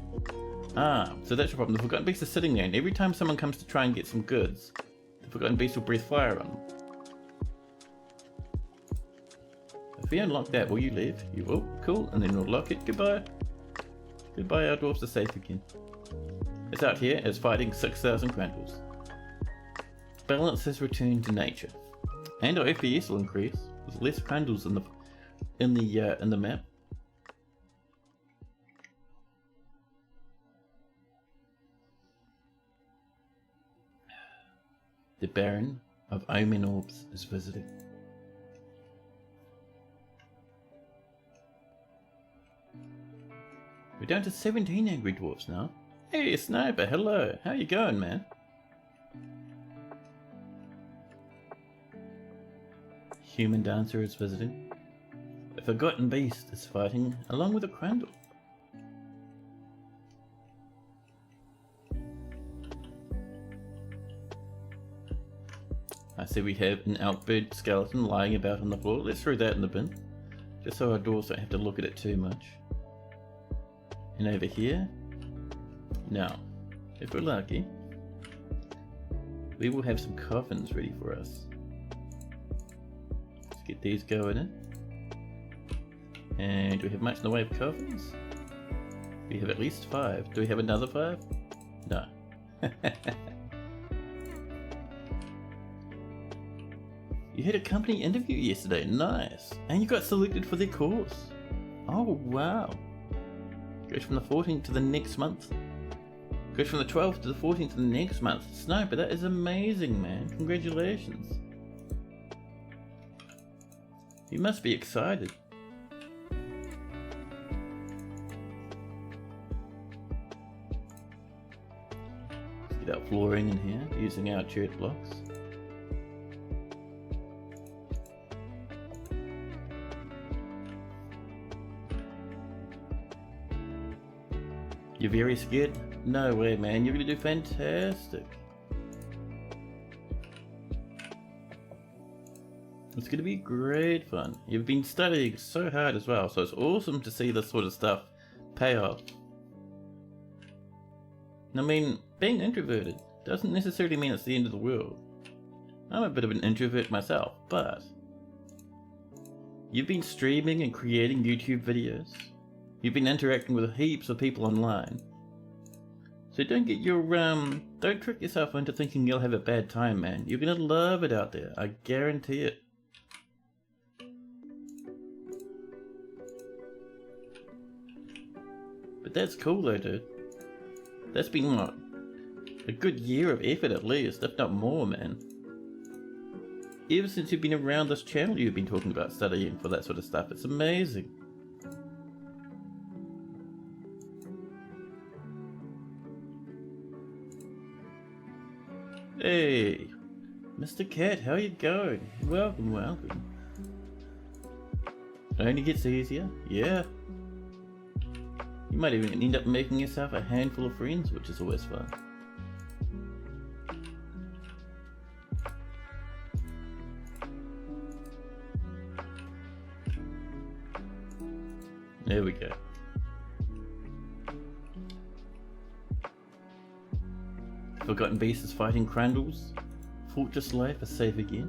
Ah, so that's your problem. The Forgotten Beast is sitting there, and every time someone comes to try and get some goods, the Forgotten Beast will breathe fire on them. If we unlock that, will you leave? You will? Cool. And then we'll lock it. Goodbye. Goodbye, our dwarfs are safe again. It's out here. It's fighting 6,000 crandles. Balance has returned to nature. And our FPS will increase. There's less crandles in the map. The Baron of Omen Orbs is visiting. We're down to 17 angry dwarfs now. Hey, Sniper, hello. How you going, man? Human Dancer is visiting. A Forgotten Beast is fighting along with a Crandall. I see we have an Outbird skeleton lying about on the floor. Let's throw that in the bin, just so our dwarves don't have to look at it too much. And over here, now, if we're lucky, we will have some coffins ready for us. Let's get these going in. And do we have much in the way of coffins? We have at least 5. Do we have another 5? No. You had a company interview yesterday, nice. And you got selected for their course. Oh wow. Goes from the 14th to the next month. Goes from the 12th to the 14th to the next month. Sniper, that is amazing, man. Congratulations. You must be excited. Let's get our flooring in here using our church blocks. You're very scared? No way, man. You're gonna do fantastic. It's gonna be great fun. You've been studying so hard as well, so it's awesome to see this sort of stuff pay off. I mean, being introverted doesn't necessarily mean it's the end of the world. I'm a bit of an introvert myself, but you've been streaming and creating YouTube videos. You've been interacting with heaps of people online. So don't trick yourself into thinking you'll have a bad time, man. You're gonna love it out there, I guarantee it. But that's cool though, dude. That's been what? A good year of effort at least, if not more, man. Ever since you've been around this channel, you've been talking about studying for that sort of stuff. It's amazing. Hey, Mr. Cat, how you going? Welcome, welcome. It only gets easier, yeah. You might even end up making yourself a handful of friends, which is always fun. There we go. Forgotten Beast is fighting Crandalls. Fortress life is safe again.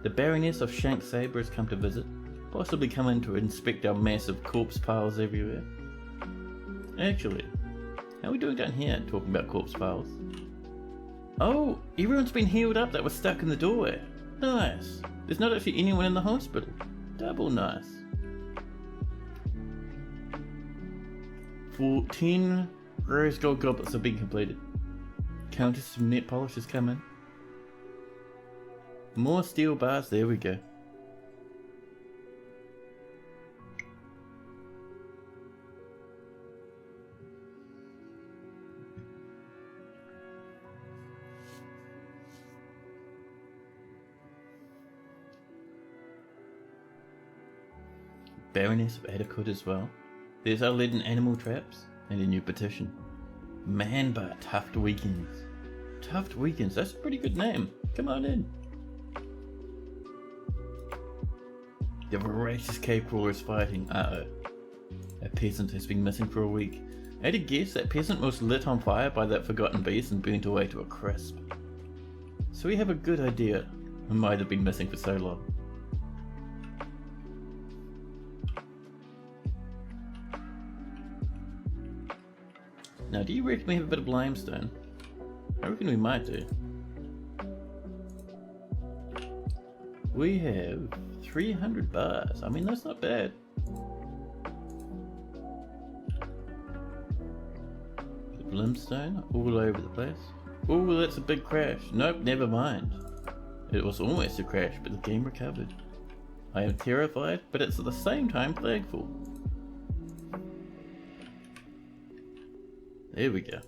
The Baroness of Shank Saber has come to visit, possibly come in to inspect our massive corpse piles everywhere. Actually, how are we doing down here talking about corpse piles? Oh, everyone's been healed up that was stuck in the doorway. Nice. There's not actually anyone in the hospital. Double nice. 14 rose gold goblets have been completed. Countess some net polish has come in. More steel bars, there we go. Baroness of Adequate as well. There's our lead in animal traps and a new petition. Man bar Tuft Weekends. Tuft Weekends, that's a pretty good name. Come on in. The voracious cave crawler is fighting. Uh-oh. A peasant has been missing for a week. I had to guess that peasant was lit on fire by that forgotten beast and burnt away to a crisp. So we have a good idea who might have been missing for so long. Now, do you reckon we have a bit of limestone? I reckon we might do. We have 300 bars. I mean, that's not bad. Blimstone all over the place. Oh, that's a big crash. Nope, never mind. It was almost a crash, but the game recovered. I am terrified, but it's at the same time thankful. There we go.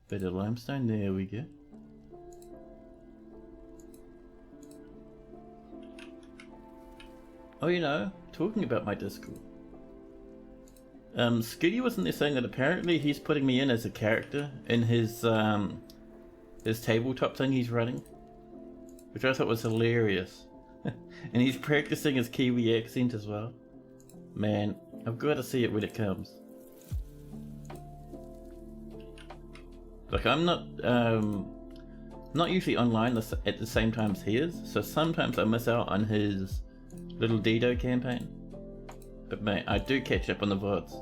Bit of limestone, there we go. Oh, you know, talking about my Discord. Skitty wasn't there saying that apparently he's putting me in as a character in his tabletop thing he's running? Which I thought was hilarious. And he's practicing his Kiwi accent as well. Man, I've got to see it when it comes. Like, I'm not usually online at the same time as he is, so sometimes I miss out on his little Dido campaign. But mate, I do catch up on the vods.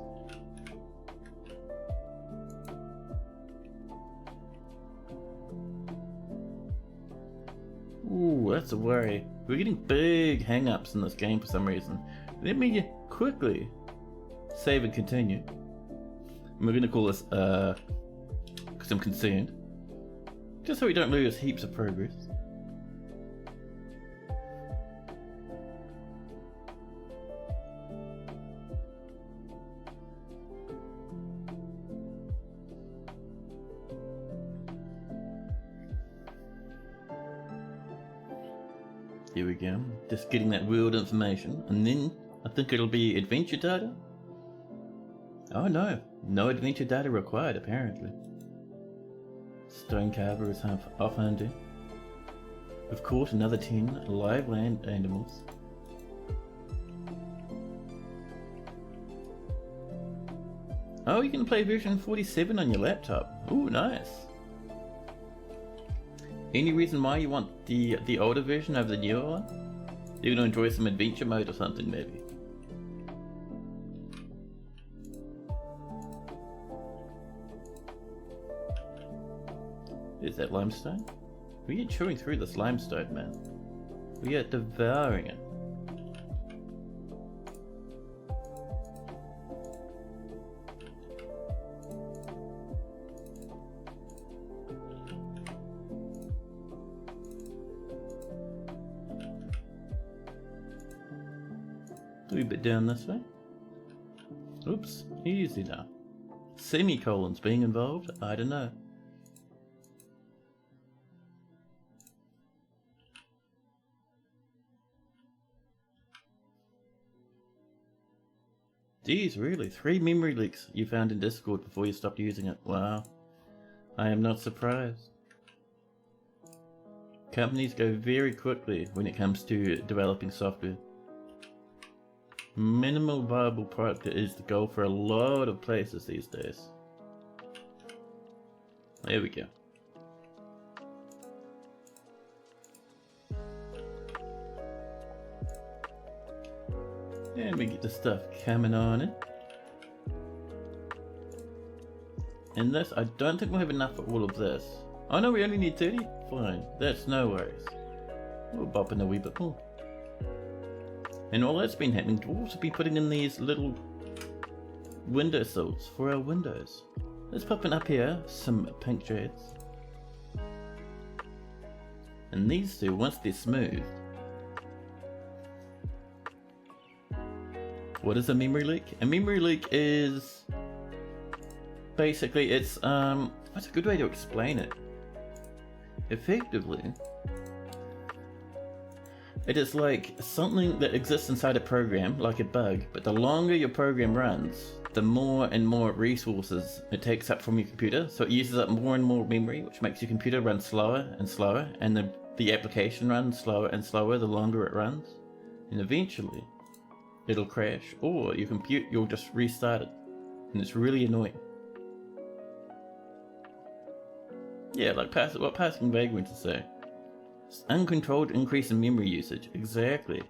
Ooh, that's a worry. We're getting big hang-ups in this game for some reason. Let me quickly save and continue. And we're gonna call this because I'm concerned. Just so we don't lose heaps of progress. Here we go, just getting that world information, and then I think it'll be adventure data? Oh no, no adventure data required apparently. Stone carver is off hunting. We've caught another 10 live land animals. Oh, you can play version 47 on your laptop. Ooh, nice. Any reason why you want the older version over the newer one? You're gonna enjoy some adventure mode or something, maybe. Is that limestone? We are chewing through this limestone, man. We are devouring it. A wee bit down this way. Oops, easy now. Semicolons being involved? I don't know. Geez, really? 3 memory leaks you found in Discord before you stopped using it. Wow. I am not surprised. Companies go very quickly when it comes to developing software. Minimal viable product is the goal for a lot of places these days. There we go. And we get the stuff coming on in. And this, I don't think we'll have enough for all of this. Oh no, we only need 30? Fine, that's no worries. We'll bop in a wee bit more. And while that's been happening, dwarves have been putting in these little windowsills for our windows. Let's pop in up here some pink jades. And these two, once they're smooth. What is a memory leak? A memory leak is basically it's what's a good way to explain it? Effectively, it is like something that exists inside a program, like a bug, but the longer your program runs, the more and more resources it takes up from your computer, so it uses up more and more memory, which makes your computer run slower and slower, and the application runs slower and slower the longer it runs, and eventually it'll crash, or you'll just restart it, and it's really annoying. Yeah, like what Passing Vagrant to say. It's uncontrolled increase in memory usage. Exactly.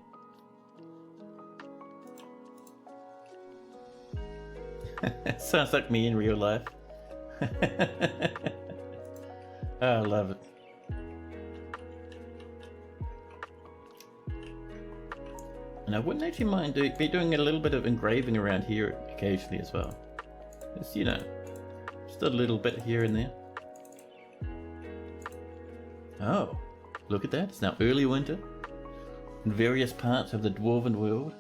Sounds like me in real life. Oh, I love it. And I wouldn't actually mind be doing a little bit of engraving around here occasionally as well. Just, you know, just a little bit here and there. Oh, look at that. It's now early winter in various parts of the dwarven world.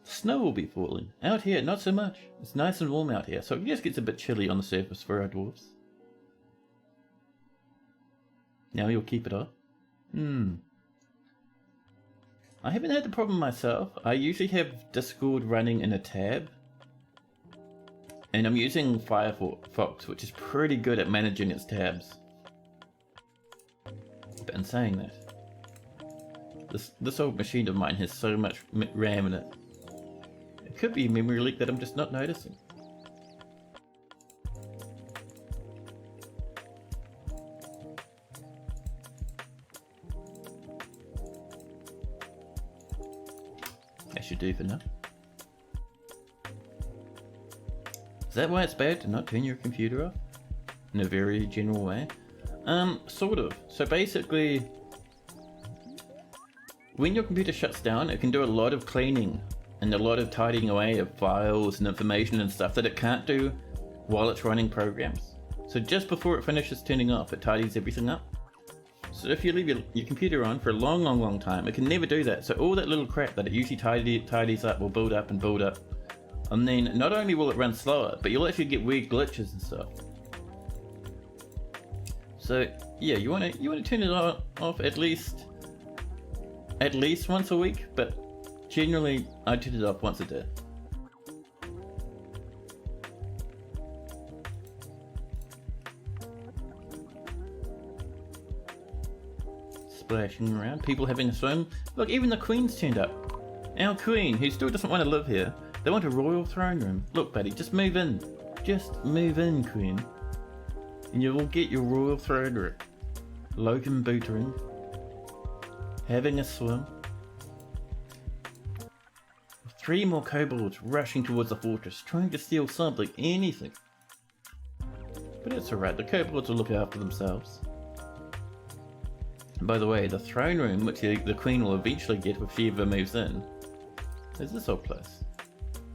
Snow will be falling. Out here, not so much. It's nice and warm out here, so it just gets a bit chilly on the surface for our dwarves. Now you'll keep it off? I haven't had the problem myself. I usually have Discord running in a tab. And I'm using Firefox, which is pretty good at managing its tabs. But in saying that, this old machine of mine has so much RAM in it. It could be a memory leak that I'm just not noticing. That should do for now. Is that why it's bad to not turn your computer off? In a very general way? Sort of. So basically, when your computer shuts down, it can do a lot of cleaning and a lot of tidying away of files and information and stuff that it can't do while it's running programs. So just before it finishes turning off, it tidies everything up. So if you leave your computer on for a long time, it can never do that. So all that little crap that it usually tidies up will build up and build up. And then not only will it run slower, but you'll actually get weird glitches and stuff. So yeah, you want to turn it off at least once a week, but generally I turn it off once a day. Splashing around, people having a swim. Look, even the Queen's turned up. Our Queen, who still doesn't want to live here. They want a royal throne room. Look, buddy, just move in. Just move in, Queen. And you will get your royal throne room. Locum bootering. Having a swim. 3 more kobolds rushing towards the fortress, trying to steal something, anything. But it's alright, the kobolds will look after themselves. And by the way, the throne room, which the Queen will eventually get if she ever moves in, is this old place.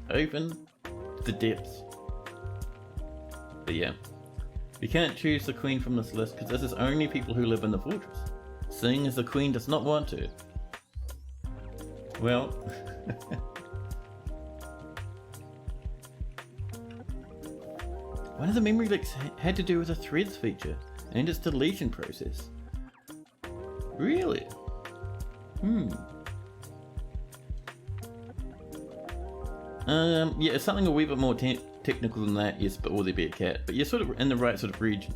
Open to the depths. But yeah, we can't choose the Queen from this list because this is only people who live in the fortress, seeing as the Queen does not want to. Well, one of the memory leaks had to do with the threads feature and its deletion process. Really? Yeah, it's something a wee bit more technical than that, yes, but will there be a cat? But you're sort of in the right sort of region.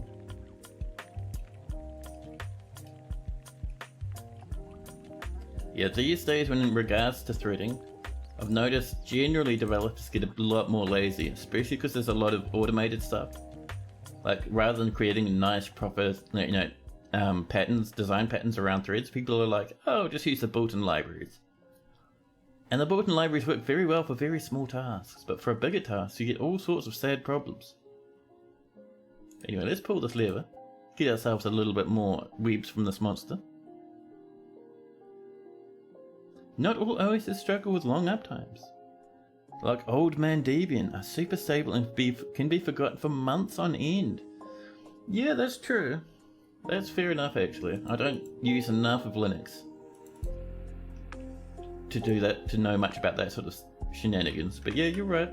Yeah, these days when in regards to threading, I've noticed generally developers get a lot more lazy, especially because there's a lot of automated stuff. Like, rather than creating nice, proper, design patterns around threads, people are like, oh, just use the built-in libraries. And the built-in libraries work very well for very small tasks, but for a bigger task, you get all sorts of sad problems. Anyway, let's pull this lever, get ourselves a little bit more webs from this monster. Not all OSs struggle with long uptimes. Like Old Man Debian are super stable and can be forgotten for months on end. Yeah, that's true. That's fair enough actually. I don't use enough of Linux to do that, to know much about that sort of shenanigans. But yeah, you're right.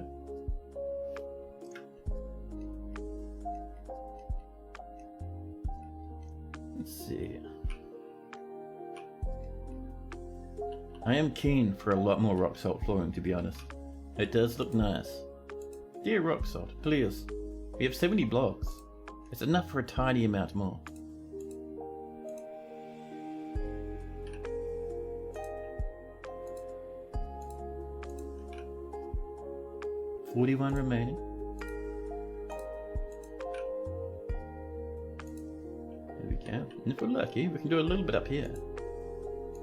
Let's see. I am keen for a lot more rock salt flooring, to be honest. It does look nice. Dear rock salt, please. We have 70 blocks. It's enough for a tiny amount more. $41 remaining. There we go. And if we're lucky, we can do a little bit up here.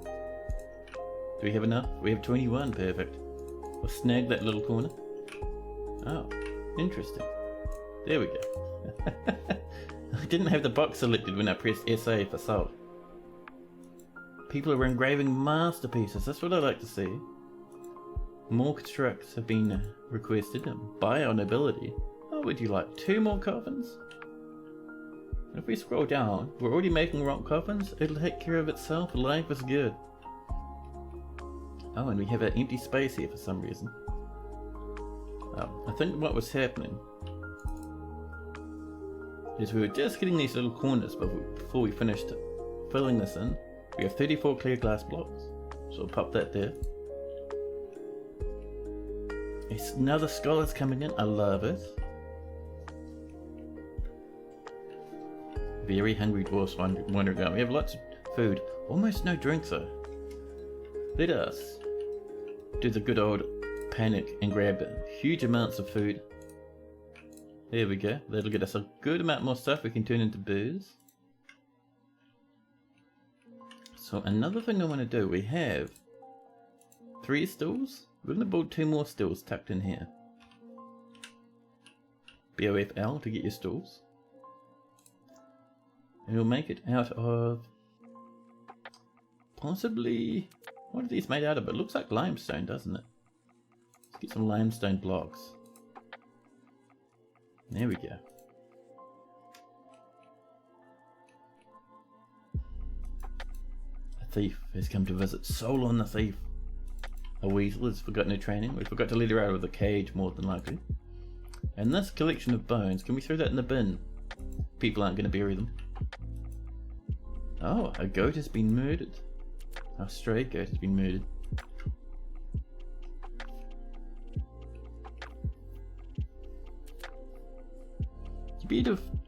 Do we have enough? We have 21, perfect. We'll snag that little corner. Oh, interesting. There we go. I didn't have the box selected when I pressed SA for salt. People are engraving masterpieces, that's what I like to see. More constructs have been requested. Bio nobility. Oh, would you like 2 more coffins? If we scroll down, we're already making rock coffins. It'll take care of itself. Life is good. Oh, and we have an empty space here for some reason. Oh, I think what was happening is we were just getting these little corners before we finished filling this in. We have 34 clear glass blocks, so we'll pop that there. It's another scholar's coming in, I love it. Very hungry dwarfs wandering around. We have lots of food, almost no drinks though. Let us do the good old panic and grab huge amounts of food. There we go. That'll get us a good amount more stuff we can turn into booze. So another thing I want to do, we have 3 stools. We're going to build 2 more stools tucked in here. BOFL to get your stools. And we'll make it out of possibly, what are these made out of? It looks like limestone, doesn't it? Let's get some limestone blocks. There we go. A thief has come to visit. Solon the thief. A weasel has forgotten her training. We forgot to let her out of the cage, more than likely. And this collection of bones, can we throw that in the bin? People aren't going to bury them. Oh, a goat has been murdered. A stray goat has been murdered.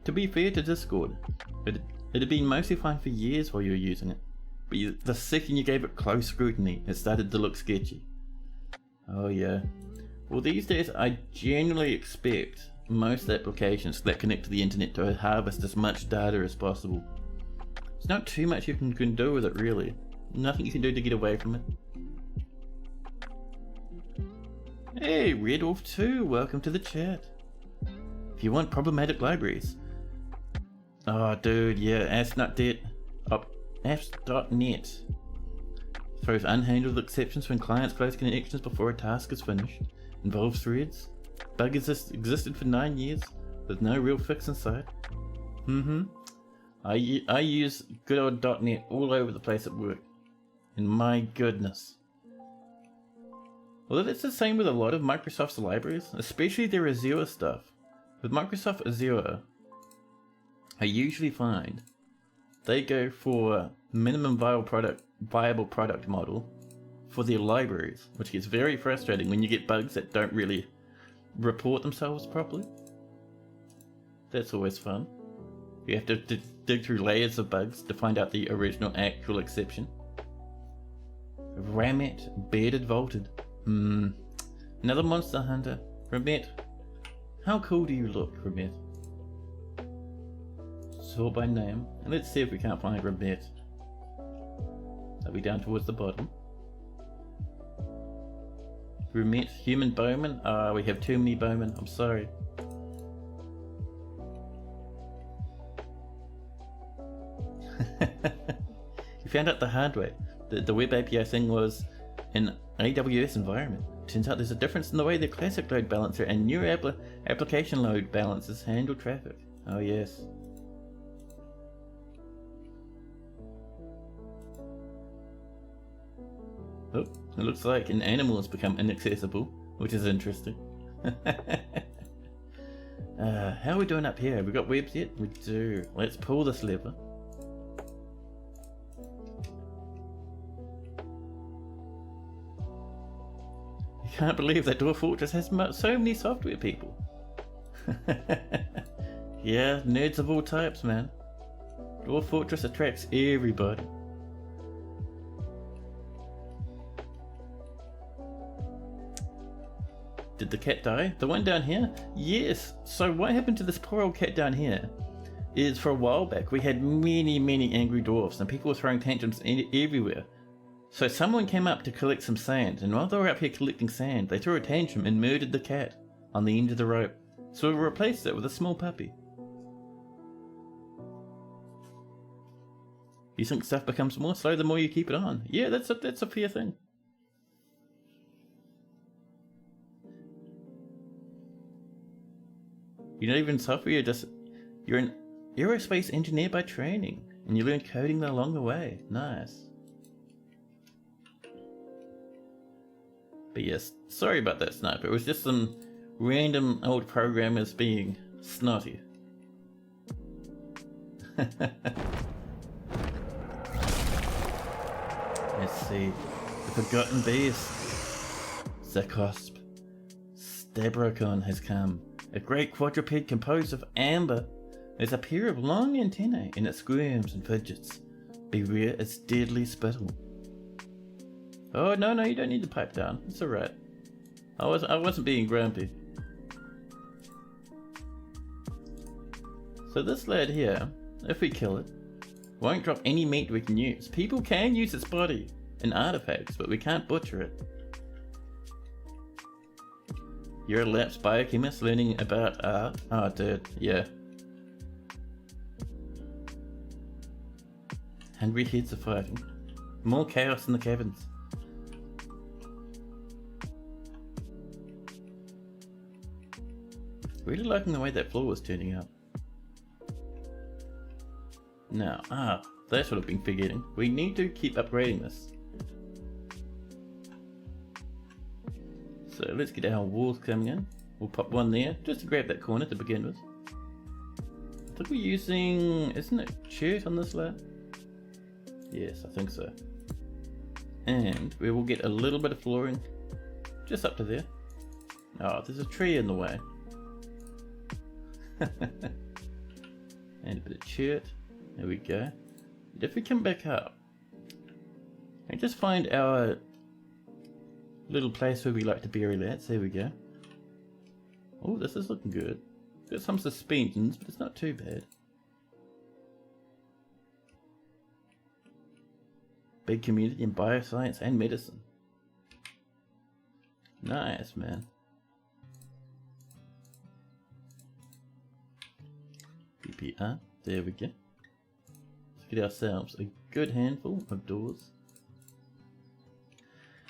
To be fair to Discord, it had been mostly fine for years while you were using it. But the second you gave it close scrutiny, it started to look sketchy. Oh yeah. Well, these days I generally expect most applications that connect to the internet to harvest as much data as possible. There's not too much you can do with it really. Nothing you can do to get away from it. Hey, Red Wolf 2, welcome to the chat. If you want problematic libraries. Oh dude, yeah, Apps.net throws unhandled exceptions when clients close connections before a task is finished. Involves threads. Bug existed for 9 years. There's no real fix in sight. I use good old .NET all over the place at work. And my goodness. Well, it's the same with a lot of Microsoft's libraries, especially their Azure stuff. With Microsoft Azure, I usually find they go for minimum viable product model for their libraries, which gets very frustrating when you get bugs that don't really report themselves properly. That's always fun. You have to dig through layers of bugs to find out the original actual exception. Ramet, bearded vaulted. Another monster hunter. Ramet. How cool do you look, Ramet? Sort by name. And let's see if we can't find Ramet. Are we down towards the bottom? Ramet, human bowman? We have too many bowmen. I'm sorry. You found out the hard way. The web API thing was an AWS environment. Turns out there's a difference in the way the classic load balancer and new application load balancers handle traffic. Oh yes. Oh, it looks like an animal has become inaccessible, which is interesting. How are we doing up here? Have we got webs yet? We do. Let's pull this lever. can't believe that Dwarf Fortress has so many software people. Yeah, nerds of all types, man. Dwarf Fortress attracts everybody. Did the cat die? The one down here? Yes. So what happened to this poor old cat down here is for a while back we had many angry dwarfs and people were throwing tantrums everywhere. So someone came up to collect some sand, and while they were up here collecting sand, they threw a tantrum and murdered the cat on the end of the rope. So we replaced it with a small puppy. You think stuff becomes more slow the more you keep it on? Yeah, that's a fair thing. You're not even software, you're an aerospace engineer by training, and you learn coding along the way. Nice. But yes, sorry about that, Sniper. It was just some random old programmers being snotty. Let's see. The Forgotten Beast. Zakosp. Stabrocon has come. A great quadruped composed of amber. There's a pair of long antennae, and it squirms and fidgets. Beware its deadly spittle. Oh no, you don't need to pipe down. It's alright. I wasn't being grumpy. So this lad here, if we kill it, won't drop any meat we can use. People can use its body in artifacts, but we can't butcher it. You're a lapsed biochemist learning about art? Oh dude, yeah. Hungry heads are fighting. More chaos in the cabins. Really liking the way that floor was turning out. Now, that's what I've been forgetting. We need to keep upgrading this. So let's get our walls coming in. We'll pop one there, just to grab that corner to begin with. I think we're using, isn't it chert on this layer? Yes, I think so. And we will get a little bit of flooring, just up to there. Oh, there's a tree in the way. And a bit of chert. There we go. And if we come back up and just find our little place where we like to bury lads, there we go. Oh, this is looking good. Got some suspensions, but it's not too bad. Big community in bioscience and medicine. Nice, man. PPR, there we go. Let's get ourselves a good handful of doors.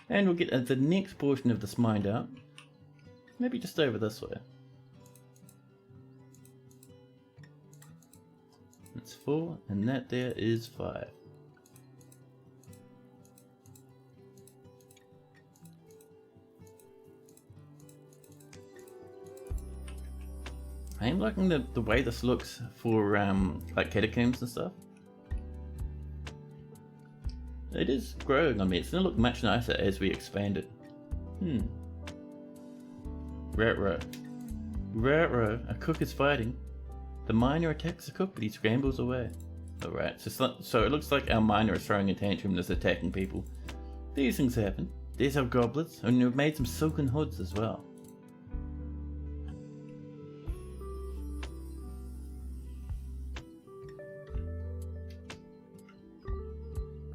And we'll get the next portion of this mined out. Maybe just over this way. That's 4, and that there is 5. I am liking the way this looks for like catacombs and stuff. It is growing on me. It's going to look much nicer as we expand it. Rat-row. A cook is fighting. The miner attacks the cook, but he scrambles away. Alright, so it looks like our miner is throwing a tantrum and is attacking people. These things happen. There's our goblets, and we've made some silken hoods as well.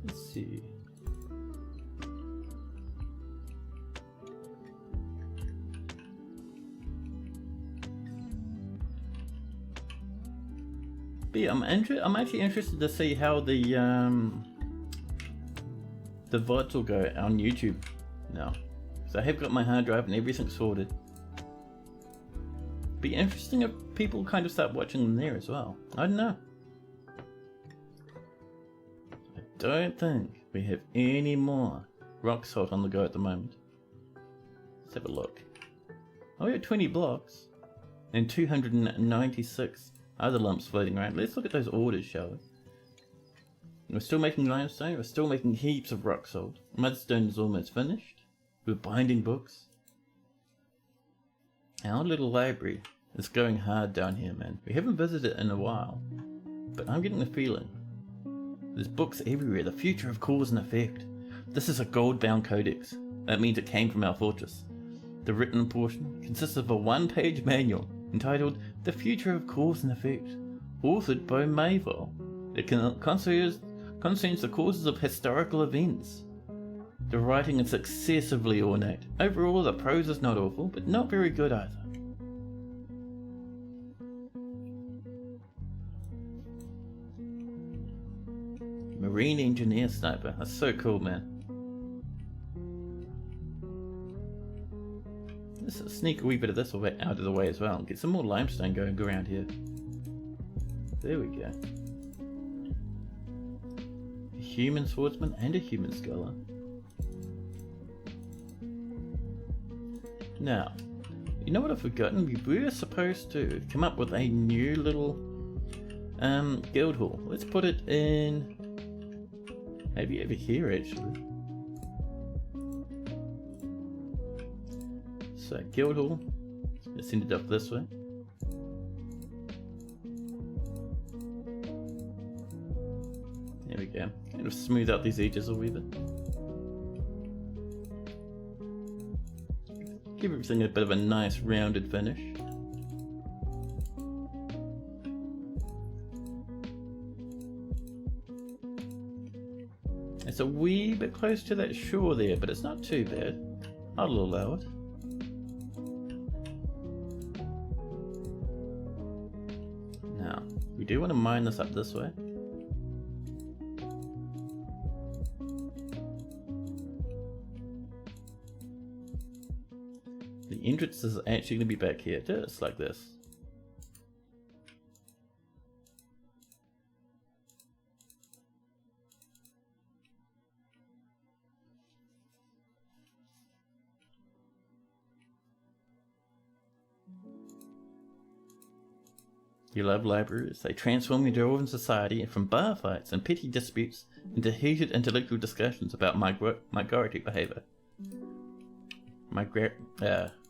Let's see. But yeah, I'm actually interested to see how the VODs will go on YouTube now. So I have got my hard drive and everything sorted. Be interesting if people kind of start watching them there as well. I don't know. I don't think we have any more rock salt on the go at the moment. Let's have a look. Oh, we have 20 blocks and 296 other lumps floating around. Let's look at those orders, shall we? We're still making limestone. We're still making heaps of rock salt. Mudstone is almost finished. We're binding books. Our little library is going hard down here, man. We haven't visited it in a while, but I'm getting the feeling. There's books everywhere, the future of cause and effect. This is a gold-bound codex. That means it came from our fortress. The written portion consists of a one-page manual entitled The Future of Cause and Effect, authored by Mayville. It concerns the causes of historical events. The writing is excessively ornate. Overall, the prose is not awful, but not very good either. Marine Engineer Sniper. That's so cool, man. Let's sneak a wee bit of this out of the way as well. Get some more limestone going around here. There we go. A human swordsman and a human scholar. Now, you know what I've forgotten? We were supposed to come up with a new little guild hall. Let's put it in maybe over here actually. So guild hall, let's send it up this way. There we go. Kind of smooth out these edges a wee bit. Give everything a bit of a nice rounded finish. It's a wee bit close to that shore there, but it's not too bad. I'll allow it. Now, we do want to mine this up this way. The entrance is actually going to be back here, just like this. You love libraries. They transform the dwarven society from bar fights and petty disputes into heated intellectual discussions about migratory behavior.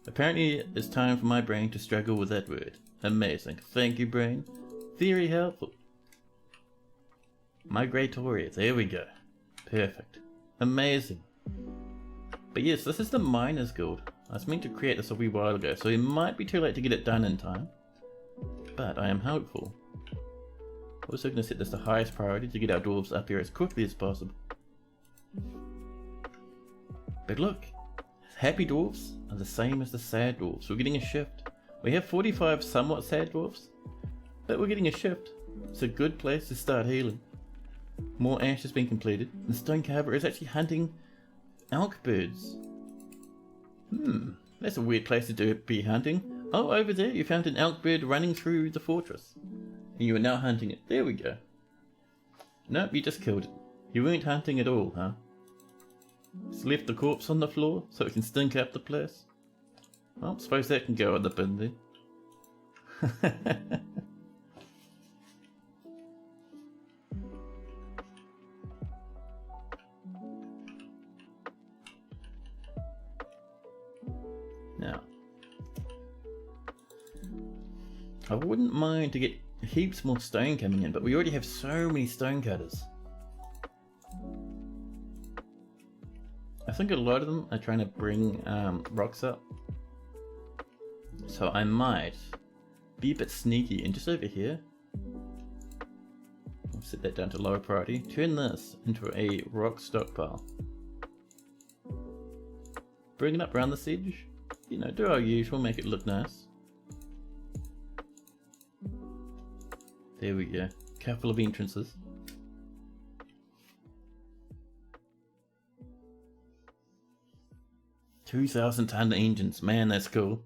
Apparently it's time for my brain to struggle with that word. Amazing. Thank you, brain. Very helpful. Migratory. There we go. Perfect. Amazing. But yes, this is the Miners Guild. I was meant to create this a wee while ago, so it might be too late to get it done in time. But I am hopeful. Also going to set this to highest priority to get our dwarves up here as quickly as possible. But look, happy dwarves are the same as the sad dwarves. We're getting a shift. We have 45 somewhat sad dwarves, but we're getting a shift. It's a good place to start healing. More ash has been completed. The stone carver is actually hunting elk birds. That's a weird place to be hunting. Oh, over there you found an elk bird running through the fortress. And you are now hunting it. There we go. Nope, you just killed it. You weren't hunting at all, huh? Just left the corpse on the floor so it can stink up the place. Well, suppose that can go in the bin there. Now, I wouldn't mind to get heaps more stone coming in, but we already have so many stone cutters. I think a lot of them are trying to bring rocks up. So I might be a bit sneaky and just over here, I'll set that down to lower priority, turn this into a rock stockpile. Bring it up around this edge, you know, do our usual, make it look nice. There we go, couple of entrances. $2,000-ton engines, man, that's cool.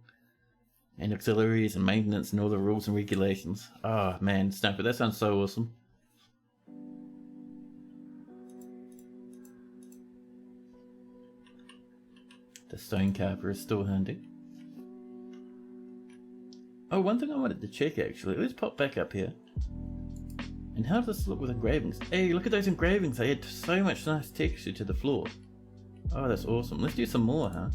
And auxiliaries and maintenance and all the rules and regulations. Oh man, Sniper, that sounds so awesome. The stone carver is still handy. Oh, one thing I wanted to check actually. Let's pop back up here. And how does this look with engravings? Hey, look at those engravings. They add so much nice texture to the floor. Oh, that's awesome. Let's do some more, huh?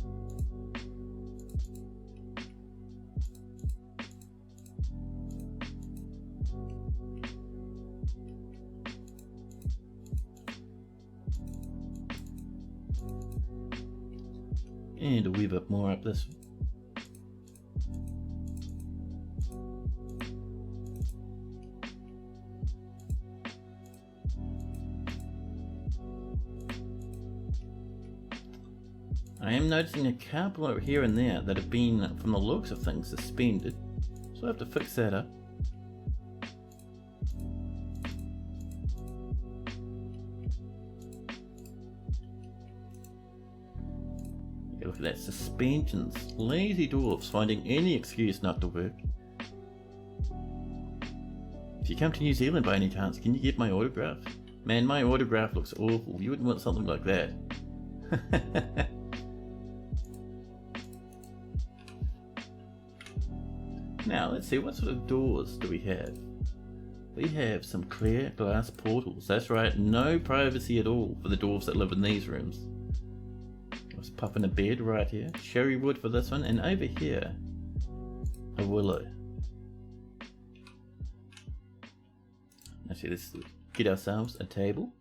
And a wee bit more up this. I am noticing a couple over here and there that have been, from the looks of things, suspended. So I have to fix that up. Yeah, look at that, suspensions. Lazy dwarfs finding any excuse not to work. If you come to New Zealand by any chance, can you get my autograph? Man, my autograph looks awful. You wouldn't want something like that. Now, let's see, what sort of doors do we have? We have some clear glass portals. That's right, no privacy at all for the dwarves that live in these rooms. Let's pop in a bed right here. Cherry wood for this one, and over here, a willow. Actually, let's get ourselves a table,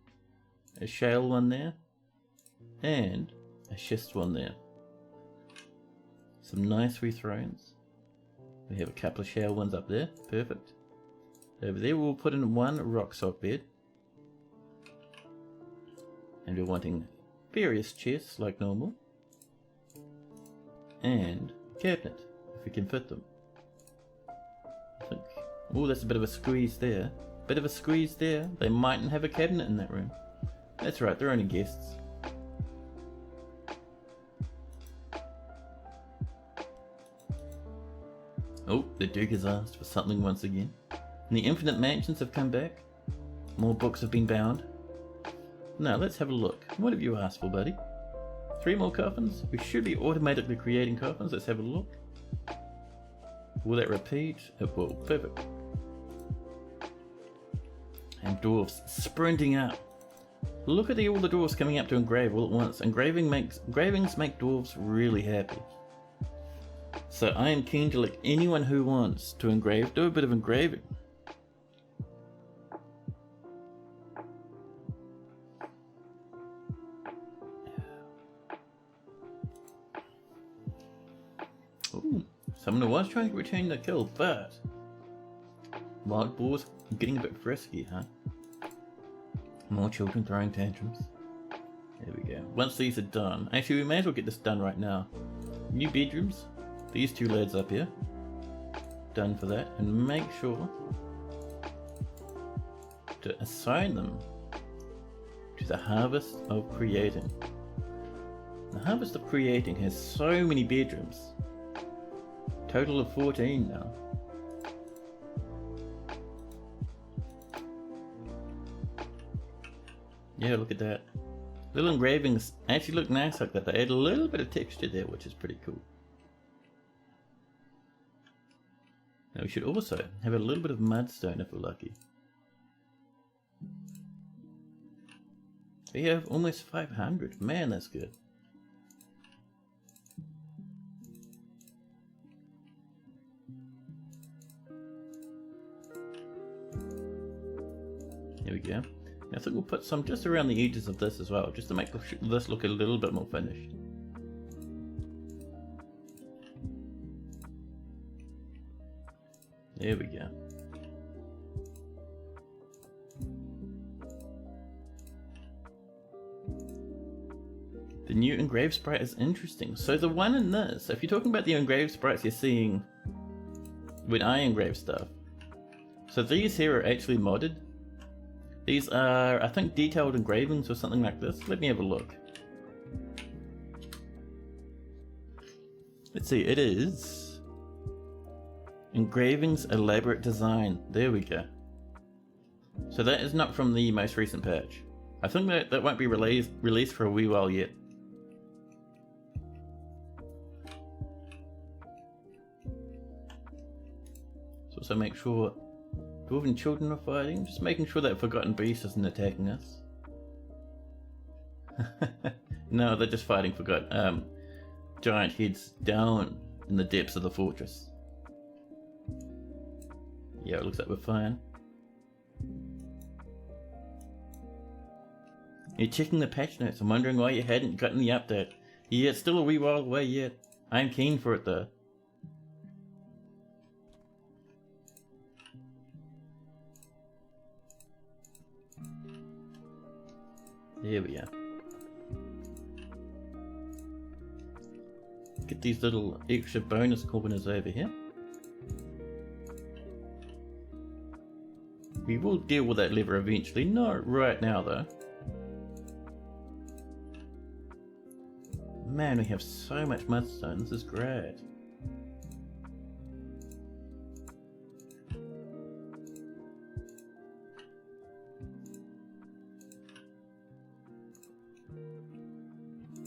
a shale one there, and a schist one there. Some nice wee thrones. We have a couple of shale ones up there, perfect. Over there we'll put in one rock sock bed. And we're wanting various chests like normal. And a cabinet, if we can fit them. I think, oh, that's a bit of a squeeze there. Bit of a squeeze there. They mightn't have a cabinet in that room. That's right, they're only guests. Oh, the Duke has asked for something once again. And the Infinite Mansions have come back. More books have been bound. Now, let's have a look. What have you asked for, buddy? 3 more coffins? We should be automatically creating coffins. Let's have a look. Will that repeat? It will. Perfect. And dwarves sprinting up. Look at all the dwarves coming up to engrave all at once. Engravings make dwarves really happy. So I am keen to let anyone who wants to engrave do a bit of engraving. Ooh, someone was trying to retain the kill, but wild boars getting a bit frisky, huh? More children throwing tantrums. There we go. Once these are done, actually we may as well get this done right now. New bedrooms. These 2 lads up here, done for that, and make sure to assign them to the Harvest of Creating. The Harvest of Creating has so many bedrooms, total of 14 now. Yeah, look at that. Little engravings actually look nice like that. They add a little bit of texture there, which is pretty cool. Now we should also have a little bit of mudstone if we're lucky. We have almost 500. Man, that's good. There we go. I think we'll put some just around the edges of this as well, just to make this look a little bit more finished. There we go. The new engraved sprite is interesting. So the one in this, if you're talking about the engraved sprites you're seeing when I engrave stuff, so these here are actually modded. These are, I think, detailed engravings or something like this. Let me have a look. Let's see, it is Engravings Elaborate Design. There we go. So that is not from the most recent patch. I think that won't be released for a wee while yet. So also make sure dwarven children are fighting. Just making sure that Forgotten Beast isn't attacking us. No, they're just fighting giant heads down in the depths of the fortress. Yeah, it looks like we're fine. You're checking the patch notes. I'm wondering why you hadn't gotten the update. Yeah, it's still a wee while away yet. I'm keen for it though. There we are. Get these little extra bonus corners over here. We will deal with that lever eventually, not right now though. Man, we have so much mudstone, this is great.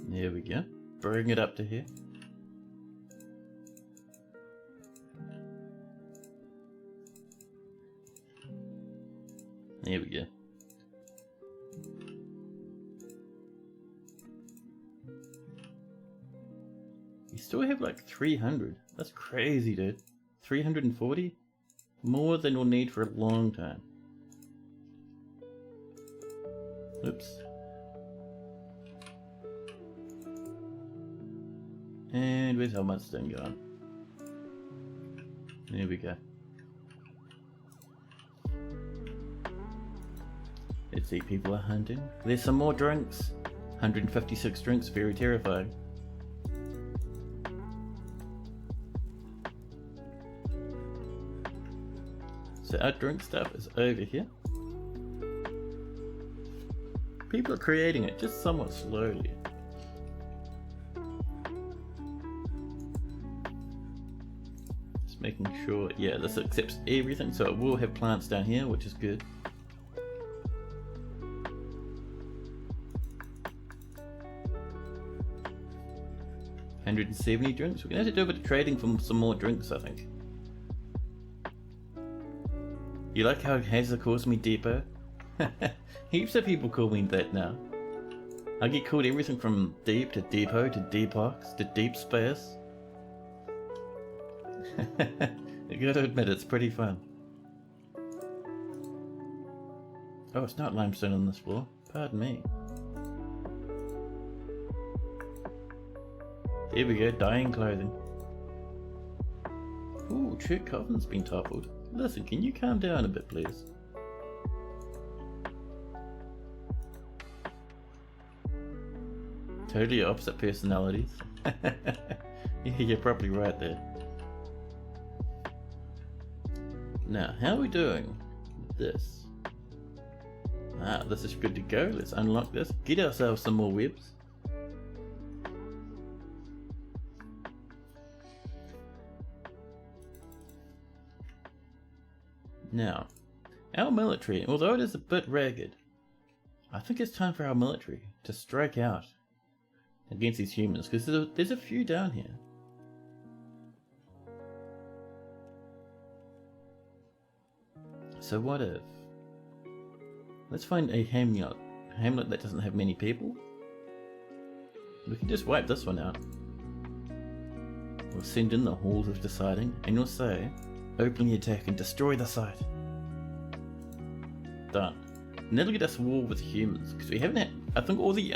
There we go. Bring it up to here. There we go. You still have like 300. That's crazy, dude. 340? More than we'll need for a long time. Oops. And where's our mudstone gone? There we go. Let's see, people are hunting. There's some more drinks. 156 drinks, very terrifying. So our drink stuff is over here. People are creating it just somewhat slowly. Just making sure, yeah, this accepts everything, so it will have plants down here, which is good. $170 drinks. We're gonna have to do a bit of trading for some more drinks, I think. You like how Hazza calls me Depot? Heaps of people call me that now. I get called everything from deep to depot to deepox to deep space. I gotta admit, it's pretty fun. Oh, it's not limestone on this floor. Pardon me. There we go, dyeing clothing. Ooh, Church Coffin's been toppled. Listen, can you calm down a bit, please? Totally opposite personalities. Yeah, you're probably right there. Now, how are we doing with this? Ah, this is good to go. Let's unlock this. Get ourselves some more webs. Now, our military, although it is a bit ragged, I think it's time for our military to strike out against these humans, because there's a few down here. So what if, let's find a hamlet that doesn't have many people. We can just wipe this one out. We'll send in the Halls of Deciding, and you'll say, openly attack and destroy the site. Done. And that'll get us war with humans, because we haven't had, I think all the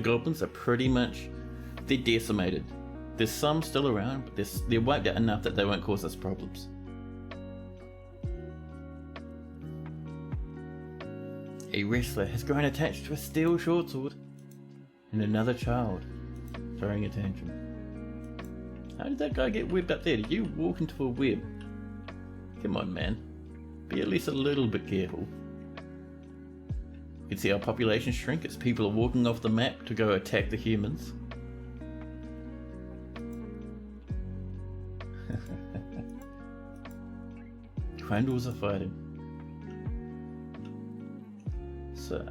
goblins are pretty much, they're decimated. There's some still around, but they're wiped out enough that they won't cause us problems. A wrestler has grown attached to a steel short sword, and another child throwing a tantrum. How did that guy get webbed up there? Did you walk into a web? Come on, man. Be at least a little bit careful. You can see our population shrink as people are walking off the map to go attack the humans. Quandles are fighting. So,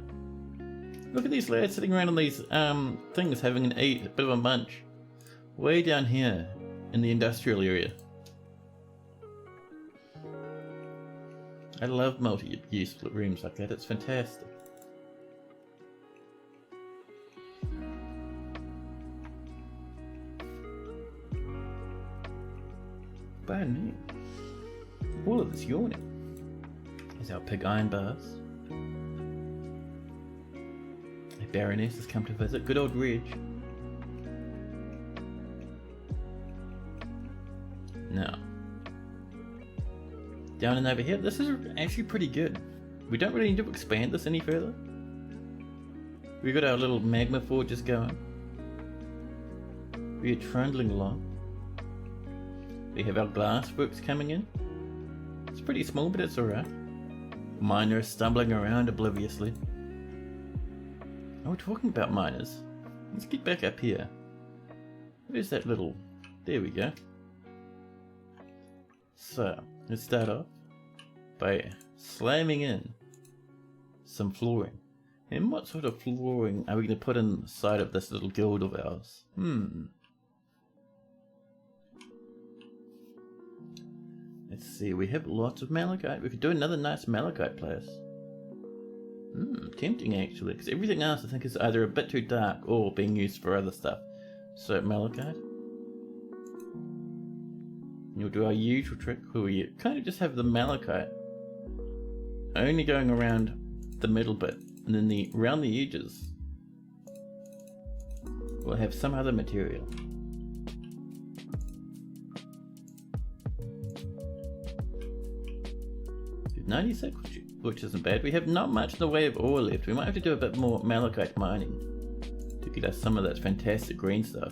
look at these lads sitting around on these things having a bit of a munch. Way down here in the industrial area. I love multi-use rooms like that, it's fantastic. Pardon me. All of this yawning. Here's our pig iron bars. A baroness has come to visit. Good old Reg. Down and over here. This is actually pretty good. We don't really need to expand this any further. We got our little magma forges going. We are trundling along. We have our glass works coming in. It's pretty small, but it's alright. Miners stumbling around obliviously. Oh, we're talking about miners. Let's get back up here. Where's that little... There we go. So, let's start off by slamming in some flooring. And what sort of flooring are we going to put inside of this little guild of ours? Let's see, we have lots of malachite. We could do another nice malachite place. Tempting actually, because everything else I think is either a bit too dark or being used for other stuff. So malachite. We'll do our usual trick where we kind of just have the malachite only going around the middle bit, and then around the edges we'll have some other material. 96, which isn't bad. We have not much in the way of ore left. We might have to do a bit more malachite mining to get us some of that fantastic green stuff.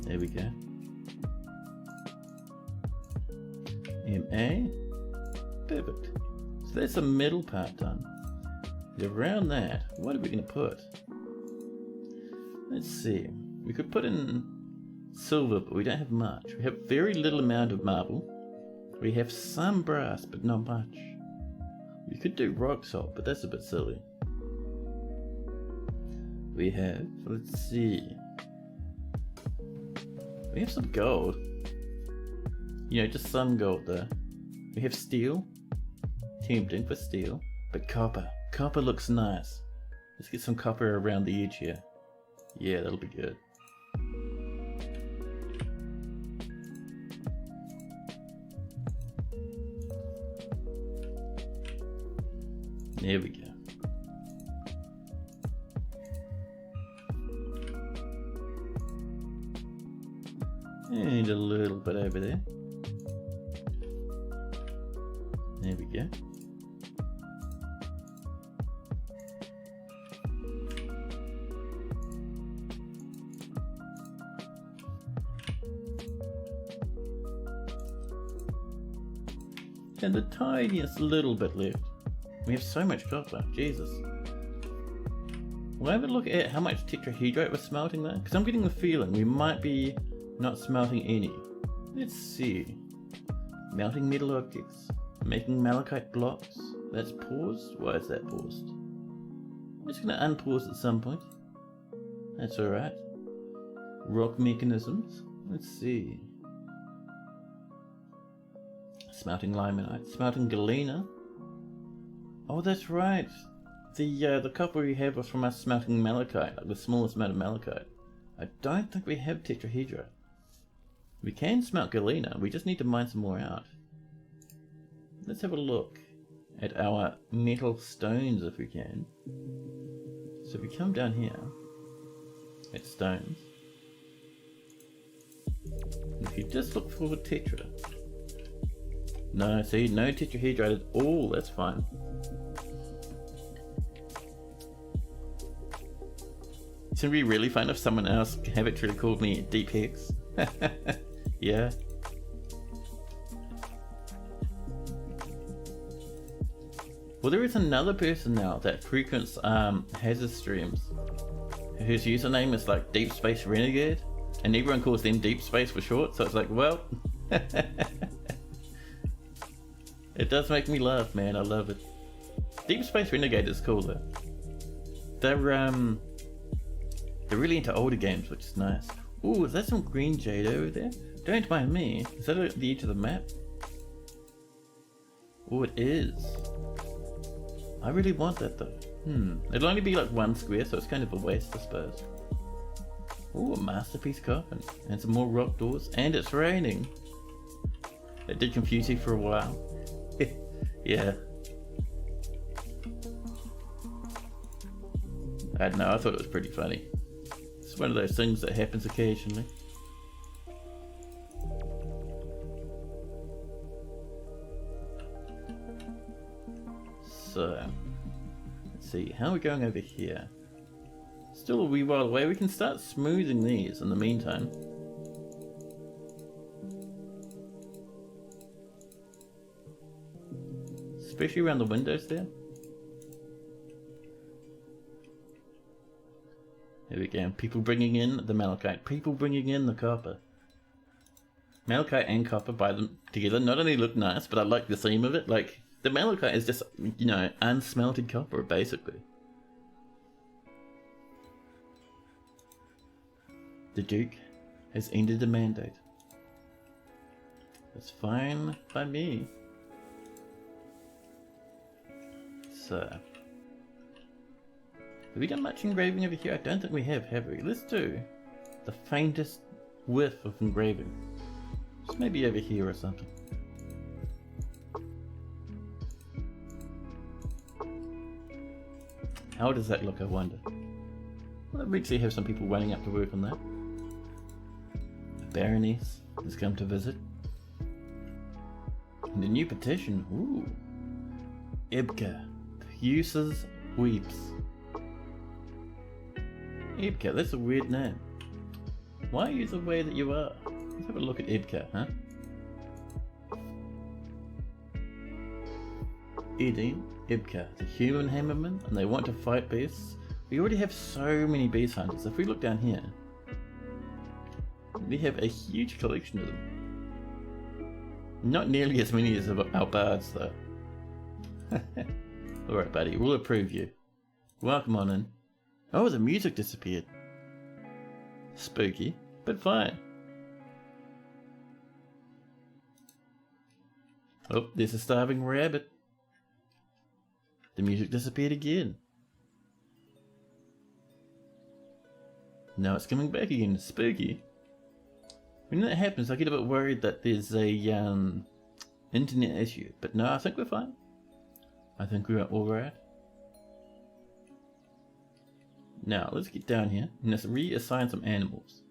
There we go. MA. Perfect. So that's the middle part done. Around that, what are we going to put? Let's see. We could put in silver, but we don't have much. We have very little amount of marble. We have some brass, but not much. We could do rock salt, but that's a bit silly. We have, let's see. We have some gold. You know, just some gold there. We have steel. Tempting for steel. But copper. Copper looks nice. Let's get some copper around the edge here. Yeah, that'll be good. There we go. And a little bit over there. There we go. And the tiniest little bit left. We have so much copper, Jesus. We'll have a look at how much tetrahedrite we're smelting there, because I'm getting the feeling we might be not smelting any. Let's see. Melting metal objects. Making malachite blocks. That's paused? Why is that paused? I'm just going to unpause at some point. That's alright. Rock mechanisms. Let's see. Smelting limonite. Smelting galena. Oh, that's right. The copper we have was from us smelting malachite, like the smallest amount of malachite. I don't think we have tetrahedrite. We can smelt galena, we just need to mine some more out. Let's have a look at our metal stones if we can. So if we come down here at stones, if you just look for the tetra. No, see, no tetrahedrite at all, that's fine. It's gonna be really fun if someone else habitually called me Deep Hex. Yeah. Well, there is another person now that frequents Hazard streams whose username is like Deep Space Renegade, and everyone calls them Deep Space for short, so it's like, well, it does make me laugh, man. I love it. Deep Space Renegade is cool though. They're really into older games, which is nice. Ooh, is that some green jade over there? Don't mind me. Is that at the edge of the map? Oh, it is. I really want that though. It'll only be like one square, so it's kind of a waste, I suppose. Ooh, a masterpiece coffin. And some more rock doors. And it's raining. It did confuse you for a while. Yeah. I don't know, I thought it was pretty funny. It's one of those things that happens occasionally. So, let's see, how are we going over here? Still a wee while away, we can start smoothing these in the meantime. Especially around the windows there. There we go, people bringing in the malachite, people bringing in the copper. Malachite and copper, by them together, not only look nice, but I like the theme of it. Like, the malachite is just, you know, unsmelted copper, basically. The Duke has ended the mandate. That's fine by me. So, have we done much engraving over here? I don't think we have we? Let's do the faintest whiff of engraving. Just maybe over here or something. How does that look, I wonder? Well, we actually have some people running up to work on that. The Baroness has come to visit. And a new petition, ooh. Ibka, Puces Weeps. Ibka, that's a weird name. Why are you the way that you are? Let's have a look at Ibka, huh? Eating Ibka, the human hammerman, and they want to fight beasts. We already have so many beast hunters. If we look down here, we have a huge collection of them. Not nearly as many as our bards, though. Alright, buddy, we'll approve you. Welcome on in. Oh, the music disappeared. Spooky, but fine. Oh, there's a starving rabbit. The music disappeared again. Now it's coming back again. Spooky. When that happens, I get a bit worried that there's a internet issue. But no, I think we're fine. I think we're alright. Now, let's get down here and let's reassign some animals.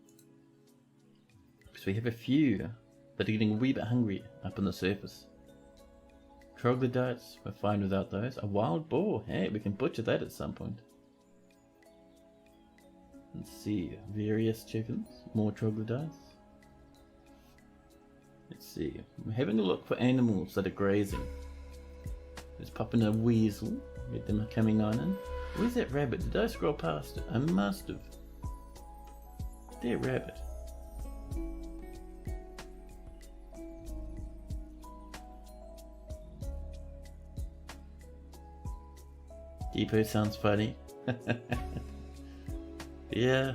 Because we have a few that are getting a wee bit hungry up on the surface. Troglodytes, we're fine without those. A wild boar, hey, we can butcher that at some point. Let's see, various chickens, more troglodytes. Let's see, we're having a look for animals that are grazing. Let's pop in a weasel, get them coming on in. Where's that rabbit? Did I scroll past it? I must have. Dear rabbit. Depot sounds funny. Yeah.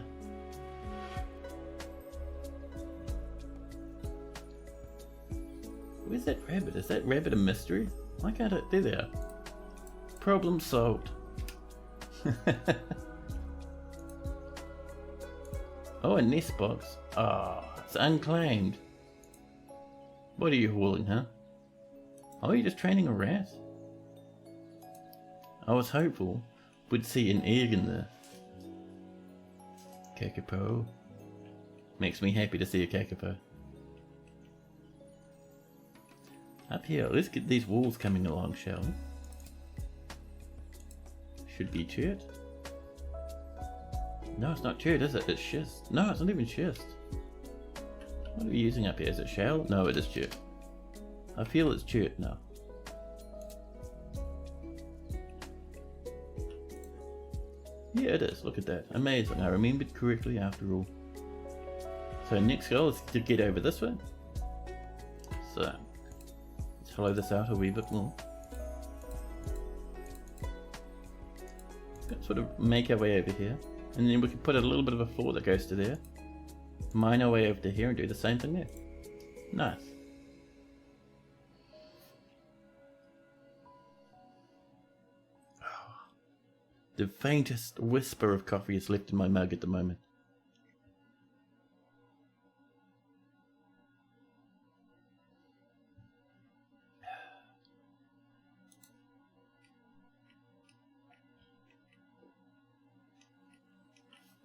Where's that rabbit? Is that rabbit a mystery? Why can't it? There they are. Problem solved. Oh, a nest box. Ah, oh, it's unclaimed. What are you hauling, huh? Oh, you're just training a rat? I was hopeful we'd see an egg in there. Kakapo. Makes me happy to see a kakapo. Up here, let's get these walls coming along, shall we? Should be chert. No, it's not chert, is it? It's schist. No, it's not even schist. What are we using up here? Is it shell? No, it is chert. I feel it's chert now. Yeah, it is. Look at that. Amazing. I remembered correctly after all. So next goal is to get over this way. So let's hollow this out a wee bit more. Sort of make our way over here, and then we can put a little bit of a floor that goes to there. Mine our way over to here and do the same thing there. Nice. The faintest whisper of coffee is left in my mug at the moment.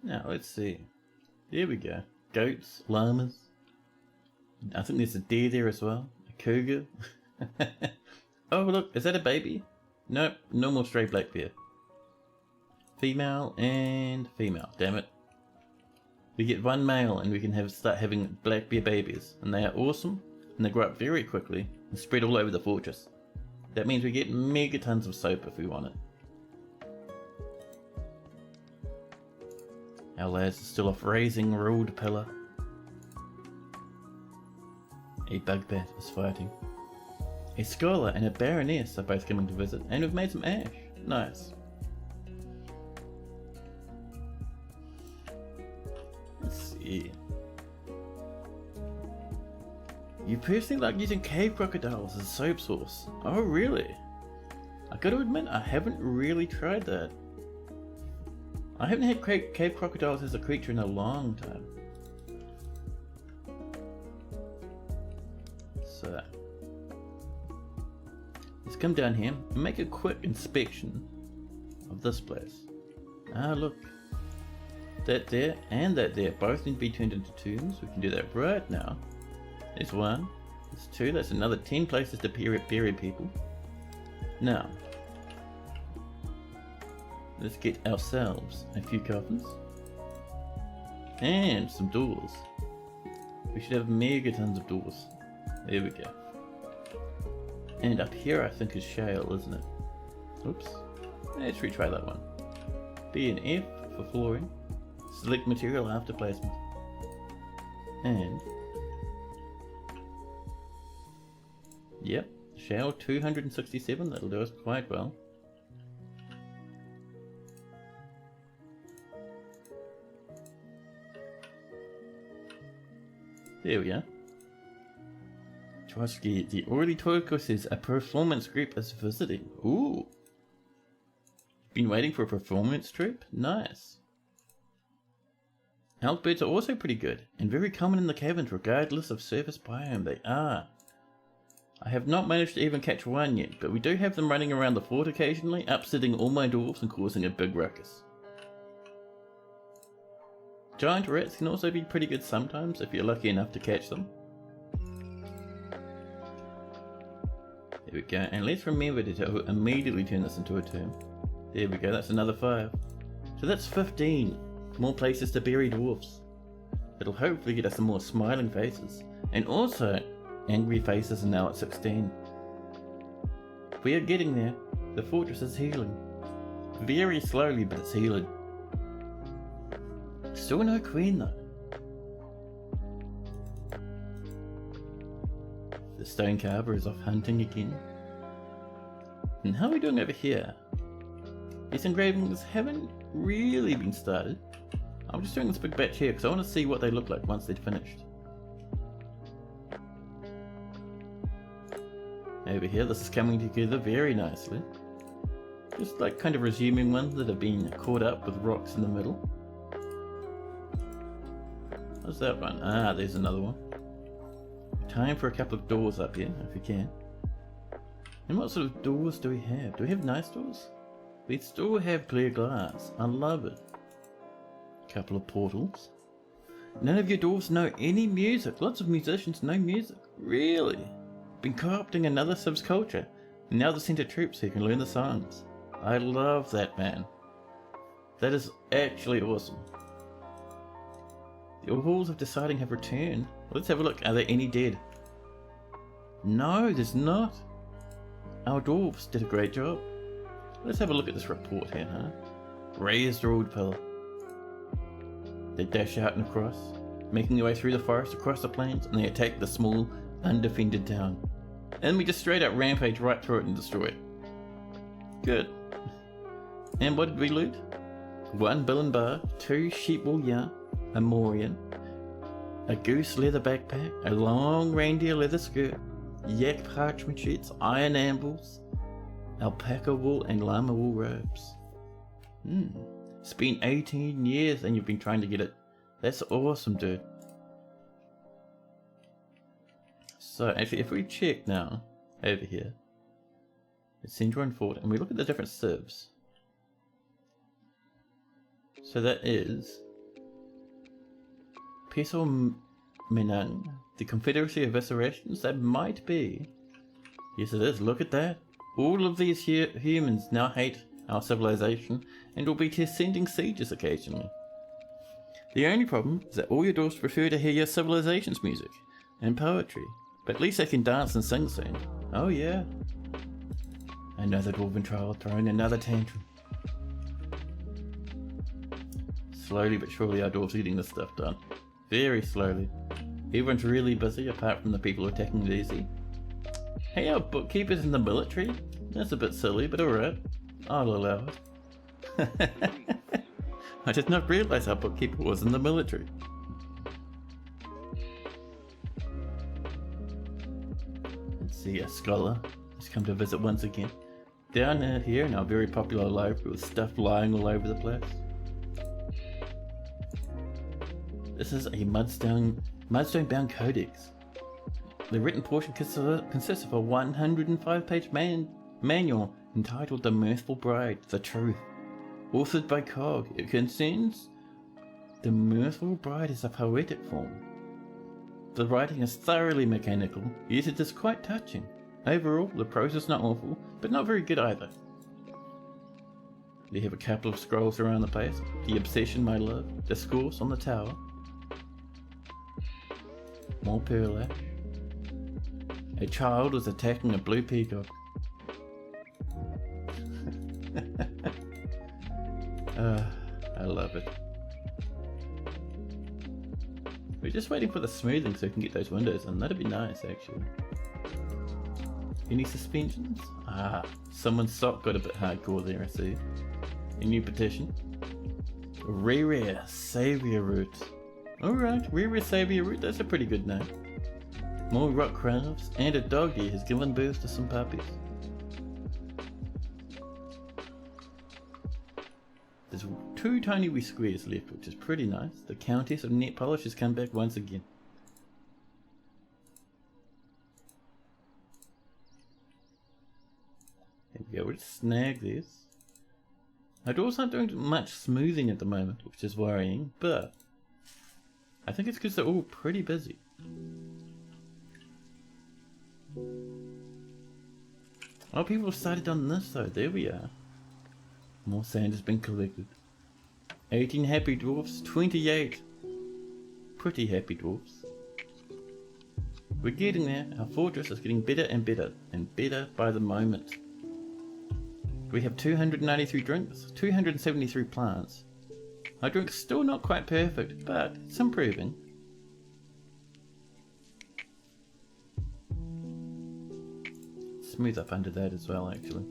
Now, let's see. There we go. Goats, llamas. I think there's a deer there as well. A cougar. Oh, look, is that a baby? Nope, normal stray black bear. Female and female, damn it. We get one male and we can start having black bear babies. And they are awesome, and they grow up very quickly and spread all over the fortress. That means we get megatons of soap if we want it. Our lads are still off raising ruled pillar. A bug bat is fighting. A scholar and a baroness are both coming to visit, and we've made some ash. Nice. Let's see. You personally like using cave crocodiles as a soap source? Oh really? I gotta admit, I haven't really tried that. I haven't had cave crocodiles as a creature in a long time. So, let's come down here and make a quick inspection of this place. Ah look, that there and that there both need to be turned into tombs. We can do that right now. There's one, there's two, that's another 10 places to bury people. Now, let's get ourselves a few coffins and some doors. We should have megatons of doors. There we go. And up here I think is shale, isn't it? Oops. Let's retry that one. B and F for flooring. Select material after placement. And yep, shale 267, that'll do us quite well. There we are. Trotsky, the Orly Turco says a performance group is visiting. Ooh. Been waiting for a performance trip? Nice. Elk birds are also pretty good, and very common in the caverns regardless of surface biome. They are. I have not managed to even catch one yet, but we do have them running around the fort occasionally, upsetting all my dwarves and causing a big ruckus. Giant rats can also be pretty good sometimes if you're lucky enough to catch them. There we go, and let's remember to immediately turn this into a tomb. There we go, that's another 5. So that's 15 more places to bury dwarfs. It'll hopefully get us some more smiling faces, and also angry faces are now at 16. We are getting there. The fortress is healing. Very slowly, but it's healing. Still no queen though. The stone carver is off hunting again. And how are we doing over here? These engravings haven't really been started. I'm just doing this big batch here because I want to see what they look like once they're finished. Over here, this is coming together very nicely. Just like kind of resuming ones that have been caught up with rocks in the middle. What's that one? Ah, there's another one. Time for a couple of doors up here, if we can. And what sort of doors do we have? Do we have nice doors? We still have clear glass. I love it. Couple of portals. None of your dwarves know any music. Lots of musicians know music. Really? Been co-opting another Civ's culture. And now they're sent to troops so you can learn the songs. I love that, man. That is actually awesome. The halls of deciding have returned. Let's have a look. Are there any dead? No, there's not. Our dwarves did a great job. Let's have a look at this report here, huh? Raised ruled pillar. They dash out and across, making their way through the forest, across the plains, and they attack the small, undefended town. And we just straight up rampage right through it and destroy it. Good. And what did we loot? 1 Billen bar, 2 sheep wool yarn, a morion, a goose leather backpack, a long reindeer leather skirt, yak parchment sheets, iron anvils, alpaca wool and llama wool robes. It's been 18 years and you've been trying to get it. That's awesome, dude. So actually, if we check now over here, it's Central Fort, and we look at the different civs. So that is Peso Menang, the Confederacy of Eviscerations? That might be. Yes, it is. Look at that. All of these humans now hate our civilization and will be sending sieges occasionally. The only problem is that all your dwarfs prefer to hear your civilization's music and poetry, but at least they can dance and sing soon. Oh yeah. Another dwarven child throwing another tantrum. Slowly but surely our dwarves are getting this stuff done. Very slowly. Everyone's really busy apart from the people who are taking it easy. Hey, our bookkeeper's in the military? That's a bit silly, but alright. I'll allow it. I did not realise our bookkeeper was in the military. Let's see, a scholar has come to visit once again. Down here in our very popular library with stuff lying all over the place. This is a mudstone bound codex. The written portion consists of a 105-page manual entitled The Mirthful Bride, The Truth, authored by Cog. It concerns the Mirthful Bride is a poetic form. The writing is thoroughly mechanical, yet it is quite touching. Overall, the prose is not awful, but not very good either. We have a couple of scrolls around the place. The Obsession, My Love, Discourse on the Tower, more pearl ash. A child was attacking a blue peacock. I love it. We're just waiting for the smoothing so we can get those windows in. That'd be nice, actually. Any suspensions? Someone's sock got a bit hardcore there, I see. A new petition. Rare Saviour Root. Alright, Rare Saviour Root, that's a pretty good name. More rock crafts, and a doggy has given birth to some puppies. There's 2 tiny wee squares left, which is pretty nice. The Countess of Net Polish has come back once again. There we go, we'll just snag this. Our doors aren't doing much smoothing at the moment, which is worrying, but I think it's because they're all pretty busy. Oh, people have started on this though. There we are. More sand has been collected. 18 happy dwarfs, 28 pretty happy dwarfs. We're getting there. Our fortress is getting better and better, and better by the moment. We have 293 drinks, 273 plants. Our drink's still not quite perfect, but it's improving. Smooth up under that as well, actually.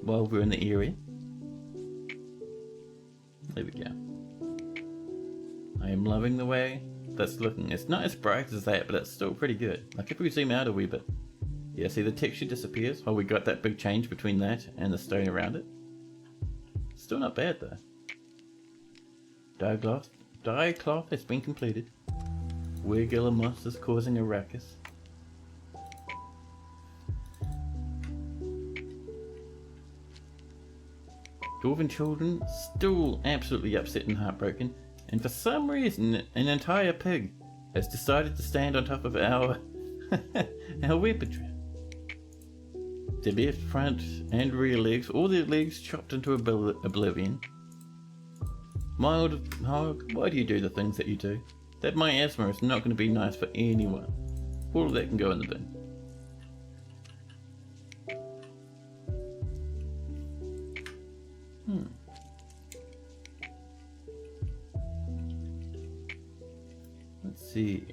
While we're in the area. There we go. I am loving the way that's looking. It's not as bright as that, but it's still pretty good. Like if we zoom out a wee bit. Yeah, see the texture disappears while we got that big change between that and the stone around it. Still not bad though. Dye cloth has been completed. Weirgilla moss is causing a ruckus. Dwarven children still absolutely upset and heartbroken, and for some reason an entire pig has decided to stand on top of our our weaponry. The left front and rear legs, all their legs chopped into oblivion. Mild Hog, why do you do the things that you do? That miasma is not going to be nice for anyone. All of that can go in the bin. Let's see.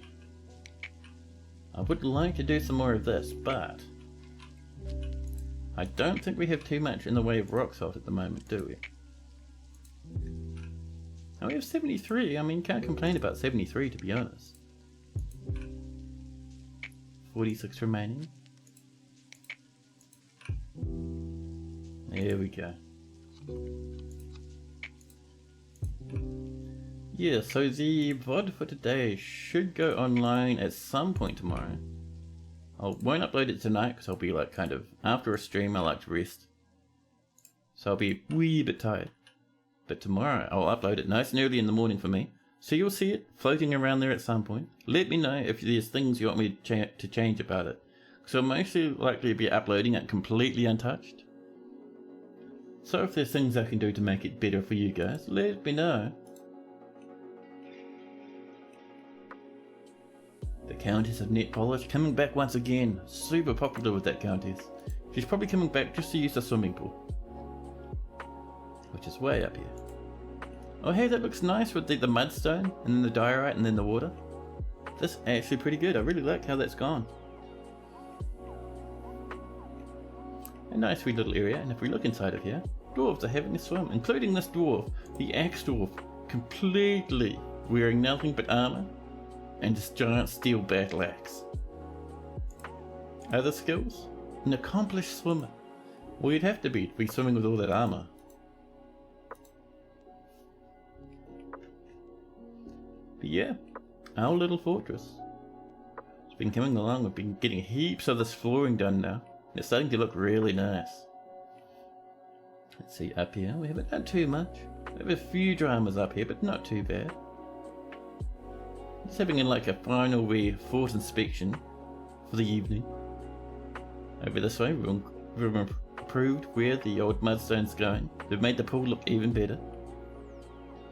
I would like to do some more of this, but I don't think we have too much in the way of rock salt at the moment, do we? Oh, we have 73. I mean, can't complain about 73 to be honest. 46 remaining. There we go. Yeah, so the VOD for today should go online at some point tomorrow. I won't upload it tonight because I'll be like kind of, after a stream I like to rest. So I'll be a wee bit tired. But tomorrow I'll upload it nice and early in the morning for me, So you'll see it floating around there at some point. Let me know if there's things you want me to change about it. So I'm mostly likely to be uploading it completely untouched. So if there's things I can do to make it better for you guys, let me know. The Countess of Net Polish coming back once again. Super popular with that Countess. She's probably coming back just to use the swimming pool. Which is way up here. Oh hey, that looks nice with the mudstone, and then the diorite, and then the water. That's actually pretty good. I really like how that's gone. A nice wee little area, and if we look inside of here, dwarves are having a swim, including this dwarf, the axe dwarf, completely wearing nothing but armor and this giant steel battle axe. Other skills? An accomplished swimmer. Well, you'd have to be swimming with all that armor. But yeah, our little fortress. It's been coming along. We've been getting heaps of this flooring done now. It's starting to look really nice. Let's see, up here we haven't done too much. We have a few dramas up here, but not too bad. Just having like a final fort inspection for the evening. Over this way, we've improved where the old mudstone's going. They've made the pool look even better.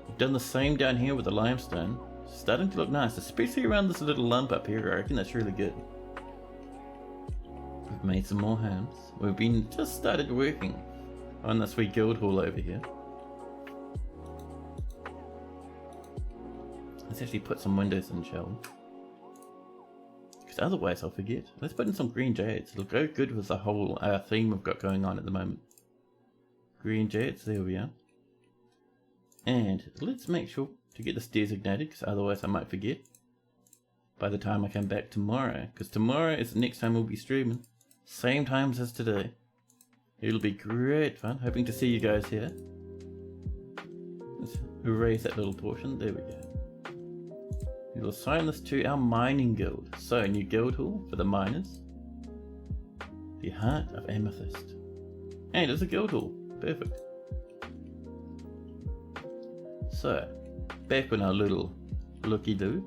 We've done the same down here with the limestone. It's starting to look nice, especially around this little lump up here. I reckon that's really good. We've made some more homes. We've been just started working on this wee guild hall over here. Let's actually put some windows in, shall we? Because otherwise I'll forget. Let's put in some green jades. It'll go good with the whole theme we've got going on at the moment. Green jades, there we are. And let's make sure to get this designated, because otherwise I might forget by the time I come back tomorrow. Because tomorrow is the next time we'll be streaming. Same times as today. It'll be great fun. Hoping to see you guys here. Let's erase that little portion. There we go. We'll assign this to our mining guild. So, new guild hall for the miners. The Heart of Amethyst. And it's a guild hall. Perfect. So, back on our little looky-doo.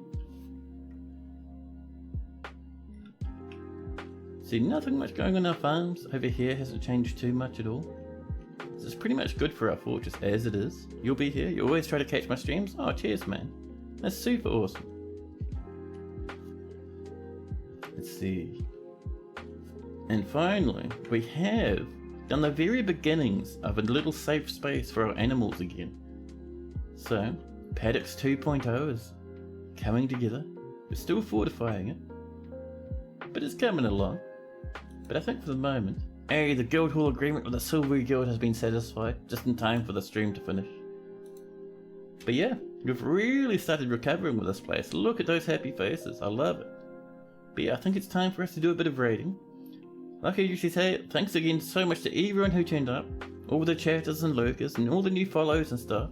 See, nothing much going on our farms. Over here hasn't changed too much at all. This is pretty much good for our fortress as it is. You'll be here. You always try to catch my streams. Oh, cheers, man. That's super awesome. Let's see. And finally, we have done the very beginnings of a little safe space for our animals again. So, Paddocks 2.0 is coming together. We're still fortifying it, but it's coming along. But I think for the moment, the guild hall agreement with the Silvery Guild has been satisfied, just in time for the stream to finish. But yeah, we've really started recovering with this place. Look at those happy faces, I love it. But yeah, I think it's time for us to do a bit of raiding. Like I usually say, thanks again so much to everyone who turned up, all the chatters and lurkers, and all the new follows and stuff,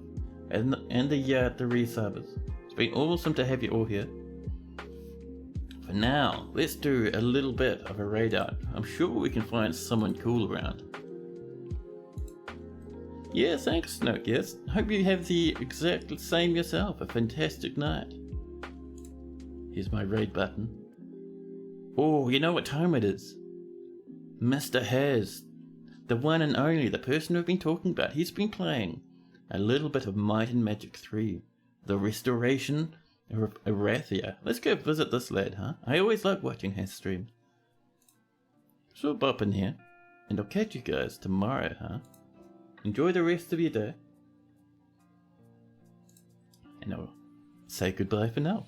and the resubbers. It's been awesome to have you all here. For now, let's do a little bit of a raid out. I'm sure we can find someone cool around. Yeah, thanks, Snoke, yes. Hope you have the exact same yourself. A fantastic night. Here's my raid button. Oh, you know what time it is? Mr. Haz, the one and only, the person we've been talking about. He's been playing a little bit of Might and Magic 3. The Restoration of Arathia. Let's go visit this lad, huh? I always like watching his stream. So I'll bop in here, and I'll catch you guys tomorrow, huh? Enjoy the rest of your day. And I'll say goodbye for now.